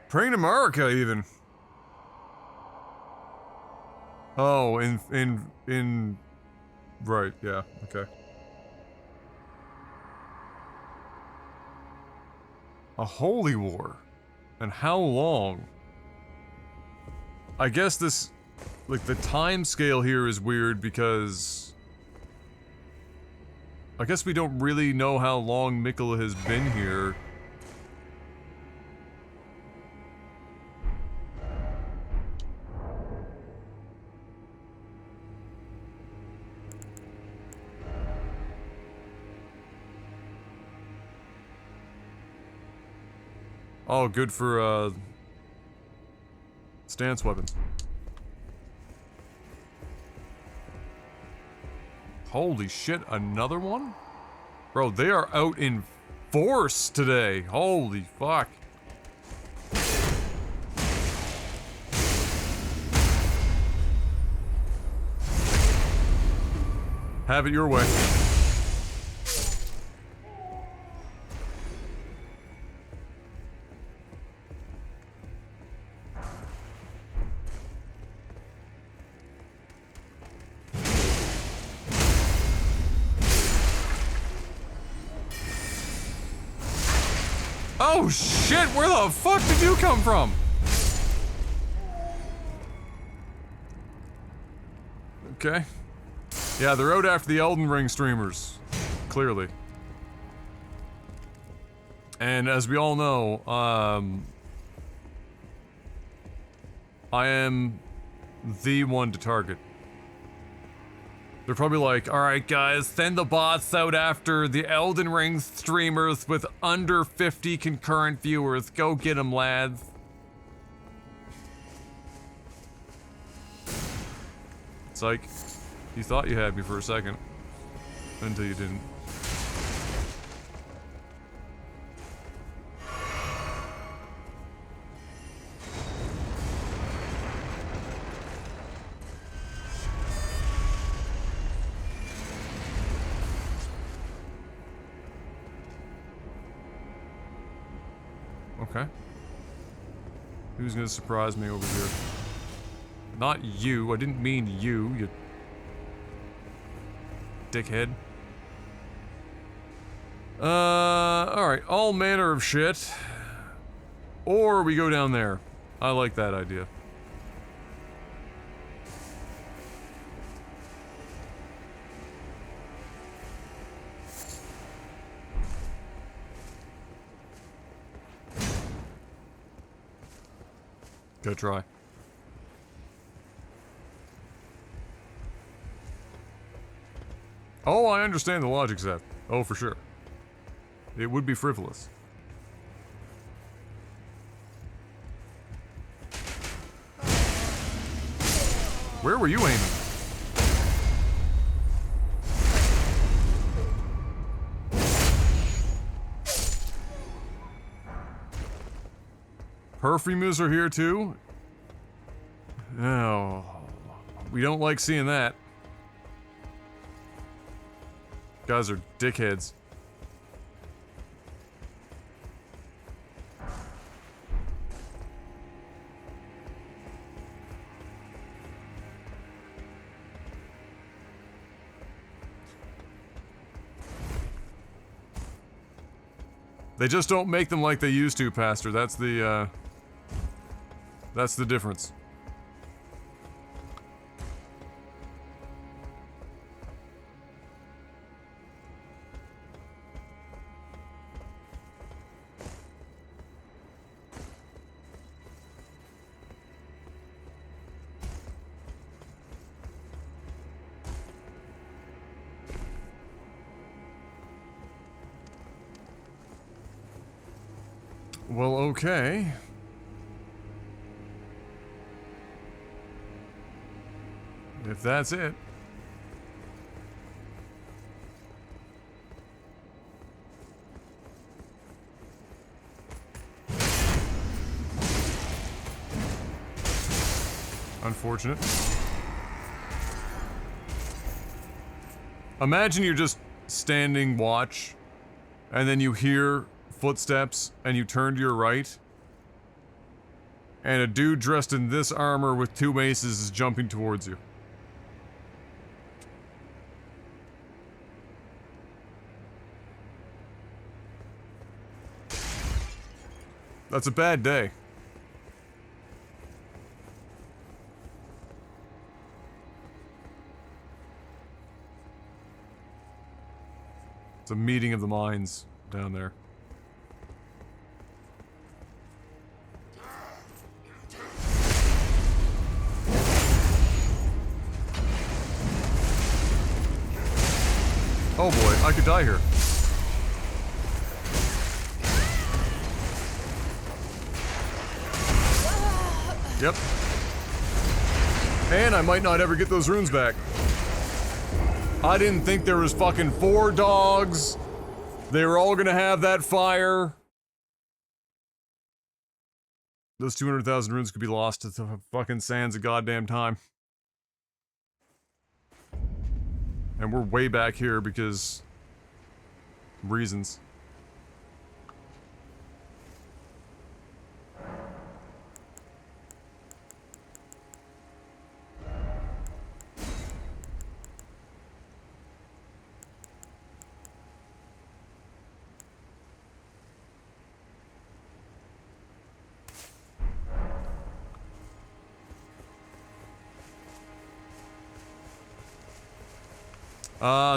Praying to America, even. Oh, in right, yeah, okay. A holy war? And how long? I guess this, like, the time scale here is weird because I guess we don't really know how long Mikula has been here. Oh, good for, stance weapons. Holy shit, another one? Bro, they are out in force today. Holy fuck. Have it your way. Oh shit, where the fuck did you come from? Okay. Yeah, they're out after the Elden Ring streamers. Clearly. And as we all know, I am the one to target. They're probably like, alright guys, send the bots out after the Elden Ring streamers with under 50 concurrent viewers. Go get them, lads. It's like, you thought you had me for a second. Until you didn't. okay. Who's gonna surprise me over here? Not you. I didn't mean you, you dickhead. Alright. All manner of shit. Or we go down there. I like that idea. Go try. Oh, I understand the logic, Zeb. Oh, for sure. It would be frivolous. Where were you aiming? Perfumers are here too? Oh, we don't like seeing that. Guys are dickheads. They just don't make them like they used to, Pastor. That's the difference. Well, okay. If that's it. Unfortunate. Imagine you're just standing watch, and then you hear footsteps, and you turn to your right, and a dude dressed in this armor with 2 maces is jumping towards you. That's a bad day. It's a meeting of the minds down there. Oh boy, I could die here. Yep. And I might not ever get those runes back. I didn't think there was fucking 4 dogs. They were all gonna have that fire. Those 200,000 runes could be lost to the fucking sands of goddamn time. And we're way back here because... reasons.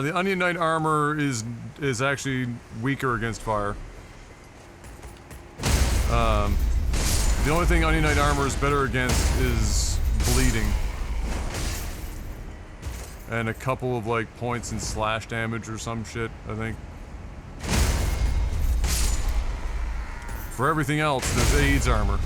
The Onion Knight armor is actually weaker against fire. The only thing Onion Knight armor is better against is bleeding. And a couple of, like, points in slash damage or some shit, I think. For everything else, there's AIDS armor.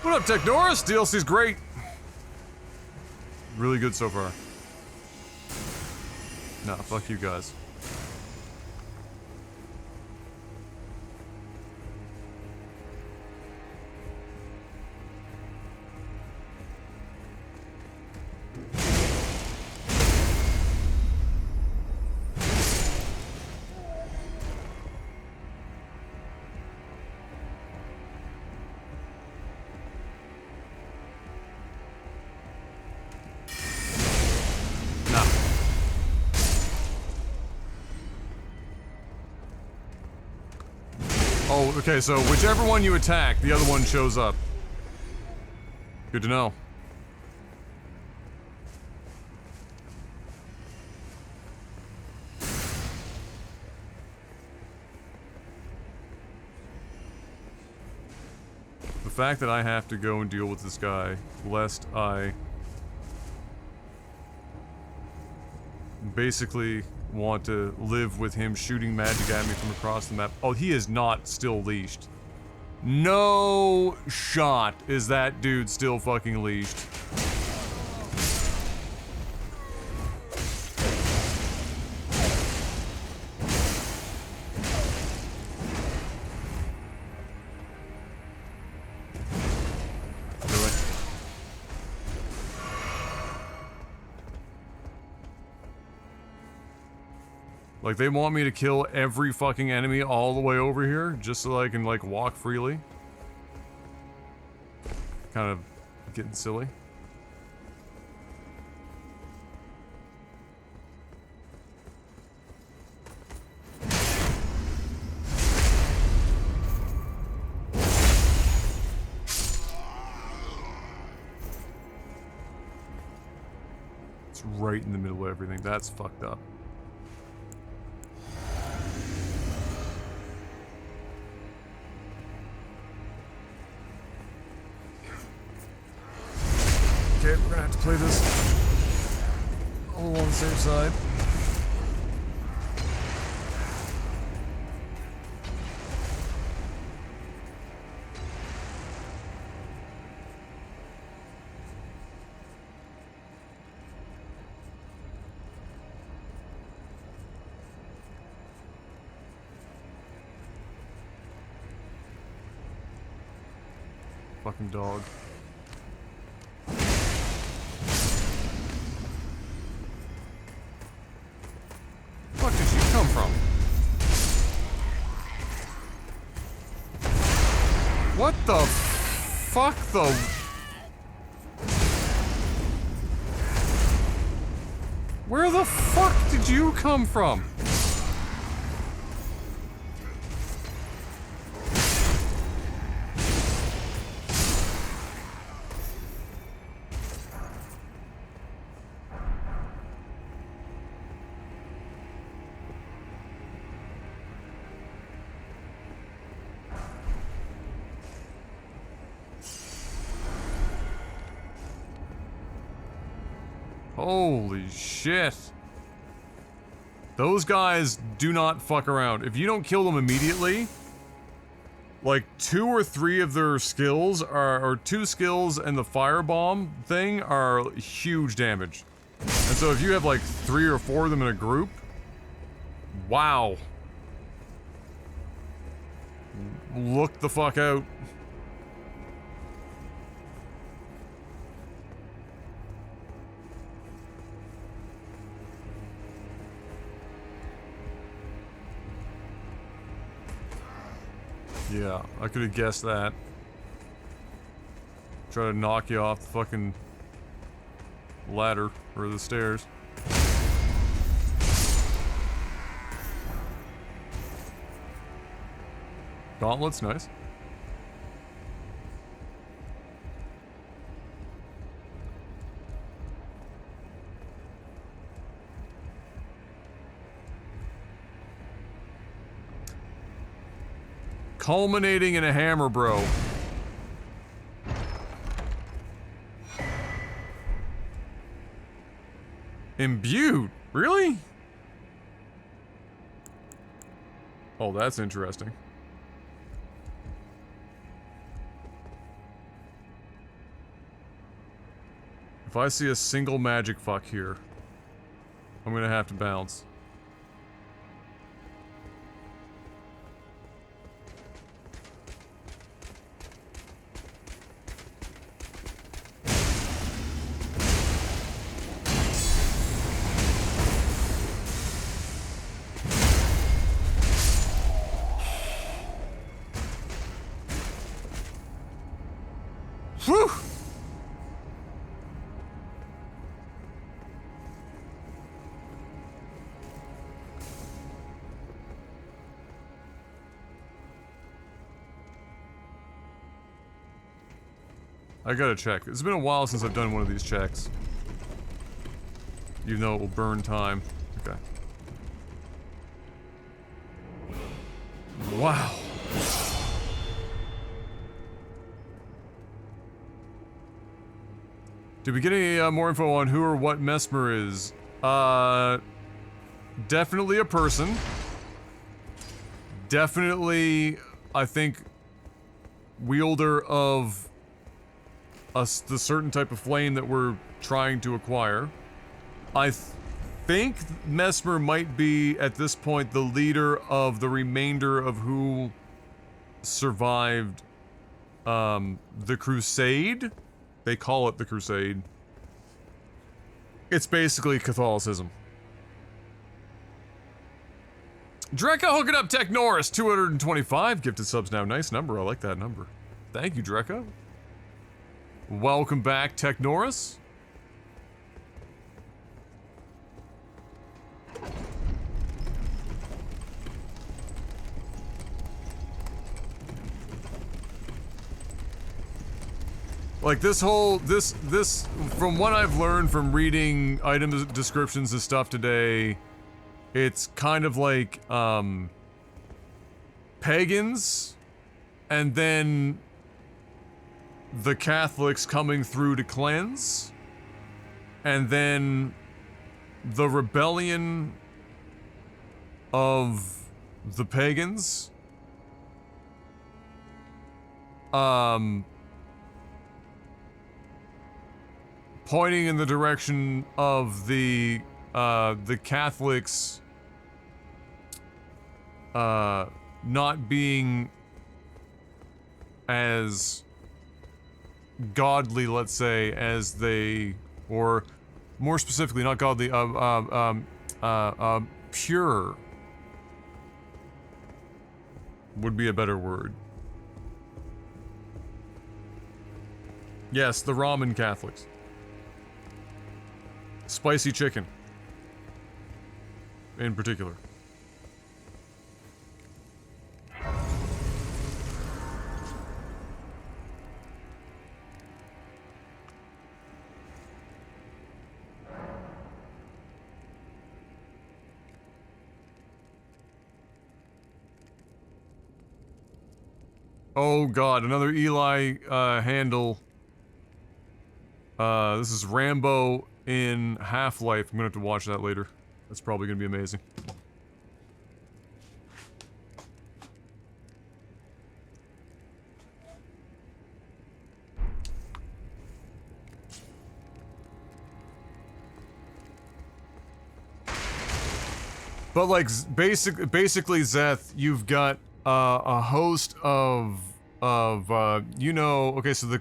What up, Tech Norris? DLC's great. Really good so far. Nah, fuck you guys. Oh, okay, so whichever one you attack, the other one shows up. Good to know. The fact that I have to go and deal with this guy, lest I basically want to live with him shooting magic at me from across the map. Oh, he is not still leashed. No shot is that dude still fucking leashed. Like, they want me to kill every fucking enemy all the way over here, just so I can, like, walk freely. Kind of getting silly. It's right in the middle of everything. That's fucked up. Okay, we're gonna have to play this a little on the safe side. Fucking dog. Fuck did you come from? What the fuck the... Where the fuck did you come from? Holy shit. Those guys do not fuck around. If you don't kill them immediately, like 2 or 3 of their skills are, or 2 skills and the firebomb thing are huge damage. And so if you have like 3 or 4 of them in a group, wow. Look the fuck out. Yeah, I could have guessed that. Try to knock you off the fucking ladder or the stairs. Gauntlets, nice. Culminating in a hammer, bro. Imbued? Really? Oh, that's interesting. If I see a single magic fuck here, I'm gonna have to bounce. Whew! I gotta check. It's been a while since I've done one of these checks. Even though it will burn time. Okay. Wow. Did we get any more info on who or what Mesmer is? Definitely a person. Definitely, I think, wielder of the certain type of flame that we're trying to acquire. I think Mesmer might be, at this point, the leader of the remainder of who survived, the Crusade? They call it the Crusade. It's basically Catholicism. Drekka hooking up Tech Norris, 225 gifted subs now. Nice number, I like that number. Thank you, Drekka. Welcome back, Tech Norris. Like this whole, this, from what I've learned from reading item descriptions and stuff today, it's kind of like, pagans, and then the Catholics coming through to cleanse, and then the rebellion of the pagans, pointing in the direction of the Catholics, not being as godly, let's say, as they, or more specifically, not godly, pure would be a better word. Yes, the ramen Catholics. Spicy chicken. In particular. Oh god, another Eli handle. This is Rambo in Half-Life. I'm gonna have to watch that later. That's probably gonna be amazing. But like, basically, Zeth, you've got a host of you know, okay, so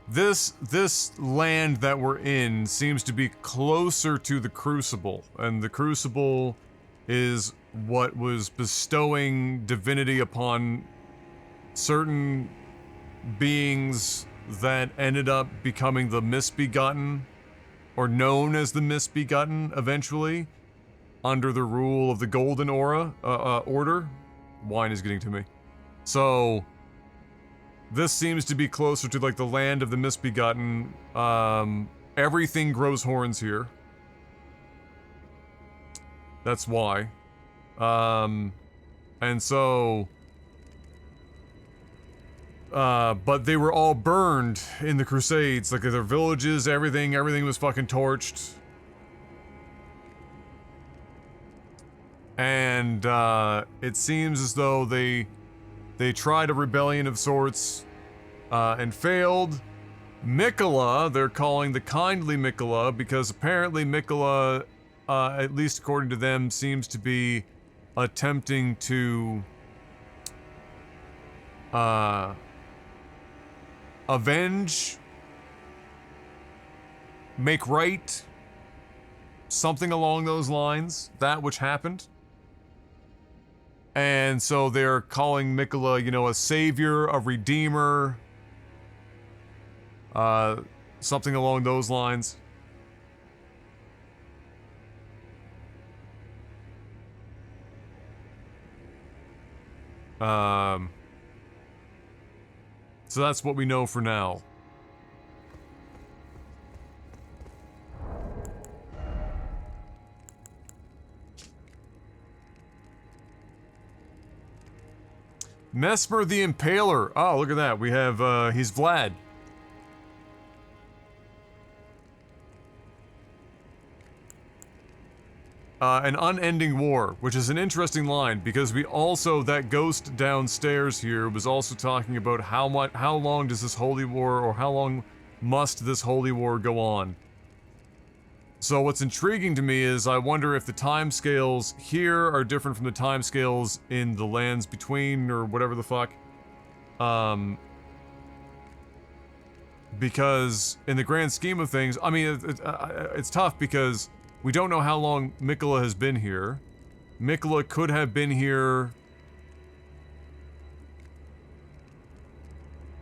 this land that we're in seems to be closer to the Crucible, and the Crucible is what was bestowing divinity upon certain beings that ended up becoming the Misbegotten, or known as the Misbegotten eventually, under the rule of the Golden Order. Wine is getting to me. So this seems to be closer to like the land of the Misbegotten. Everything grows horns here. That's why. And so, but they were all burned in the Crusades. Like their villages, everything was fucking torched. And it seems as though they tried a rebellion of sorts and failed. Mikola, they're calling the kindly Mikola, because apparently Mikola, at least according to them, seems to be attempting to avenge, make right, something along those lines, that which happened. And so they're calling Mikola, you know, a savior, a redeemer, something along those lines. So that's what we know for now. Mesmer the Impaler. Oh, look at that. We have, he's Vlad. An unending war, which is an interesting line, because we also, that ghost downstairs here was also talking about how long does this holy war, or how long must this holy war go on? So what's intriguing to me is I wonder if the timescales here are different from the timescales in the lands between, or whatever the fuck. Because in the grand scheme of things, I mean, it's tough because we don't know how long Miquella has been here. Miquella could have been here...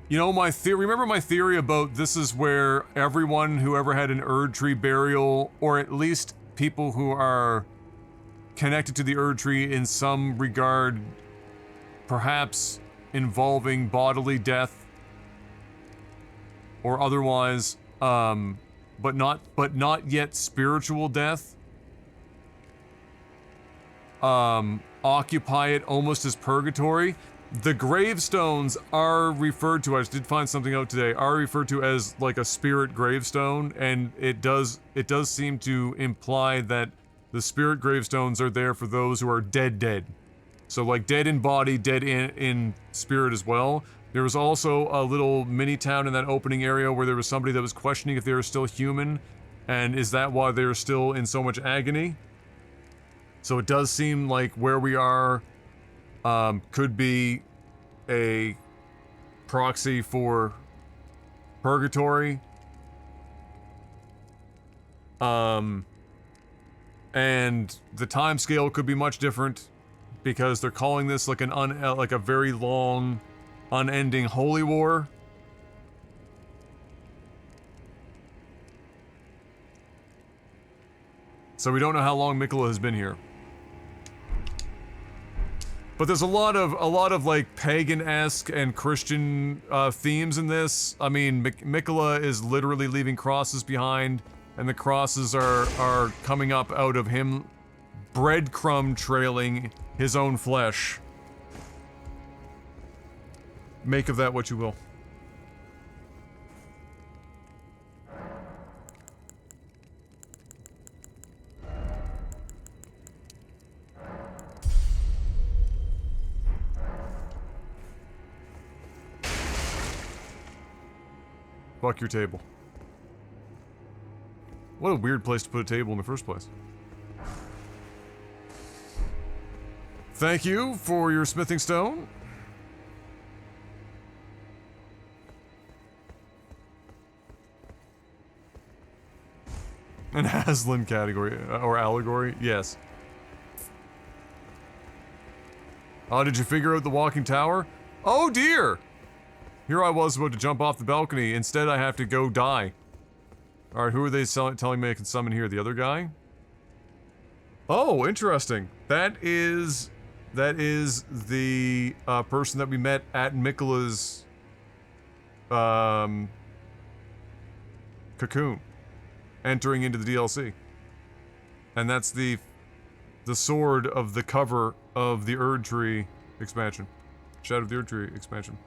You know, remember my theory about this is where everyone who ever had an Erdtree burial, or at least people who are connected to the Erdtree in some regard, perhaps involving bodily death, or otherwise, but not yet spiritual death, occupy it almost as purgatory. The gravestones are referred to, I just did find something out today, are referred to as like a spirit gravestone, and it does seem to imply that the spirit gravestones are there for those who are dead. So like dead in body, dead in spirit as well. There was also a little mini town in that opening area where there was somebody that was questioning if they were still human, and is that why they're still in so much agony? So it does seem like where we are could be a proxy for purgatory. And the time scale could be much different because they're calling this like like a very long, unending holy war. So we don't know how long Miquella has been here. But there's a lot of like pagan-esque and Christian themes in this. I mean, Miquella is literally leaving crosses behind, and the crosses are coming up out of him breadcrumb trailing his own flesh. Make of that what you will. Fuck your table. What a weird place to put a table in the first place. Thank you for your smithing stone. An Aslan category, or allegory, yes. Oh, did you figure out the walking tower? Oh dear! Here I was about to jump off the balcony, instead I have to go die. Alright, who are they telling me I can summon here? The other guy? Oh, interesting. That is the person that we met at Miquella's cocoon, entering into the DLC. And that's the sword of the cover of the Erdtree expansion. Shadow of the Erdtree expansion.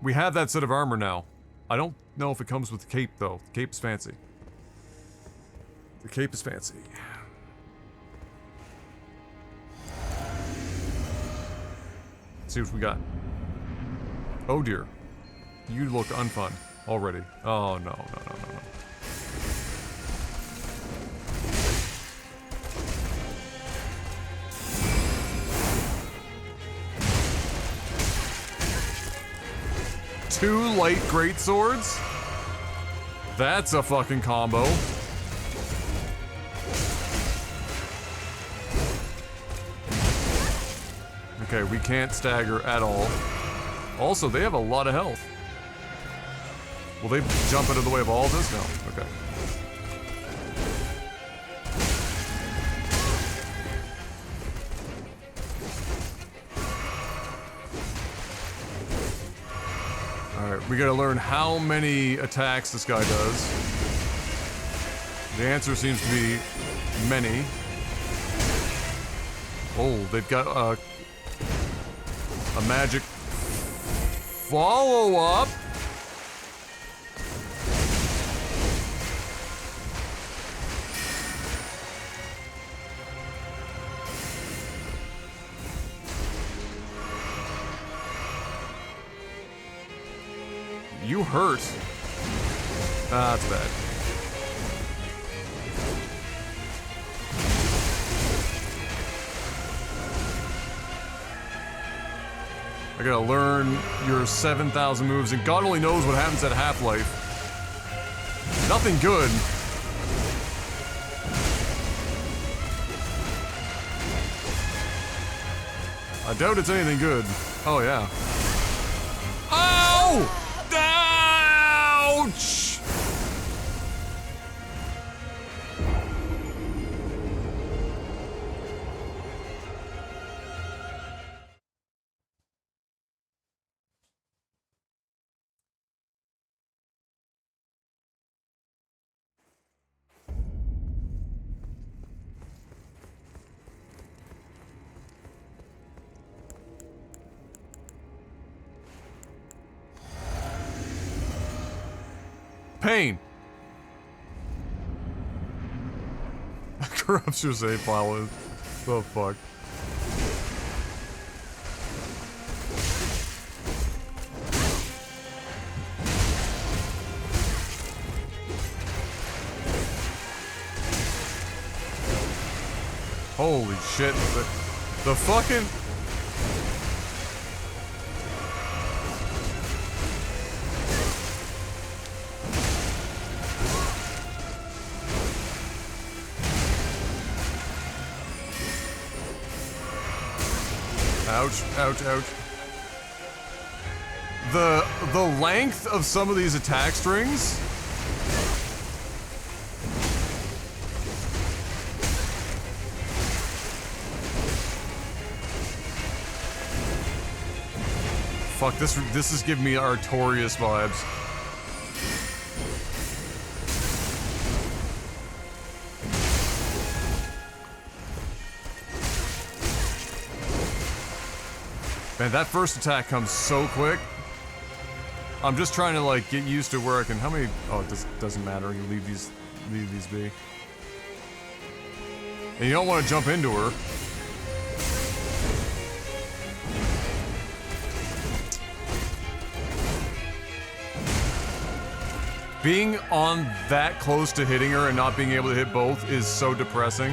We have that set of armor now. I don't know if it comes with the cape, though. The cape is fancy. The cape is fancy. Let's see what we got. Oh dear. You look unfun already. Oh no. Two light greatswords? That's a fucking combo. Okay, we can't stagger at all. Also, they have a lot of health. Will they jump out of the way of all of this? No. Okay. Alright, we gotta learn how many attacks this guy does. The answer seems to be many. Oh, they've got A magic follow-up. You hurt. Ah, that's bad. I gotta learn your 7,000 moves, and God only knows what happens at Half-Life. Nothing good. I doubt it's anything good. Oh, yeah. Ow! Ouch! Pain. Corrupts your save file. The fuck. Holy shit. The fucking... Ouch, ouch, ouch. The length of some of these attack strings. Fuck, this is giving me Artorias vibes. Man, that first attack comes so quick. I'm just trying to like get used to where I can. How many? Oh, it doesn't matter. You leave these be. And you don't want to jump into her. Being on that close to hitting her and not being able to hit both is so depressing.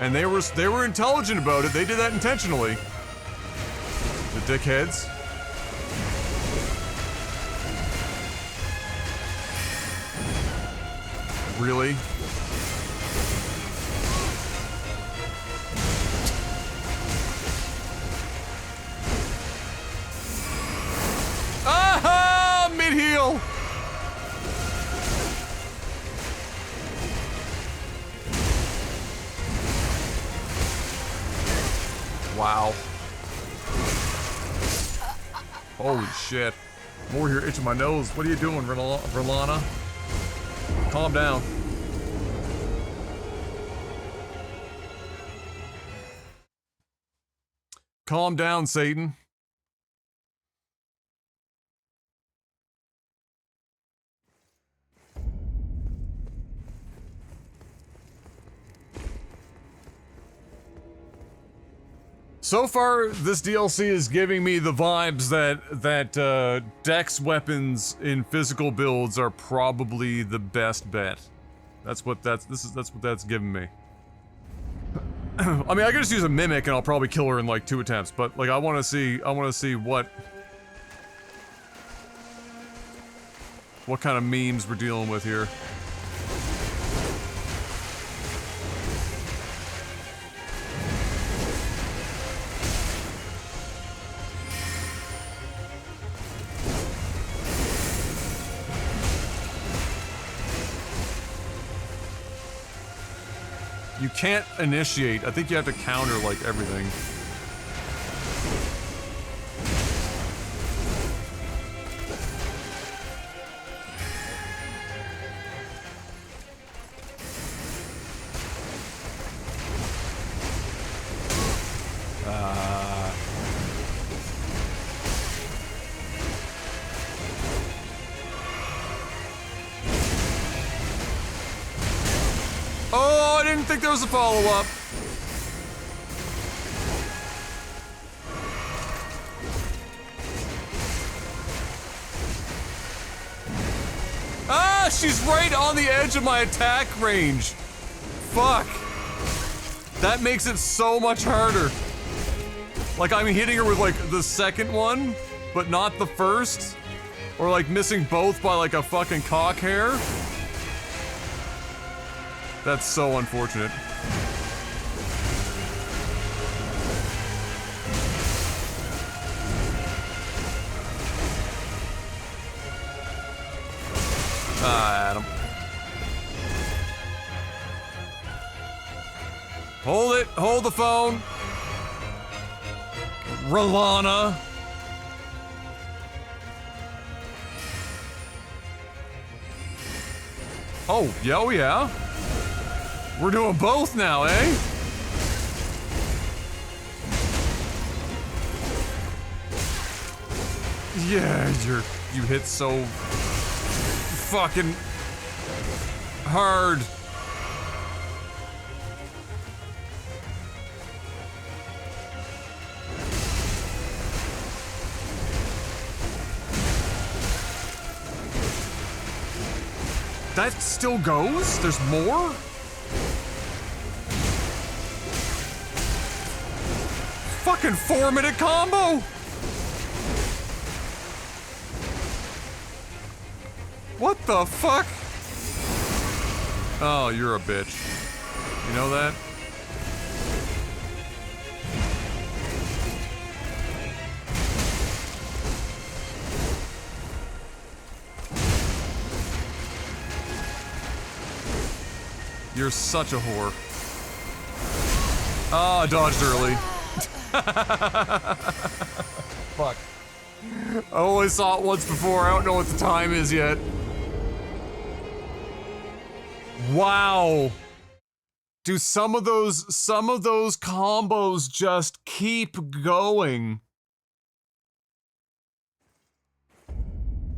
And they were intelligent about it. They did that intentionally. The dickheads. Really? Ah! Mid-heal! Wow. Holy shit. I'm over here itching my nose. What are you doing, Rilana? Calm down. Calm down, Satan. So far, this DLC is giving me the vibes that Dex weapons in physical builds are probably the best bet. That's what that's giving me. I mean, I could just use a mimic and I'll probably kill her in like 2 attempts, but like I want to see what kind of memes we're dealing with here. You can't initiate. I think you have to counter, like, everything. think there was a follow-up. Ah, she's right on the edge of my attack range. Fuck. That makes it so much harder. Like, I'm hitting her with, like, the second one, but not the first. Or, like, missing both by, like, a fucking cock hair. That's so unfortunate. Ah, Adam. Hold it. Hold the phone. Rolana. Oh, yeah. We're doing both now, eh? Yeah, you hit so fucking hard. That still goes? There's more? Fucking 4-minute combo! What the fuck? Oh, you're a bitch. You know that? You're such a whore. Oh, I dodged early. Fuck. I only saw it once before. I don't know what the time is yet. Wow. Do some of those combos just keep going?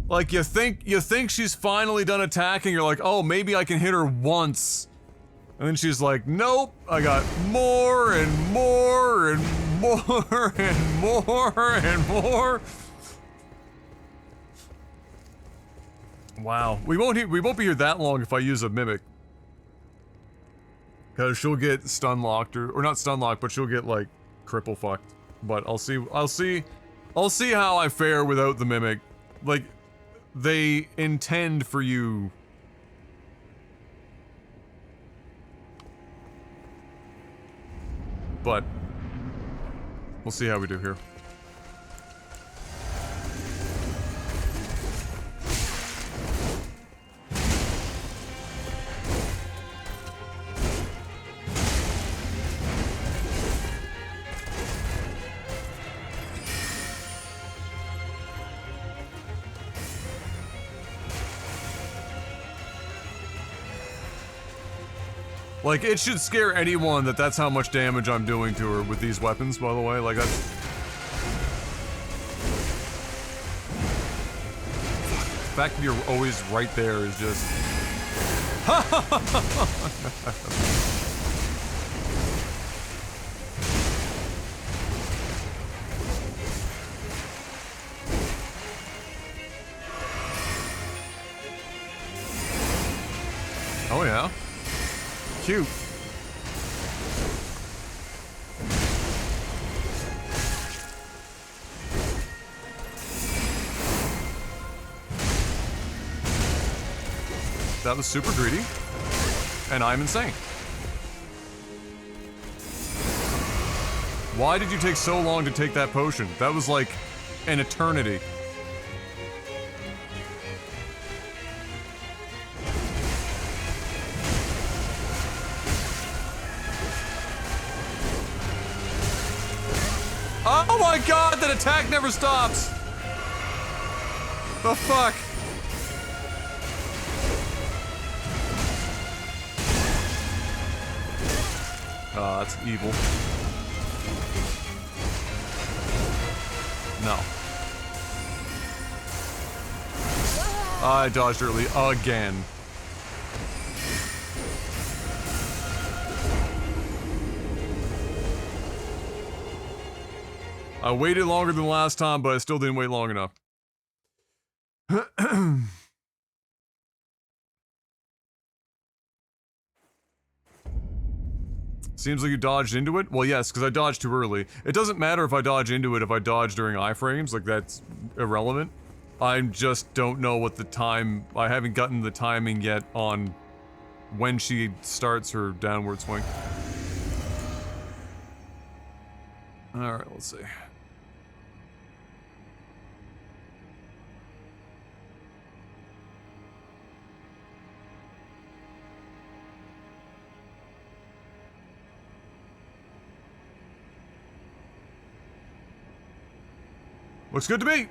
Like, you think she's finally done attacking, you're like, oh, maybe I can hit her once. And then she's like, nope, I got more and more and more and more and more. Wow, we won't be here that long if I use a mimic. Cause she'll get stun locked or not stun locked, but she'll get like cripple fucked. But I'll see how I fare without the mimic. Like, they intend for you. But we'll see how we do here. Like, it should scare anyone that that's how much damage I'm doing to her with these weapons, by the way. Like, that's... The fact that you're always right there is just... Oh, yeah. Cute. That was super greedy, and I'm insane. Why did you take so long to take that potion? That was like an eternity. Oh my god, that attack never stops! The fuck? Oh, that's evil. No. I dodged early again. I waited longer than last time, but I still didn't wait long enough. Seems like you dodged into it? Well, yes, because I dodged too early. It doesn't matter if I dodge into it if I dodge during iframes, like that's irrelevant. I just don't know what the time... I haven't gotten the timing yet on when she starts her downward swing. Alright, let's see. Looks good to me!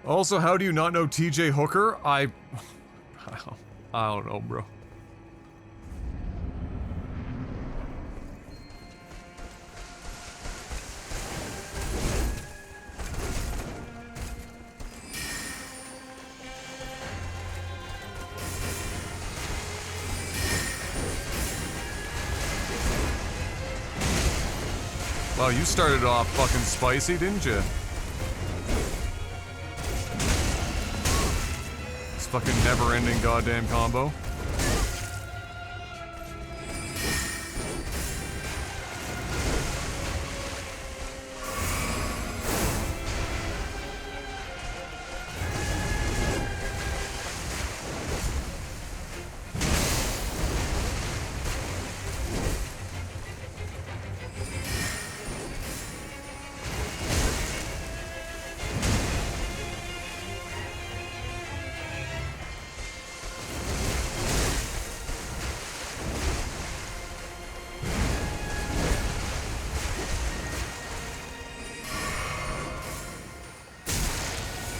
Also, how do you not know TJ Hooker? I don't know, bro. Wow, you started off fucking spicy, didn't you? Fucking never-ending goddamn combo.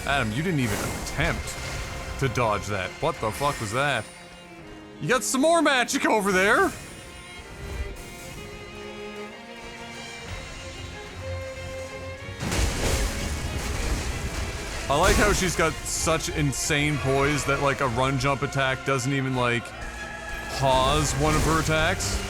Adam, you didn't even attempt to dodge that. What the fuck was that? You got some more magic over there! I like how she's got such insane poise that like a run jump attack doesn't even like pause one of her attacks.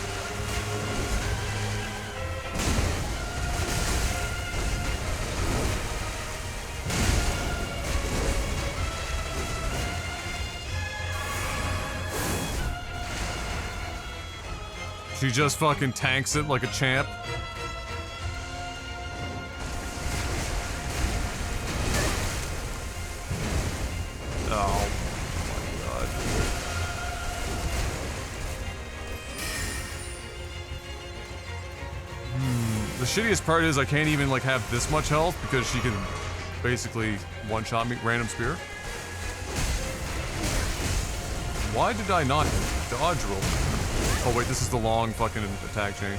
She just fucking tanks it like a champ. Oh my god. The shittiest part is I can't even like have this much health because she can basically one-shot me, random spear. Why did I not dodge roll? Oh wait, this is the long fucking attack chain.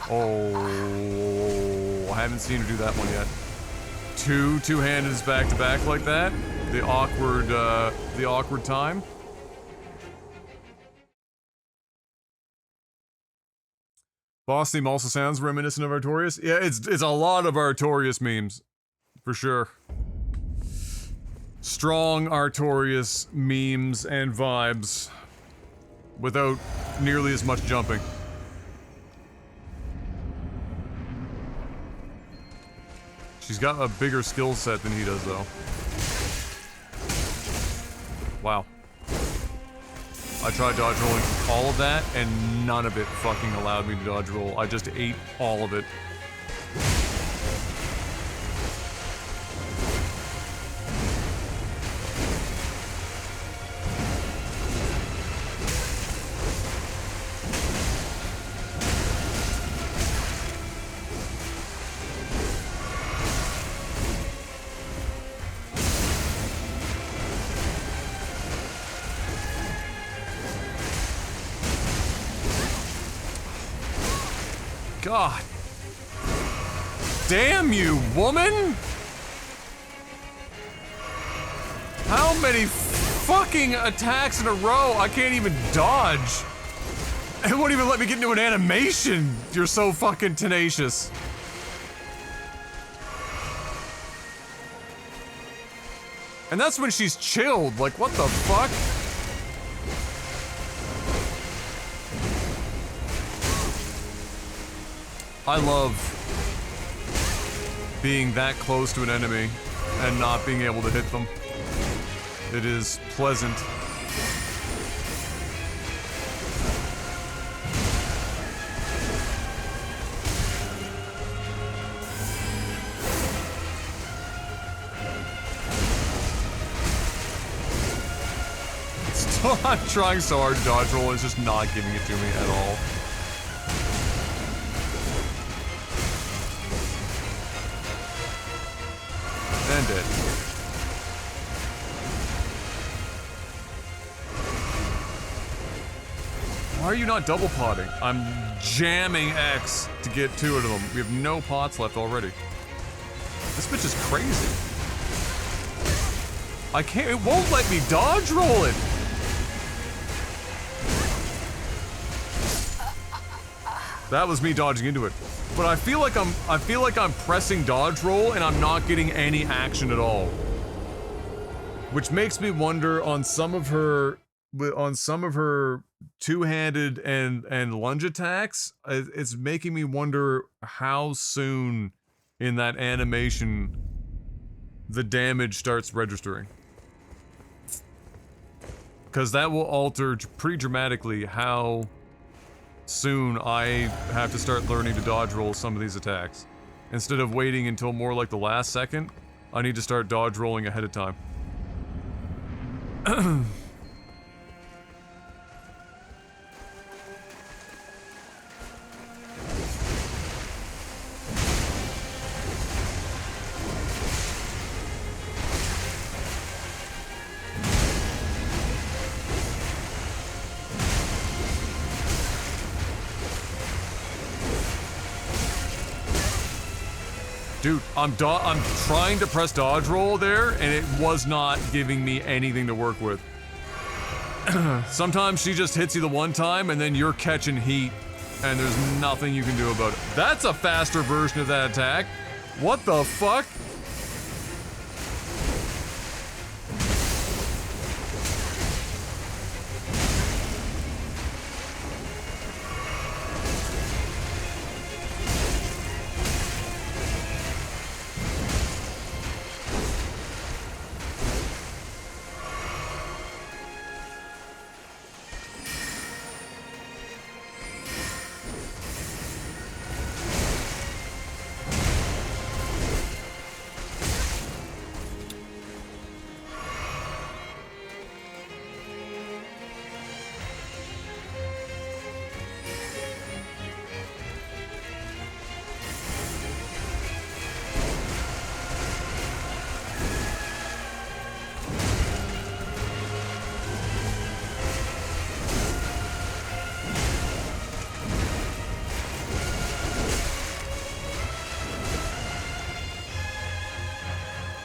Oh, I haven't seen her do that one yet. Two-handeds back to back like that. The awkward time. Boss theme also sounds reminiscent of Artorias. Yeah, it's a lot of Artorias memes. For sure. Strong Artorias memes and vibes. Without nearly as much jumping. She's got a bigger skill set than he does, though. Wow. I tried dodge rolling all of that, and none of it fucking allowed me to dodge roll. I just ate all of it. God. Damn you, woman! How many fucking attacks in a row? I can't even dodge. It won't even let me get into an animation. You're so fucking tenacious. And that's when she's chilled. Like, what the fuck? I love being that close to an enemy and not being able to hit them. It is pleasant. Still, I'm trying so hard to dodge roll, it's just not giving it to me at all. And it. Why are you not double potting? I'm jamming X to get 2 of them. We have no pots left already. This bitch is crazy. I can't, it won't let me dodge roll it. That was me dodging into it. But I feel like I'm pressing dodge roll and I'm not getting any action at all. Which makes me wonder on some of her two-handed and lunge attacks, it's making me wonder how soon in that animation the damage starts registering. Because that will alter pretty dramatically how soon I have to start learning to dodge roll some of these attacks. Instead of waiting until more like the last second, I need to start dodge rolling ahead of time. Dude, I'm trying to press dodge roll there, and it was not giving me anything to work with. Sometimes she just hits you the one time, and then you're catching heat, and there's nothing you can do about it. That's a faster version of that attack. What the fuck?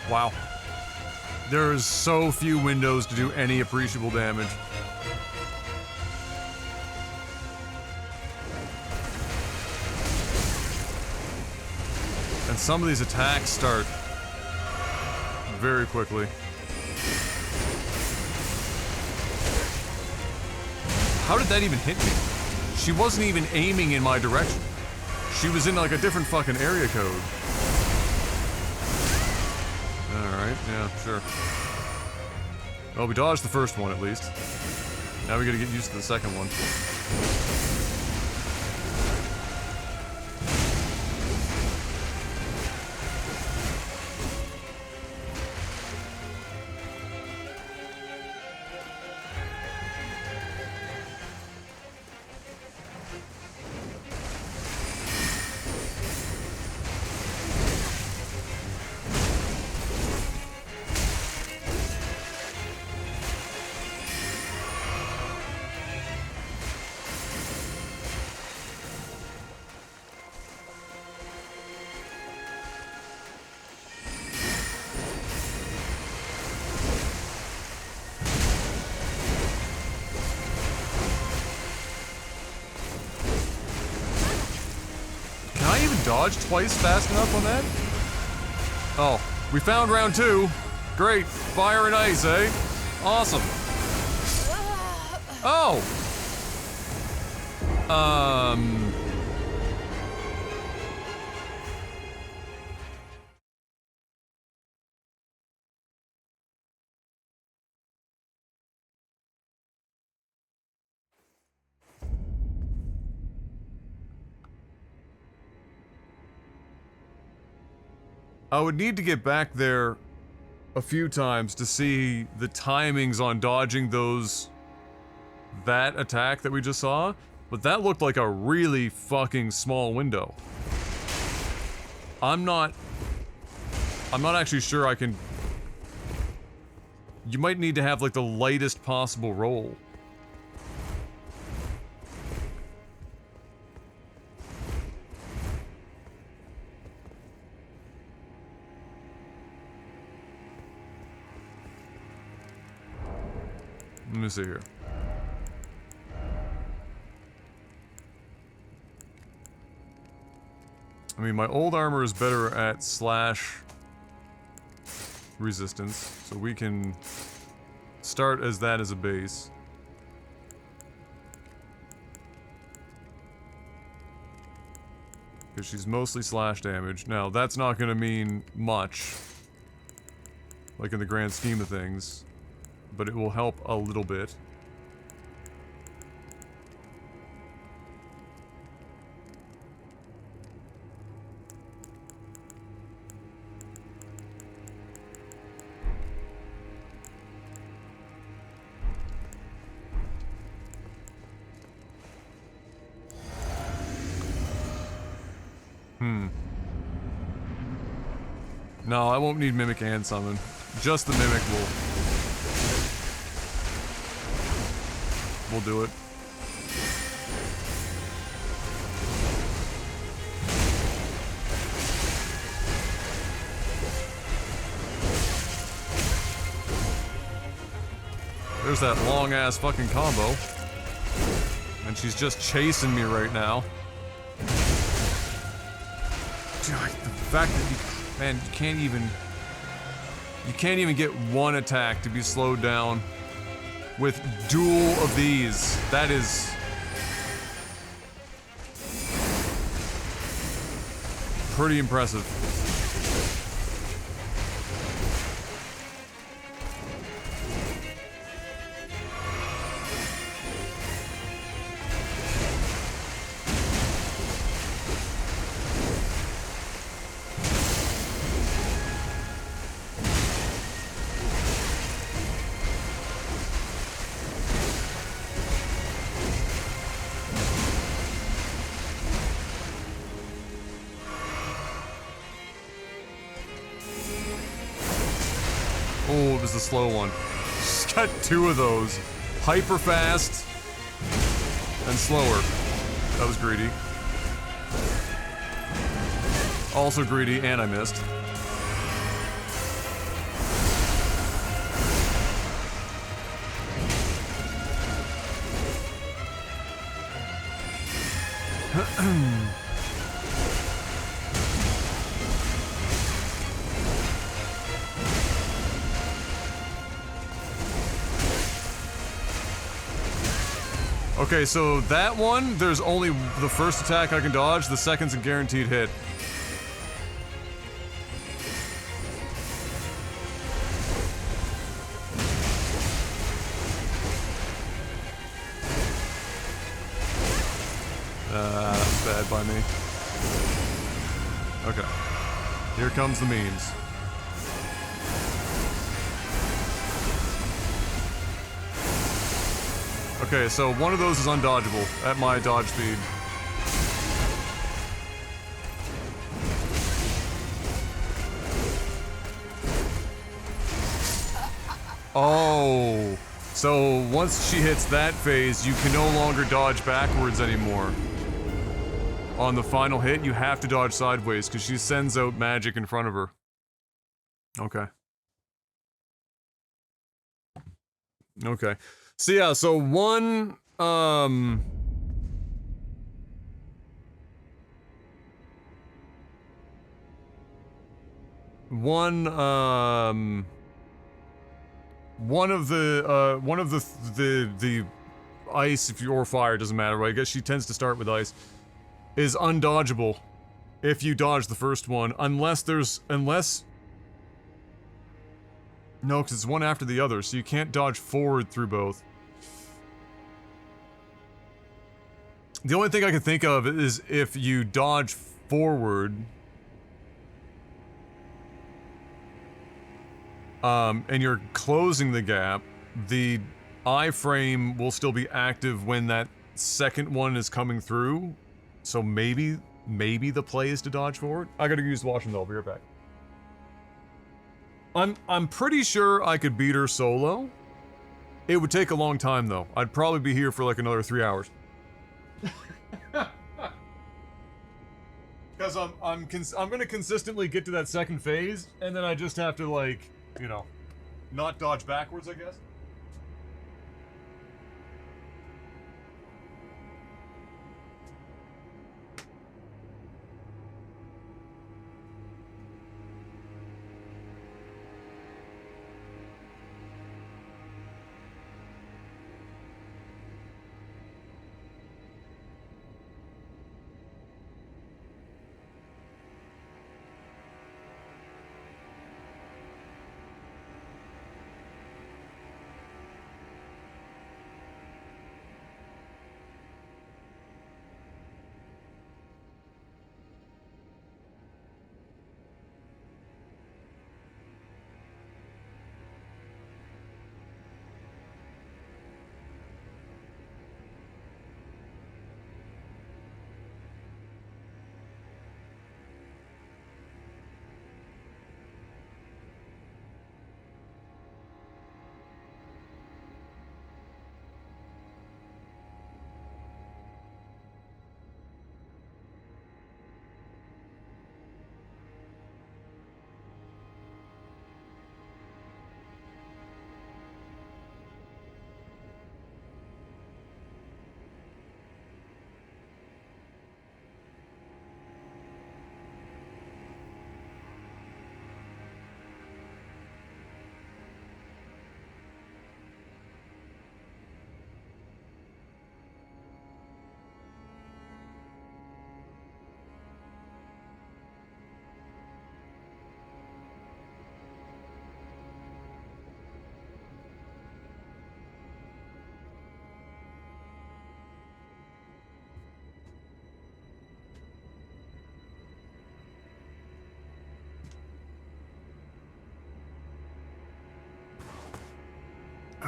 Wow. There's so few windows to do any appreciable damage. And some of these attacks start very quickly. How did that even hit me? She wasn't even aiming in my direction. She was in like a different fucking area code. Alright, yeah, sure. Well, we dodged the first one at least. Now we gotta get used to the second one. dodge twice fast enough on that? Oh, we found round 2. Great. Fire and ice, eh? Awesome. Oh! I would need to get back there a few times to see the timings on dodging that attack that we just saw, but that looked like a really fucking small window. I'm not actually sure I can... You might need to have like the lightest possible roll. Let me see here. I mean, my old armor is better at slash resistance, so we can start as that as a base. Because she's mostly slash damage. Now, that's not gonna mean much, like in the grand scheme of things, but it will help a little bit. No, I won't need Mimic and Summon. Just the Mimic will do it. There's that long-ass fucking combo. And she's just chasing me right now. God, the fact that you... Man, you can't even get one attack to be slowed down with dual of these. That is pretty impressive. Oh, it was the slow one. She's got 2 of those. Hyper fast and slower. That was greedy. Also greedy, and I missed. Okay, so that one, there's only the first attack I can dodge, the second's a guaranteed hit. That's bad by me. Okay. Here comes the memes. Okay, so one of those is undodgeable at my dodge speed. Oh, so once she hits that phase, you can no longer dodge backwards anymore. On the final hit, you have to dodge sideways because she sends out magic in front of her. Okay. Okay. So yeah, so one, one of the ice, if you or fire, doesn't matter, but I guess she tends to start with ice, is undodgeable if you dodge the first one, unless no, because it's one after the other, so you can't dodge forward through both. The only thing I can think of is if you dodge forward, and you're closing the gap, the iframe will still be active when that second one is coming through. So maybe the play is to dodge forward. I gotta use the washroom though, I'll be right back. I'm pretty sure I could beat her solo. It would take a long time though. I'd probably be here for like another 3 hours. Because I'm gonna consistently get to that second phase, and then I just have to, like, you know, not dodge backwards, I guess.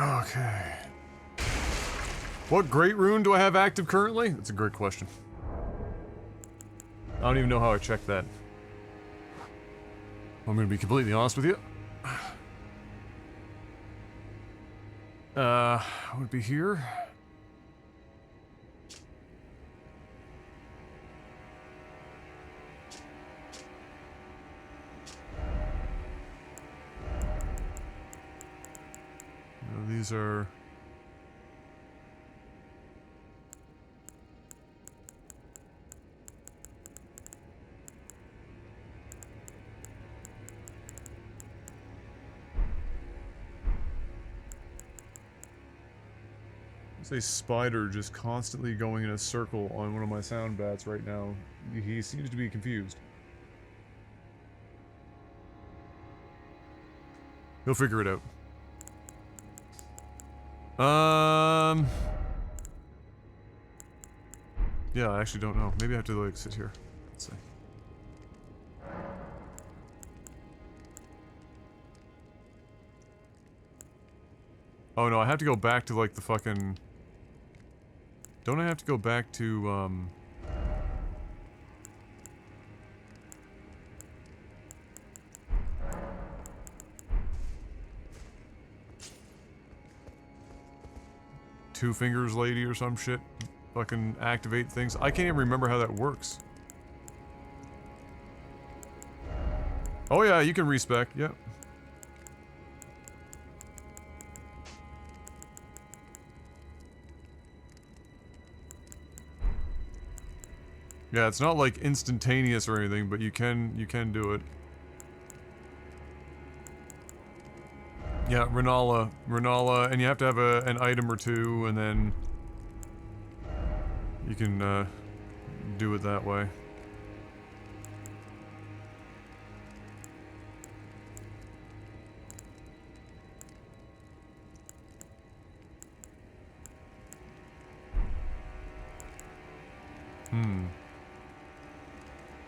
Okay. What great rune do I have active currently? That's a great question. I don't even know how I checked that. I'm gonna be completely honest with you. Would be here. These are... There's a spider just constantly going in a circle on one of my sound bats right now. He seems to be confused. He'll figure it out. Yeah, I actually don't know. Maybe I have to, like, sit here. Let's see. Oh no, I have to go back to, like, the fucking... Don't I have to go back to, Two Fingers Lady or some shit? Fucking activate things. I can't even remember how that works. Oh yeah, you can respec, yep. Yeah, it's not like instantaneous or anything, but you can do it. Yeah, Renala, and you have to have an item or two, and then you can do it that way.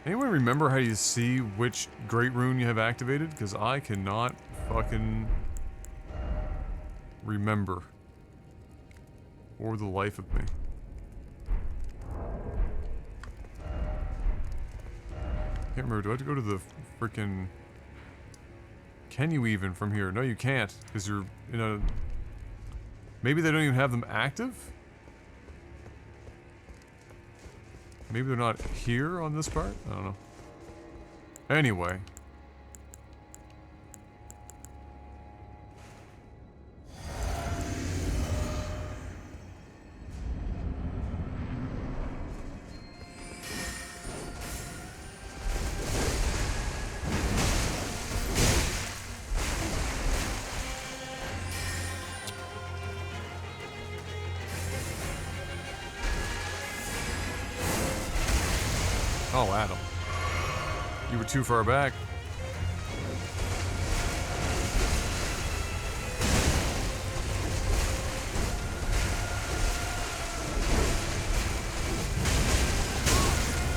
Anyone remember how you see which Great Rune you have activated? Because I cannot fucking remember. For the life of me. Can't remember. Do I have to go to the frickin'... Can you even from here? No, you can't. Because you're in a... Maybe they don't even have them active? Maybe they're not here on this part? I don't know. Anyway. Oh, Adam. You were too far back.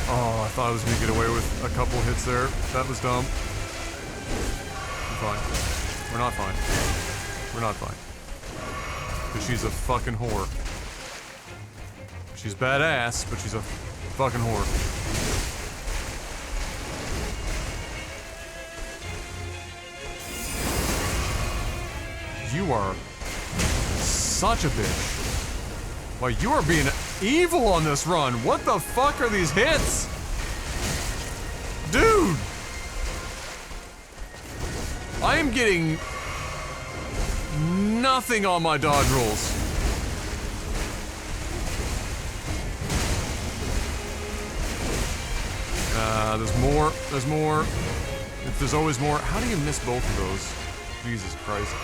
Oh, I thought I was gonna get away with a couple hits there. That was dumb. I'm fine. We're not fine. We're not fine. Because she's a fucking whore. She's badass, but she's a fucking whore. You are such a bitch. Well, you are being evil on this run. What the fuck are these hits? Dude! I am getting nothing on my dodge rolls. There's more. There's more. If there's always more. How do you miss both of those? Jesus Christ.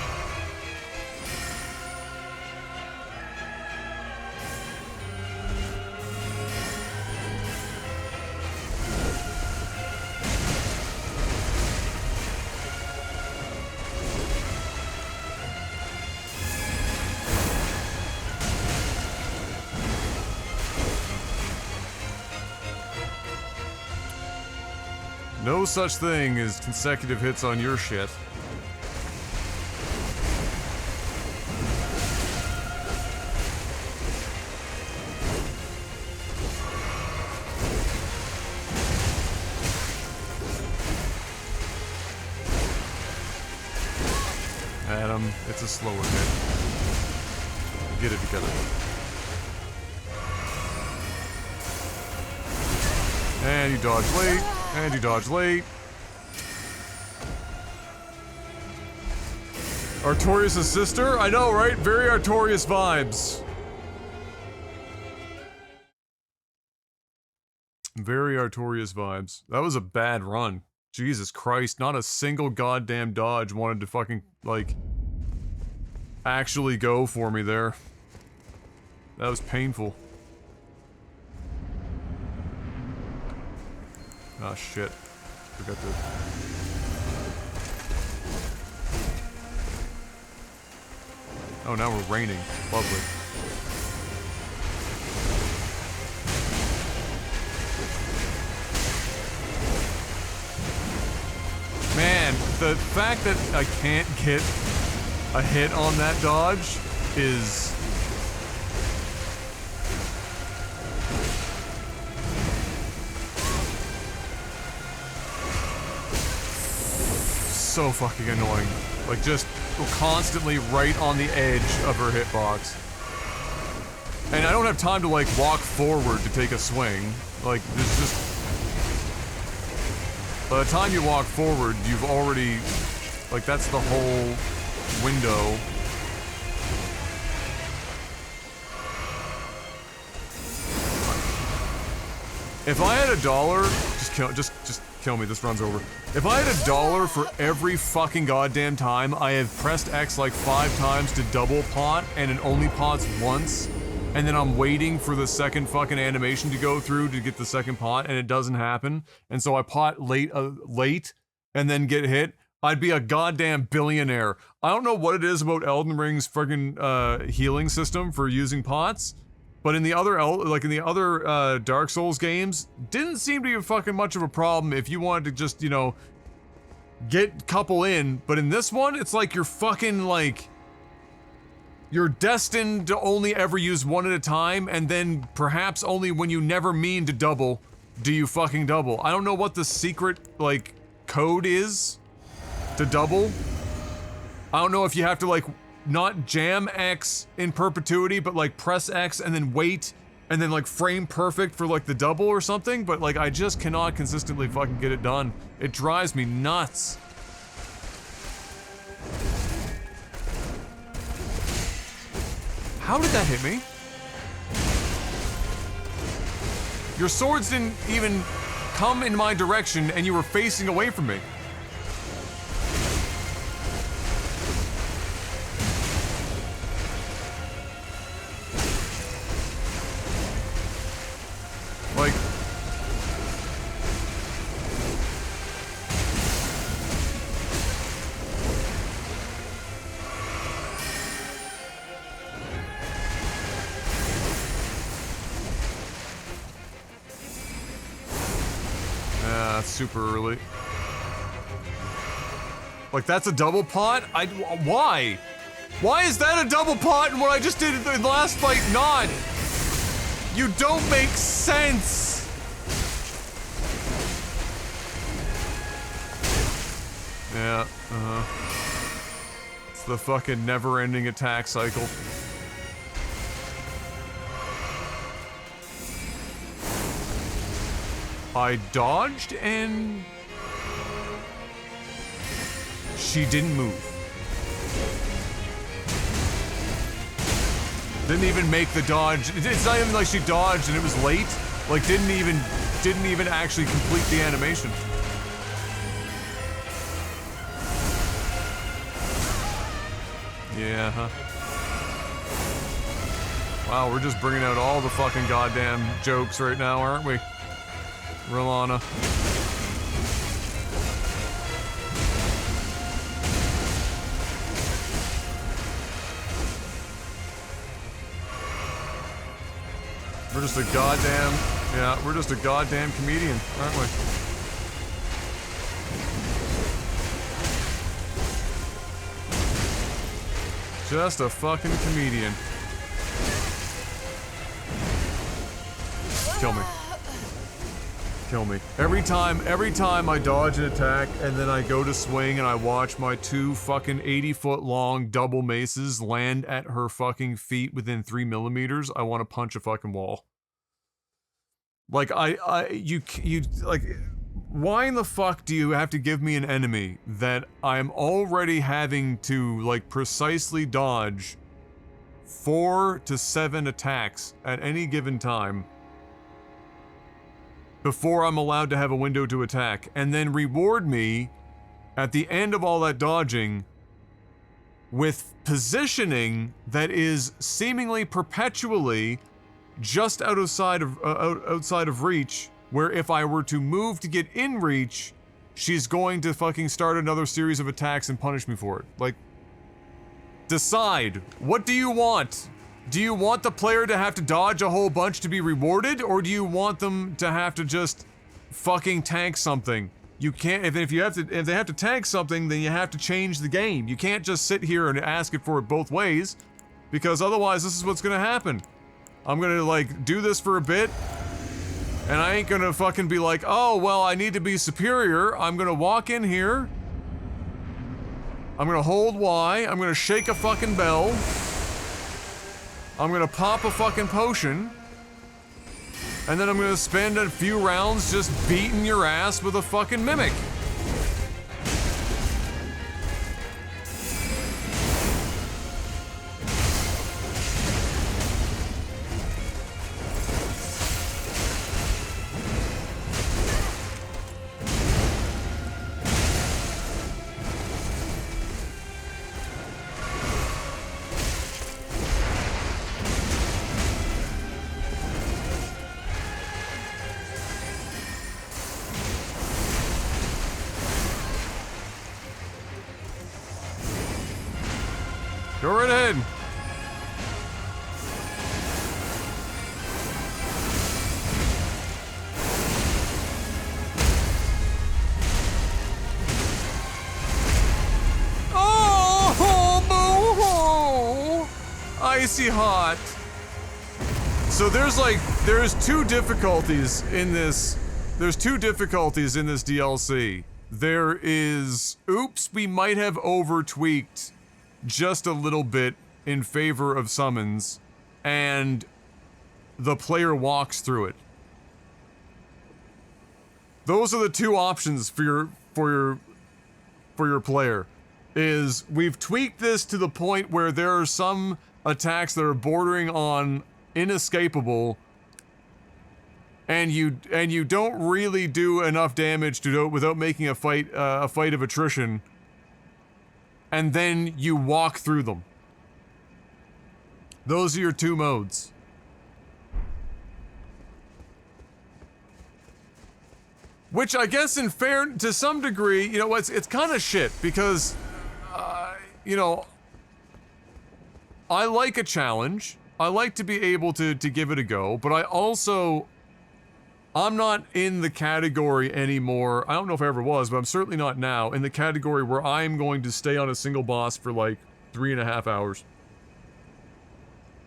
No such thing as consecutive hits on your shit. Adam, it's a slower hit. Get it together. And you dodge late. And you dodge late. Artorias' sister? I know, right? Very Artorias vibes. Very Artorias vibes. That was a bad run. Jesus Christ, not a single goddamn dodge wanted to fucking, like, actually go for me there. That was painful. Oh shit. Forgot to... Oh, now we're raining. Lovely. Man, the fact that I can't get a hit on that dodge is... so fucking annoying. Like, just constantly right on the edge of her hitbox. And I don't have time to, like, walk forward to take a swing. Like, there's just... By the time you walk forward, you've already... Like, that's the whole window. If I had $1, just kill, just Kill me, this runs over. If I had $1 for every fucking goddamn time I have pressed X like 5 times to double pot and it only pots once, and then I'm waiting for the second fucking animation to go through to get the second pot and it doesn't happen, and so I pot late and then get hit, I'd be a goddamn billionaire. I don't know what it is about Elden Ring's fucking healing system for using pots, but in the other Dark Souls games, didn't seem to be fucking much of a problem if you wanted to just, you know, get couple in, but in this one, it's like you're fucking like, you're destined to only ever use one at a time, and then perhaps only when you never mean to double, do you fucking double. I don't know what the secret, like, code is to double. I don't know if you have to, like, not jam X in perpetuity, but like press X and then wait, and then like frame perfect for like the double or something, but like I just cannot consistently fucking get it done. It drives me nuts. How did that hit me? Your swords didn't even come in my direction and you were facing away from me. Like, that's super early. Like, that's a double pot? Why? Why is that a double pot and what I just did in the last fight not? You don't make sense! Yeah, It's the fucking never-ending attack cycle. I dodged and... she didn't move. Didn't even make the dodge. It's not even like she dodged and it was late. Like, didn't even actually complete the animation. Yeah, huh. Wow, we're just bringing out all the fucking goddamn jokes right now, aren't we? Rolana. We're just a goddamn, yeah, we're just a goddamn comedian, aren't we? Just a fucking comedian. Kill me. Kill me. Every time I dodge an attack and then I go to swing and I watch my 2 fucking 80-foot long double maces land at her fucking feet within 3 millimeters, I want to punch a fucking wall. Like, you, like, why in the fuck do you have to give me an enemy that I'm already having to, like, precisely dodge 4 to 7 attacks at any given time before I'm allowed to have a window to attack, and then reward me at the end of all that dodging with positioning that is seemingly perpetually just outside of reach, where if I were to move to get in reach, she's going to fucking start another series of attacks and punish me for it. Like, decide. What do you want? Do you want the player to have to dodge a whole bunch to be rewarded, or do you want them to have to just fucking tank something? You can't, if they have to tank something, then you have to change the game. You can't just sit here and ask it for it both ways, because otherwise this is what's gonna happen. I'm gonna, like, do this for a bit, and I ain't gonna fucking be like, oh, well, I need to be superior. I'm gonna walk in here. I'm gonna hold Y. I'm gonna shake a fucking bell. I'm gonna pop a fucking potion, and then I'm gonna spend a few rounds just beating your ass with a fucking mimic. Go right ahead. Oh, icy hot. So there's two difficulties in this. There's two difficulties in this DLC. There is, oops, we might have over-tweaked just a little bit in favor of summons, and the player walks through it. Those are the two options for your player. Is we've tweaked this to the point where there are some attacks that are bordering on inescapable, and you don't really do enough damage to do it without making a fight of attrition, and then you walk through them. Those are your two modes. Which I guess in fair, to some degree, you know, it's kind of shit because, you know, I like a challenge. I like to be able to give it a go, but I'm not in the category anymore. I don't know if I ever was, but I'm certainly not now in the category where I'm going to stay on a single boss for like 3.5 hours.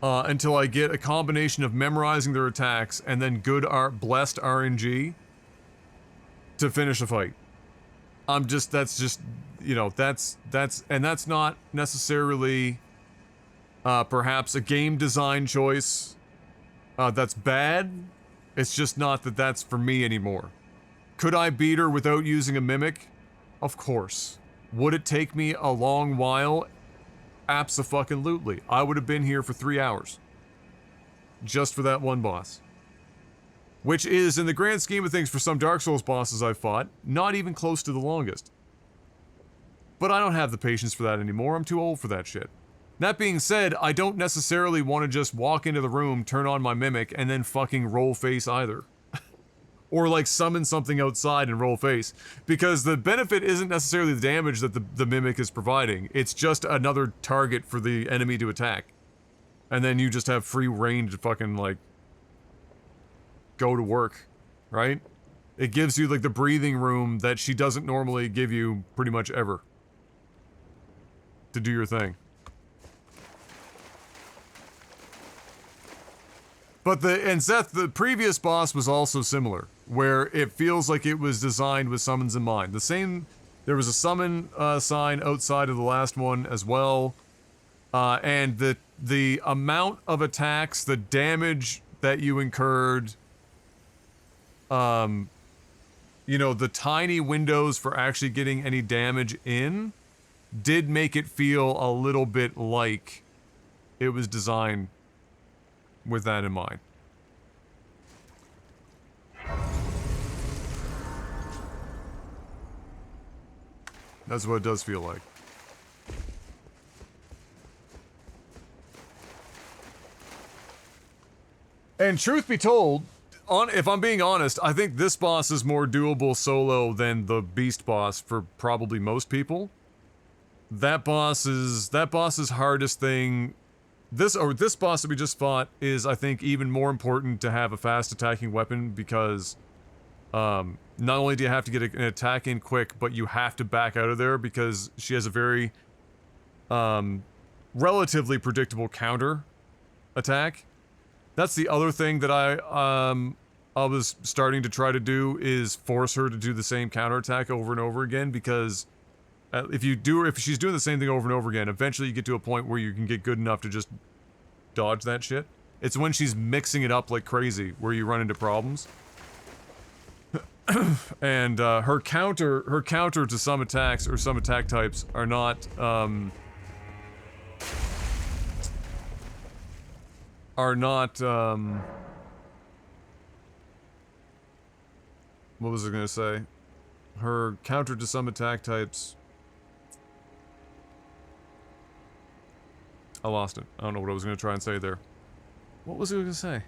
Until I get a combination of memorizing their attacks and then good blessed RNG to finish a fight. That's just, you know, that's not necessarily, perhaps a game design choice, that's bad. It's just not that's for me anymore. Could I beat her without using a mimic? Of course. Would it take me a long while? Abso-fucking-lutely. I would have been here for 3 hours. Just for that one boss. Which is, in the grand scheme of things, for some Dark Souls bosses I've fought, not even close to the longest. But I don't have the patience for that anymore. I'm too old for that shit. That being said, I don't necessarily want to just walk into the room, turn on my mimic, and then fucking roll face either. Or like summon something outside and roll face. Because the benefit isn't necessarily the damage that the mimic is providing. It's just another target for the enemy to attack. And then you just have free reign to fucking like go to work, right? It gives you like the breathing room that she doesn't normally give you pretty much ever. To do your thing. But Seth, the previous boss was also similar, where it feels like it was designed with summons in mind. There was a summon sign outside of the last one as well, and the amount of attacks, the damage that you incurred, you know, the tiny windows for actually getting any damage in, did make it feel a little bit like it was designed with that in mind. That's what it does feel like. And truth be told, if I'm being honest, I think this boss is more doable solo than the beast boss for probably most people. That boss's hardest thing. This boss that we just fought is, I think, even more important to have a fast attacking weapon because not only do you have to get an attack in quick, but you have to back out of there because she has a very relatively predictable counter attack. That's the other thing that I was starting to try to do is force her to do the same counter attack over and over again because if she's doing the same thing over and over again, eventually you get to a point where you can get good enough to just dodge that shit. It's when she's mixing it up like crazy where you run into problems. And her counter to some attacks or some attack types are not what was I gonna say? Her counter to some attack types, I lost it. I don't know what I was gonna try and say there. What was I gonna say?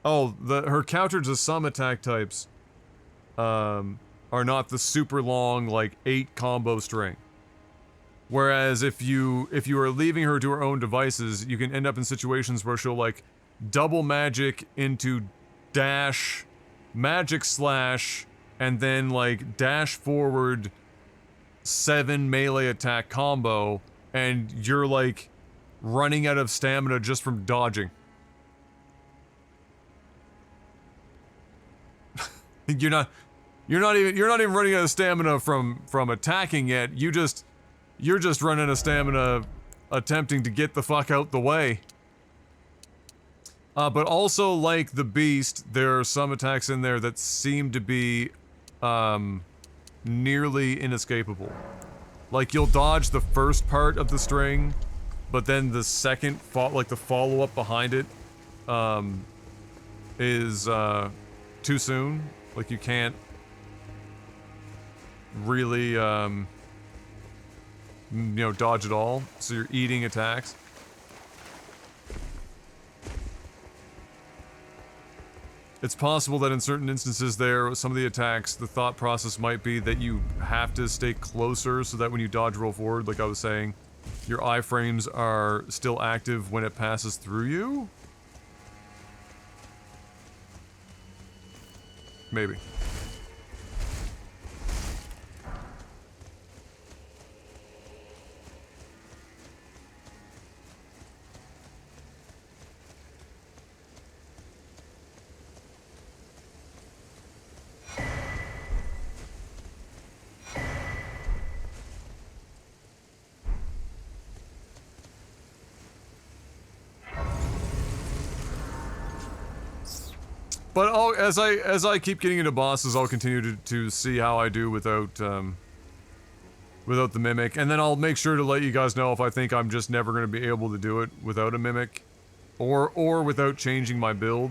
Oh, her counter to some attack types are not the super long, like, 8 combo string. Whereas if you are leaving her to her own devices, you can end up in situations where she'll like double magic into dash, magic slash, and then like dash forward 7 melee attack combo, and you're like running out of stamina just from dodging. You're not even running out of stamina from attacking yet. You're just running out of stamina attempting to get the fuck out the way. But also, like the beast, there are some attacks in there that seem to be nearly inescapable. Like you'll dodge the first part of the string, but then the second like the follow-up behind it is too soon. Like you can't really you know, dodge at all, so you're eating attacks. It's possible that in certain instances there, some of the attacks, the thought process might be that you have to stay closer so that when you dodge roll forward, like I was saying, your iframes are still active when it passes through you? Maybe. But as I keep getting into bosses, I'll continue to see how I do without the mimic, and then I'll make sure to let you guys know if I think I'm just never going to be able to do it without a mimic, or without changing my build.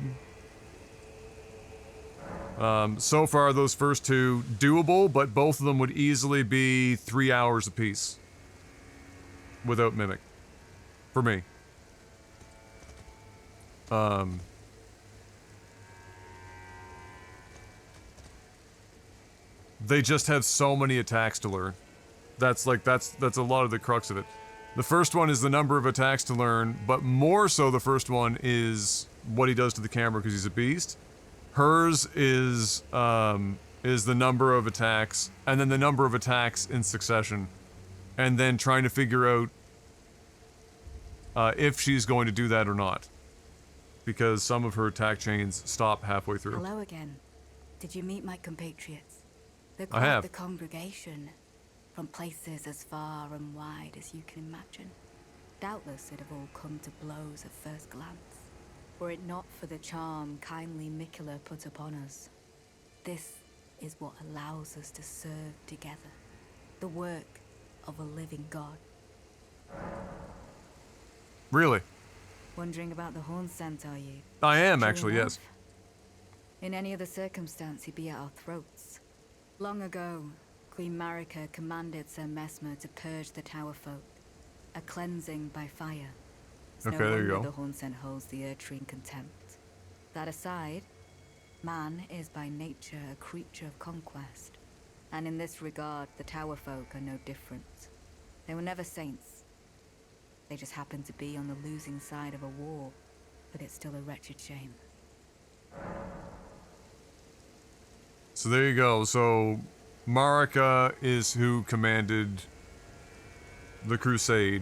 So far, those first two doable, but both of them would easily be 3 hours apiece without mimic, for me. They just have so many attacks to learn. That's a lot of the crux of it. The first one is the number of attacks to learn, but more so the first one is what he does to the camera because he's a beast. Hers is the number of attacks, and then the number of attacks in succession, and then trying to figure out if she's going to do that or not, because some of her attack chains stop halfway through. Hello again. Did you meet my compatriots? They're I quite have. the congregation, from places as far and wide as you can imagine. Doubtless it'd have all come to blows at first glance, were it not for the charm kindly Miquella put upon us. This is what allows us to serve together, the work of a living god. Really? Wondering about the horn scent, are you? I am, True actually, enough. yes. In any other circumstance, he'd be at our throats. Long ago, Queen Marika commanded Sir Messmer to purge the Tower folk, a cleansing by fire. It's Okay, no there you wonder go. the Hornsent holds the Erdtree in contempt. That aside, man is by nature a creature of conquest, and in this regard, the Tower folk are no different. They were never saints. They just happened to be on the losing side of a war, but it's still a wretched shame. So there you go. So Marika is who commanded the crusade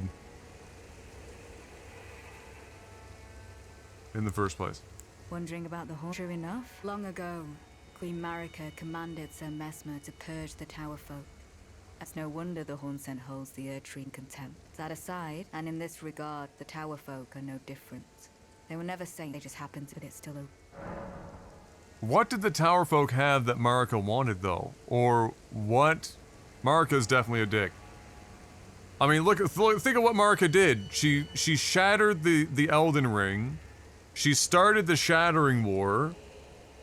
in the first place. Wondering about the horn? True enough. Long ago, Queen Marika commanded Sir Messmer to purge the Tower folk. It's no wonder the Hornsent holds the Erdtree in contempt. That aside, and in this regard, the Tower folk are no different. They were never saints. They just happened to, but it's still a... What did the Tower folk have that Marika wanted, though? Or what? Marika's definitely a dick. I mean, think of what Marika did. She shattered the Elden Ring. She started the Shattering War.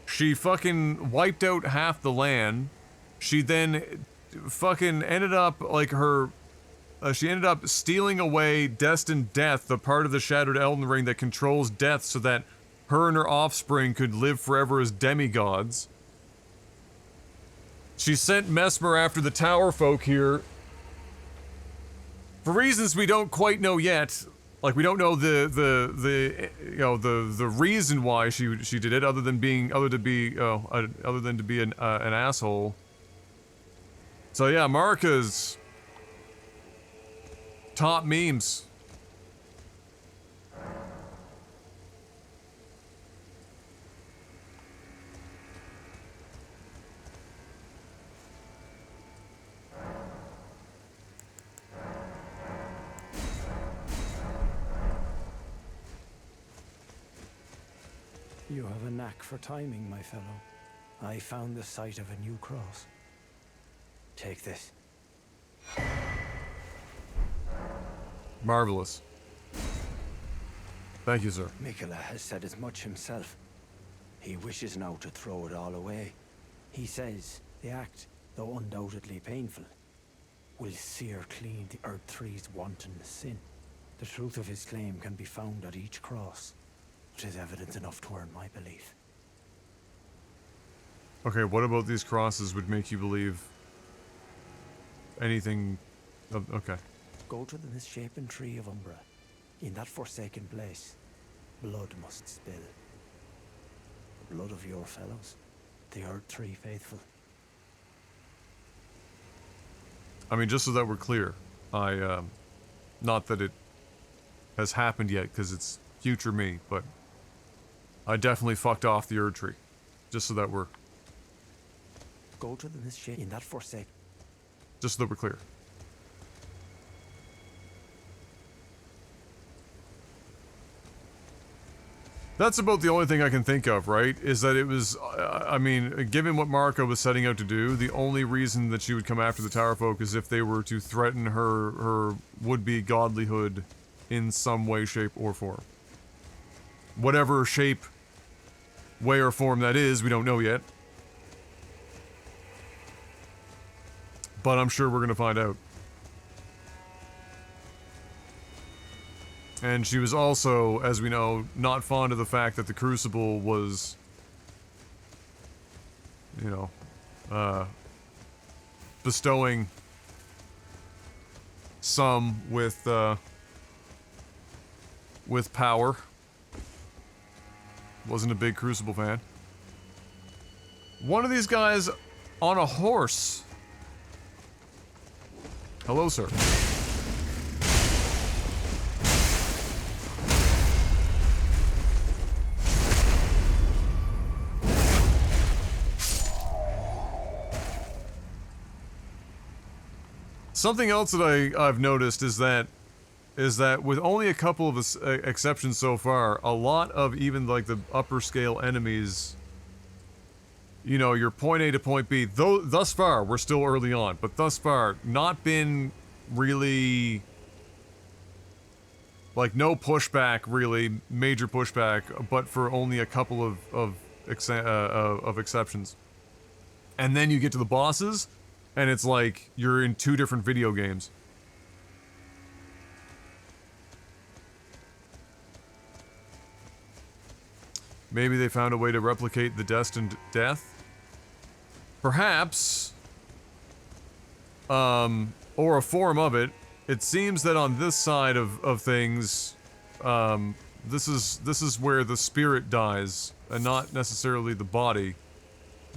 She fucking wiped out half the land. She then fucking ended up like she ended up stealing away Destined Death, the part of the Shattered Elden Ring that controls death so that her and her offspring could live forever as demigods. She sent Messmer after the Tower folk here For reasons we don't quite know yet, like we don't know the reason why she did it, other than to be an asshole. So yeah, Marika's top memes. You have a knack for timing, my fellow. I found the site of a new cross. Take this. Marvelous. Thank you, sir. Mikola has said as much himself. He wishes now to throw it all away. He says the act, though undoubtedly painful, will sear clean the Erdtree's wanton sin. The truth of his claim can be found at each cross. It is evidence enough to earn my belief. Okay, what about these crosses would make you believe anything? Okay. Go to the misshapen tree of Umbra. In that forsaken place, blood must spill. The blood of your fellows, the Erdtree faithful. I mean, just so that we're clear, not that it has happened yet, because it's future me, but I definitely fucked off the Erdtree. Just so that we're... Go to the misshapen in that forsaken... Just so that we're clear. That's about the only thing I can think of, right? Is that it was, I mean, given what Marika was setting out to do, the only reason that she would come after the Tower Folk is if they were to threaten her would-be godlyhood in some way, shape, or form. Whatever shape, way, or form that is, we don't know yet. But I'm sure we're gonna find out. And she was also, as we know, not fond of the fact that the Crucible was, you know, bestowing some with power. Wasn't a big Crucible fan. One of these guys on a horse. Hello, sir. Something else that I've noticed is that with only a couple of exceptions so far, a lot of even like the upper scale enemies, you know, your point A to point B, though thus far, we're still early on, but thus far, not been really, like no pushback really, major pushback, but for only a couple of exceptions. And then you get to the bosses, and it's like you're in two different video games. Maybe they found a way to replicate the destined death? Perhaps. Or a form of it. It seems that on this side of things, this is where the spirit dies, and not necessarily the body,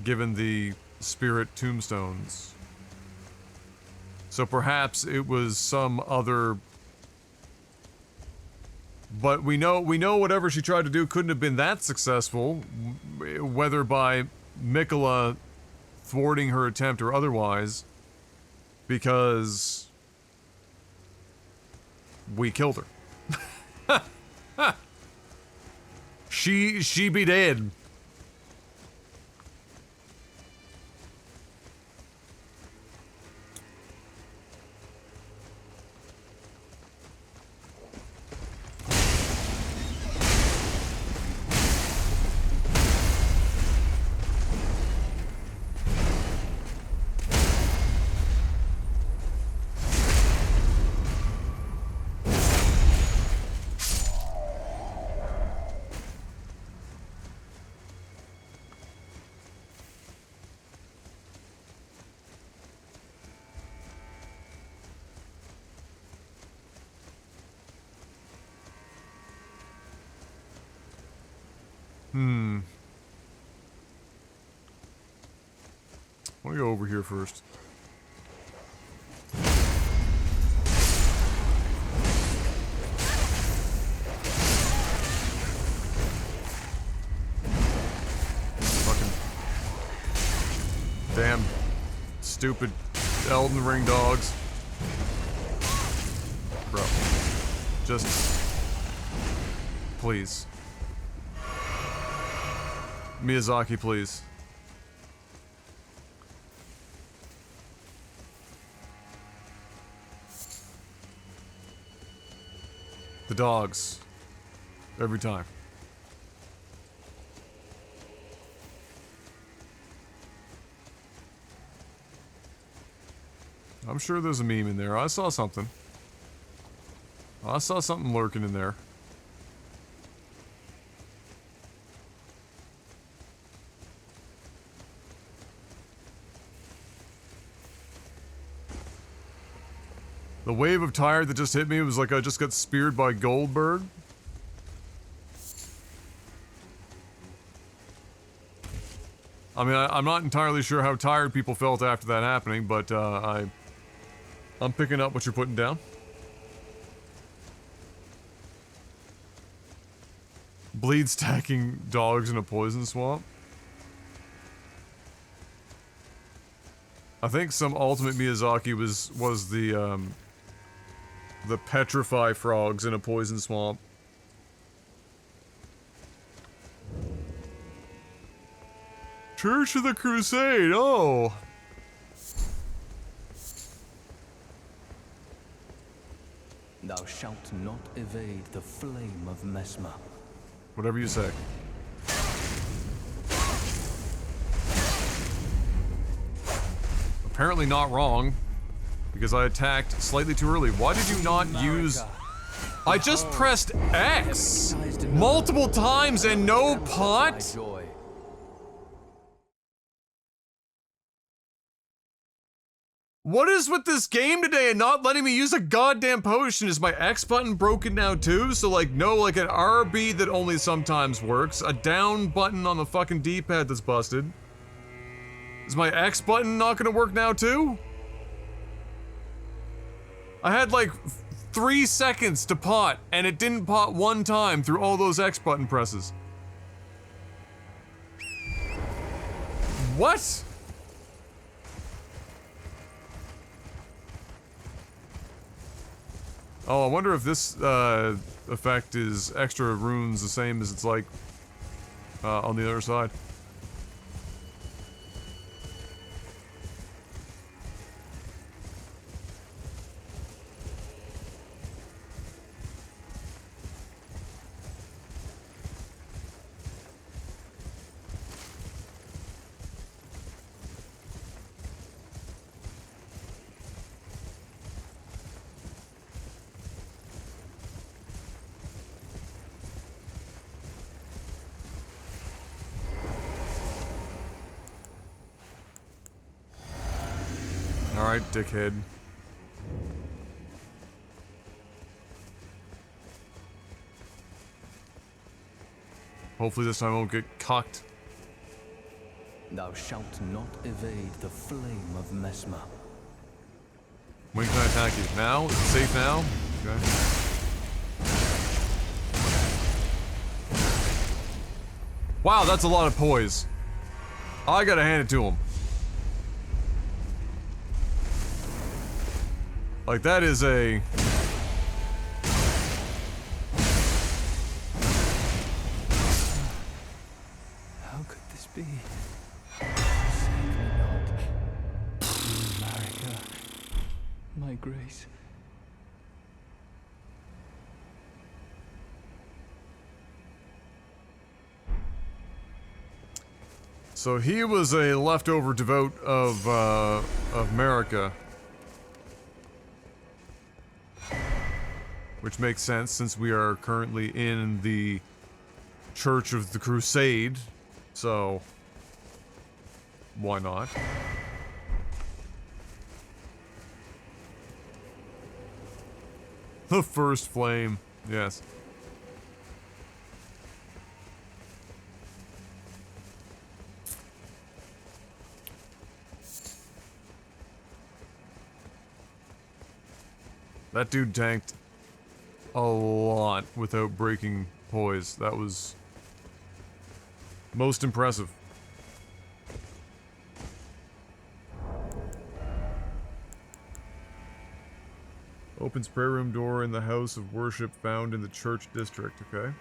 given the spirit tombstones. So perhaps it was some other... But we know whatever she tried to do couldn't have been that successful, whether by Mikola thwarting her attempt or otherwise, because we killed her. She be dead. I want to go over here first. Fucking damn stupid Elden Ring dogs. Bro. Just please. Miyazaki, please. The dogs. Every time. I'm sure there's a meme in there. I saw something. I saw something lurking in there. The wave of tired that just hit me was like I just got speared by Goldberg. I mean, I'm not entirely sure how tired people felt after that happening, but I'm picking up what you're putting down. Bleed stacking dogs in a poison swamp. I think some ultimate Miyazaki was the petrify frogs in a poison swamp. Church of the Crusade, oh! Thou shalt not evade the flame of Mesmer. Whatever you say. Apparently not wrong. Because I attacked slightly too early. Why did you not use... I just pressed X multiple times and no pot? What is with this game today and not letting me use a goddamn potion? Is my X button broken now too? So like, no, like an RB that only sometimes works. A down button on the fucking D-pad that's busted. Is my X button not gonna work now too? I had like 3 seconds to pot, and it didn't pot one time through all those X button presses. What? Oh, I wonder if this effect is extra runes the same as it's like on the other side. Alright, dickhead. Hopefully this time I won't get cocked. Thou shalt not evade the flame of Mesmer. When can I attack you? Now? Is it safe now? Okay. Wow, that's a lot of poise. I gotta hand it to him. Like, that is a... How could this be? Save me not. America. My grace. So he was a leftover devote of America. Which makes sense since we are currently in the Church of the Crusade, so why not? The first flame, yes. That dude tanked a lot without breaking poise. That was most impressive. Opens prayer room door in the house of worship found in the church district, okay?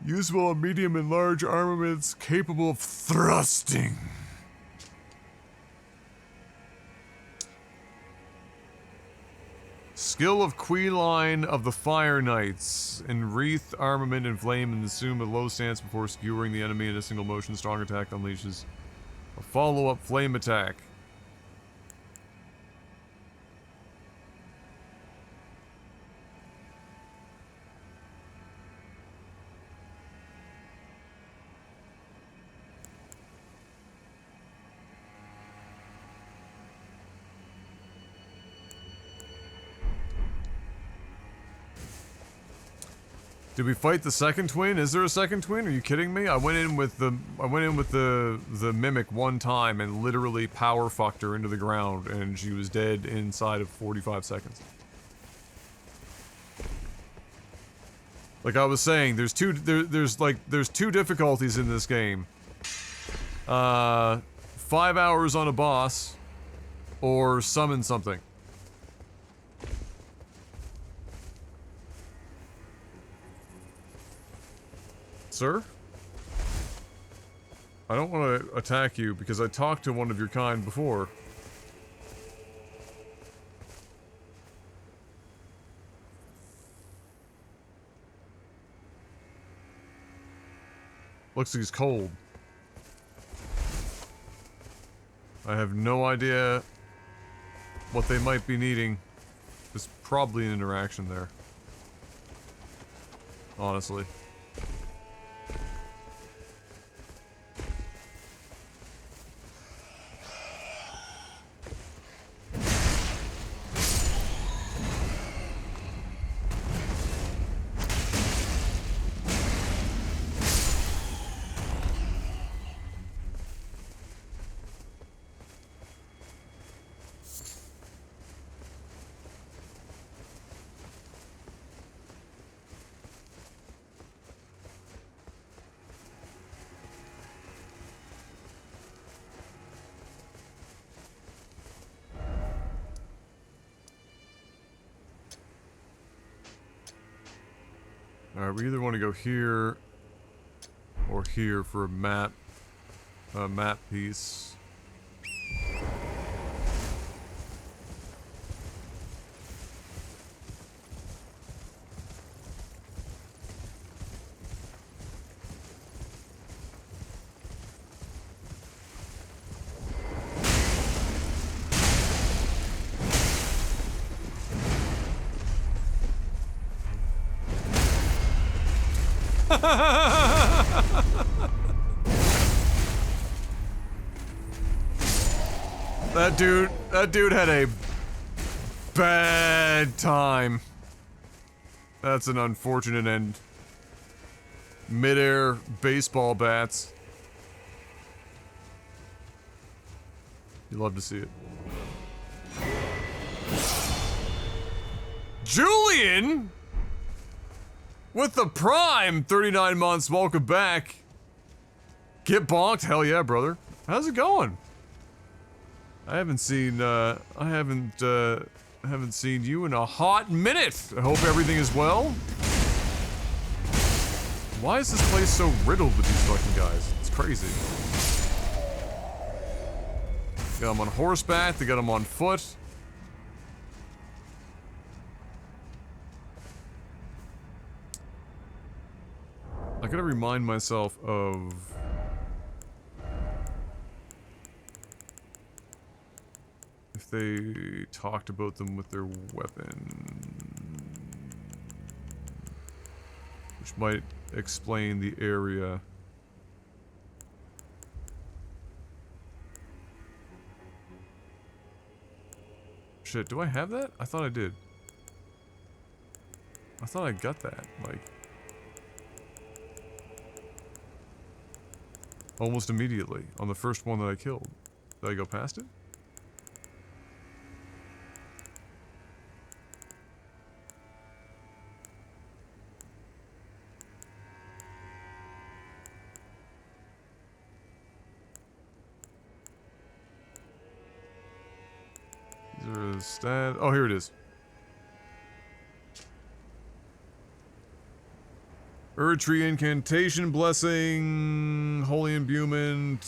Usable on medium and large armaments capable of thrusting. Skill of Queeline of the Fire Knights. Enwreath armament and flame and assume a low stance before skewering the enemy in a single motion. Strong attack unleashes a follow-up flame attack. Did we fight the second twin? Is there a second twin? Are you kidding me? I went in with the mimic one time and literally power fucked her into the ground, and she was dead inside of 45 seconds. Like I was saying, there's two difficulties in this game. 5 hours on a boss, or summon something. Sir? I don't want to attack you because I talked to one of your kind before. Looks like he's cold. I have no idea what they might be needing. There's probably an interaction there. Honestly. Alright, we either want to go here or here for a map piece. That dude had a bad time. That's an unfortunate end. Mid-air baseball bats. You love to see it. Julian! With the Prime! 39 months, welcome back. Get bonked? Hell yeah, brother. How's it going? I haven't seen you in a hot minute. I hope everything is well. Why is this place so riddled with these fucking guys? It's crazy. They got them on horseback, they got them on foot. I gotta remind myself of... if they talked about them with their weapon. Which might explain the area. Shit, do I have that? I thought I did. I thought I got that, like... almost immediately, on the first one that I killed. Did I go past it? stat. Oh, here it is. Erdtree incantation, blessing, holy imbuement.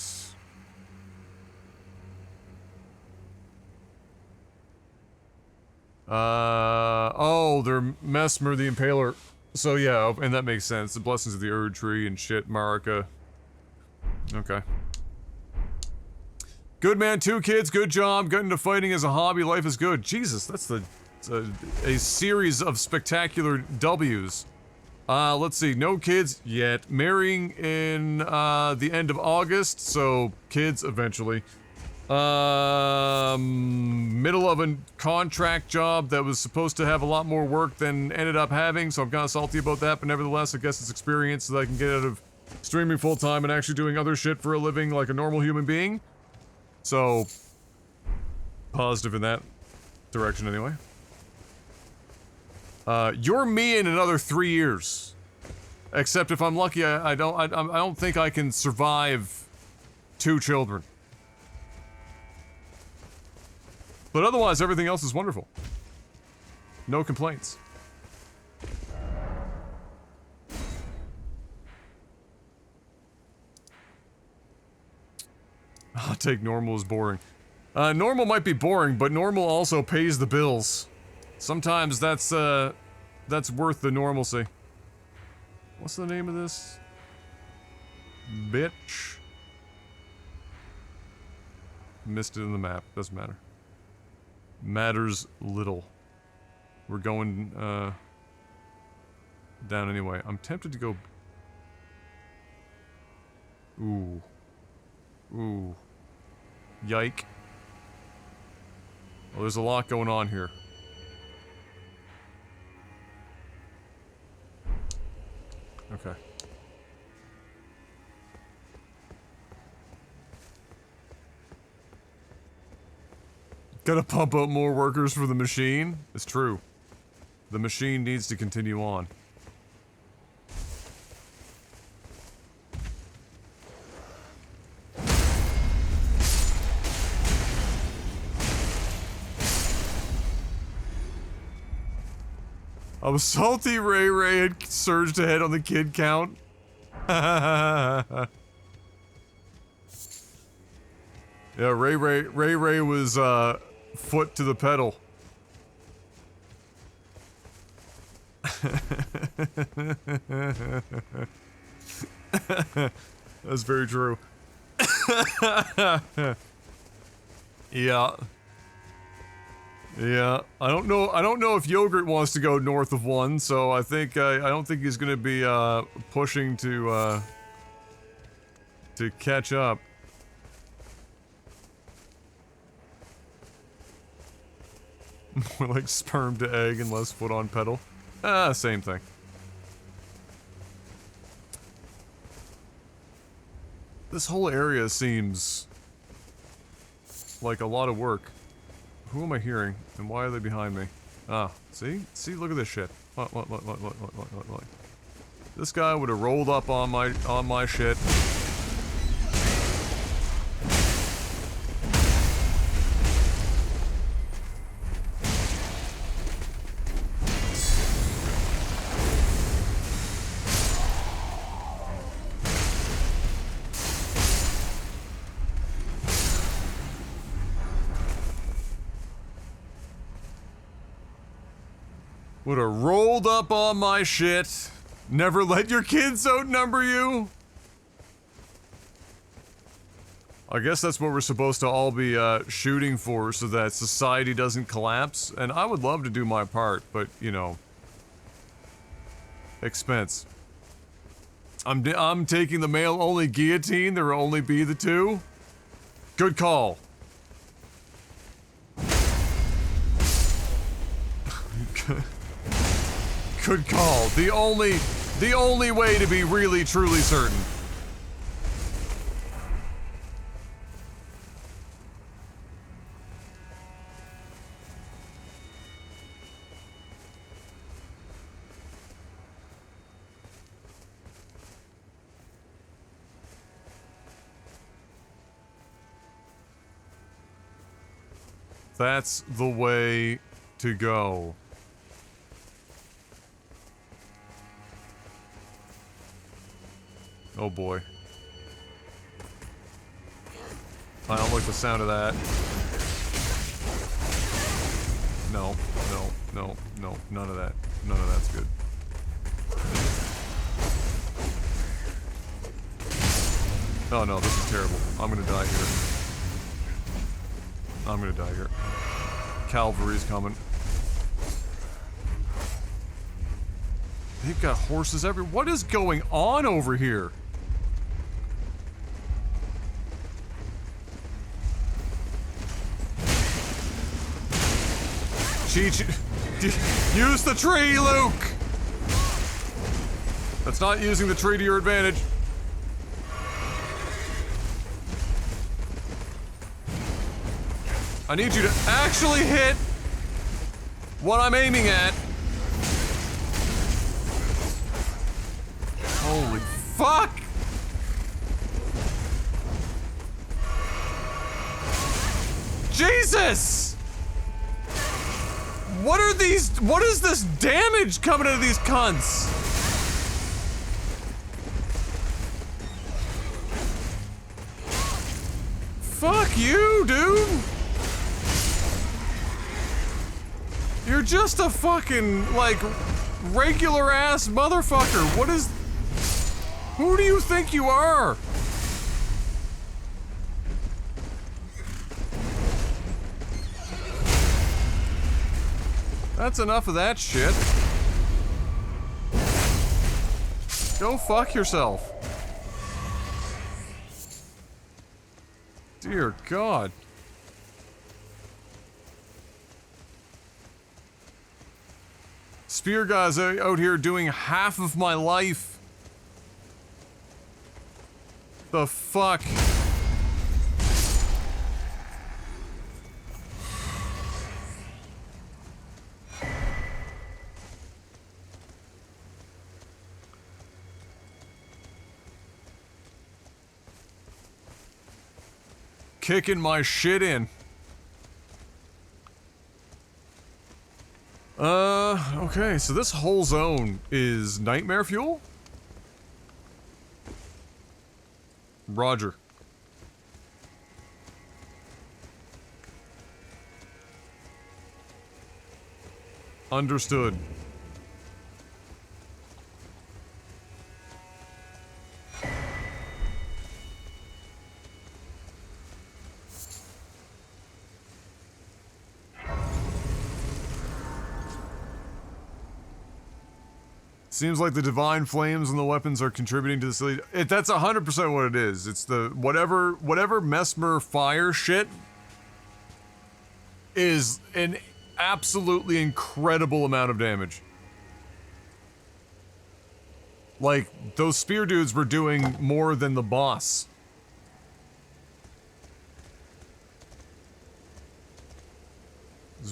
Oh, they're Mesmer the Impaler. So yeah, and that makes sense. The blessings of the Erdtree and shit, Marika. Okay. Good man, 2 kids, good job. Got into fighting as a hobby, life is good. Jesus, that's a series of spectacular W's. Let's see, no kids yet. Marrying in, the end of August, so kids eventually. Middle of a contract job that was supposed to have a lot more work than ended up having, so I'm kind of salty about that, but nevertheless, I guess it's experience that I can get out of streaming full-time and actually doing other shit for a living like a normal human being. So, positive in that direction anyway. You're me in another 3 years. Except if I'm lucky, I don't think I can survive 2 children. But otherwise, everything else is wonderful. No complaints. I'll take normal as boring. Normal might be boring, but normal also pays the bills. Sometimes that's worth the normalcy. What's the name of this? Bitch. Missed it in the map. Doesn't matter. Matters little. We're going, down anyway. I'm tempted to go... Ooh. Ooh. Yike. Well, there's a lot going on here. Okay. Gotta pump up more workers for the machine? It's true. The machine needs to continue on. I was salty Ray had surged ahead on the kid count. Yeah, Ray was, foot to the pedal. That's very true. Yeah. Yeah, I don't know if Yogurt wants to go north of 1, so I think, I don't think he's gonna be, pushing to catch up. More like sperm to egg and less foot on pedal. Same thing. This whole area seems like a lot of work. Who am I hearing? And why are they behind me? Ah, see? See, look at this shit. Look. This guy would have rolled up on my shit. Would have rolled up on my shit. Never let your kids outnumber you. I guess that's what we're supposed to all be shooting for so that society doesn't collapse. And I would love to do my part, but, you know, expense. I'm taking the male-only guillotine. There will only be the 2. Good call. Good call. The only way to be really, truly certain. That's the way to go. Oh boy. I don't like the sound of that. No, no, no, no, none of that. None of that's good. Oh no, this is terrible. I'm gonna die here. I'm gonna die here. Cavalry's coming. They've got horses everywhere. What is going on over here? Cheech, use the tree, Luke! That's not using the tree to your advantage. I need you to actually hit what I'm aiming at. Holy fuck! Jesus! What are these? What is this damage coming out of these cunts? Fuck you, dude! You're just a fucking, like, regular ass motherfucker. What is... Who do you think you are? That's enough of that shit. Go fuck yourself. Dear God. Spear guys out here doing half of my life. The fuck? Kicking my shit in. Okay, so this whole zone is nightmare fuel? Roger. Understood. Seems like the divine flames and the weapons are contributing to this lead. That's 100% what it is. It's the whatever Mesmer fire shit is an absolutely incredible amount of damage. Like, those spear dudes were doing more than the boss.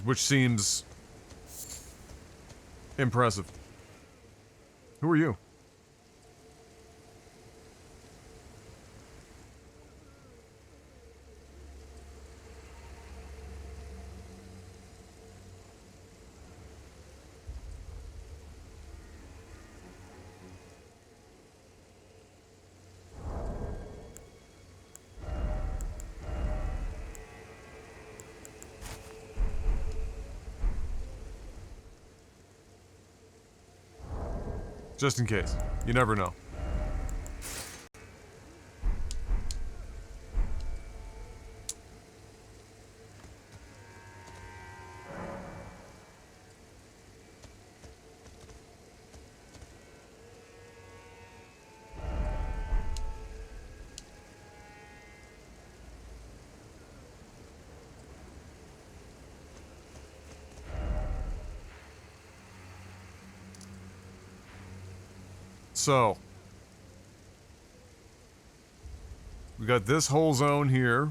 Which seems impressive. Who are you? Just in case. You never know. So, we got this whole zone here.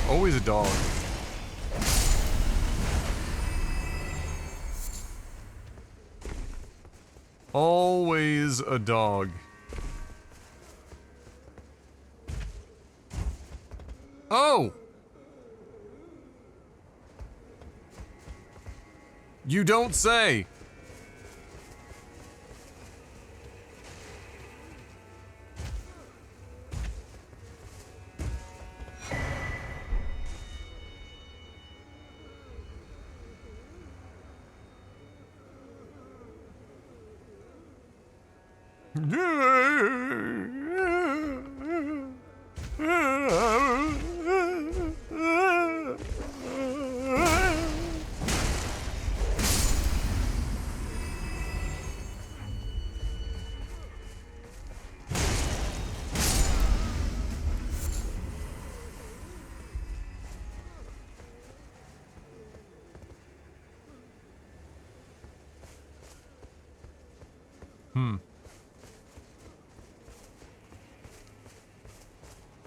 Always a dog. Always a dog. Oh! You don't say!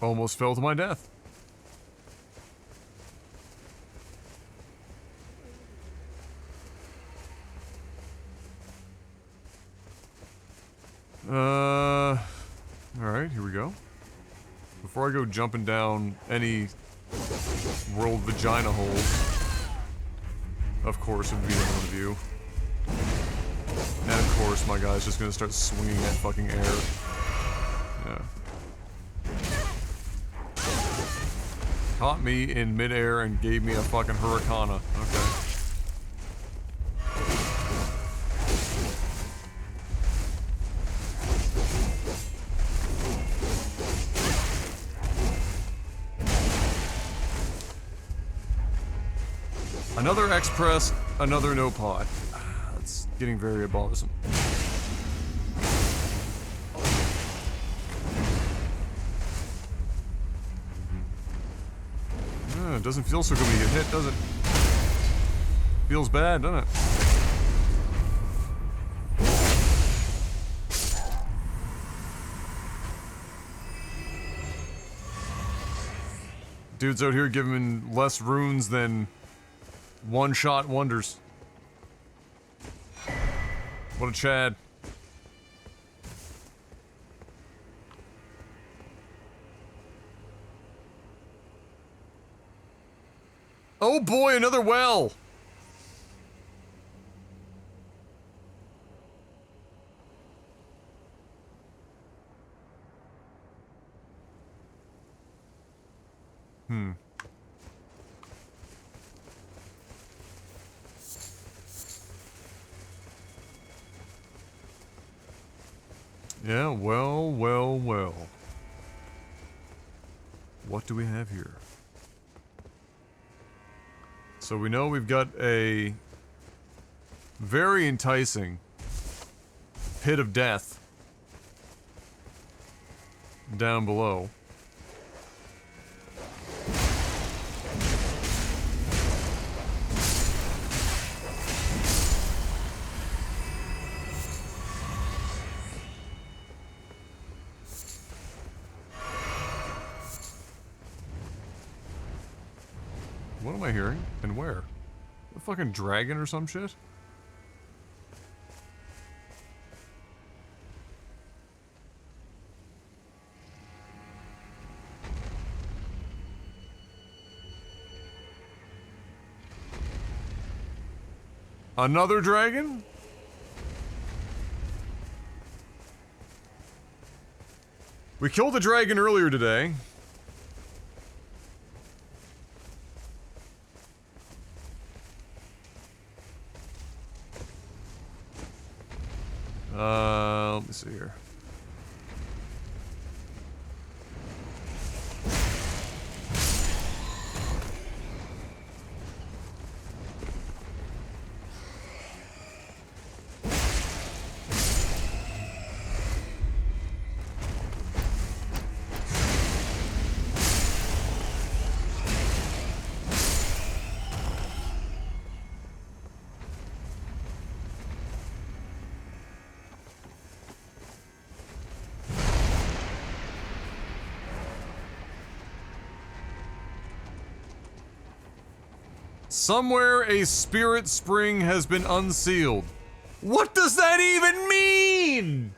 Almost fell to my death. Alright, here we go. Before I go jumping down any world vagina holes, of course, it would be the one of you. And of course, my guy's just gonna start swinging that fucking air. Yeah. Caught me in midair and gave me a fucking hurricane. Okay. Another X-Press, another no pot. That's getting very bothersome. It doesn't feel so good when you get hit, does it? Feels bad, doesn't it? Dude's out here giving less runes than one-shot wonders. What a Chad. Oh boy, another well! Yeah, well, well, well. What do we have here? So we know we've got a very enticing pit of death down below. What am I hearing? And where? A fucking dragon or some shit? Another dragon? We killed a dragon earlier today. Let me see here. Somewhere a spirit spring has been unsealed. What does that even mean?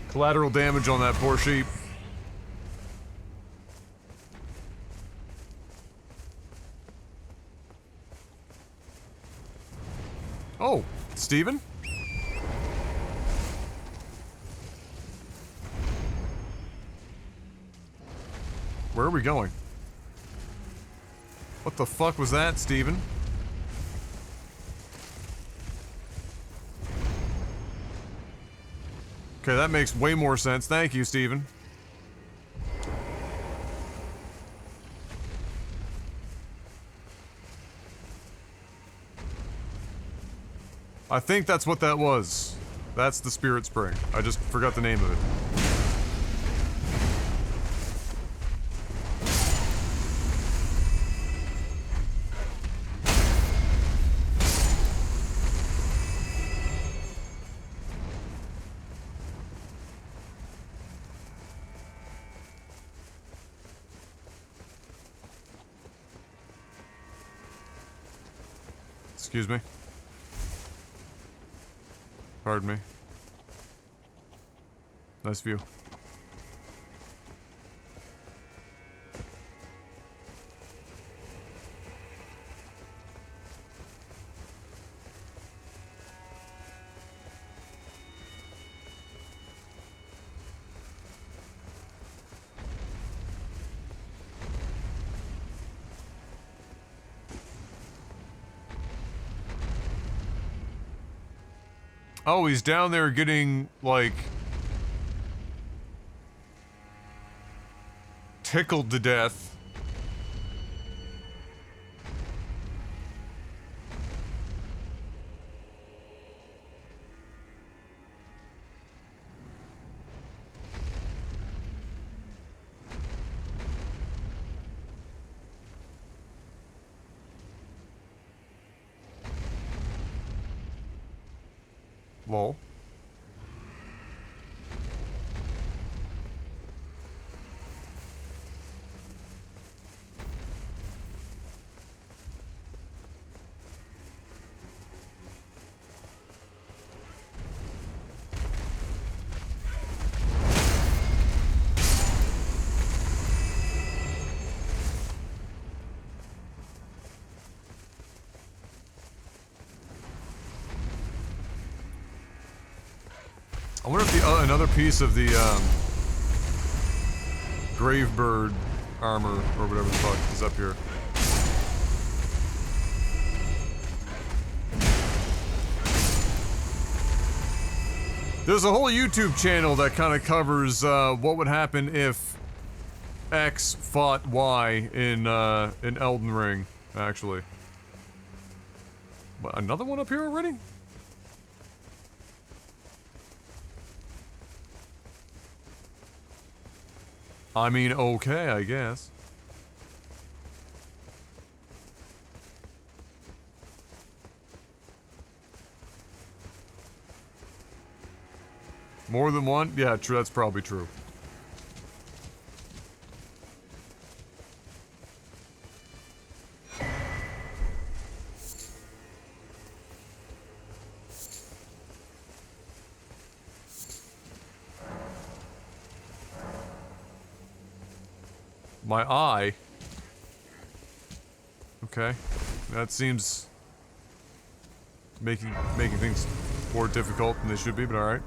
Collateral damage on that poor sheep. Oh, Steven? Where are we going? What the fuck was that, Steven? Okay, that makes way more sense. Thank you, Steven. I think that's what that was. That's the Spirit Spring. I just forgot the name of it. Excuse me. Pardon me. Nice view. Oh, he's down there getting, like, tickled to death. Lol. I wonder if the another piece of the Gravebird armor or whatever the fuck is up here. There's a whole YouTube channel that kind of covers what would happen if X fought Y in Elden Ring, actually. What, another one up here already? I mean, okay, I guess. More than one? Yeah, true, that's probably true. My eye. Okay. That seems making things more difficult than they should be, but alright.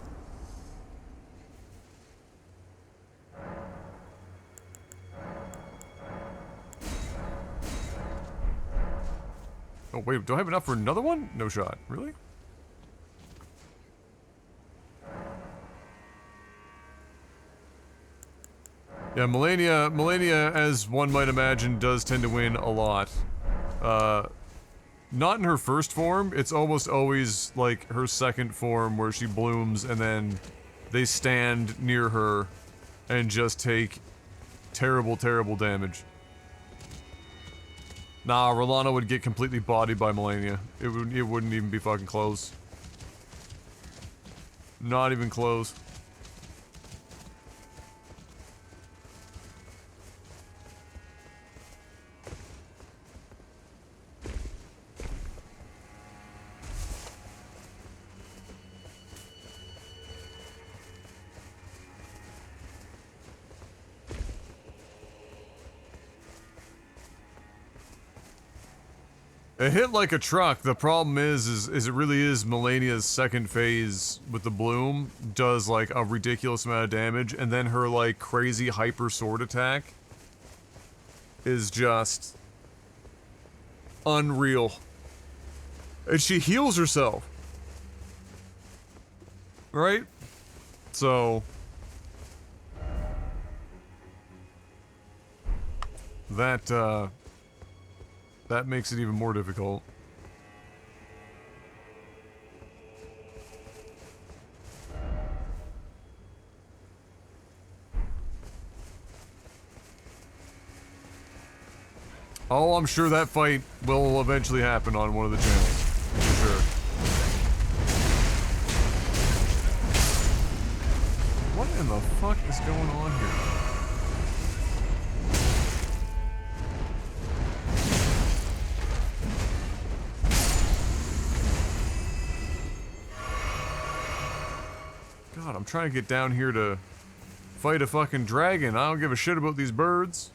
Oh wait, do I have enough for another one? No shot. Really? Yeah, Melania, as one might imagine, does tend to win a lot. Not in her first form, it's almost always, like, her second form where she blooms and then they stand near her and just take terrible, terrible damage. Nah, Rolana would get completely bodied by Melania. It wouldn't even be fucking close. Not even close. It hit like a truck. The problem is it really is Melania's second phase with the bloom does like a ridiculous amount of damage, and then her like crazy hyper sword attack is just unreal. And she heals herself. Right? So that makes it even more difficult. Oh, I'm sure that fight will eventually happen on one of the channels. For sure. What in the fuck is going on here? God, I'm trying to get down here to fight a fucking dragon. I don't give a shit about these birds.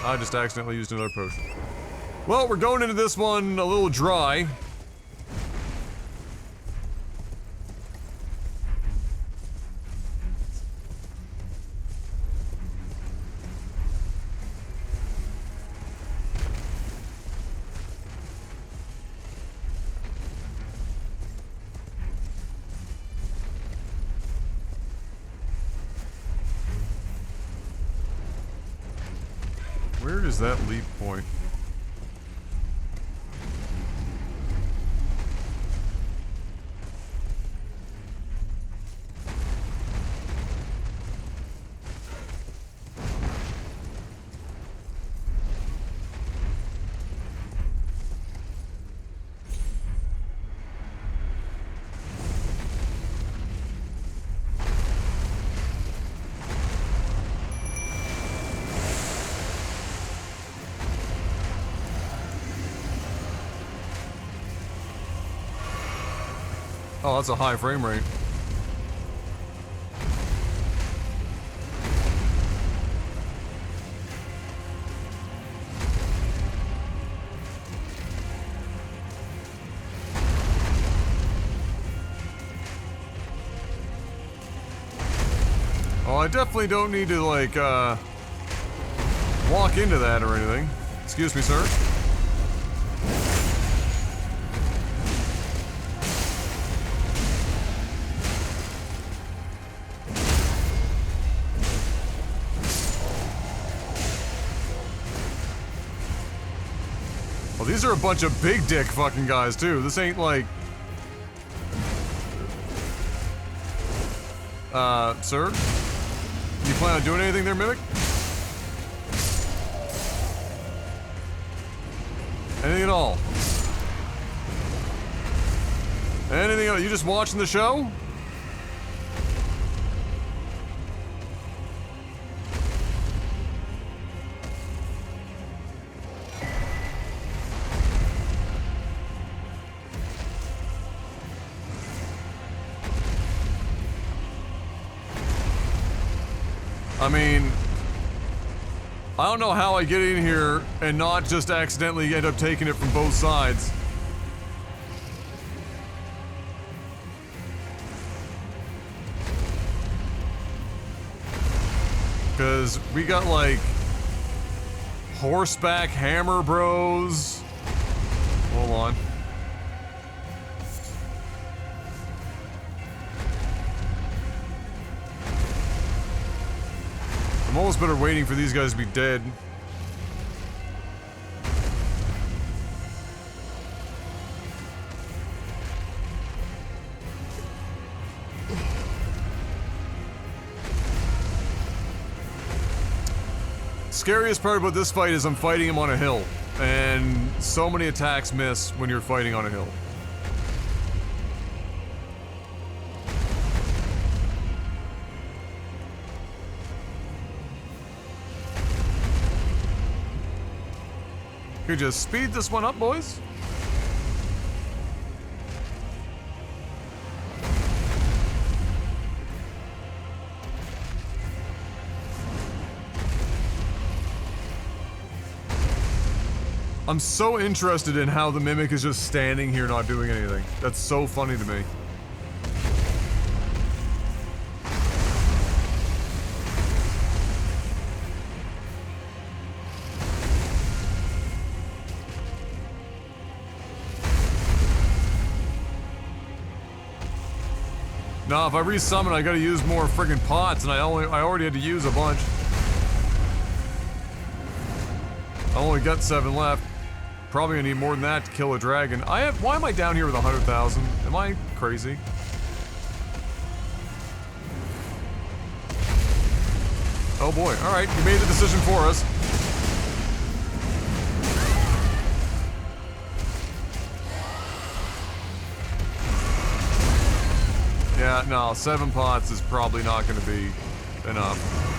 I just accidentally used another potion. Well, we're going into this one a little dry. Where is that leap point? Oh, that's a high frame rate. Oh, I definitely don't need to, like, walk into that or anything. Excuse me, sir. Well, these are a bunch of big dick fucking guys, too. This ain't like... sir? You plan on doing anything there, Mimic? Anything at all? Anything else? You just watching the show? I mean, I don't know how I get in here and not just accidentally end up taking it from both sides. Because we got like horseback hammer bros. Hold on. I'm almost better waiting for these guys to be dead. Scariest part about this fight is I'm fighting him on a hill, and so many attacks miss when you're fighting on a hill. Could just speed this one up, boys. I'm so interested in how the Mimic is just standing here not doing anything. That's so funny to me. Nah, if I resummon, I gotta use more friggin' pots, and I already had to use a bunch. I only got 7 left. Probably gonna need more than that to kill a dragon. Why am I down here with 100,000? Am I crazy? Oh boy, alright, you made the decision for us. Yeah, no, 7 pots is probably not gonna be enough.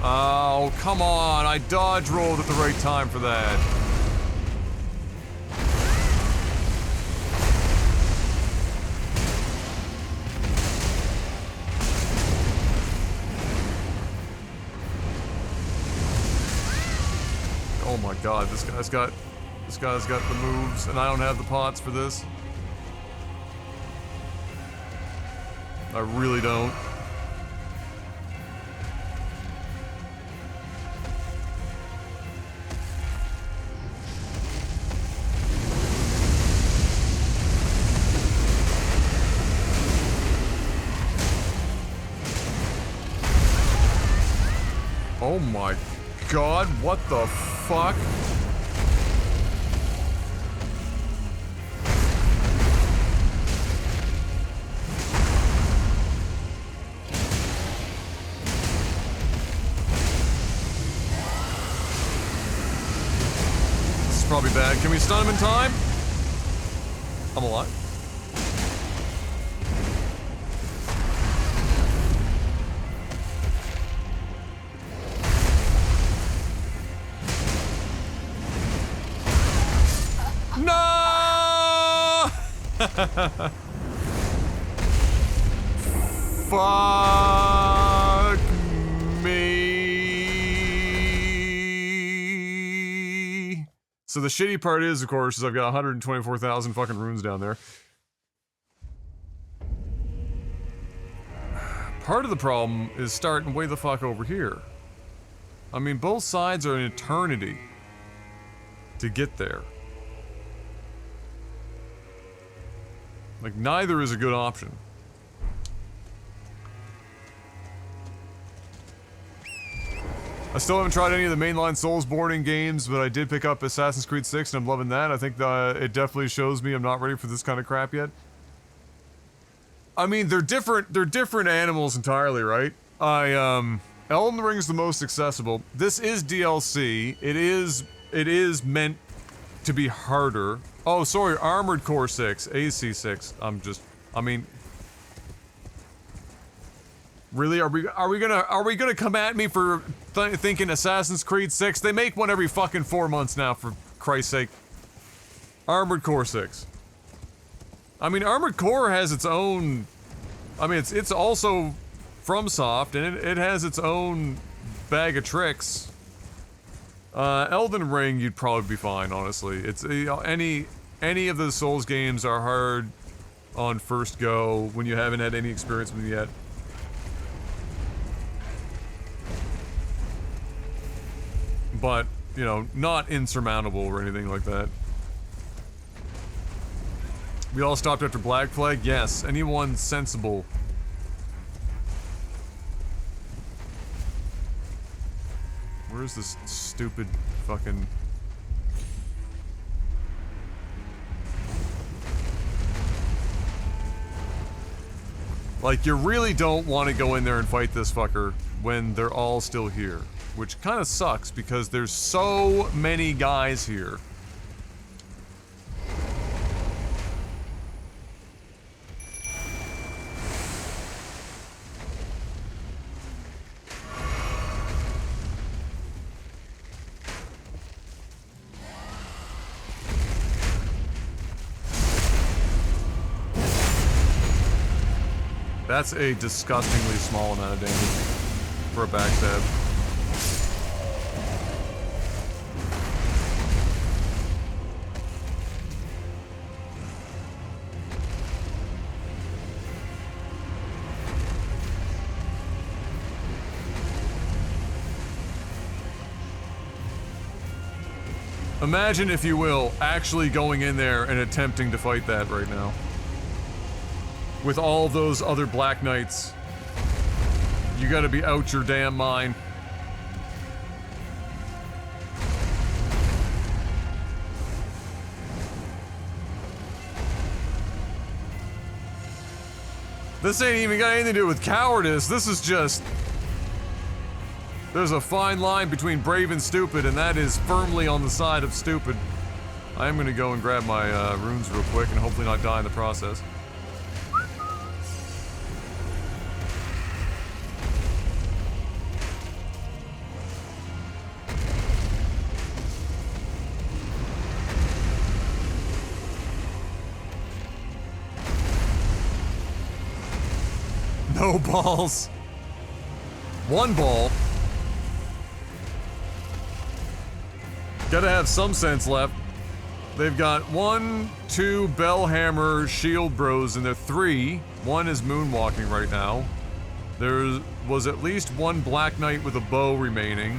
Oh, come on, I dodge rolled at the right time for that. Oh my god, this guy's got the moves, and I don't have the pots for this. I really don't. Oh my god, what the fuck? This is probably bad. Can we stun him in time? I'm alive. No! Fuck me. So the shitty part is, of course, is I've got 124,000 fucking runes down there. Part of the problem is starting way the fuck over here. I mean, both sides are an eternity to get there. Like, neither is a good option. I still haven't tried any of the mainline Soulsborne games, but I did pick up Assassin's Creed 6 and I'm loving that. I think it definitely shows me I'm not ready for this kind of crap yet. I mean, they're different animals entirely, right? Elden Ring's the most accessible. This is DLC. It is meant to be harder. Oh, sorry, Armored Core 6, AC6. I mean, really? Are we gonna come at me for thinking Assassin's Creed 6? They make one every fucking 4 months now, for Christ's sake. Armored Core 6. I mean, Armored Core has its own. I mean, it's also FromSoft, and it has its own bag of tricks. Elden Ring, you'd probably be fine, honestly. It's any of the Souls games are hard on first go when you haven't had any experience with them yet. But, you know, not insurmountable or anything like that. We all stopped after Black Flag? Yes. Anyone sensible. Where's this stupid fucking... Like, you really don't want to go in there and fight this fucker when they're all still here. Which kind of sucks, because there's so many guys here. That's a disgustingly small amount of damage for a backstab. Imagine, if you will, actually going in there and attempting to fight that right now. With all those other Black Knights. You gotta be out your damn mind. This ain't even got anything to do with cowardice. This is just... There's a fine line between brave and stupid, and that is firmly on the side of stupid. I am gonna go and grab my runes real quick and hopefully not die in the process. No balls. One ball. Gotta have some sense left. They've got 1, 2 Bellhammer Shield Bros, and they're 3. One is moonwalking right now. There was at least 1 Black Knight with a bow remaining.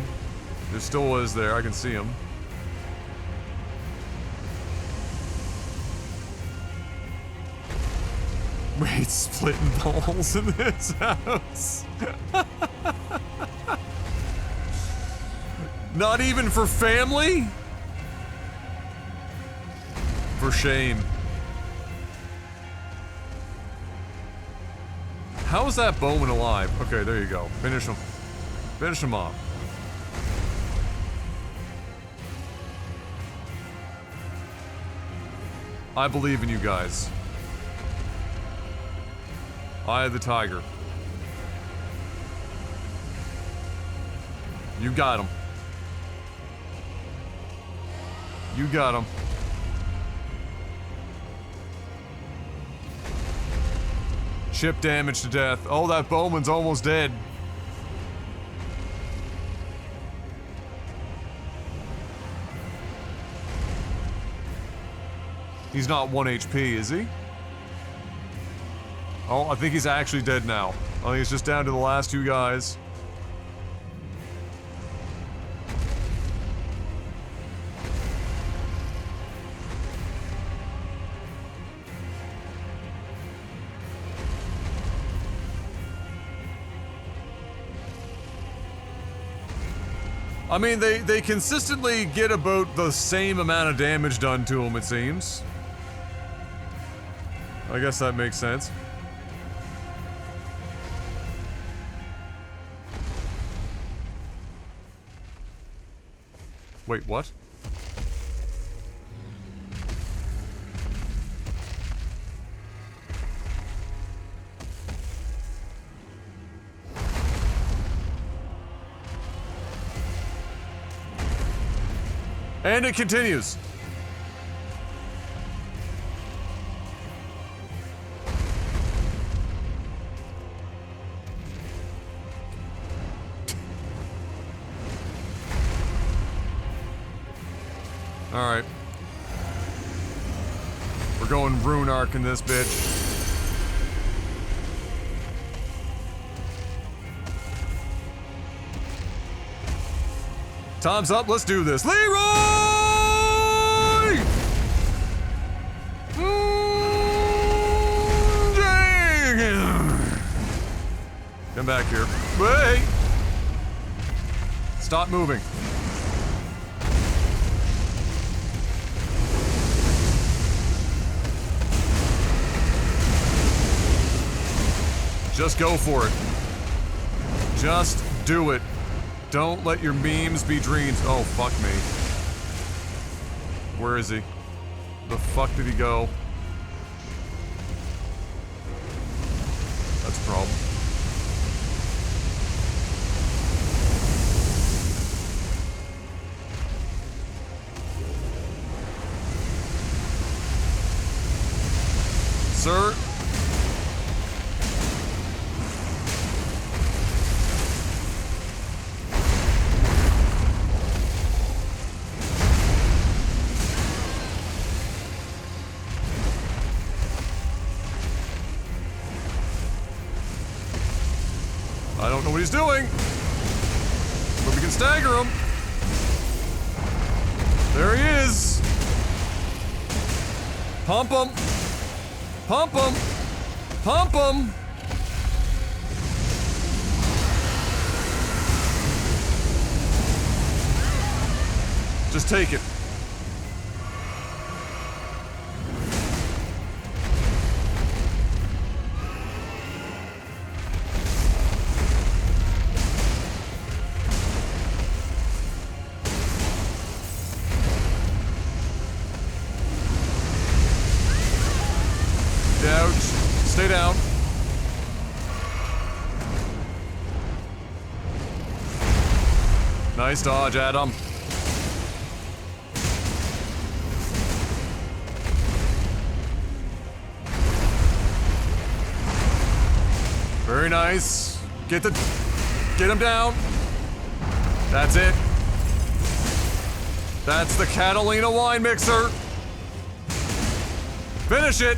There still was there, I can see him. Wait, splitting balls in this house? Not even for family? For shame. How is that bowman alive? Okay, there you go. Finish him. Finish him off. I believe in you guys. Eye of the tiger. You got him. You got him. Chip damage to death. Oh, that bowman's almost dead. He's not 1 HP, is he? Oh, I think he's actually dead now. I think it's just down to the last 2 guys. I mean, they consistently get about the same amount of damage done to them, it seems. I guess that makes sense. Wait, what? And it continues. Alright. We're going rune arc in this bitch. Time's up, let's do this. Leroy! Come back here. Wait! Stop moving. Just go for it. Just do it. Don't let your memes be dreams. Oh, fuck me. Where is he? The fuck did he go? That's a problem. Sir? he's doing. But we can stagger him. There he is. Pump him. Pump him. Pump him. Just take it. Ouch. Stay down. Nice dodge, Adam. Very nice. Get him down. That's it. That's the Catalina wine mixer. Finish it.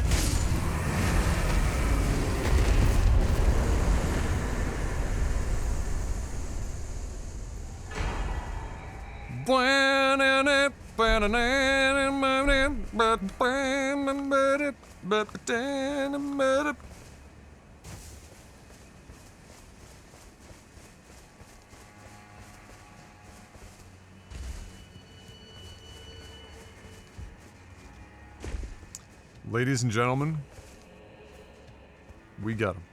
Ladies and gentlemen, we got him.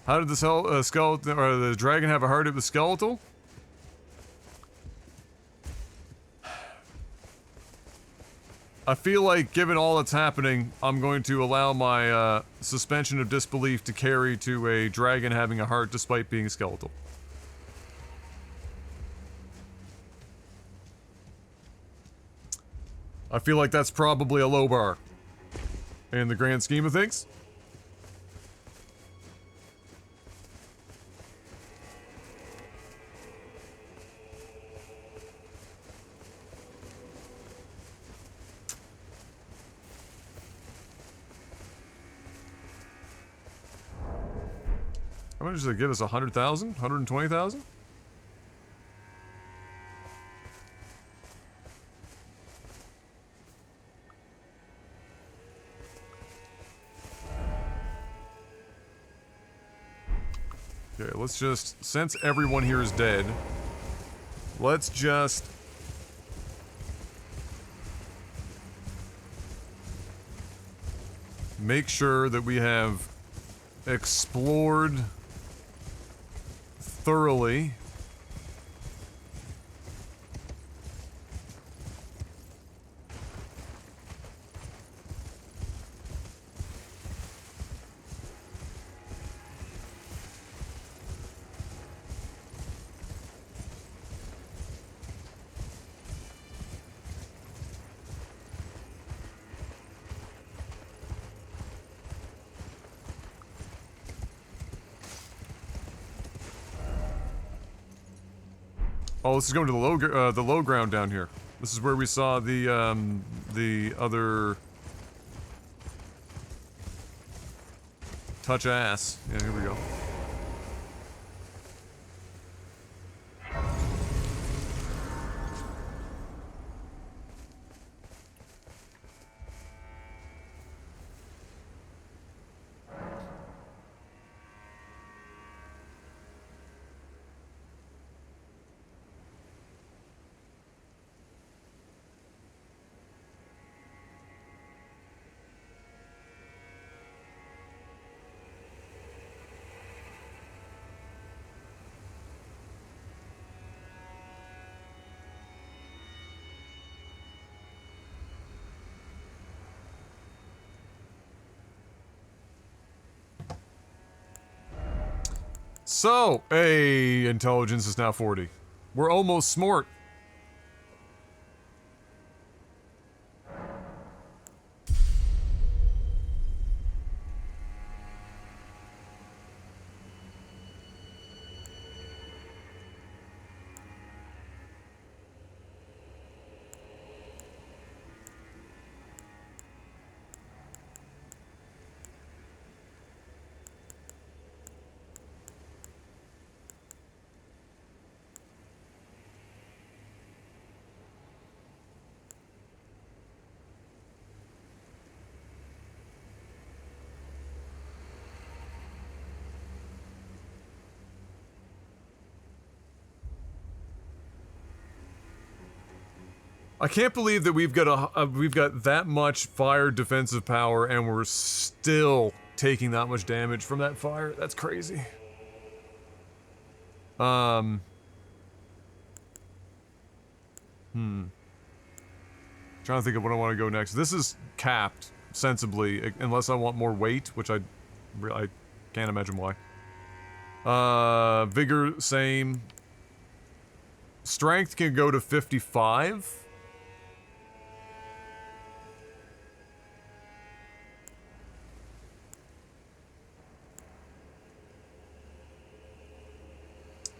How did the skeleton or the dragon have a heart of the skeletal? I feel like, given all that's happening, I'm going to allow my suspension of disbelief to carry to a dragon having a heart despite being skeletal. I feel like that's probably a low bar in the grand scheme of things. How much does it give us? 100,000? 120,000? Okay, let's just, since everyone here is dead, let's just make sure that we have explored thoroughly Oh, this is going to the low ground down here. This is where we saw the other touch ass. Yeah, here we go. So, hey, intelligence is now 40. We're almost smart. I can't believe that we've got that much fire defensive power and we're still taking that much damage from that fire. That's crazy. Trying to think of what I want to go next. This is capped, sensibly, unless I want more weight, which I can't imagine why. Vigor, same. Strength can go to 55.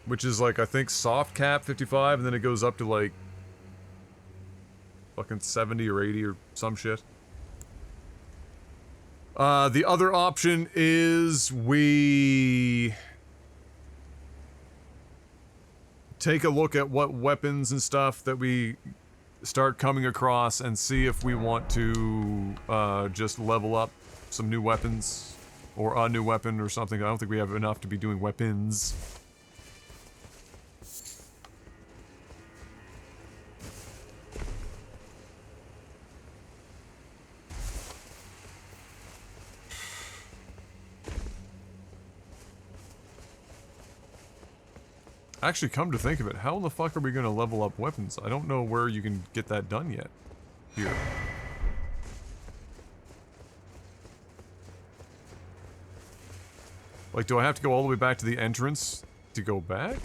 Which is like, I think, soft cap 55, and then it goes up to like fucking 70 or 80 or some shit. The other option is we take a look at what weapons and stuff that we start coming across and see if we want to just level up some new weapons or a new weapon or something. I don't think we have enough to be doing weapons. Actually, come to think of it, how in the fuck are we gonna level up weapons? I don't know where you can get that done yet. Here. Like, do I have to go all the way back to the entrance to go back?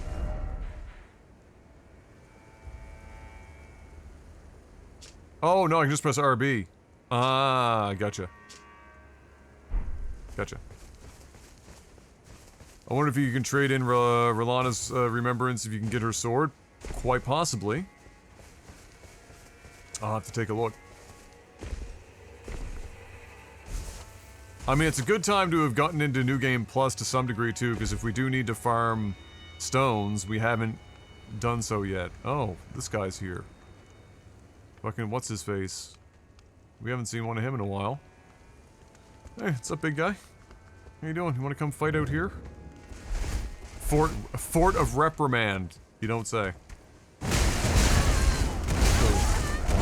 Oh, no, I can just press RB. Ah, gotcha. Gotcha. I wonder if you can trade in Rolana's remembrance if you can get her sword. Quite possibly. I'll have to take a look. I mean, it's a good time to have gotten into New Game Plus to some degree too, because if we do need to farm stones, we haven't done so yet. Oh, this guy's here. Fucking what's his face? We haven't seen one of him in a while. Hey, what's up, big guy? How you doing? You want to come fight out here? Fort of Reprimand, you don't say. Oh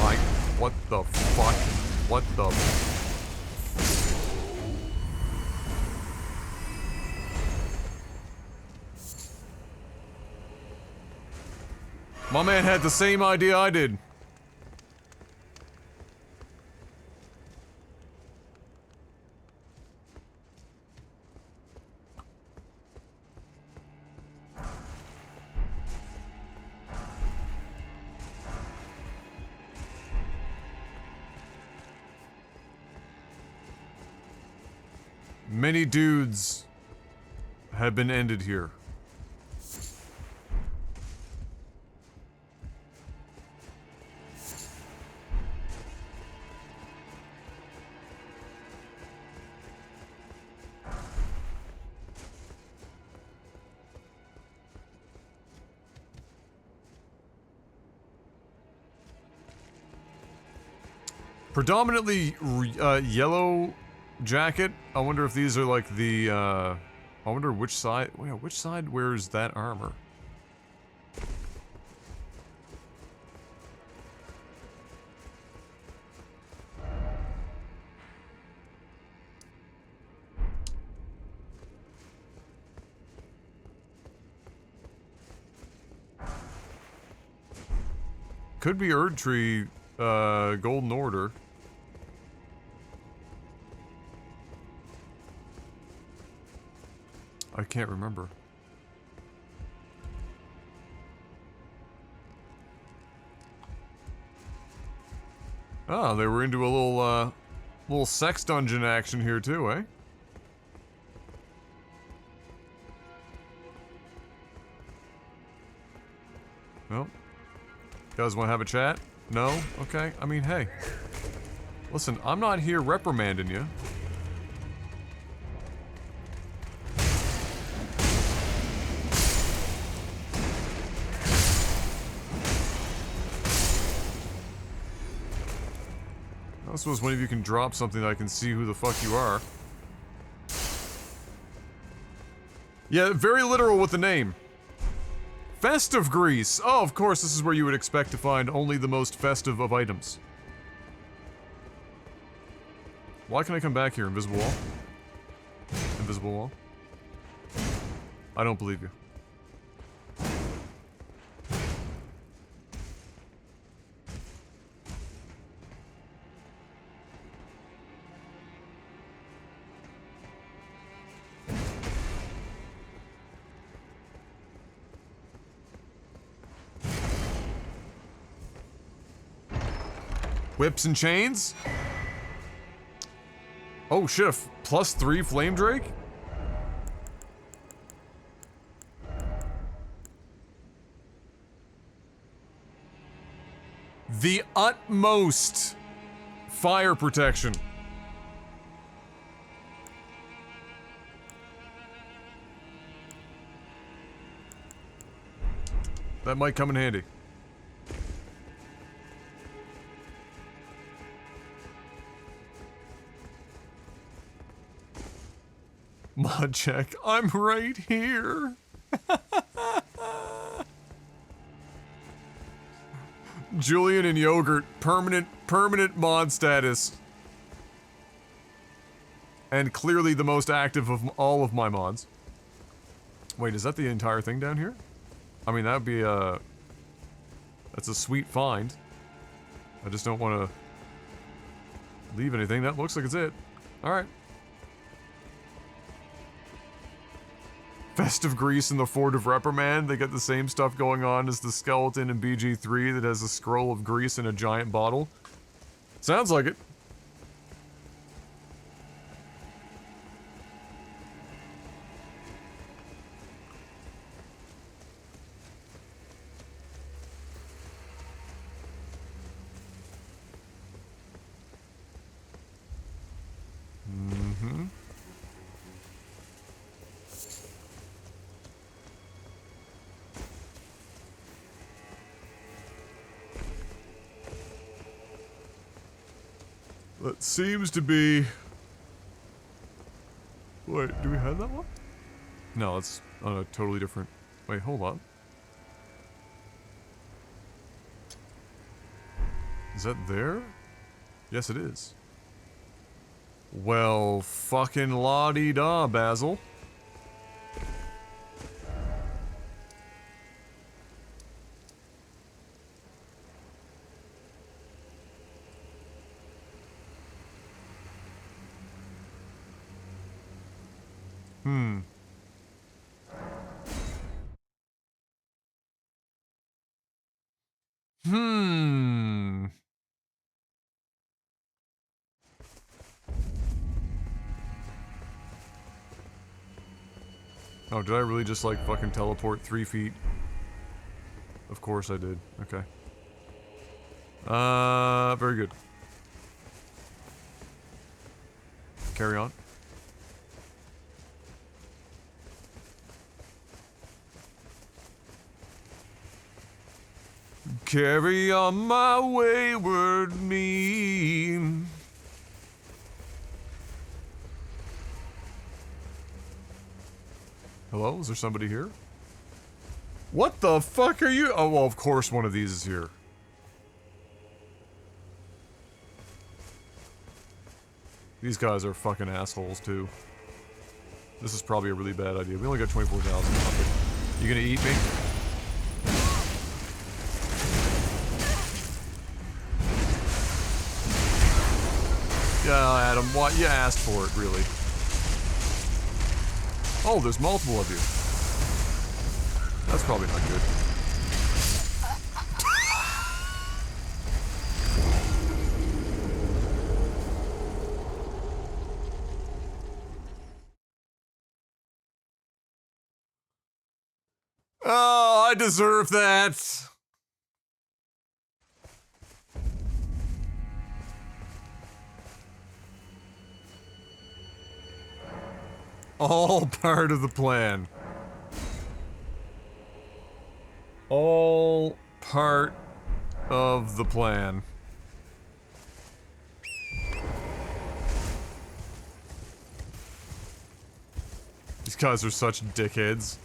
my, what the fuck? What the... My man had the same idea I did. Many dudes have been ended here. Predominantly yellow jacket. I wonder if these are like the, I wonder which side wears that armor? Could be Erdtree, Golden Order. I can't remember. Oh, they were into a little sex dungeon action here too, eh? Well, you guys want to have a chat? No? Okay. I mean, hey. Listen, I'm not here reprimanding you. I suppose one of you can drop something that I can see who the fuck you are. Yeah, very literal with the name. Festive grease! Oh, of course, this is where you would expect to find only the most festive of items. Why can I come back here? Invisible wall? Invisible wall? I don't believe you. Whips and chains? Oh shit, a +3 flame drake? The utmost fire protection. That might come in handy. Mod check. I'm right here. Julian and Yogurt, permanent mod status. And clearly the most active of all of my mods. Wait, is that the entire thing down here? I mean, that would be a... That's a sweet find. I just don't want to leave anything. That looks like it's it. Alright. Festive Grease and the Fort of Reprimand. They get the same stuff going on as the skeleton in BG3 that has a scroll of grease in a giant bottle. Sounds like it. Mm-hmm. That seems to be... Wait, do we have that one? No, it's on a totally different... Wait, hold on. Is that there? Yes, it is. Well, fucking la-di-da, Basil. Oh, did I really just, like, fucking teleport 3 feet? Of course I did. Okay. Very good. Carry on. Carry on my wayward me. Hello? Is there somebody here? What the fuck are you? Oh, well, of course one of these is here. These guys are fucking assholes, too. This is probably a really bad idea. We only got 24,000. You gonna eat me? Yeah, Adam, what? You asked for it, really. Oh, there's multiple of you. That's probably not good. Oh, I deserve that. All part of the plan. All part of the plan. These guys are such dickheads.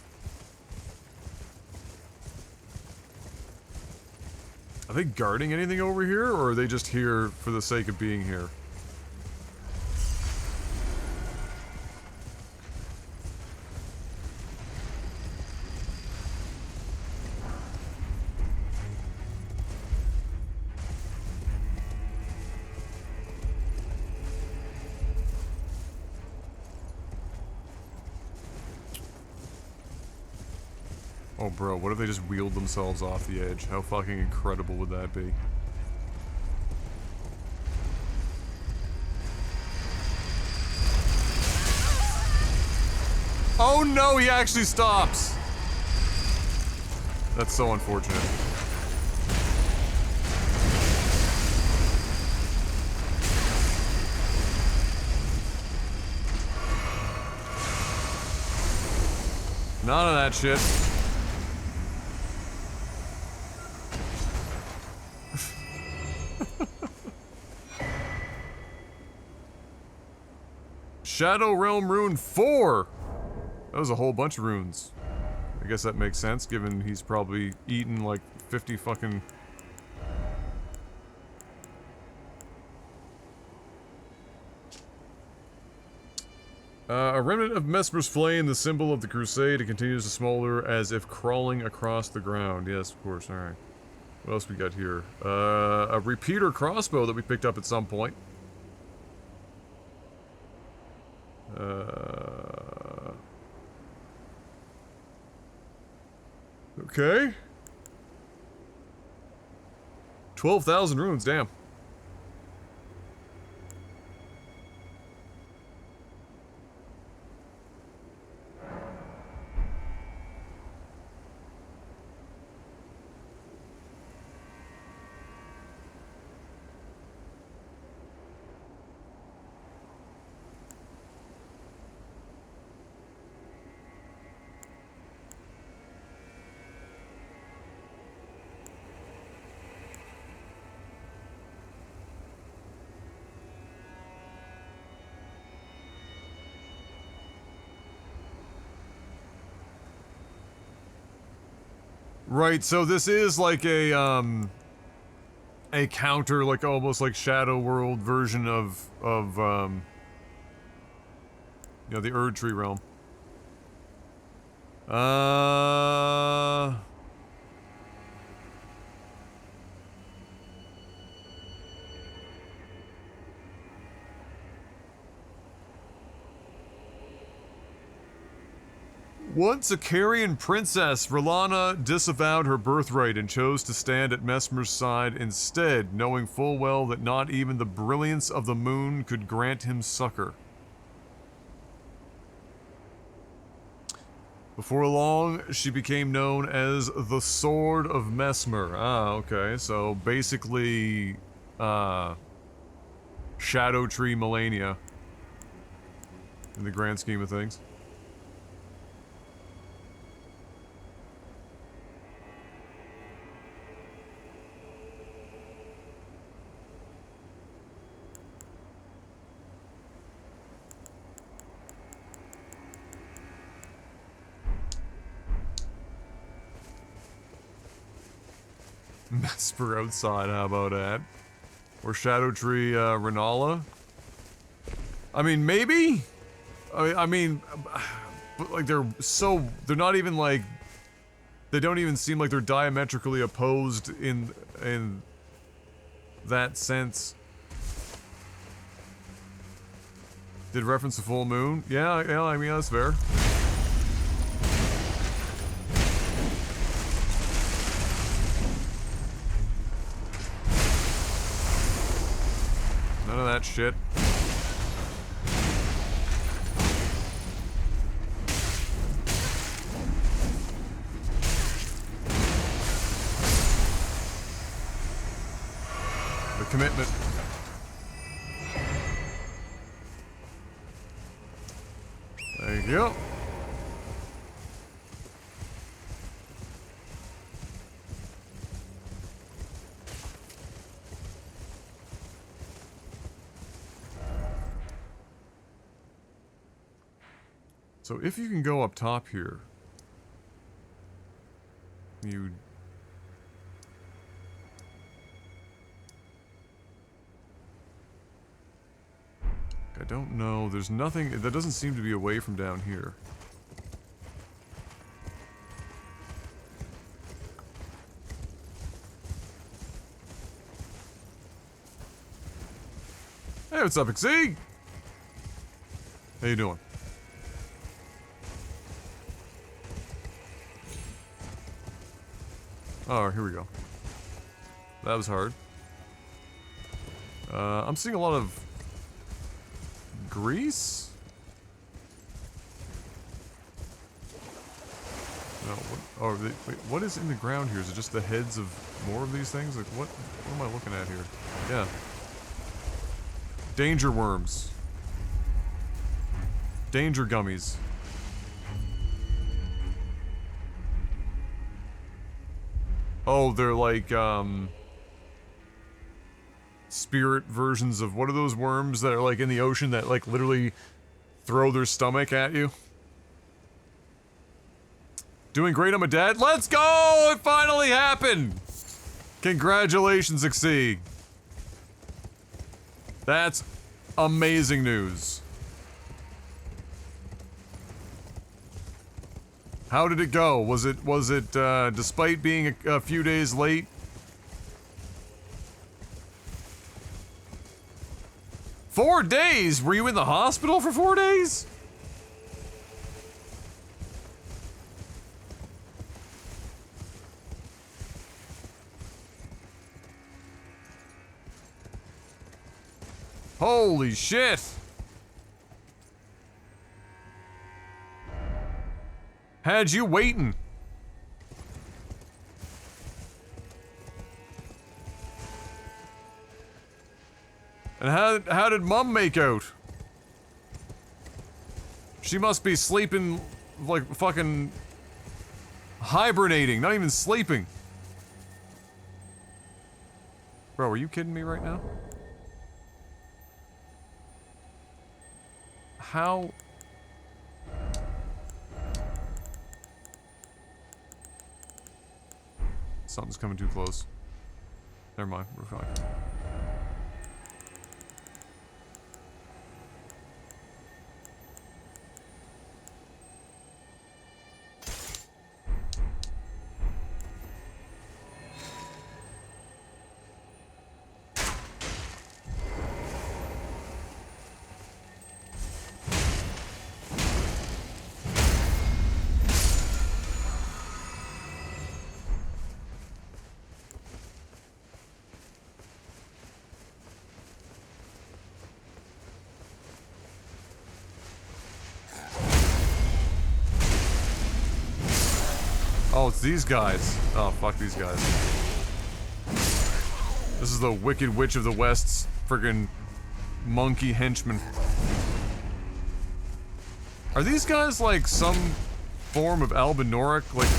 Are they guarding anything over here, or are they just here for the sake of being here? Oh, bro, what if they just wheeled themselves off the edge? How fucking incredible would that be? Oh no, he actually stops! That's so unfortunate. None of that shit. Shadow Realm Rune 4! That was a whole bunch of runes. I guess that makes sense, given he's probably eaten like 50 fucking... a remnant of Mesmer's flame, the symbol of the crusade. It continues to smolder as if crawling across the ground. Yes, of course, alright. What else we got here? A repeater crossbow that we picked up at some point. Okay. 12,000 runes, damn. Right, so this is like a counter, like almost like Shadow World version of you know, the Erdtree realm. Once a Carian princess, R'hllana disavowed her birthright and chose to stand at Mesmer's side instead, knowing full well that not even the brilliance of the moon could grant him succor. Before long, she became known as the Sword of Mesmer. Ah, okay, so basically, Shadow Tree Melania, in the grand scheme of things. Mesper outside, how about that? Or Shadow Tree, R'hllana? I mean, maybe? I mean, but like they're not even like, they don't even seem like they're diametrically opposed in that sense. Did reference the full moon? Yeah, I mean, that's fair. None of that shit. The commitment. There you go. So if you can go up top here, you... don't know. There's nothing... That doesn't seem to be away from down here. Hey, what's up, Xig? How you doing? Oh, here we go. That was hard. I'm seeing a lot of grease? No, what, oh, wait, what is in the ground here? Is it just the heads of more of these things? Like, what am I looking at here? Yeah. Danger worms. Danger gummies. Oh, they're like, spirit versions of, what are those worms that are like in the ocean that like literally throw their stomach at you? Doing great, I'm a dad. Let's go! It finally happened! Congratulations, Exceed. That's amazing news. How did it go? Was it, despite being a few days late? Four days? Were you in the hospital for 4 days? Holy shit! Had you waiting? And how did Mom make out? She must be sleeping, like, fucking hibernating, not even sleeping. Bro, are you kidding me right now? How? Something's coming too close. Never mind, we're fine. Oh, it's these guys. Oh, fuck these guys. This is the Wicked Witch of the West's friggin' monkey henchman. Are these guys like some form of albinoric? Like...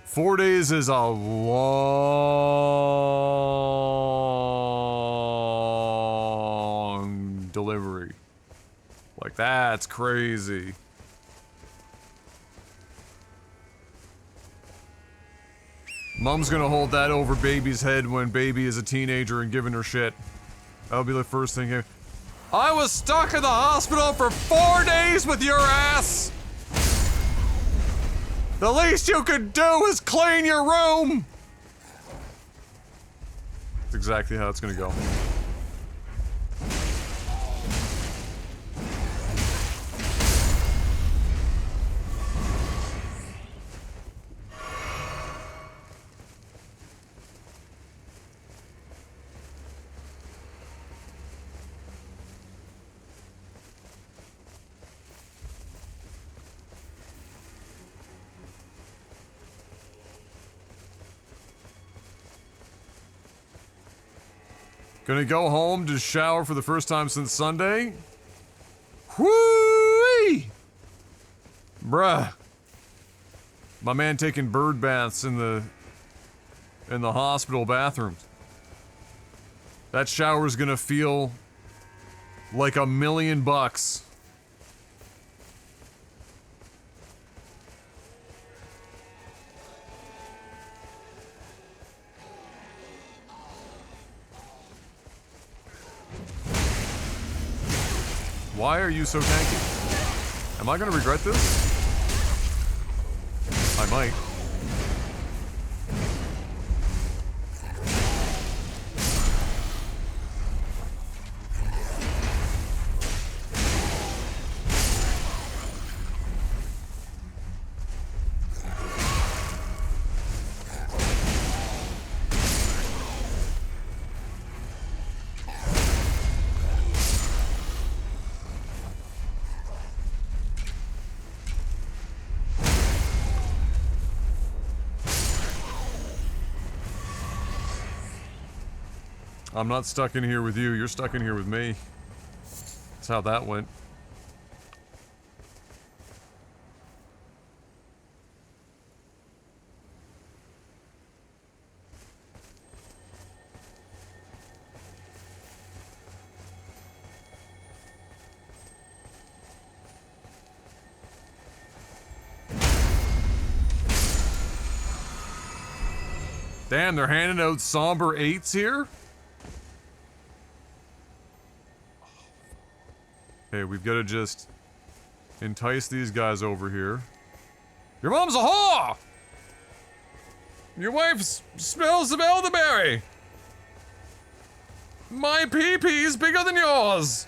Four days is a long delivery. Like, that's crazy. Mom's gonna hold that over baby's head when baby is a teenager and giving her shit. That'll be the first thing. I was stuck in the hospital for 4 days with your ass! The least you could do is clean your room! That's exactly how it's gonna go. Gonna go home to shower for the first time since Sunday? Whoo-wee! Bruh. My man taking bird baths in the hospital bathrooms. That shower's gonna feel like $1,000,000 bucks. Why are you so tanky? Am I gonna regret this? I might. I'm not stuck in here with you, you're stuck in here with me. That's how that went. Damn, they're handing out somber 8s here? Okay, we've got to just entice these guys over here. Your mom's a whore! Your wife smells of elderberry! My pee-pee's bigger than yours!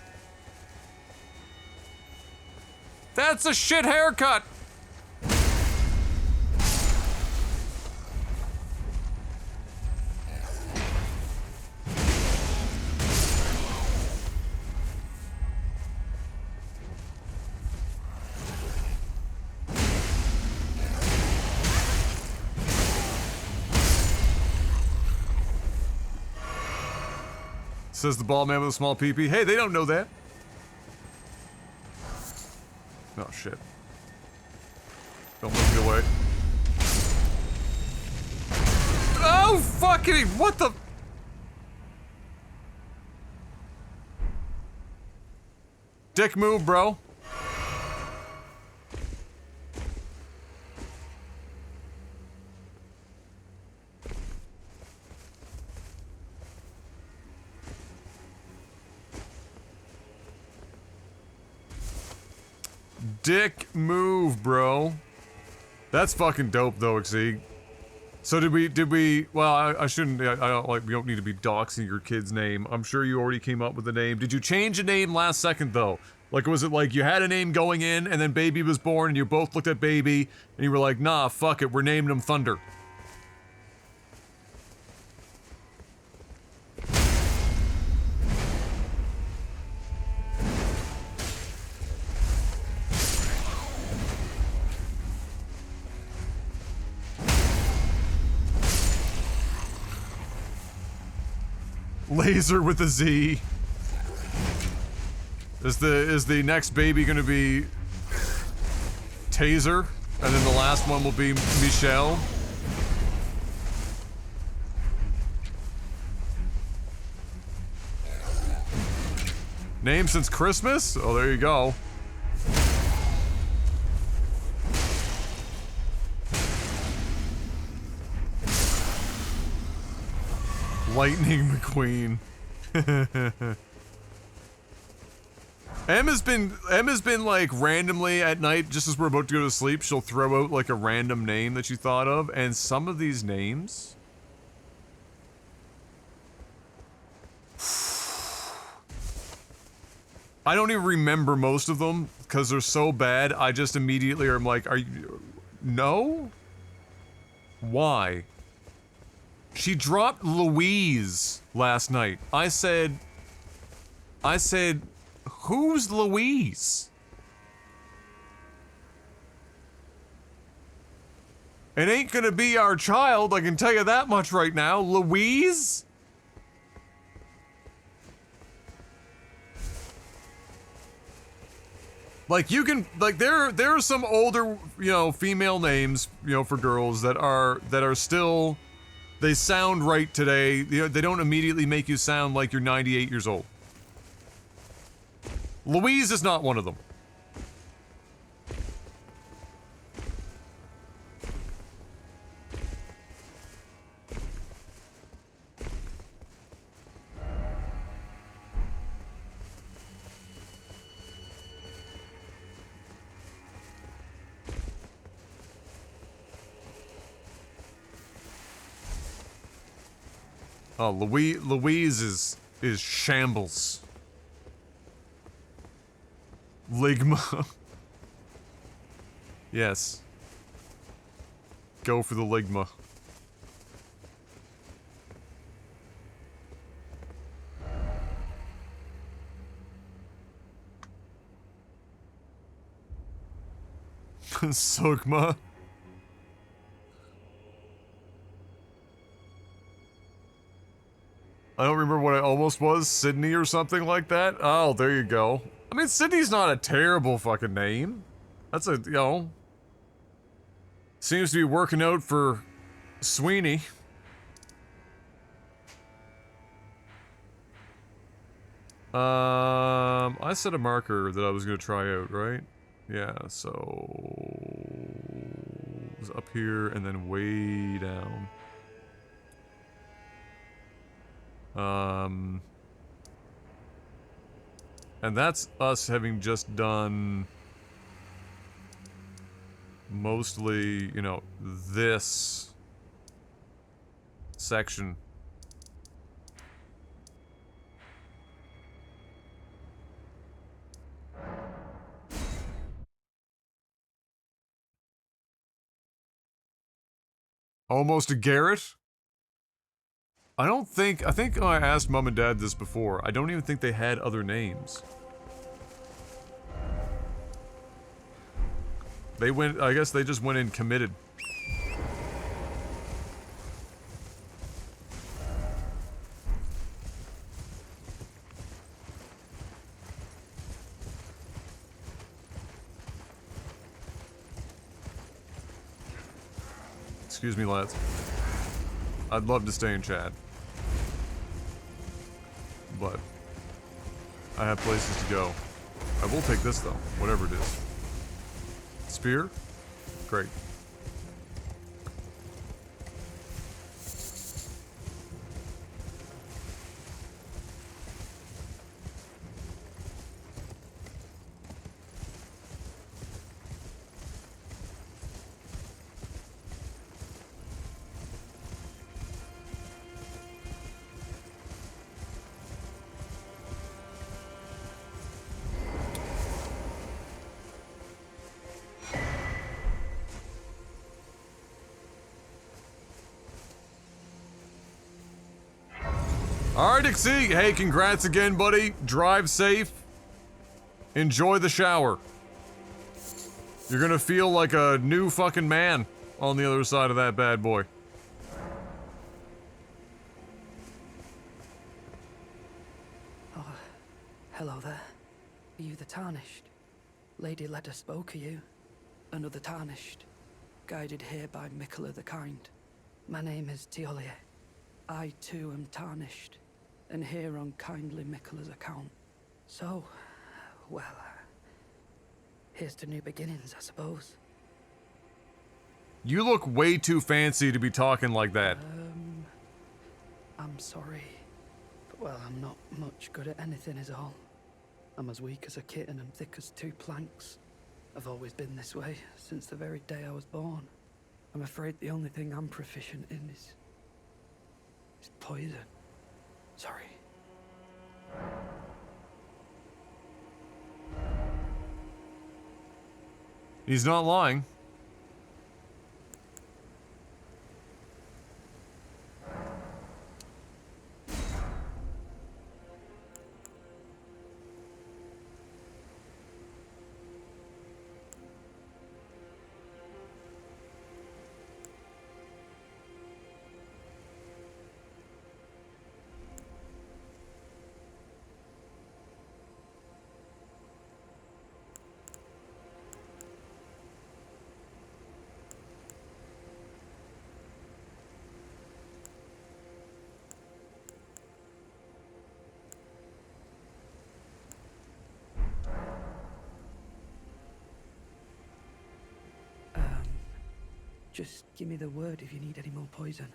That's a shit haircut! Says the bald man with a small pee-pee. Hey, they don't know that. Oh, shit. Don't look the way. Oh, fucking... What the... Dick move, bro. Dick move, bro. That's fucking dope, though, Exceed. So did we, well, I shouldn't, I don't, like, we don't need to be doxing your kid's name. I'm sure you already came up with a name. Did you change a name last second, though? Like, was it like you had a name going in, and then baby was born, and you both looked at baby, and you were like, nah, fuck it, we're naming him Thunder. Laser with a Z. Is the next baby gonna be Taser? And then the last one will be Michelle? Name since Christmas? Oh, there you go. Lightning McQueen. Em has been like randomly at night, just as we're about to go to sleep, she'll throw out like a random name that you thought of, and some of these names. I don't even remember most of them because they're so bad. I just immediately am like, are you? No? Why? She dropped Louise last night. I said, who's Louise? It ain't gonna be our child, I can tell you that much right now. Louise? Like, you can, like, there are some older, you know, female names, you know, for girls that are still... They sound right today. They don't immediately make you sound like you're 98 years old. Louise is not one of them. Oh, Louise is shambles. Ligma. Yes. Go for the Ligma. Sogma. I don't remember what I almost was. Sydney or something like that? Oh, there you go. I mean, Sydney's not a terrible fucking name. That's a, you know... Seems to be working out for Sweeney. I set a marker that I was gonna try out, right? Yeah, so... It was up here and then way down. And that's us having just done mostly, you know, this section. Almost a Garrett? I think I asked Mom and Dad this before. I don't even think they had other names. They went, I guess they just went in committed. Excuse me, lads. I'd love to stay in chat. But I have places to go. I will take this though, whatever it is. Spear? Great. Alright, Dixie. Hey, congrats again, buddy. Drive safe. Enjoy the shower. You're gonna feel like a new fucking man on the other side of that bad boy. Oh, hello there. Are you the Tarnished? Lady Leda spoke of you. Another Tarnished. Guided here by Mikola the Kind. My name is Teolia. I too am Tarnished, and here on kindly Mikola's account. So, well, here's to new beginnings, I suppose. You look way too fancy to be talking like that. I'm sorry. But, well, I'm not much good at anything is all. I'm as weak as a kitten and thick as two planks. I've always been this way, since the very day I was born. I'm afraid the only thing I'm proficient in is poison. Sorry. He's not lying. Just give me the word if you need any more poison.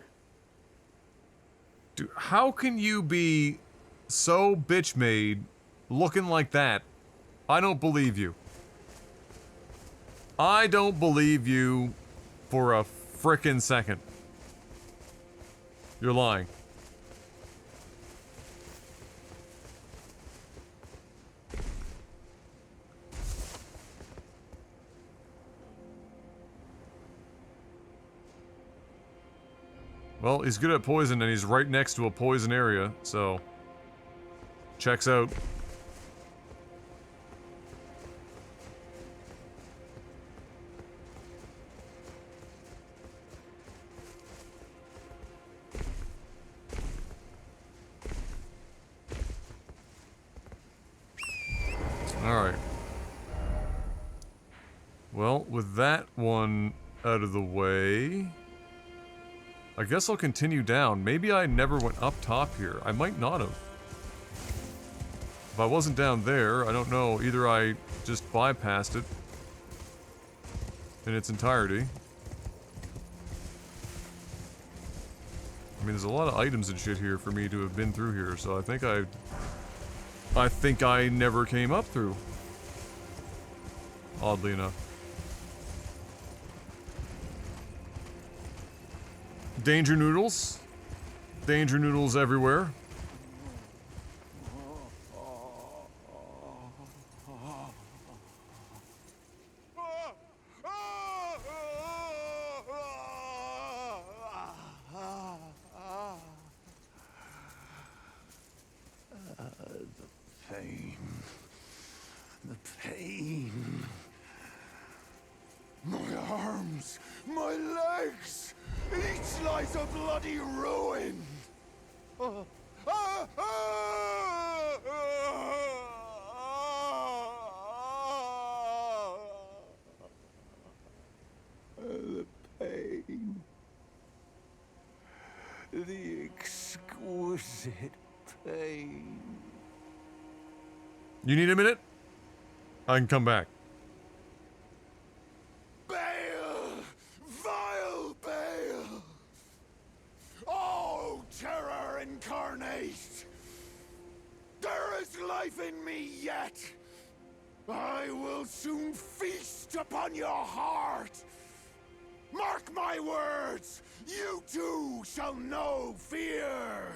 Dude, how can you be so bitch-made looking like that? I don't believe you. I don't believe you for a frickin' second. You're lying. Well, he's good at poison, and he's right next to a poison area, so... Checks out. Alright. Well, with that one out of the way... I guess I'll continue down. Maybe I never went up top here. I might not have. If I wasn't down there, I don't know. Either I just bypassed it in its entirety. I mean, there's a lot of items and shit here for me to have been through here, so I think I never came up through. Oddly enough. Danger noodles. Danger noodles everywhere. The pain. My arms, my legs, each lies a bloody ruin. The pain. The exquisite pain. You need a minute? I can come back. Bale! Vile Bale! Oh, terror incarnate! There is life in me yet! I will soon feast upon your heart! Mark my words! You too shall know fear!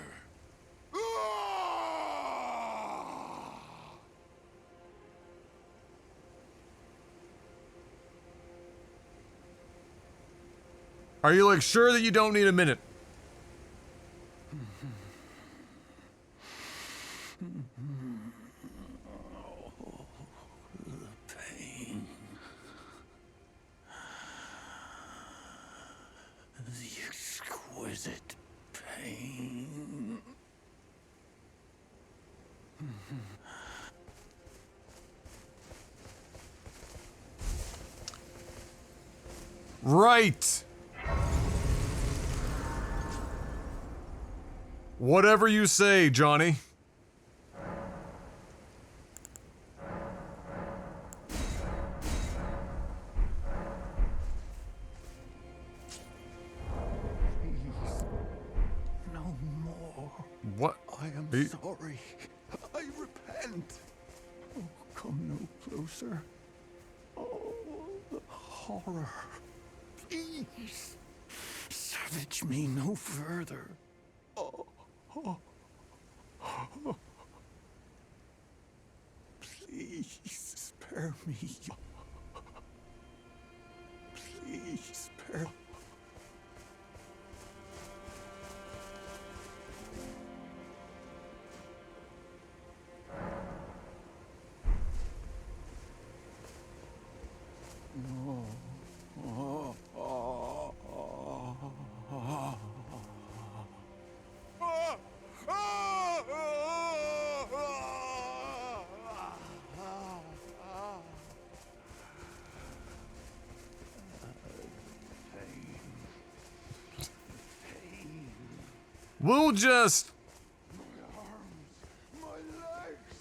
Are you, like, sure that you don't need a minute? The pain. The exquisite pain. Right! Whatever you say, Johnny. Please, no more. What? I am He- sorry. I repent. Oh, come no closer. Oh, the horror. Please, savage me no further. Oh. Please spare me. Please spare. We'll just... My arms, my legs,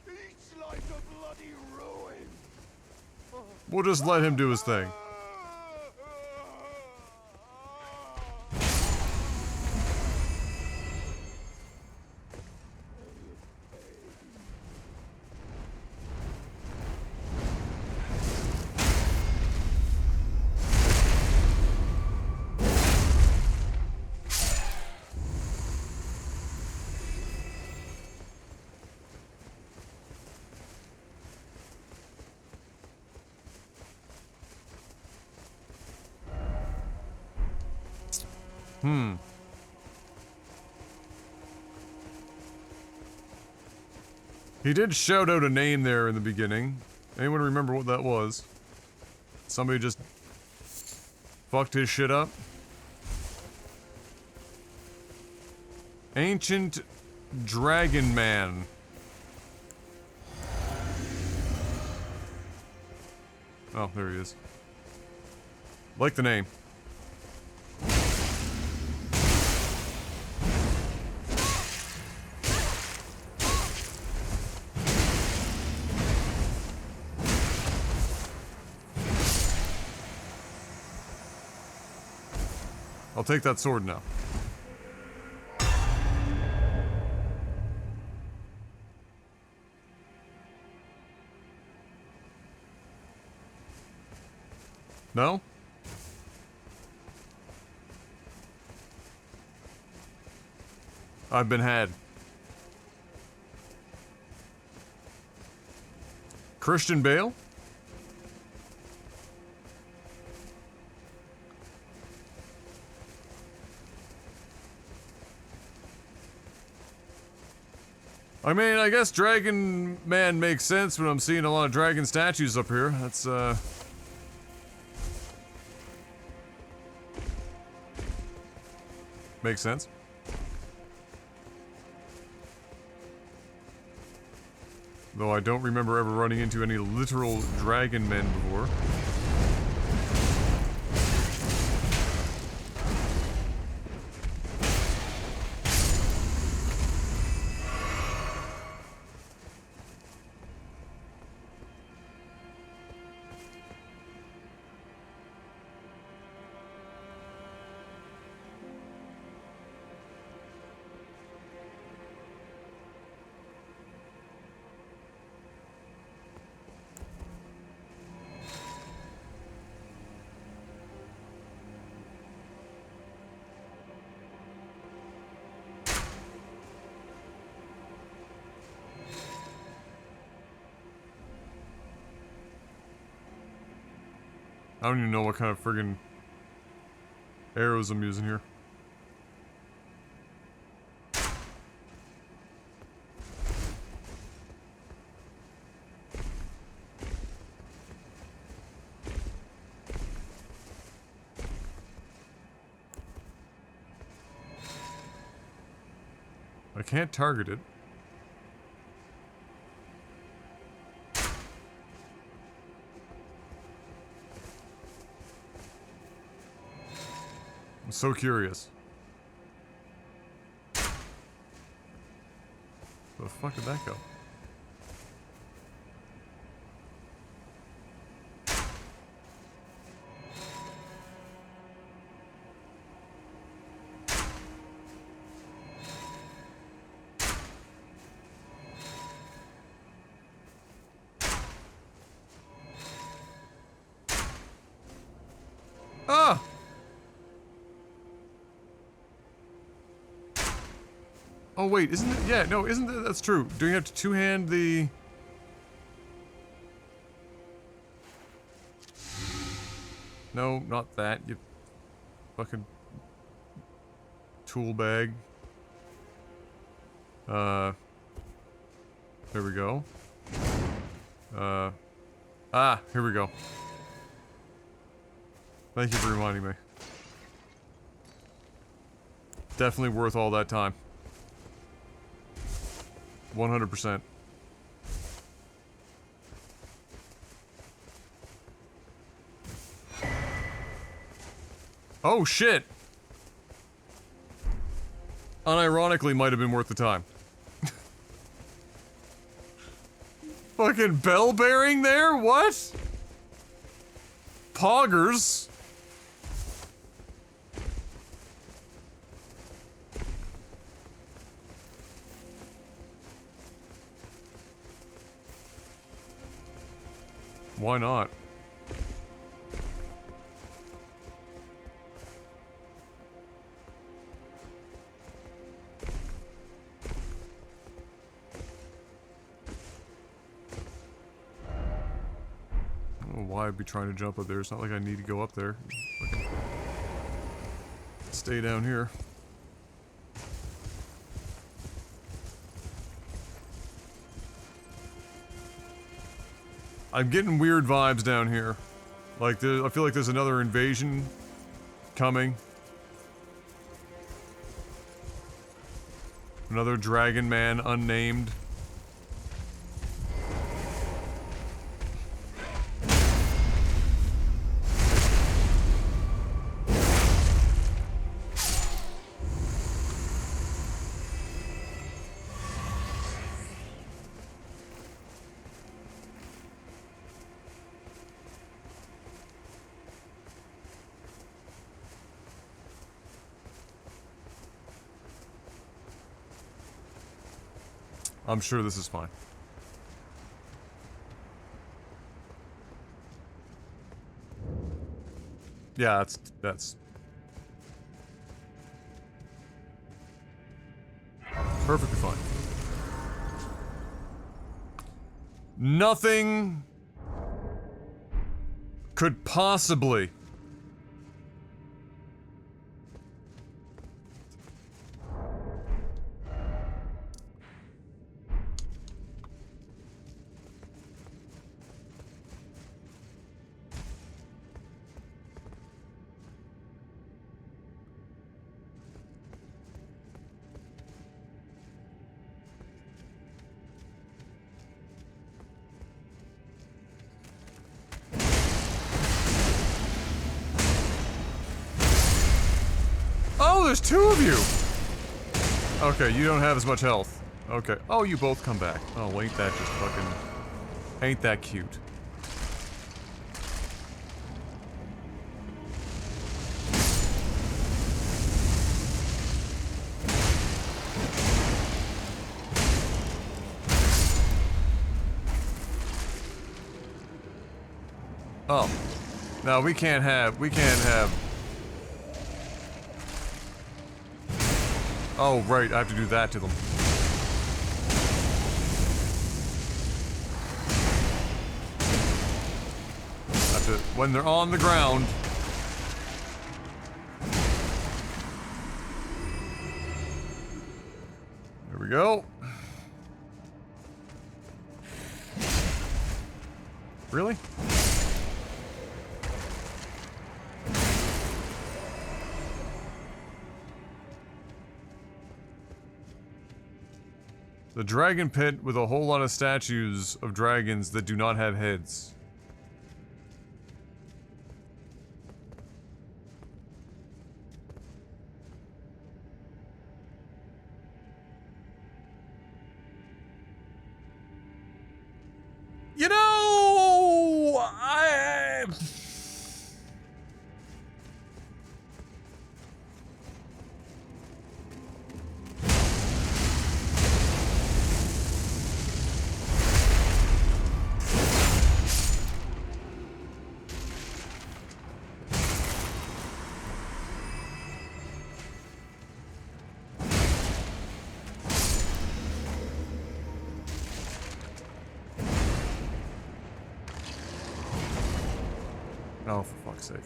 each like a bloody ruin. We'll just let him do his thing. He did shout out a name there in the beginning. Anyone remember what that was? Somebody just fucked his shit up? Ancient Dragon Man. Oh, there he is. Like the name. I'll take that sword now. No? I've been had. Christian Bale? I mean, I guess Dragon Man makes sense when I'm seeing a lot of dragon statues up here. That's, makes sense. Though I don't remember ever running into any literal dragon men before. I don't even know what kind of friggin' arrows I'm using here. I can't target it. I'm so curious. Where the fuck did that go? Ah! Oh wait, isn't it? Yeah, no, isn't that, that's true. Do you have to two-hand the... No, not that, you fucking tool bag. There we go. Here we go. Thank you for reminding me. Definitely worth all that time. 100%. Oh shit! Unironically might have been worth the time. Fucking bell bearing there? What? Poggers. Why not? I don't know why I'd be trying to jump up there. It's not like I need to go up there. Fucking stay down here. I'm getting weird vibes down here. Like, I feel like there's another invasion coming. Another dragon man, unnamed. I'm sure this is fine. Yeah, that's perfectly fine. Nothing could possibly there's two of you! Okay, you don't have as much health. Okay. Oh, you both come back. Oh, well, ain't that just fucking... Ain't that cute. Oh. No, we can't have... Oh, right, I have to do that to them. Have to, when they're on the ground. There we go. Really? The dragon pit with a whole lot of statues of dragons that do not have heads. You know, oh, for fuck's sake.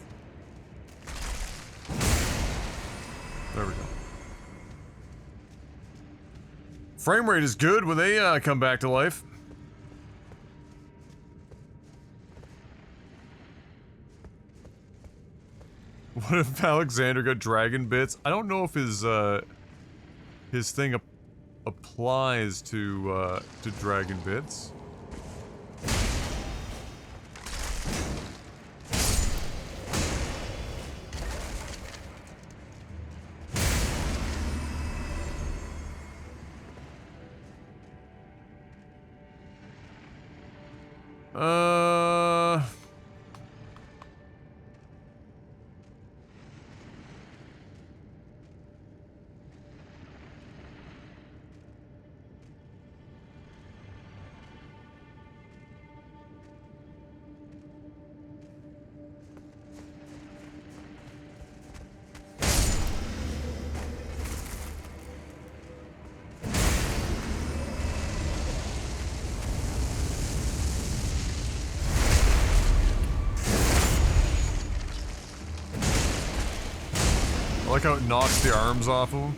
There we go. Frame rate is good when they come back to life. What if Alexander got dragon bits? I don't know if his thing applies to dragon bits. I like how it knocks the arms off of him.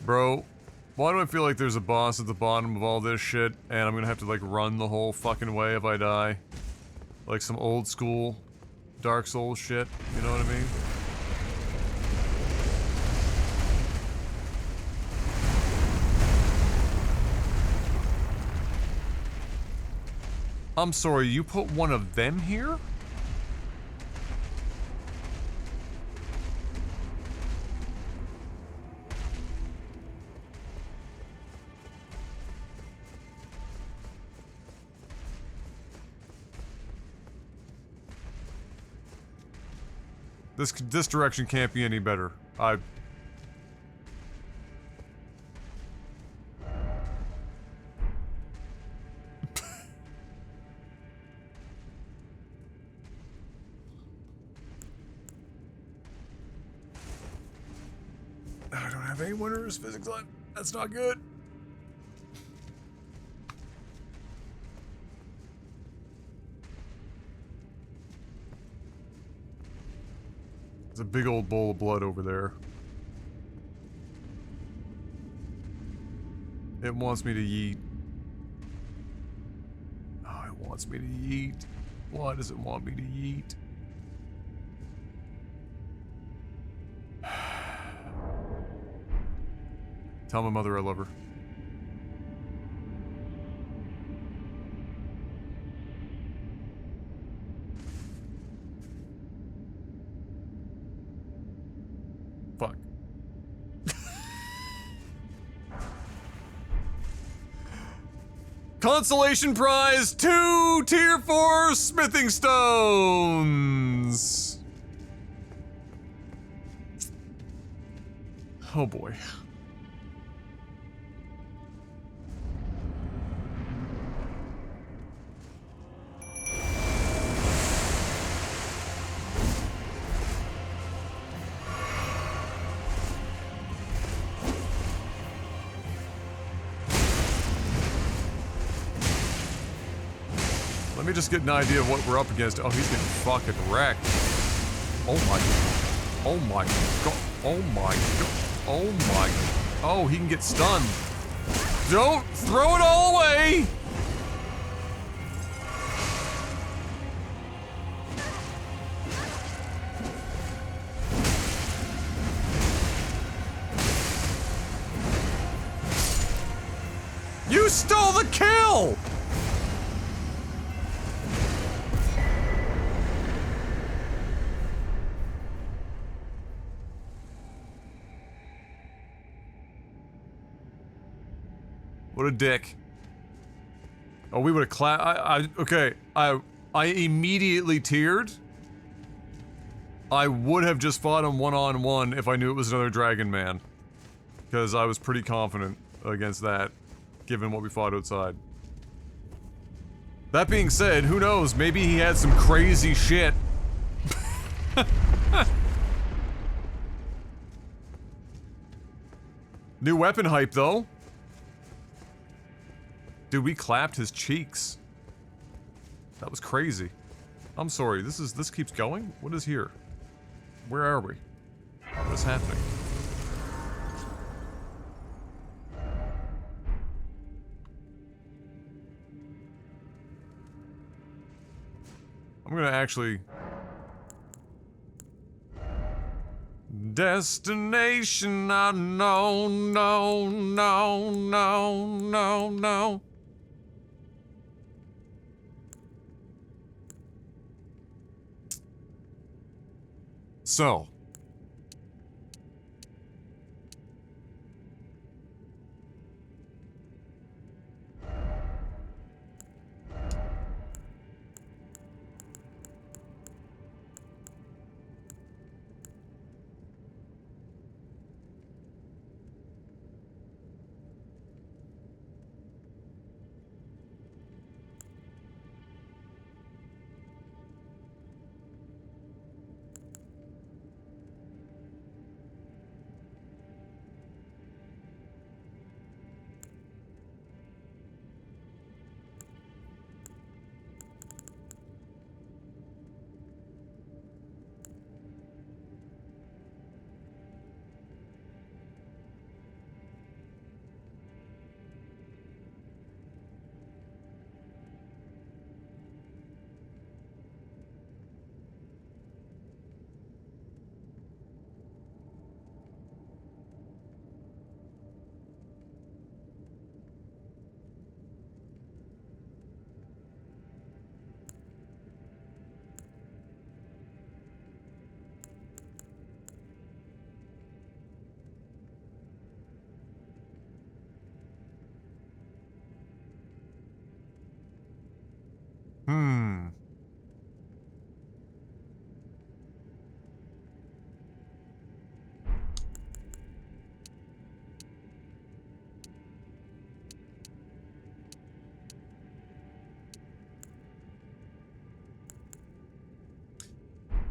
Bro, why do I feel like there's a boss at the bottom of all this shit, and I'm gonna have to, like, run the whole fucking way if I die? Like some old school Dark Souls shit, you know what I mean? I'm sorry, you put one of them here? This direction can't be any better. I don't have any winners physics left. That's not good. There's a big old bowl of blood over there. It wants me to yeet. Oh, it wants me to yeet. Why does it want me to yeet? Tell my mother I love her. Fuck. Consolation prize, 2 tier 4 smithing stones. Oh boy. Let me just get an idea of what we're up against. Oh, he's getting fucking wrecked. Oh my. Oh my god. Oh my god. Oh my. Oh, he can get stunned. Don't throw it all away! You stole the kill! What a dick. Oh, we would have okay. I immediately tiered. I would have just fought him one-on-one if I knew it was another Dragon Man. Because I was pretty confident against that, given what we fought outside. That being said, who knows? Maybe he had some crazy shit. New weapon hype, though. Dude, we clapped his cheeks. That was crazy. I'm sorry, this keeps going? What is here? Where are we? What is happening? I'm gonna actually... Destination unknown, no, no, no, no, no. So.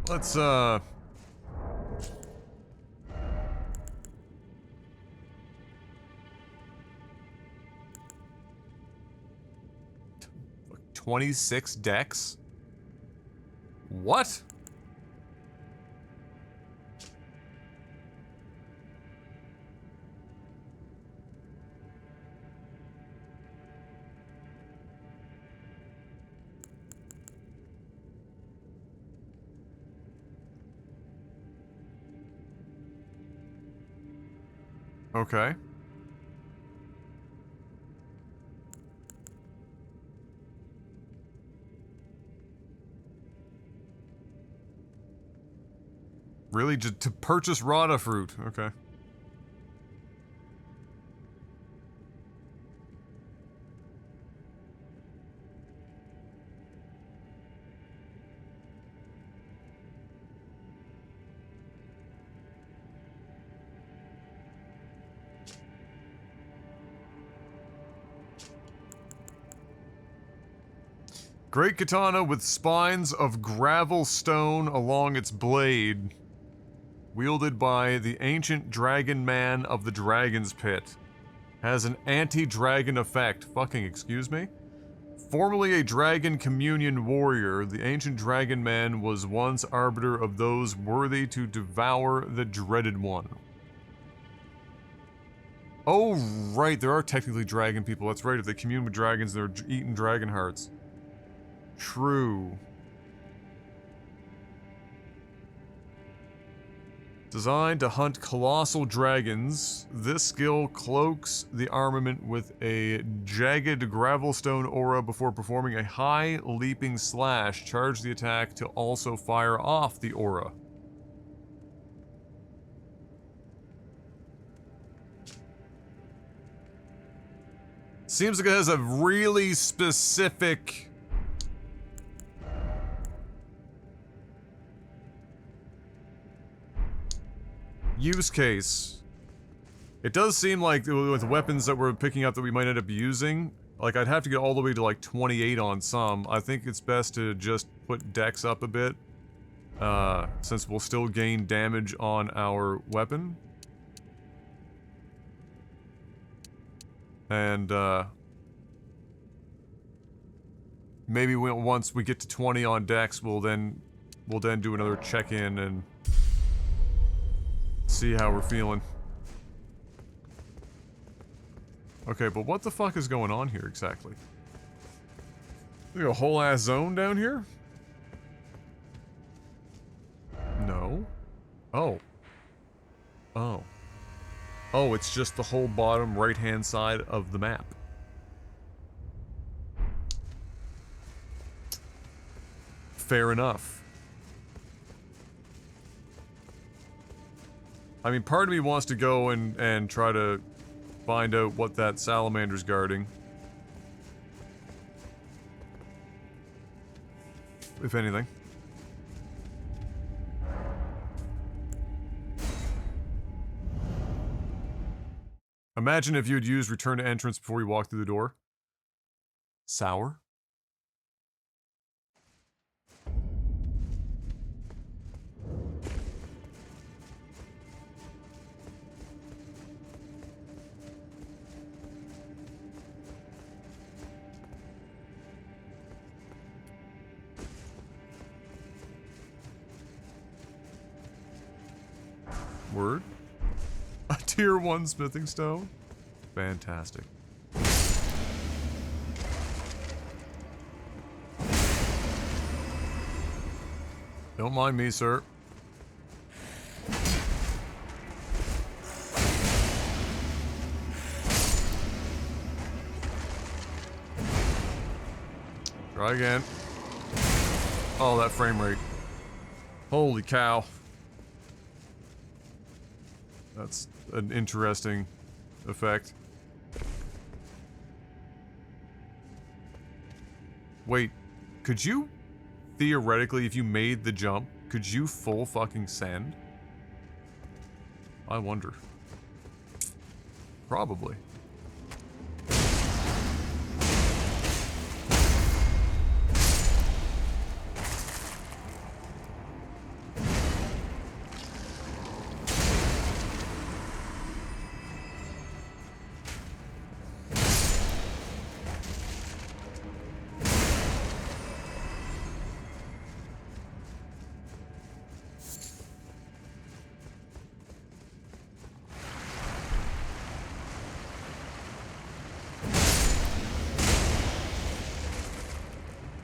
Let's, 26 decks? What? Okay. Really? To purchase Rada fruit? Okay. Great katana with spines of gravel stone along its blade, wielded by the ancient dragon man of the Dragon's Pit. Has an anti-dragon effect. Fucking excuse me? Formerly a dragon communion warrior, the ancient dragon man was once arbiter of those worthy to devour the dreaded one. Oh, right, there are technically dragon people. That's right, if they commune with dragons, they're eating dragon hearts. True. Designed to hunt colossal dragons, this skill cloaks the armament with a jagged gravelstone aura before performing a high leaping slash. Charge the attack to also fire off the aura. Seems like it has a really specific use case. It does seem like with weapons that we're picking up that we might end up using, like I'd have to get all the way to like 28 on some. I think it's best to just put dex up a bit, since we'll still gain damage on our weapon. And maybe once we get to 20 on dex, we'll then do another check-in and see how we're feeling. Okay, but what the fuck is going on here exactly? Is there a whole ass zone down here? No. Oh. Oh. Oh, it's just the whole bottom right-hand side of the map. Fair enough. I mean, part of me wants to go and try to find out what that salamander's guarding. If anything. Imagine if you had used return to entrance before you walked through the door. Sour? Word? A tier 1 smithing stone? Fantastic. Don't mind me, sir. Try again. Oh, that frame rate. Holy cow. That's an interesting effect. Wait, could you, theoretically, if you made the jump, could you full fucking send? I wonder. Probably.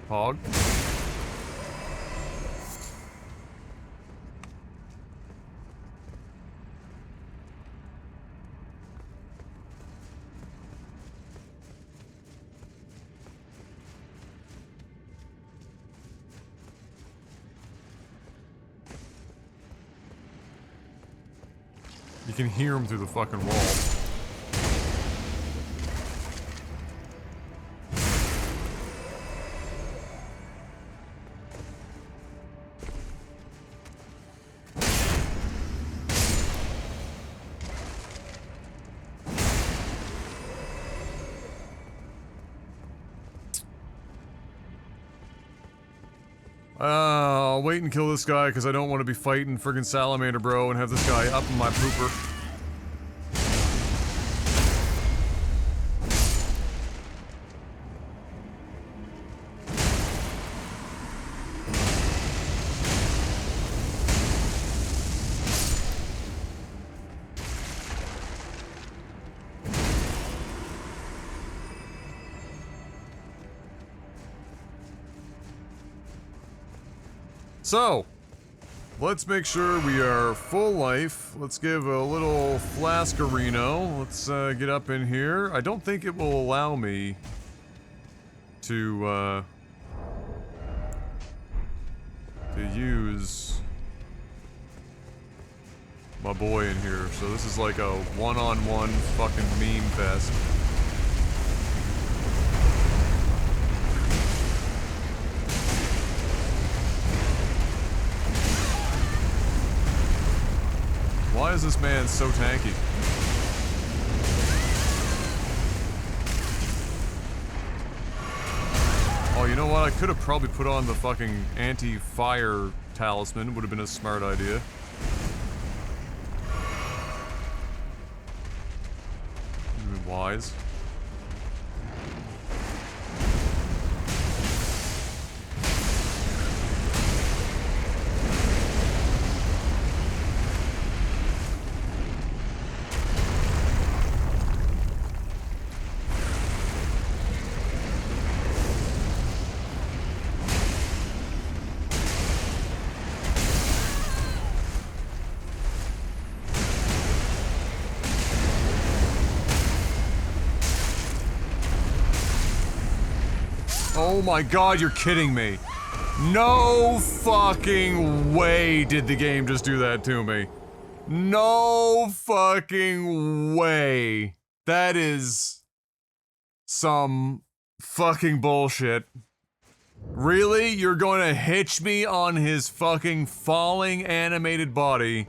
Hog. You can hear him through the fucking wall. I'll wait and kill this guy because I don't want to be fighting friggin' Salamander Bro and have this guy up in my pooper. So, let's make sure we are full life. Let's give a little flaskerino. Let's get up in here. I don't think it will allow me to use my boy in here. So this is like a one-on-one fucking meme fest. Why is this man so tanky? Oh, you know what? I could have probably put on the fucking anti-fire talisman. Would have been a smart idea. Would have been wise. Oh my god, you're kidding me. No fucking way did the game just do that to me. No fucking way. That is some fucking bullshit. Really? You're going to hitch me on his fucking falling animated body?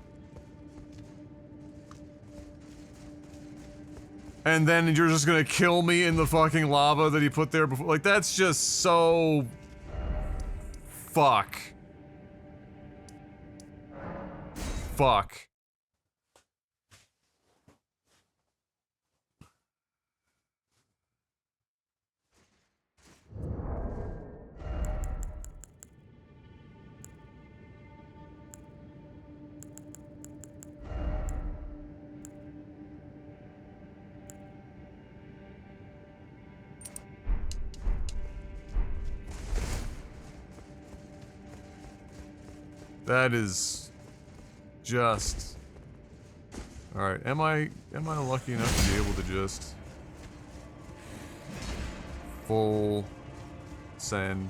And then you're just gonna kill me in the fucking lava that he put there before? Like, that's just so... Fuck. Fuck. That is just... Alright, am I lucky enough to be able to just full send?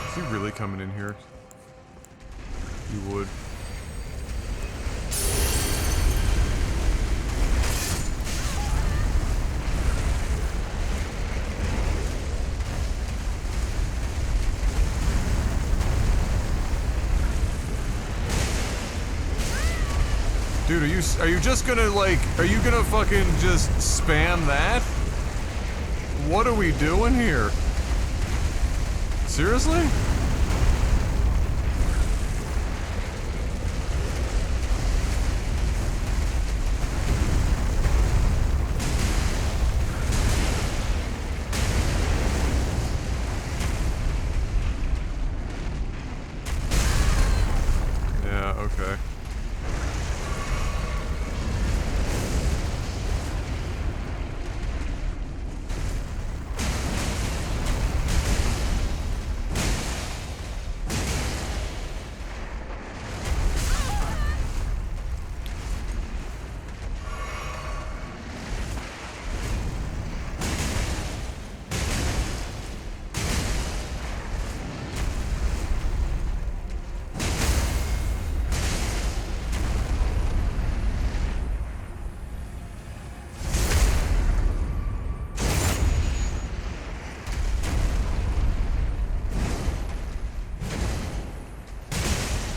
Is he really coming in here? You would. Dude, are you just gonna like, are you gonna fucking just spam that? What are we doing here? Seriously? Yeah, okay.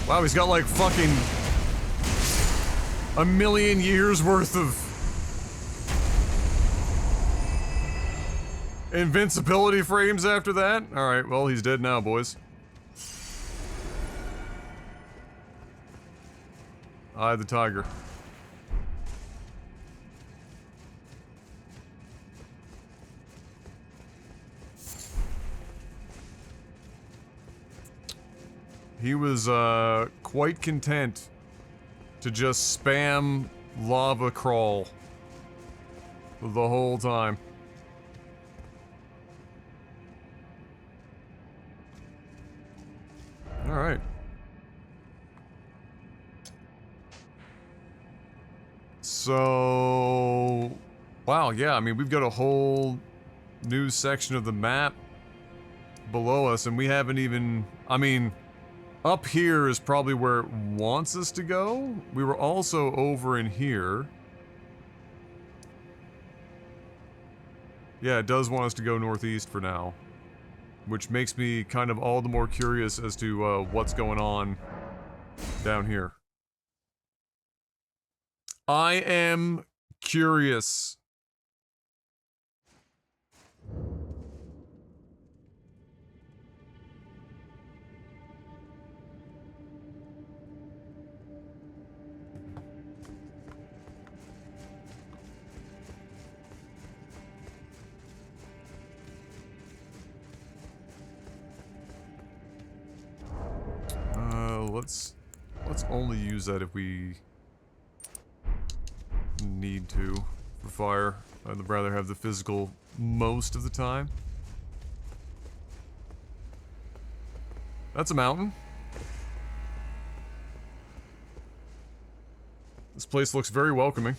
Wow, he's got like fucking a million years worth of invincibility frames after that? Alright, well, he's dead now, boys. Eye the tiger. He was, quite content to just spam lava crawl the whole time. Alright. So... Wow, yeah, I mean, we've got a whole new section of the map below us, and we haven't even... I mean... Up here is probably where it wants us to go. We were also over in here. Yeah, it does want us to go northeast for now. Which makes me kind of all the more curious as to what's going on down here. I am curious. Let's only use that if we need to for fire. I'd rather have the physical most of the time. That's a mountain. This place looks very welcoming.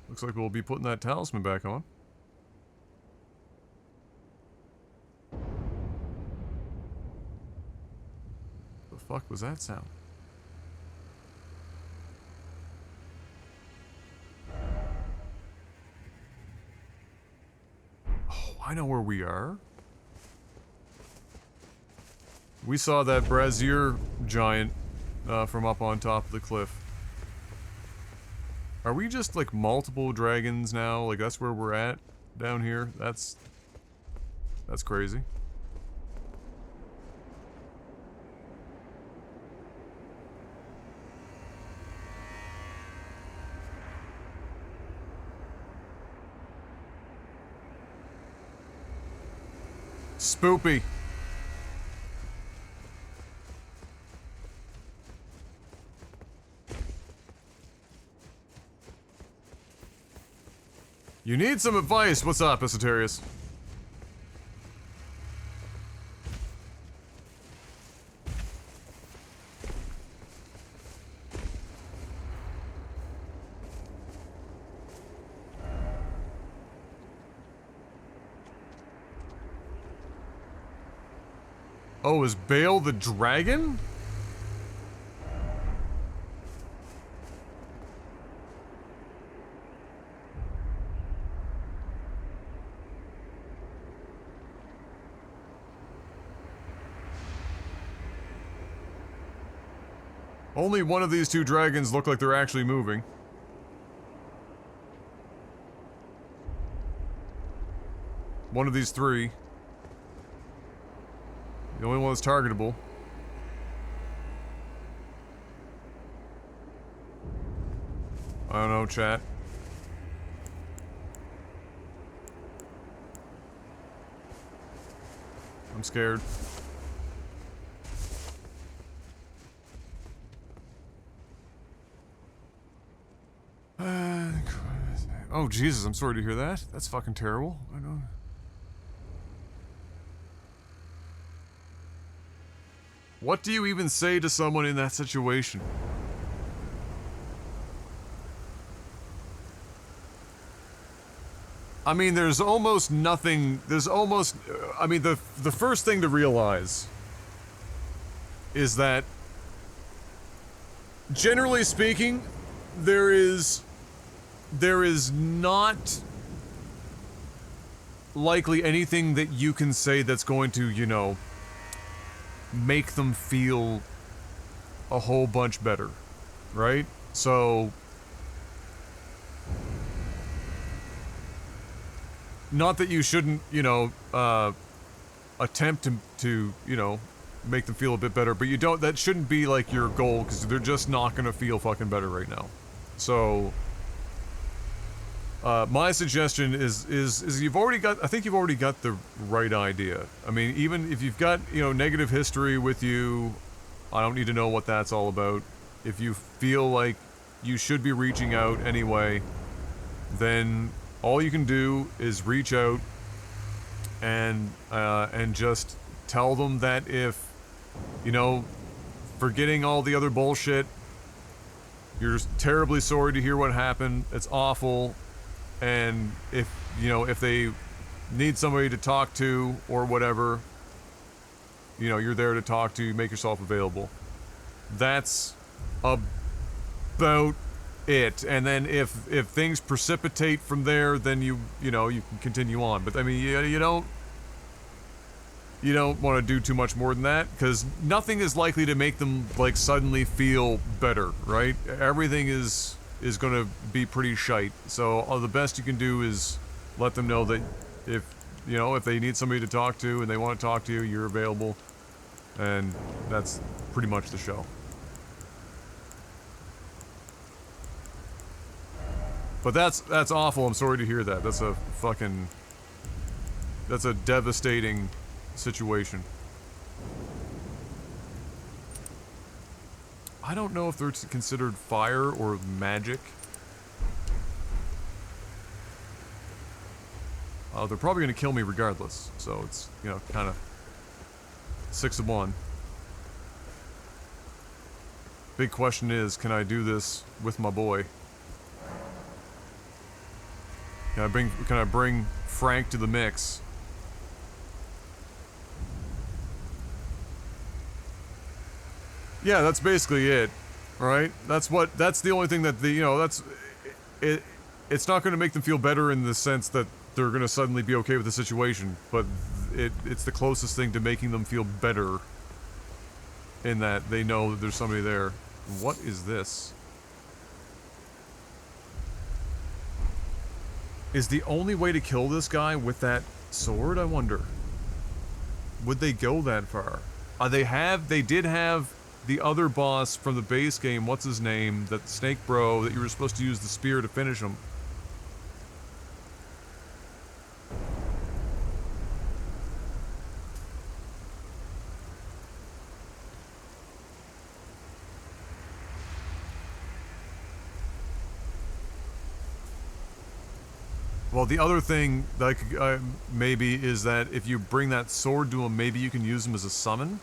Looks like we'll be putting that talisman back on. The fuck was that sound? Oh, I know where we are. We saw that brazier giant from up on top of the cliff. Are we just like multiple dragons now? Like that's where we're at down here? That's crazy. Spoopy. You need some advice. What's up, Esoterius? Oh, is Bale the dragon? Only one of these two dragons look like they're actually moving. One of these three. The only one that's targetable. I don't know, chat. I'm scared. Oh, Jesus, I'm sorry to hear that. That's fucking terrible. I know. What do you even say to someone in that situation? I mean, there's almost nothing, I mean, the first thing to realize is that, generally speaking, there is not likely anything that you can say that's going to, you know, make them feel a whole bunch better, right? So, not that you shouldn't, you know, attempt to, you know, make them feel a bit better, but you don't, that shouldn't be like your goal, because they're just not gonna feel fucking better right now. So, my suggestion is you've already got, I think you've already got the right idea. I mean, even if you've got, you know, negative history with you, I don't need to know what that's all about. If you feel like you should be reaching out anyway, then all you can do is reach out and just tell them that if, you know, forgetting all the other bullshit, you're terribly sorry to hear what happened, it's awful, and if, you know, if they need somebody to talk to or whatever, you know, you're there to talk to, make yourself available. That's about it. And then if things precipitate from there, then you know, you can continue on. But I mean, you don't want to do too much more than that, because nothing is likely to make them, like, suddenly feel better, right? Everything is going to be pretty shite. So the best you can do is let them know that if, you know, if they need somebody to talk to and they want to talk to you, you're available. And that's pretty much the show. But that's awful. I'm sorry to hear that. That's a devastating situation. I don't know if they're considered fire or magic. They're probably going to kill me regardless, so it's, you know, kind of 6 of 1. Big question is, can I do this with my boy? Can I bring Frank to the mix? Yeah, that's basically it, right? That's the only thing that it's not going to make them feel better in the sense that they're going to suddenly be okay with the situation, but it's the closest thing to making them feel better in that they know that there's somebody there. What is this? Is the only way to kill this guy with that sword, I wonder? Would they go that far? They did have the other boss from the base game, what's his name, that Snake Bro, that you were supposed to use the spear to finish him. Well, the other thing that maybe is that if you bring that sword to him, maybe you can use him as a summon?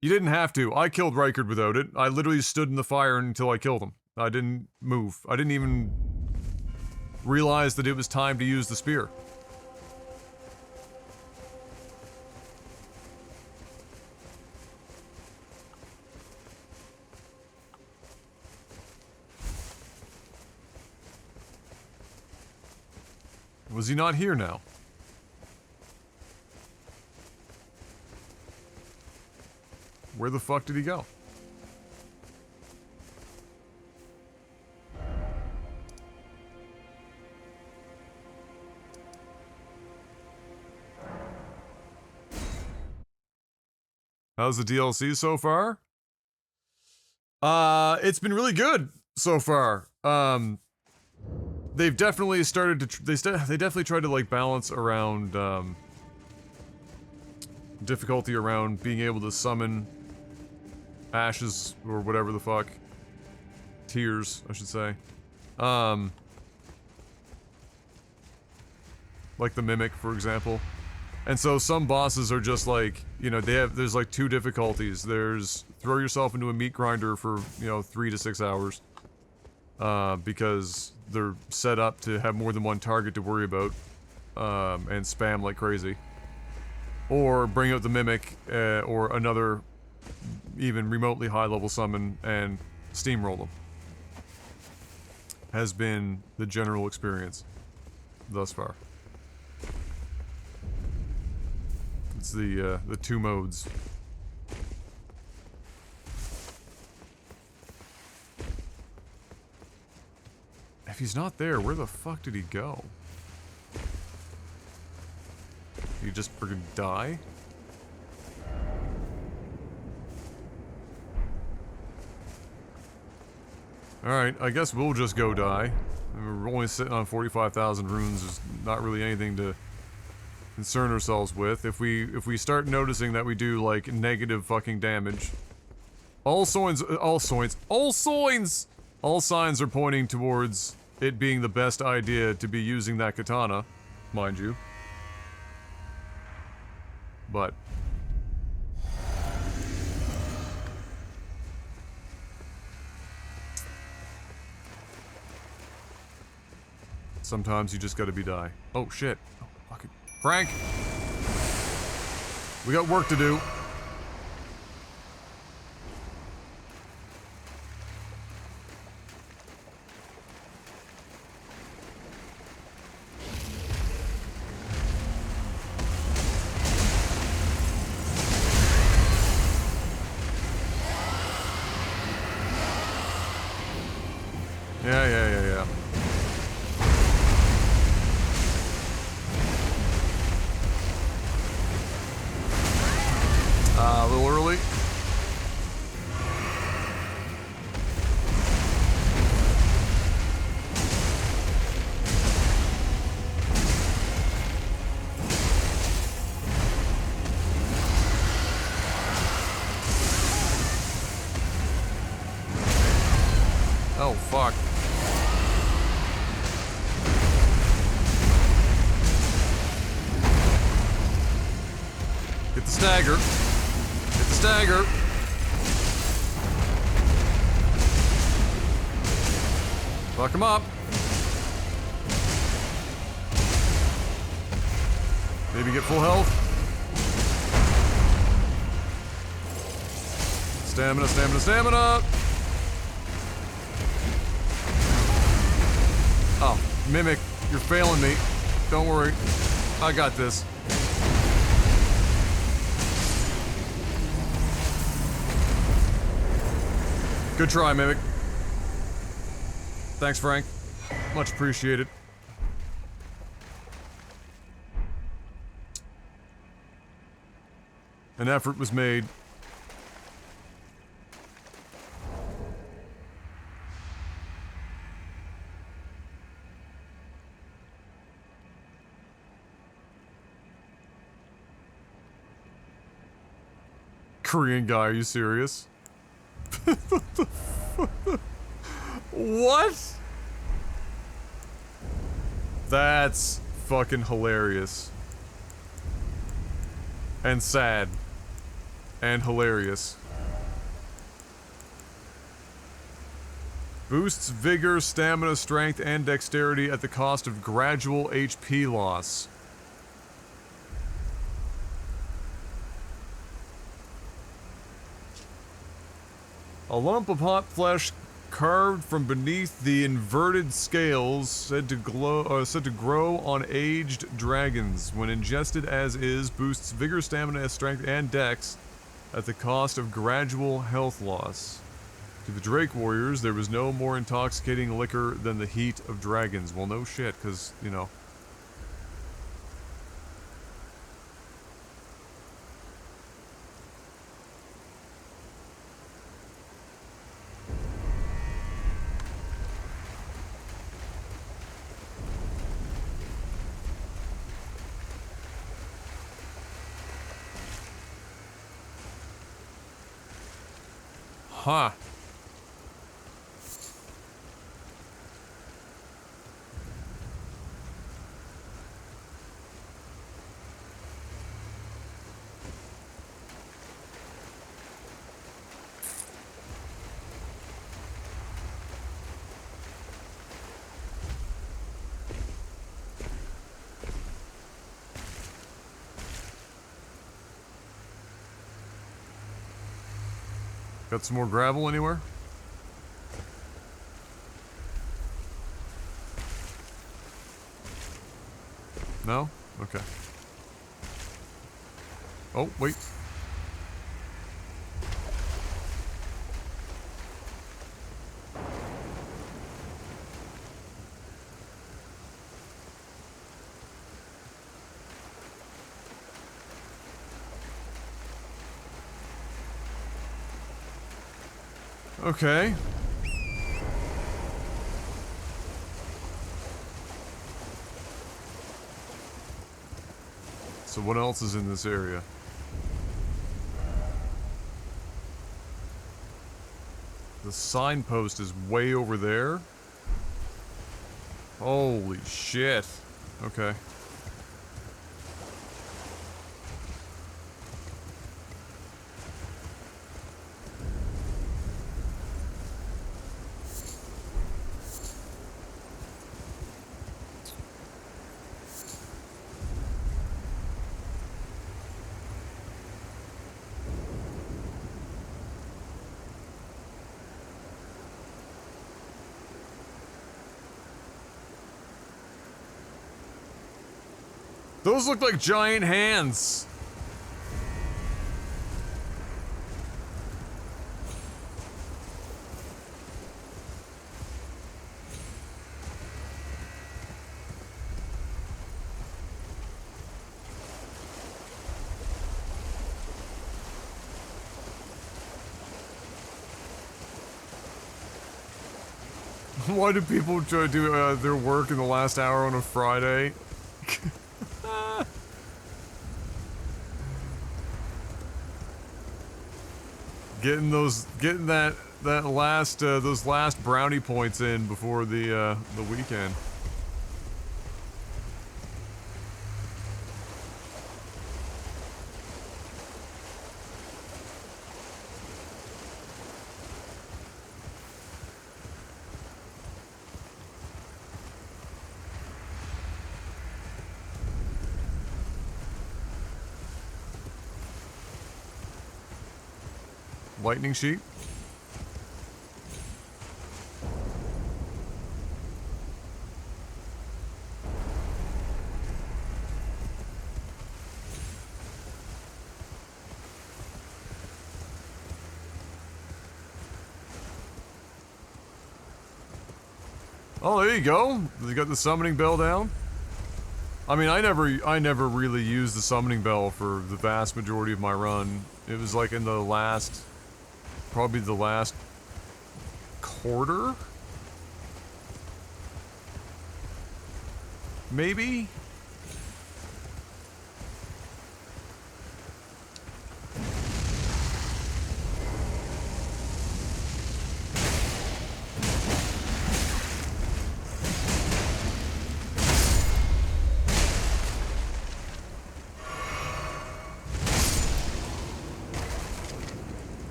You didn't have to. I killed Rykard without it. I literally stood in the fire until I killed him. I didn't move. I didn't even realize that it was time to use the spear. Was he not here now? Where the fuck did he go? How's the DLC so far? It's been really good so far. They've definitely started to they definitely tried to like balance around difficulty around being able to summon ashes or whatever the fuck. Tears, I should say. Like the Mimic, for example. And so some bosses are just like, you know, there's like 2 difficulties. There's throw yourself into a meat grinder for, you know, 3 to 6 hours. Because they're set up to have more than one target to worry about. And spam like crazy. Or bring out the Mimic, or another even remotely high level summon and steamroll them. Has been the general experience thus far. It's the 2 modes. If he's not there, where the fuck did he go? Did he just friggin' die? Alright, I guess we'll just go die. I mean, we're only sitting on 45,000 runes. There's not really anything to concern ourselves with. If we start noticing that we do like negative fucking damage, all signs are pointing towards it being the best idea to be using that katana, mind you. But sometimes you just gotta be die. Oh shit. Oh, fucking Frank! We got work to do. Yeah. A little early. Oh, fuck. Get the stagger. Get the stagger. Fuck him up. Maybe get full health. Stamina, stamina, stamina. Oh, Mimic, you're failing me. Don't worry. I got this. Good try, Mimic. Thanks, Frank. Much appreciated. An effort was made. Korean guy, are you serious? What? That's fucking hilarious. And sad. And hilarious. Boosts vigor, stamina, strength, and dexterity at the cost of gradual HP loss. A lump of hot flesh carved from beneath the inverted scales, said to grow on aged dragons. When ingested as is, boosts vigor, stamina, strength, and dex at the cost of gradual health loss. To the Drake warriors, there was no more intoxicating liquor than the heat of dragons. Well, no shit, because, you know. Huh. Got some more gravel anywhere? No? Okay. Oh, wait. Okay. So what else is in this area? The signpost is way over there? Holy shit. Okay. Those look like giant hands. Why do people try to do their work in the last hour on a Friday? Getting that last those last brownie points in before the weekend. Lightning sheep. Oh, there you go. They got the summoning bell down. I mean, I never really used the summoning bell for the vast majority of my run. It was like in the last, probably the last quarter? Maybe?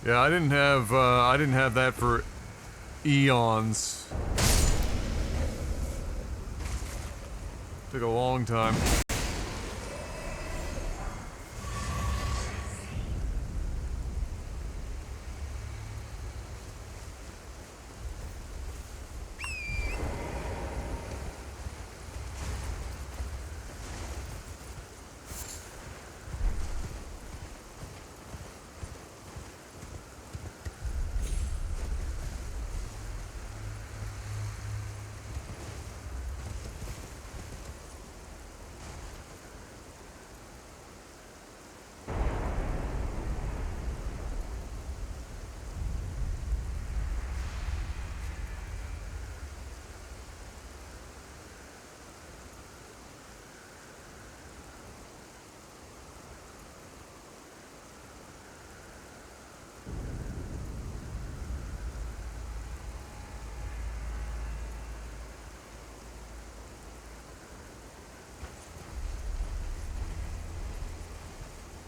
Yeah, I didn't have that for eons. Took a long time.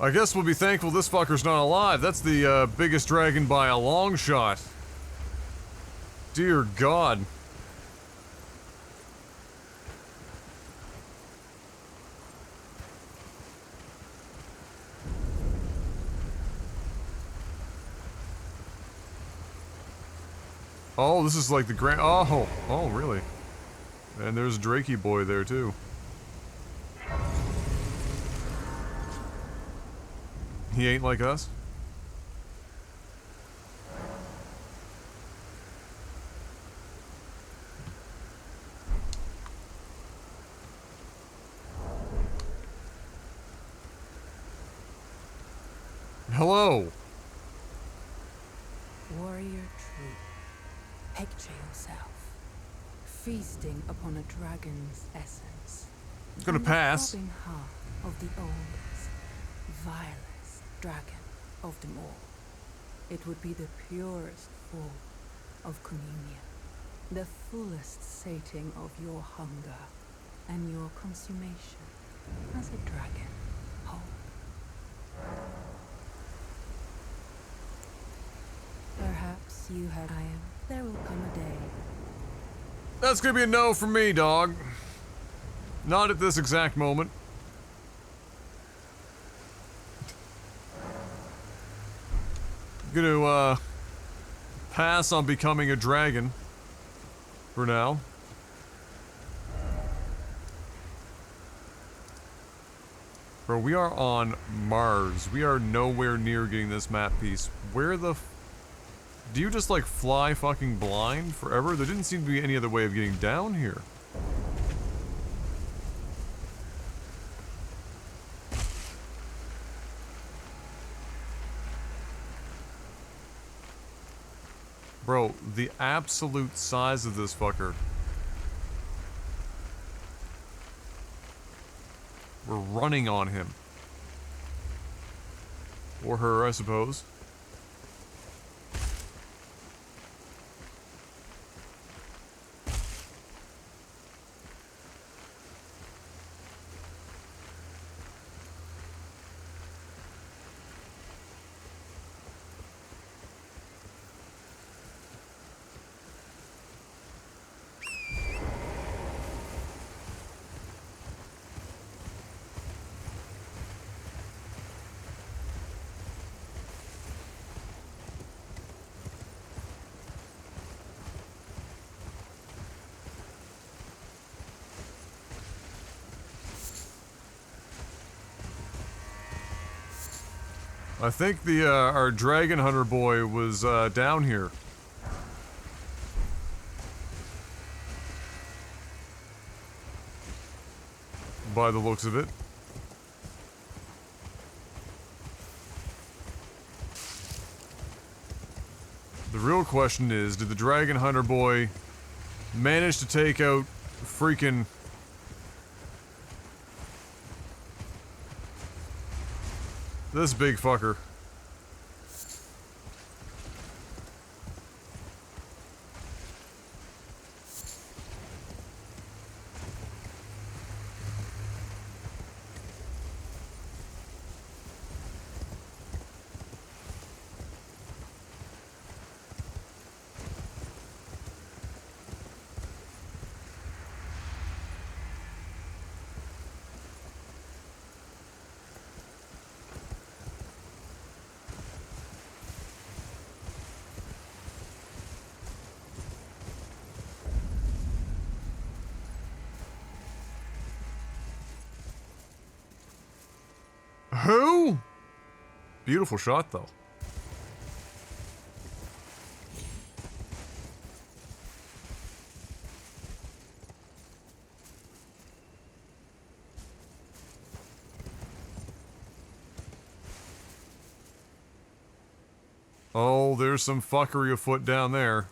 I guess we'll be thankful this fucker's not alive. That's the biggest dragon by a long shot. Dear God. Oh, this is like the grand. Oh, really? And there's Drakey boy there too. He ain't like us? Hello. Warrior tree, picture yourself feasting upon a dragon's essence. It's gonna From pass. The throbbing heart of the oldest, vilest dragon of them all. It would be the purest form of communion, the fullest sating of your hunger and your consummation as a dragon whole. Perhaps you have. There will come a day. That's gonna be a no from me, dog. Not at this exact moment. Gonna, pass on becoming a dragon. For now. Bro, we are on Mars. We are nowhere near getting this map piece. Where the f- Do you just, like, fly fucking blind forever? There didn't seem to be any other way of getting down here. Bro, the absolute size of this fucker. We're running on him. Or her, I suppose. I think the, our dragon hunter boy was, down here. By the looks of it. The real question is, did the dragon hunter boy manage to take out freaking... this big fucker? Beautiful shot, though. Oh, there's some fuckery afoot down there.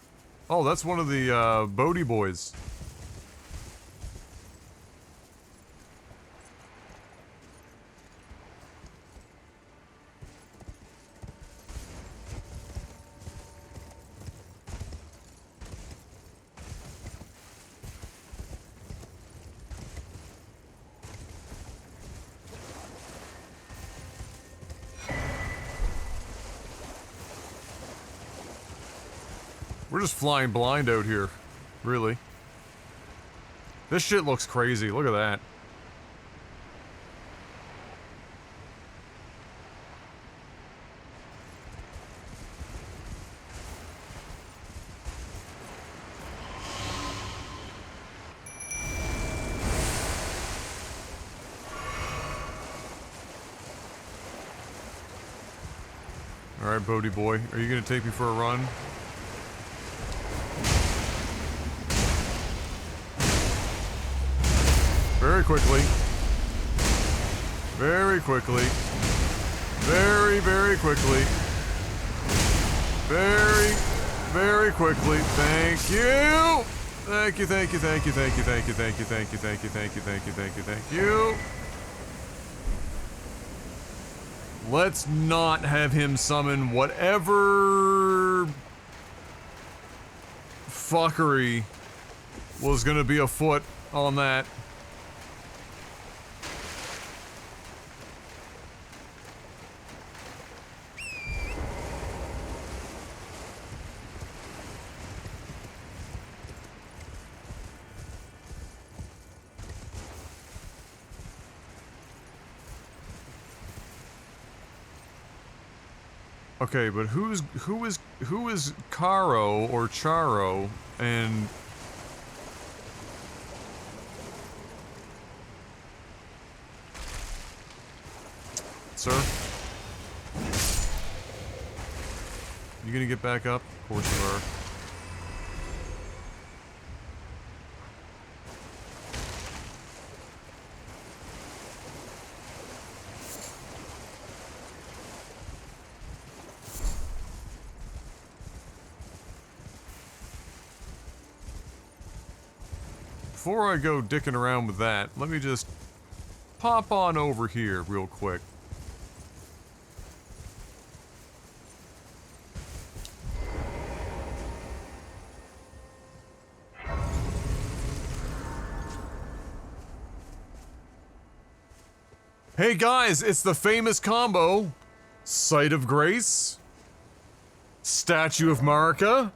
Oh, that's one of the, Bodhi boys. We're just flying blind out here. Really. This shit looks crazy. Look at that. Alright, Bodhi boy. Are you gonna take me for a run? Very quickly. Very quickly. Very, very quickly. Very, very quickly. Thank you! Thank you, thank you, thank you, thank you, thank you, thank you, thank you, thank you, thank you, thank you, thank you, thank you. Let's not have him summon whatever fuckery was gonna be afoot on that. Okay, but who is Caro or Charo and sir? You gonna get back up? Of course you are. Before I go dicking around with that, let me just pop on over here real quick. Hey guys, it's the famous combo. Site of Grace. Statue of Marika.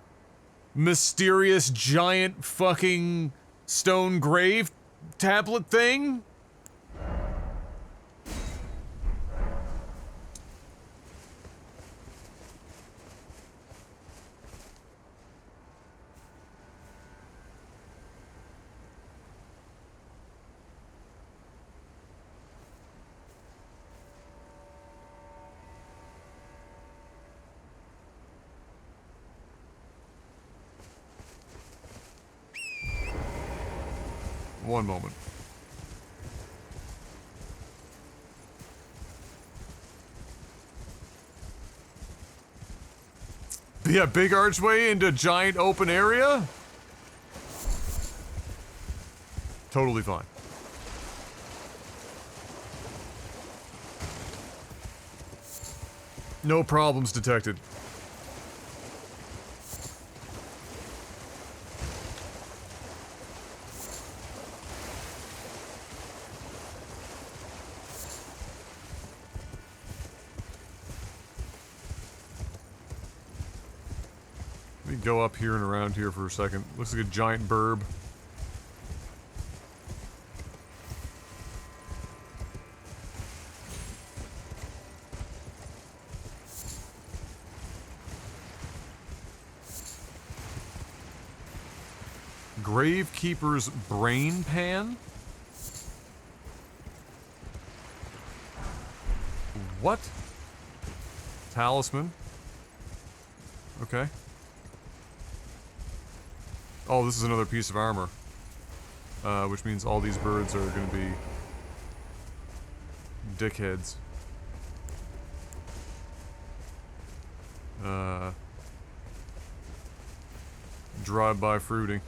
Mysterious giant fucking stone grave tablet thing. One moment. Yeah, big archway into giant open area? Totally fine. No problems detected. Go up here and around here for a second. Looks like a giant burb. Gravekeeper's brain pan? What? Talisman. Okay. Oh, this is another piece of armor. Which means all these birds are gonna be dickheads. Drive-by fruiting.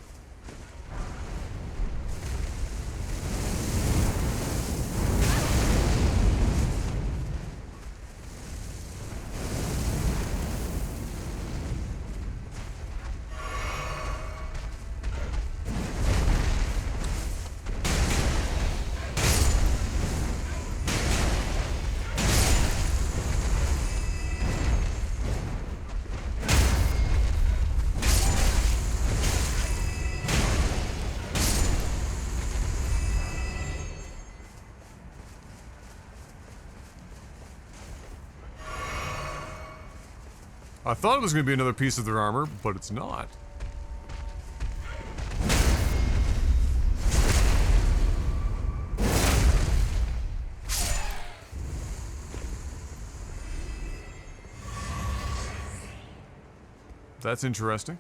I thought it was going to be another piece of their armor, but it's not. That's interesting.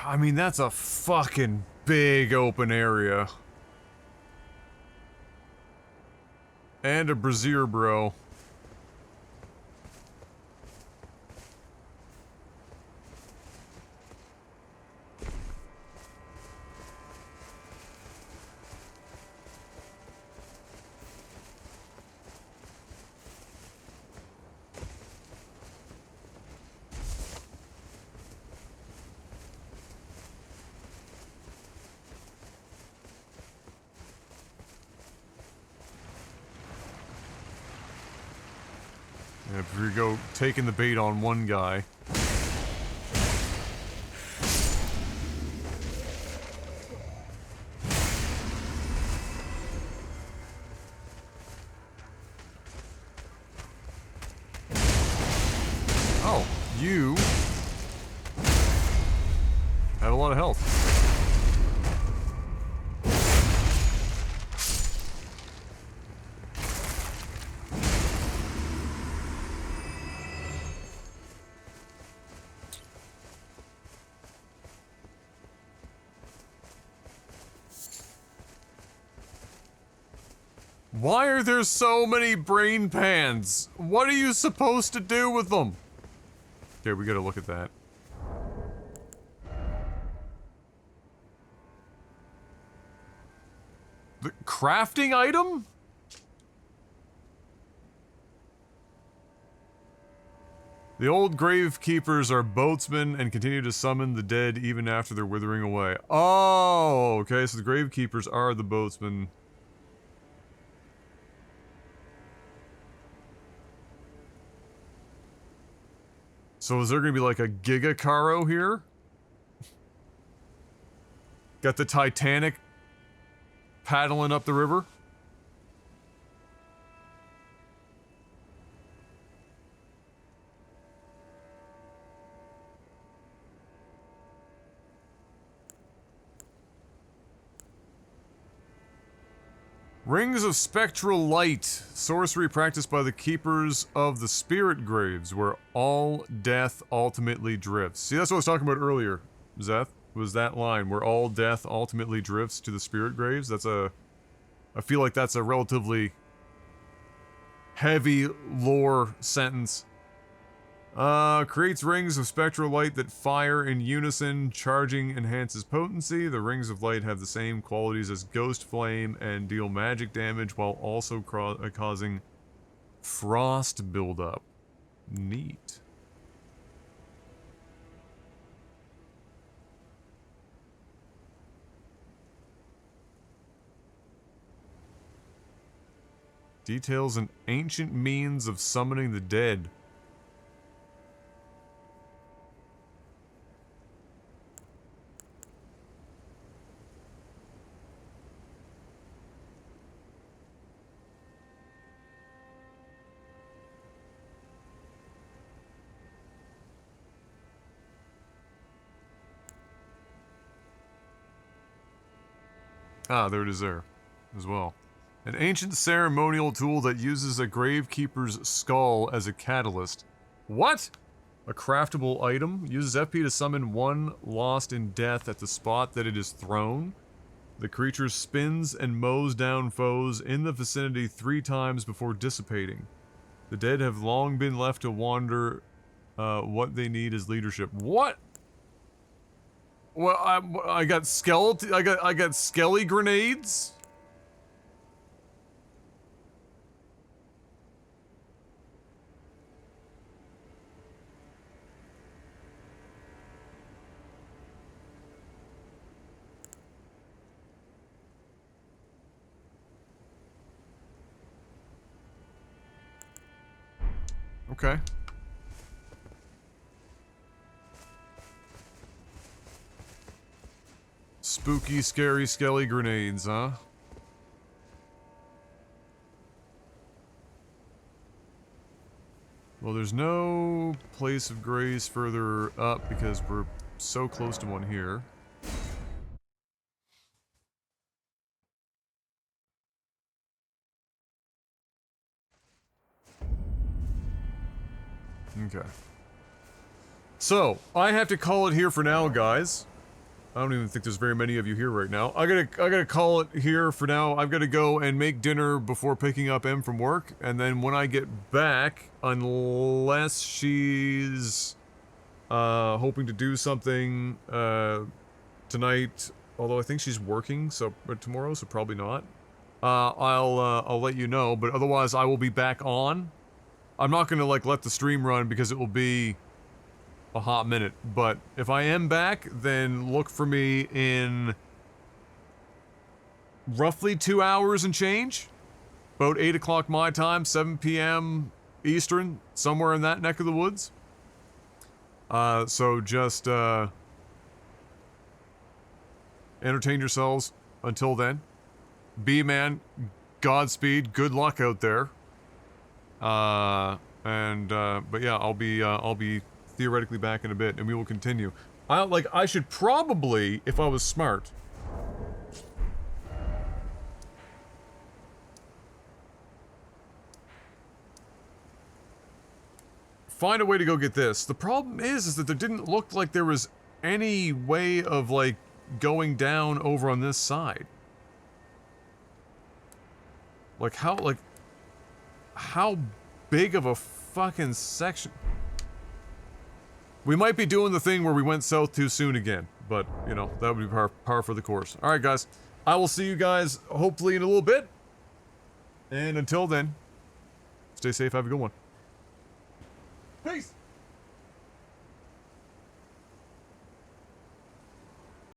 I mean, that's a fucking big open area. And a brazier, bro. If we go taking the bait on one guy. Oh, you have a lot of health. Why are there so many brain pans? What are you supposed to do with them? Okay, we gotta look at that. The crafting item? The old gravekeepers are boatsmen and continue to summon the dead even after they're withering away. Oh, okay, so the gravekeepers are the boatsmen. So is there gonna be like a Giga Caro here? Got the Titanic paddling up the river? Rings of Spectral Light. Sorcery practiced by the keepers of the spirit graves, where all death ultimately drifts. See, that's what I was talking about earlier, Zeth, was that line, where all death ultimately drifts to the spirit graves. That's a... I feel like that's a relatively heavy lore sentence. Creates rings of spectral light that fire in unison. Charging enhances potency. The rings of light have the same qualities as Ghost Flame and deal magic damage while also causing frost buildup. Neat. Details an ancient means of summoning the dead. Ah, there it is there as well. An ancient ceremonial tool that uses a gravekeeper's skull as a catalyst. What? A craftable item. Uses FP to summon one lost in death at the spot that it is thrown. The creature spins and mows down foes in the vicinity 3 times before dissipating. The dead have long been left to wander. What they need is leadership. What? Well, I got skeleton. I got skelly grenades. Okay. Spooky, scary, skelly grenades, huh? Well, there's no place of grace further up because we're so close to one here. Okay. So, I have to call it here for now, guys. I don't even think there's very many of you here right now. I gotta call it here for now. I've gotta go and make dinner before picking up Em from work, and then when I get back, unless she's hoping to do something tonight, although I think she's working tomorrow, so probably not. I'll let you know, but otherwise I will be back on. I'm not gonna like let the stream run because it will be a hot minute, but if I am back, then look for me in roughly 2 hours and change. About 8 o'clock my time, 7 p.m. Eastern, somewhere in that neck of the woods. So just entertain yourselves until then. B-Man, Godspeed, good luck out there. But yeah, I'll be theoretically back in a bit, and we will continue. I should probably, if I was smart, find a way to go get this. The problem is that there didn't look like there was any way of, like, going down over on this side. How big of a fucking section? We might be doing the thing where we went south too soon again, but, you know, that would be par for the course. Alright, guys. I will see you guys, hopefully, in a little bit. And until then, stay safe, have a good one. Peace!